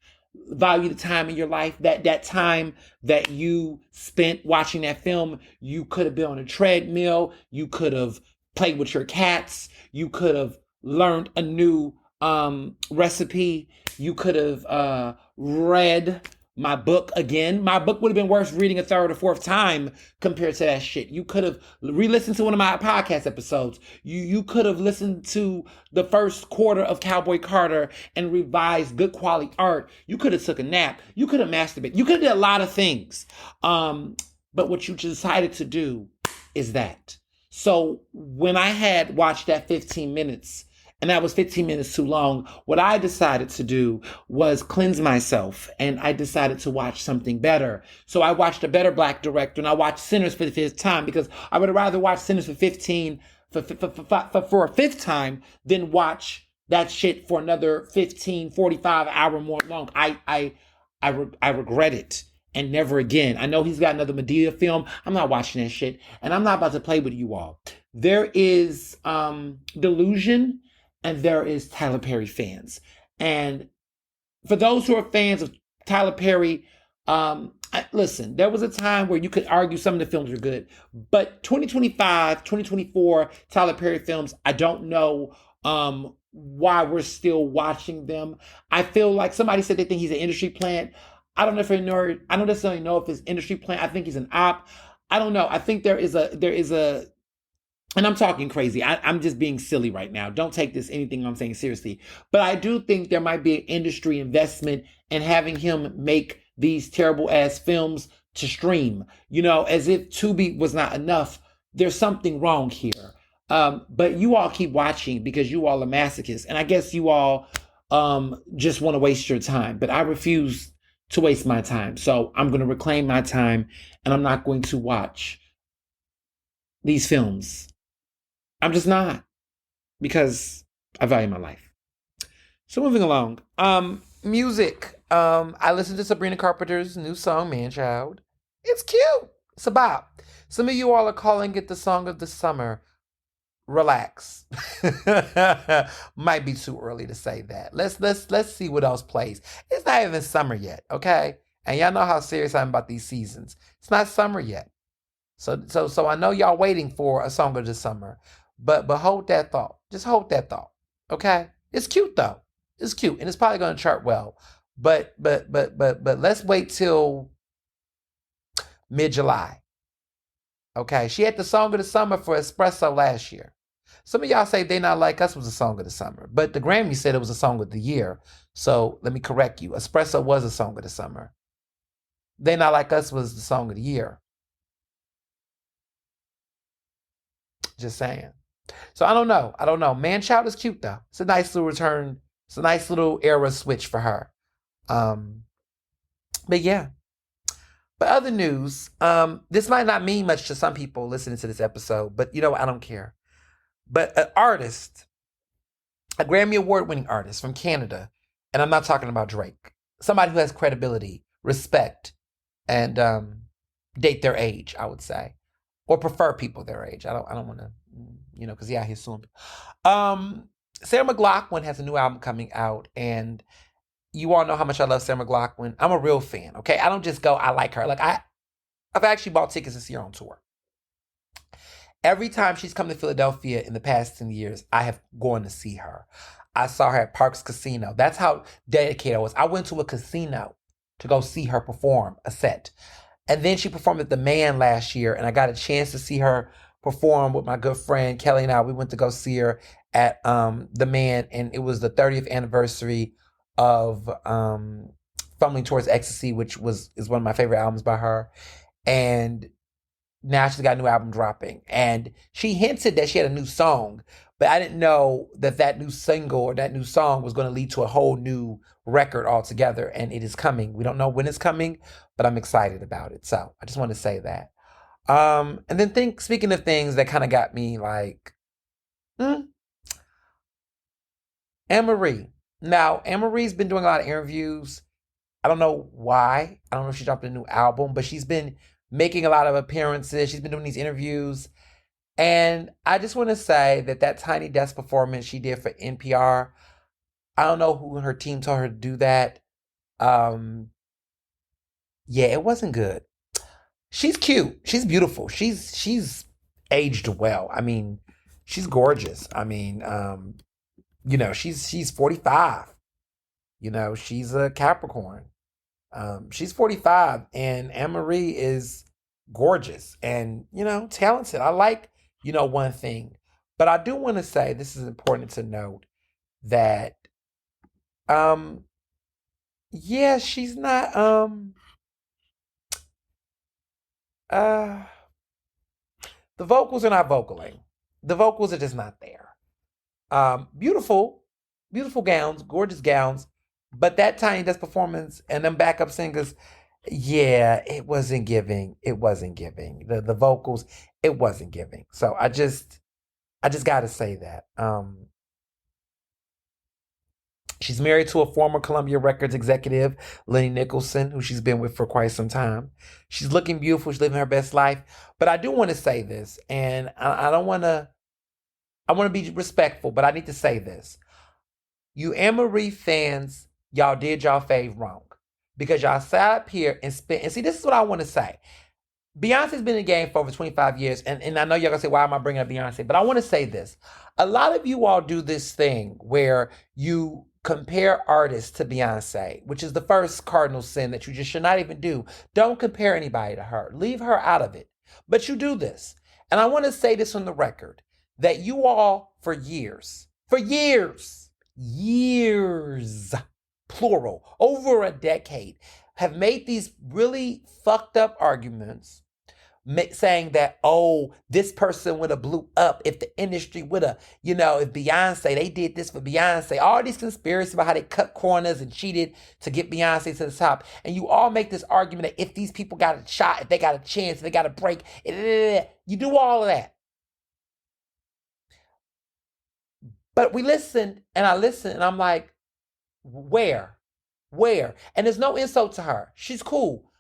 Value the time in your life. That time that you spent watching that film, you could have been on a treadmill. You could have played with your cats. You could have learned a new recipe. You could have read my book again. My book would have been worth reading a third or fourth time compared to that shit. You could have re-listened to one of my podcast episodes. You could have listened to the first quarter of Cowboy Carter and revised good quality art. You could have took a nap. You could have masturbated. You could have did a lot of things. But what you decided to do is that. So when I had watched that 15 minutes, and that was 15 minutes too long, what I decided to do was cleanse myself, and I decided to watch something better. So I watched a better Black director, and I watched Sinners for the fifth time, because I would rather watch Sinners for a fifth time than watch that shit for another 15, 45 hour more long. I regret it. And never again. I know he's got another Medea film. I'm not watching that shit. And I'm not about to play with you all. There is delusion, and there is Tyler Perry fans. And for those who are fans of Tyler Perry, listen, there was a time where you could argue some of the films were good. But 2025, 2024 Tyler Perry films, I don't know why we're still watching them. I feel like somebody said they think he's an industry plant. I don't necessarily know if it's industry plant. I think he's an op. I don't know. I think there is a, and I'm talking crazy. I'm just being silly right now. Don't take anything I'm saying seriously. But I do think there might be an industry investment in having him make these terrible ass films to stream. As if Tubi was not enough. There's something wrong here. But you all keep watching because you all are masochists. And I guess you all just want to waste your time. But I refuse to waste my time. So I'm going to reclaim my time and I'm not going to watch these films. I'm just not because I value my life. So moving along. Music. I listened to Sabrina Carpenter's new song, Man Child. It's cute. It's a bop. Some of you all are calling it the song of the summer. Relax. Might be too early to say that. Let's see what else plays. It's not even summer yet, okay? And y'all know how serious I am about these seasons. It's not summer yet. So I know y'all waiting for a song of the summer. But hold that thought. Just hold that thought. Okay? It's cute though. It's cute. And it's probably gonna chart well. But let's wait till mid-July. Okay, she had the song of the summer for Espresso last year. Some of y'all say They Not Like Us was a song of the summer, but the Grammy said it was a song of the year. So let me correct you. Espresso was a song of the summer. They Not Like Us was the song of the year. Just saying. So I don't know. Man Child is cute though. It's a nice little return. It's a nice little era switch for her. But yeah. But other news, this might not mean much to some people listening to this episode, but you know, I don't care. But an artist, a Grammy Award winning artist from Canada, and I'm not talking about Drake, somebody who has credibility, respect, and date their age, I would say, or prefer people their age. I don't want to, because yeah, he's suing. Sarah McLachlan has a new album coming out, and you all know how much I love Sarah McLachlan. I'm a real fan, okay? I don't just go, I like her. Like, I've actually bought tickets to see her on tour. Every time she's come to Philadelphia in the past 10 years, I have gone to see her. I saw her at Parks Casino. That's how dedicated I was. I went to a casino to go see her perform a set. And then she performed at the Man last year, and I got a chance to see her perform with my good friend Kelly and I. We went to go see her at the Man, and it was the 30th anniversary of Fumbling Towards Ecstasy, which is one of my favorite albums by her. And now she's got a new album dropping. And she hinted that she had a new song, but I didn't know that new single or that new song was going to lead to a whole new record altogether. And it is coming. We don't know when it's coming, but I'm excited about it. So I just want to say that. And then speaking of things that kind of got me like, Anne-Marie. Now, Anne-Marie's been doing a lot of interviews. I don't know why. I don't know if she dropped a new album, but she's been making a lot of appearances. She's been doing these interviews. And I just want to say that Tiny Desk performance she did for NPR, I don't know who in her team told her to do that. Yeah, it wasn't good. She's cute. She's beautiful. She's aged well. I mean, she's gorgeous. I mean, she's 45. She's a Capricorn. She's 45, and Anne-Marie is gorgeous and, talented. I like, one thing. But I do want to say, this is important to note, that, yeah, she's not, the vocals are not vocaling. The vocals are just not there. Beautiful gowns, gorgeous gowns, but that Tiny Desk performance and them backup singers, yeah, it wasn't giving. It wasn't giving. The vocals, it wasn't giving. So I just gotta say that. She's married to a former Columbia Records executive, Lenny Nicholson, who she's been with for quite some time. She's looking beautiful. She's living her best life. But I do want to say this, and I don't want to. I want to be respectful, but I need to say this. You Anne-Marie fans, y'all did y'all fave wrong. Because y'all sat up here and spent, and see, this is what I want to say. Beyonce's been in the game for over 25 years, and I know y'all gonna say, why am I bringing up Beyonce? But I want to say this. A lot of you all do this thing where you compare artists to Beyonce, which is the first cardinal sin that you just should not even do. Don't compare anybody to her. Leave her out of it. But you do this. And I want to say this on the record, that you all, for years, plural, over a decade, have made these really fucked up arguments saying that, oh, this person would have blew up if the industry would have, if Beyonce, they did this for Beyonce. All these conspiracies about how they cut corners and cheated to get Beyonce to the top. And you all make this argument that if these people got a shot, if they got a chance, if they got a break, you do all of that. But we listened, and I listened, and I'm like, where? Where? And there's no insult to her. She's cool.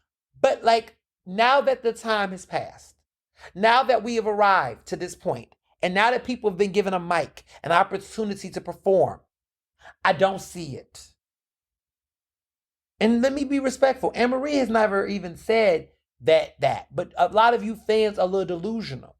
But like, now that the time has passed, now that we have arrived to this point, and now that people have been given a mic, an opportunity to perform, I don't see it. And let me be respectful. Anne-Marie has never even said that. But a lot of you fans are a little delusional.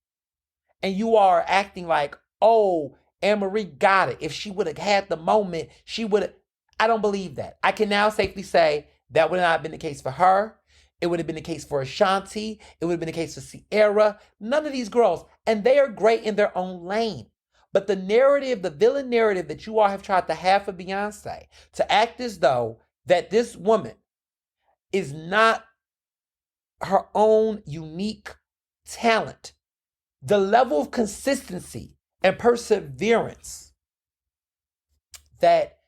And you are acting like, oh, Anne-Marie got it. If she would have had the moment, she would have. I don't believe that. I can now safely say that would not have been the case for her. It would have been the case for Ashanti. It would have been the case for Sierra. None of these girls. And they are great in their own lane. But the narrative, the villain narrative that you all have tried to have for Beyonce, to act as though that this woman is not her own unique talent, the level of consistency and perseverance that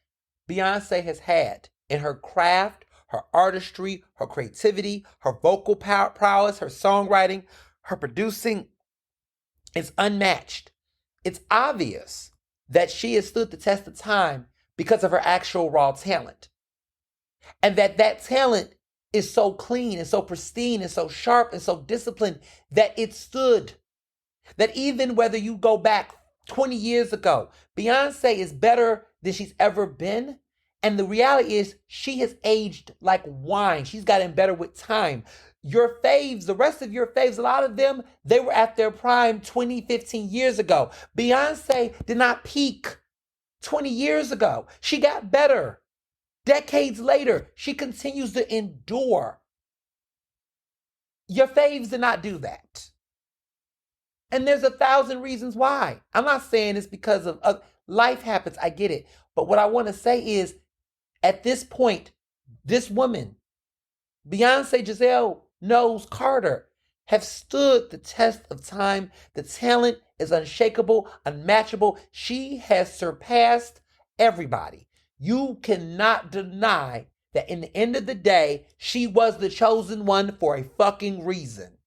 Beyonce has had in her craft, her artistry, her creativity, her vocal prowess, her songwriting, her producing is unmatched. It's obvious that she has stood the test of time because of her actual raw talent. And that talent is so clean and so pristine and so sharp and so disciplined that it stood. That even whether you go back 20 years ago, Beyonce is better than she's ever been. And the reality is she has aged like wine. She's gotten better with time. Your faves, the rest of your faves, a lot of them, they were at their prime 20, 15 years ago. Beyonce did not peak 20 years ago. She got better. Decades later, she continues to endure. Your faves did not do that. And there's 1,000 reasons why. I'm not saying it's because of life happens. I get it. But what I want to say is, at this point, this woman, Beyonce Giselle Knowles Carter, have stood the test of time. The talent is unshakable, unmatchable. She has surpassed everybody. You cannot deny that in the end of the day, she was the chosen one for a fucking reason.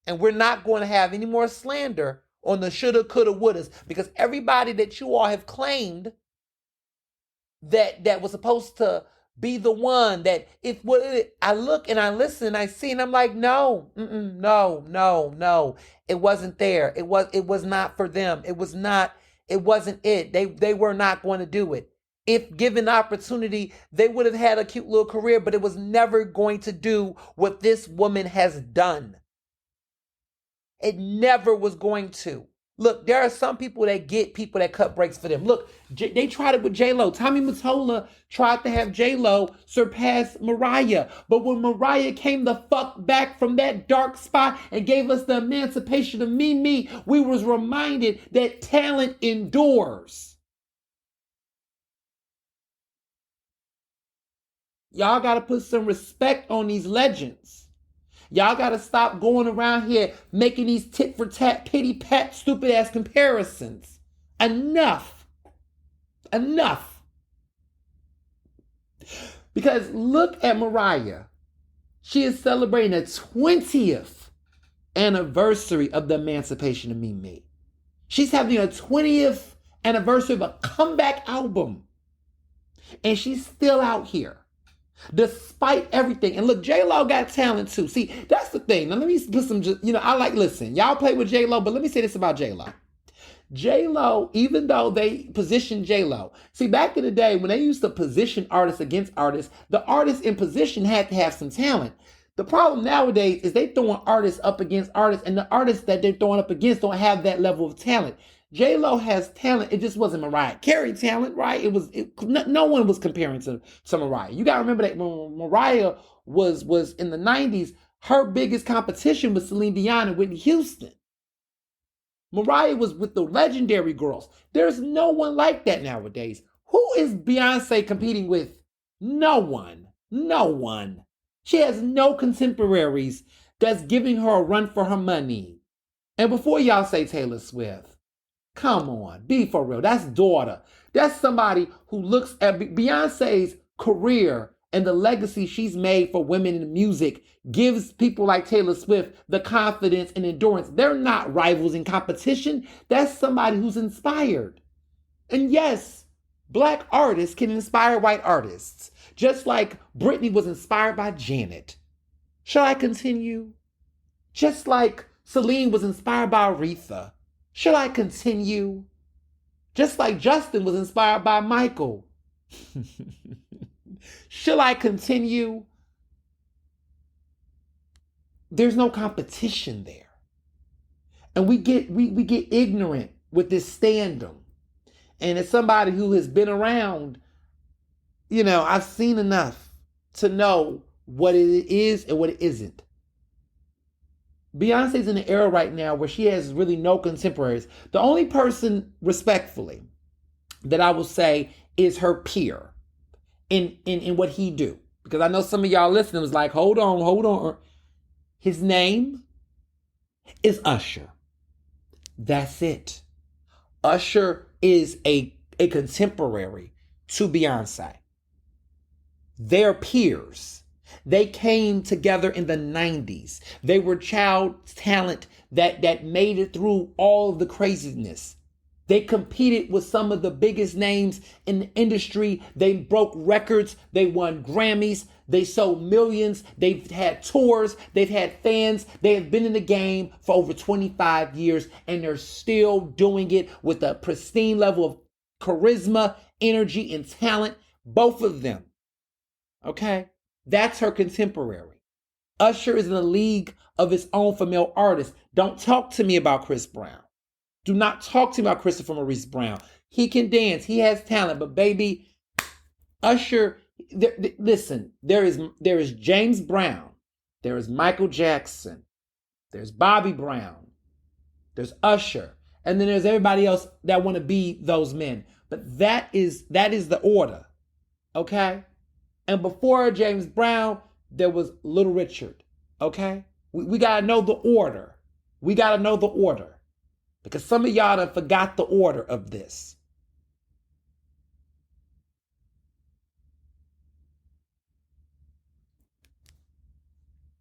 And we're not going to have any more slander on the shoulda, coulda, wouldas, because everybody that you all have claimed that was supposed to be the one that if what I look and I listen and I see and I'm like, no, no, it wasn't there. It was not for them. It wasn't it. They were not going to do it. If given the opportunity, they would have had a cute little career, but it was never going to do what this woman has done. It never was going to. Look, there are some people that get people that cut breaks for them. Look, they tried it with J-Lo. Tommy Mottola tried to have J-Lo surpass Mariah. But when Mariah came the fuck back from that dark spot and gave us the emancipation of me, we was reminded that talent endures. Y'all got to put some respect on these legends. Y'all got to stop going around here making these tit for tat, pity pat, stupid ass comparisons. Enough. Because look at Mariah. She is celebrating the 20th anniversary of the emancipation of Me. She's having a 20th anniversary of a comeback album. And she's still out here. Despite everything. And look, J-Lo got talent too. See, that's the thing. Now let me put some, listen, y'all play with J-Lo, but let me say this about J-Lo. J-Lo, even though they position J-Lo, see, back in the day when they used to position artists against artists, the artists in position had to have some talent. The problem nowadays is they throwing artists up against artists, and the artists that they're throwing up against don't have that level of talent. J-Lo has talent. It just wasn't Mariah Carey talent, right? No one was comparing to Mariah. You got to remember that when Mariah was in the 90s, her biggest competition was Celine Dion and Whitney Houston. Mariah was with the legendary girls. There's no one like that nowadays. Who is Beyonce competing with? No one. She has no contemporaries that's giving her a run for her money. And before y'all say Taylor Swift, come on, be for real. That's daughter. That's somebody who looks at Beyonce's career and the legacy she's made for women in music gives people like Taylor Swift the confidence and endurance. They're not rivals in competition. That's somebody who's inspired. And yes, black artists can inspire white artists, just like Britney was inspired by Janet. Shall I continue? Just like Celine was inspired by Aretha. Shall I continue? Just like Justin was inspired by Michael. Shall I continue? There's no competition there. And we get ignorant with this standum. And as somebody who has been around, I've seen enough to know what it is and what it isn't. Beyonce's in an era right now where she has really no contemporaries. The only person, respectfully, that I will say is her peer in what he do. Because I know some of y'all listening was like, hold on. His name is Usher. That's it. Usher is a contemporary to Beyonce. They're peers. They came together in the 90s. They were child talent that made it through all of the craziness. They competed with some of the biggest names in the industry. They broke records. They won Grammys. They sold millions. They've had tours. They've had fans. They have been in the game for over 25 years, and they're still doing it with a pristine level of charisma, energy, and talent. Both of them. Okay? That's her contemporary. Usher is in a league of his own for male artists. Don't talk to me about Chris Brown. Do not talk to me about Christopher Maurice Brown. He can dance. He has talent. But baby, Usher, listen, there is James Brown. There is Michael Jackson. There's Bobby Brown. There's Usher. And then there's everybody else that want to be those men. But that is the order. Okay? And before James Brown, there was Little Richard. Okay? We got to know the order. We got to know the order. Because some of y'all done forgot the order of this.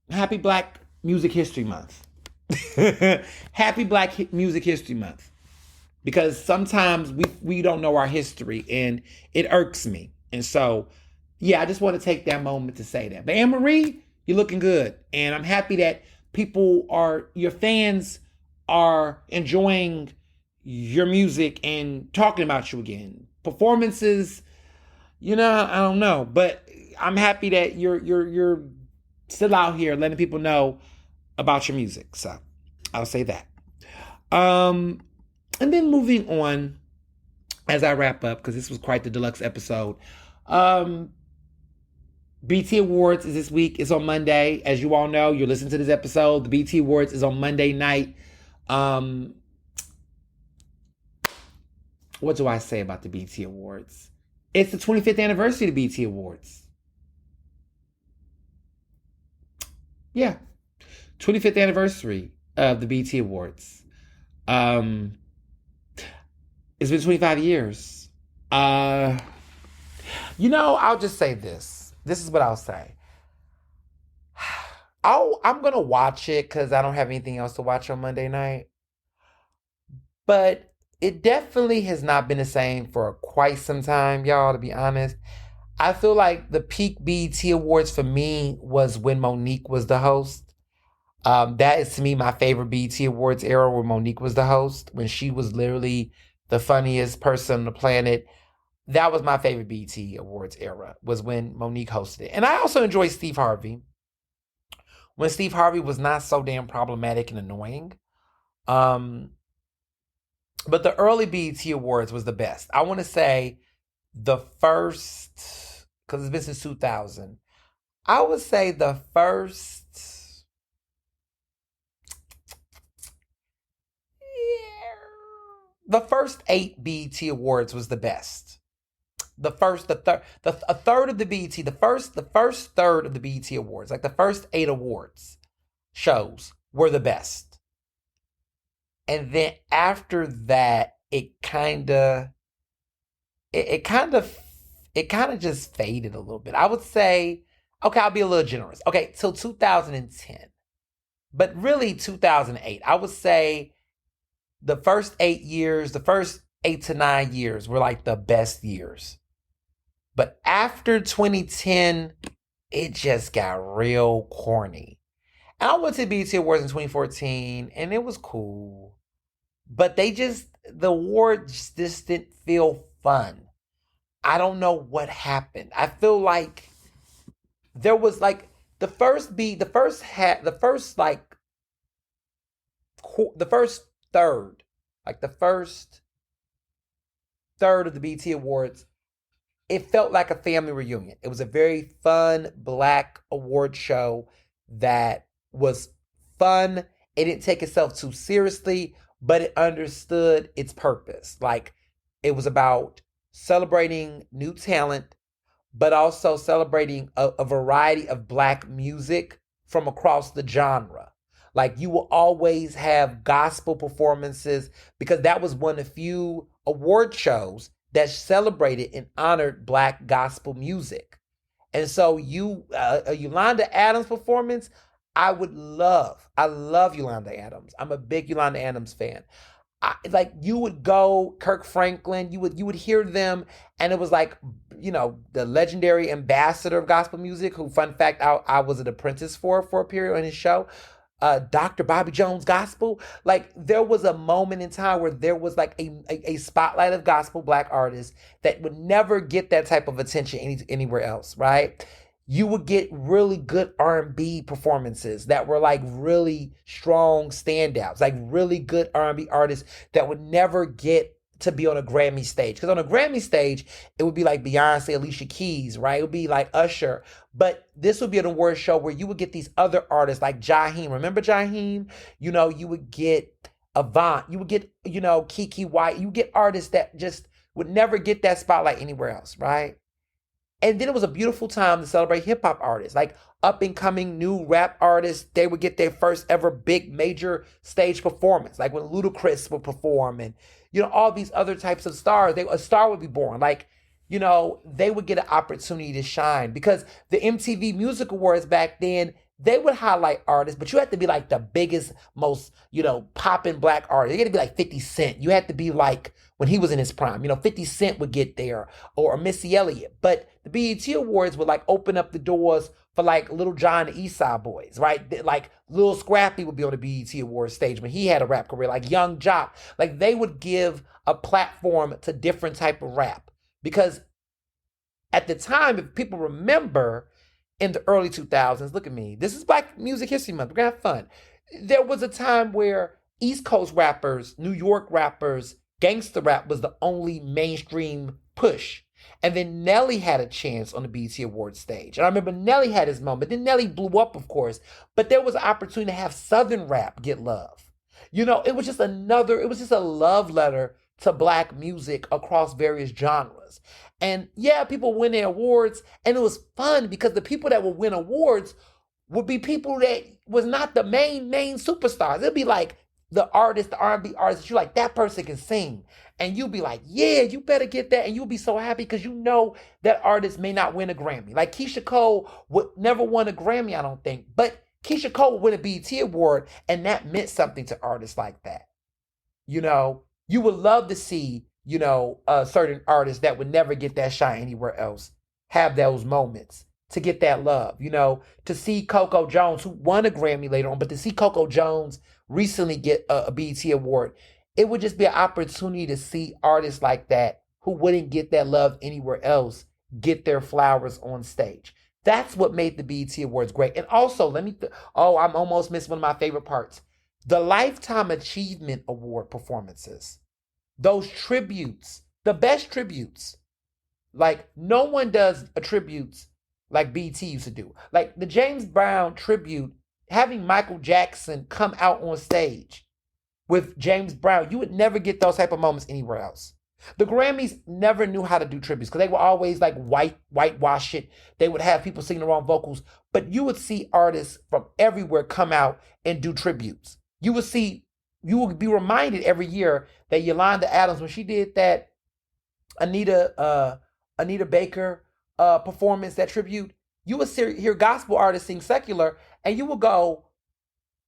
Happy Black Music History Month. Happy Black Music History Month. Because sometimes we don't know our history and it irks me. And so, yeah, I just want to take that moment to say that. But Anne-Marie, you're looking good. And I'm happy that your fans are enjoying your music and talking about you again. Performances, I don't know. But I'm happy that you're still out here letting people know about your music. So I'll say that. And then moving on as I wrap up, because this was quite the deluxe episode. BT Awards is this week. It's on Monday. As you all know, you're listening to this episode. The BT Awards is on Monday night. What do I say about the BT Awards? It's the 25th anniversary of the BT Awards. Yeah. 25th anniversary of the BT Awards. It's been 25 years. I'll just say this. This is what I'll say. I'm going to watch it because I don't have anything else to watch on Monday night. But it definitely has not been the same for quite some time, y'all, to be honest. I feel like the peak BET Awards for me was when Monique was the host. That is, to me, my favorite BET Awards era, where Monique was the host, when she was literally the funniest person on the planet. That was my favorite BET Awards era, was when Monique hosted it. And I also enjoy Steve Harvey, when Steve Harvey was not so damn problematic and annoying. But the early BET Awards was the best. I want to say the first, because it's been since 2000, I would say the first, the first 8 BET Awards was the best. A third of the BET, the first third of the BET Awards, like the first 8 awards, shows were the best. And then after that, it kind of it kind of just faded a little bit. I would say, okay, I'll be a little generous. Okay, till 2010. But really 2008. I would say the first 8 years, the first 8 to 9 years were like the best years. But after 2010, it just got real corny. And I went to BET Awards in 2014 and it was cool. But the awards just didn't feel fun. I don't know what happened. I feel like there was like the first hat, the first third, like the first third of the BT Awards, it felt like a family reunion. It was a very fun black award show that was fun. It didn't take itself too seriously, but it understood its purpose. Like it was about celebrating new talent, but also celebrating a variety of black music from across the genre. Like you will always have gospel performances because that was one of the few award shows that celebrated and honored black gospel music. And so a Yolanda Adams performance, I love Yolanda Adams. I'm a big Yolanda Adams fan. Like you would go Kirk Franklin, you would hear them, and it was like the legendary ambassador of gospel music. Who, fun fact, I was an apprentice for a period on his show. Dr. Bobby Jones Gospel. Like there was a moment in time where there was like a spotlight of gospel black artists that would never get that type of attention anywhere else, right? You would get really good R&B performances that were like really strong standouts, like really good R&B artists that would never get to be on a Grammy stage. Because on a Grammy stage, it would be like Beyonce, Alicia Keys, right? It would be like Usher. But this would be an award show where you would get these other artists like Jaheim. Remember Jaheim? You would get Avant. You would get, Kiki White. You get artists that just would never get that spotlight anywhere else, right? And then it was a beautiful time to celebrate hip hop artists, like up and coming new rap artists. They would get their first ever big major stage performance, like when Ludacris would perform, and all these other types of stars. A star would be born. Like they would get an opportunity to shine because the MTV Music Awards back then, they would highlight artists, but you had to be like the biggest, most, popping black artist. You had to be like 50 Cent. You had to be like when he was in his prime. 50 Cent would get there or Missy Elliott. But the BET Awards would like open up the doors for like Little John and East Side Boys, right? Like Lil Scrappy would be on the BET Awards stage when he had a rap career, like Young Jock. Like they would give a platform to different type of rap because at the time, if people remember, in the early 2000s, look at me. This is Black Music History Month. We're going to have fun. There was a time where East Coast rappers, New York rappers, gangster rap was the only mainstream push. And then Nelly had a chance on the BET Awards stage. And I remember Nelly had his moment. Then Nelly blew up, of course. But there was an opportunity to have Southern rap get love. It was just a love letter to black music across various genres. And yeah, people win their awards, and it was fun because the people that would win awards would be people that was not the main superstars. It'd be like the artist, the R&B artist, that you like, that person can sing. And you'll be like, yeah, you better get that. And you'll be so happy because that artist may not win a Grammy. Like Keisha Cole would never won a Grammy, I don't think. But Keisha Cole would win a BET Award, and that meant something to artists like that. You would love to see, certain artists that would never get that shine anywhere else have those moments to get that love, to see Coco Jones, who won a Grammy later on, but to see Coco Jones recently get a BET Award, it would just be an opportunity to see artists like that who wouldn't get that love anywhere else get their flowers on stage. That's what made the BET Awards great. And also, I'm almost missing one of my favorite parts. The Lifetime Achievement Award performances. Those tributes, the best tributes. Like, no one does a tributes like BT used to do. Like, the James Brown tribute, having Michael Jackson come out on stage with James Brown, you would never get those type of moments anywhere else. The Grammys never knew how to do tributes because they were always like whitewash it. They would have people singing the wrong vocals, but you would see artists from everywhere come out and do tributes. You would be reminded every year that Yolanda Adams, when she did that Anita Anita Baker performance, that tribute, you would hear gospel artists sing secular, and you would go,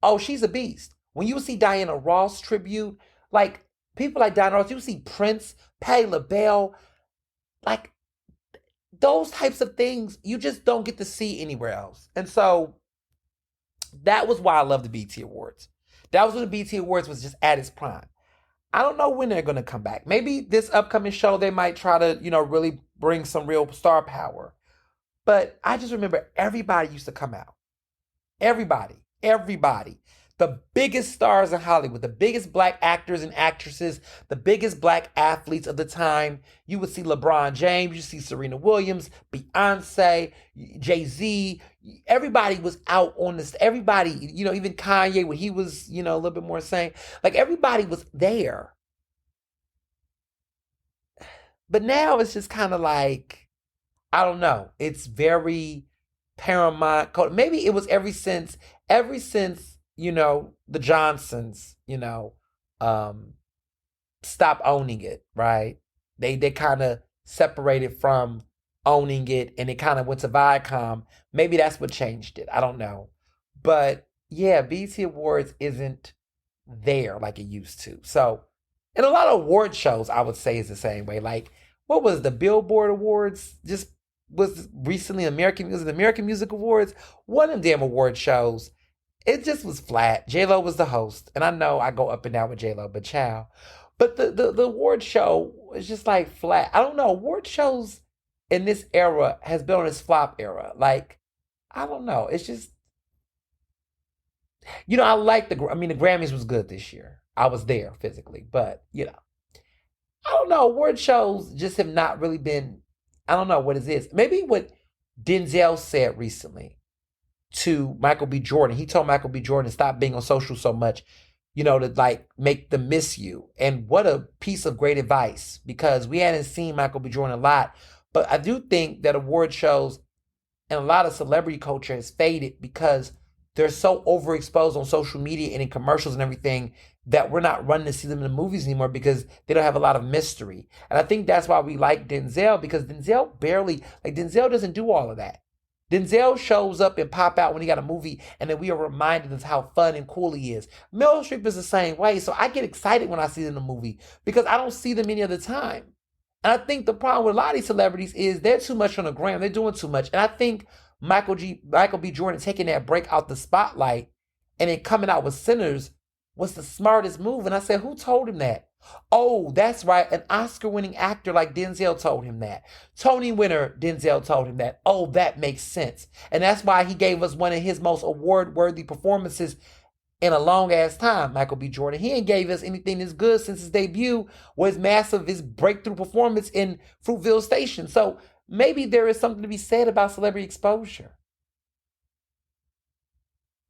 "Oh, she's a beast." When you would see Diana Ross tribute, like people like Diana Ross, you would see Prince, Patti LaBelle, like those types of things you just don't get to see anywhere else. And so that was why I love the BT Awards. That was when the BT Awards was just at its prime. I don't know when they're going to come back. Maybe this upcoming show they might try to, really bring some real star power. But I just remember everybody used to come out. Everybody. The biggest stars in Hollywood, the biggest black actors and actresses, the biggest black athletes of the time. You would see LeBron James, you see Serena Williams, Beyonce, Jay-Z. Everybody was out on this. Everybody, even Kanye when he was, a little bit more sane. Like everybody was there. But now it's just kind of like, I don't know. It's very Paramount. Maybe it was ever since, the Johnsons, stopped owning it, right? They kind of separated from owning it and it kind of went to Viacom. Maybe that's what changed it. I don't know. But yeah, BET Awards isn't there like it used to. So, and a lot of award shows, I would say, is the same way. Like, what was the Billboard Awards? Just was recently the American Music Awards. One of them damn award shows, it just was flat. J-Lo was the host. And I know I go up and down with J-Lo, but child. But the award show was just like flat. I don't know. Award shows in this era has been on its flop era. Like, I don't know. It's just, I like the Grammys was good this year. I was there physically, but I don't know. Award shows just have not really been, I don't know what it is. Maybe what Denzel said recently to Michael B. Jordan. He told Michael B. Jordan to stop being on social so much, to like make them miss you. And what a piece of great advice, because we hadn't seen Michael B. Jordan a lot. But I do think that award shows and a lot of celebrity culture has faded because they're so overexposed on social media and in commercials and everything that we're not running to see them in the movies anymore because they don't have a lot of mystery. And I think that's why we like Denzel, because Denzel doesn't do all of that. Denzel shows up and pop out when he got a movie, and then we are reminded of how fun and cool he is. Meryl Streep is the same way, so I get excited when I see them in a movie because I don't see them any other time. And I think the problem with a lot of these celebrities is they're too much on the gram. They're doing too much. And I think Michael B. Jordan taking that break out the spotlight and then coming out with Sinners was the smartest move. And I said, who told him that? Oh, that's right. An Oscar-winning actor like Denzel told him that. Tony winner Denzel told him that. Oh, that makes sense. And that's why he gave us one of his most award-worthy performances in a long-ass time, Michael B. Jordan. He ain't gave us anything that's good since his debut was his breakthrough performance in Fruitvale Station. So maybe there is something to be said about celebrity exposure.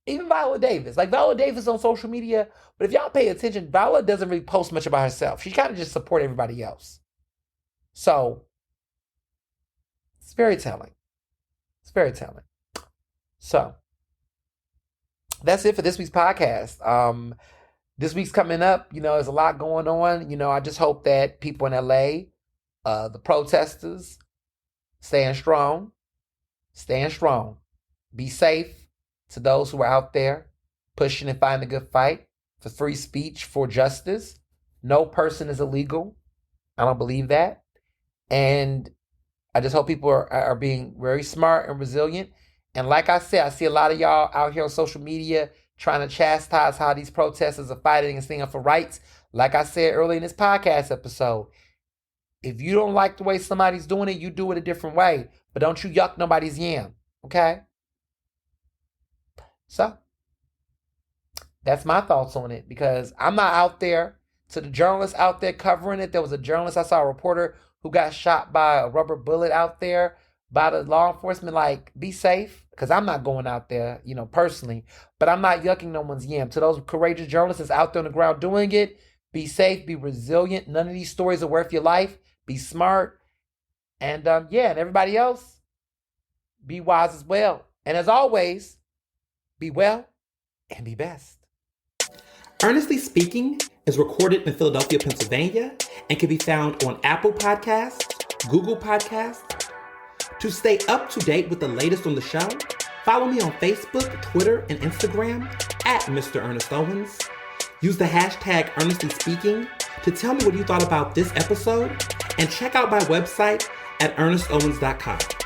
Even Viola Davis. Like Viola Davis on social media, but if y'all pay attention, Viola doesn't really post much about herself. She kind of just support everybody else. So it's very telling. It's very telling. So that's it for this week's podcast. This week's coming up, there's a lot going on. I just hope that people in LA, the protesters, staying strong. Be safe. To those who are out there pushing and fighting a good fight for free speech, for justice. No person is illegal. I don't believe that. And I just hope people are being very smart and resilient. And like I said, I see a lot of y'all out here on social media trying to chastise how these protesters are fighting and standing up for rights. Like I said earlier in this podcast episode, if you don't like the way somebody's doing it, you do it a different way. But don't you yuck nobody's yam, okay? So, that's my thoughts on it, because I'm not out there. To the journalists out there covering it, there was a journalist, I saw a reporter who got shot by a rubber bullet out there by the law enforcement. Like, be safe, because I'm not going out there, personally, but I'm not yucking no one's yam. To those courageous journalists that's out there on the ground doing it, Be safe, be resilient. None of these stories are worth your life. Be smart. And and everybody else, be wise as well. And as always, be well and be best. Earnestly Speaking is recorded in Philadelphia, Pennsylvania, and can be found on Apple Podcasts, Google Podcasts. To stay up to date with the latest on the show, follow me on Facebook, Twitter, and Instagram at Mr. Ernest Owens. Use the hashtag Earnestly Speaking to tell me what you thought about this episode, and check out my website at ernestowens.com.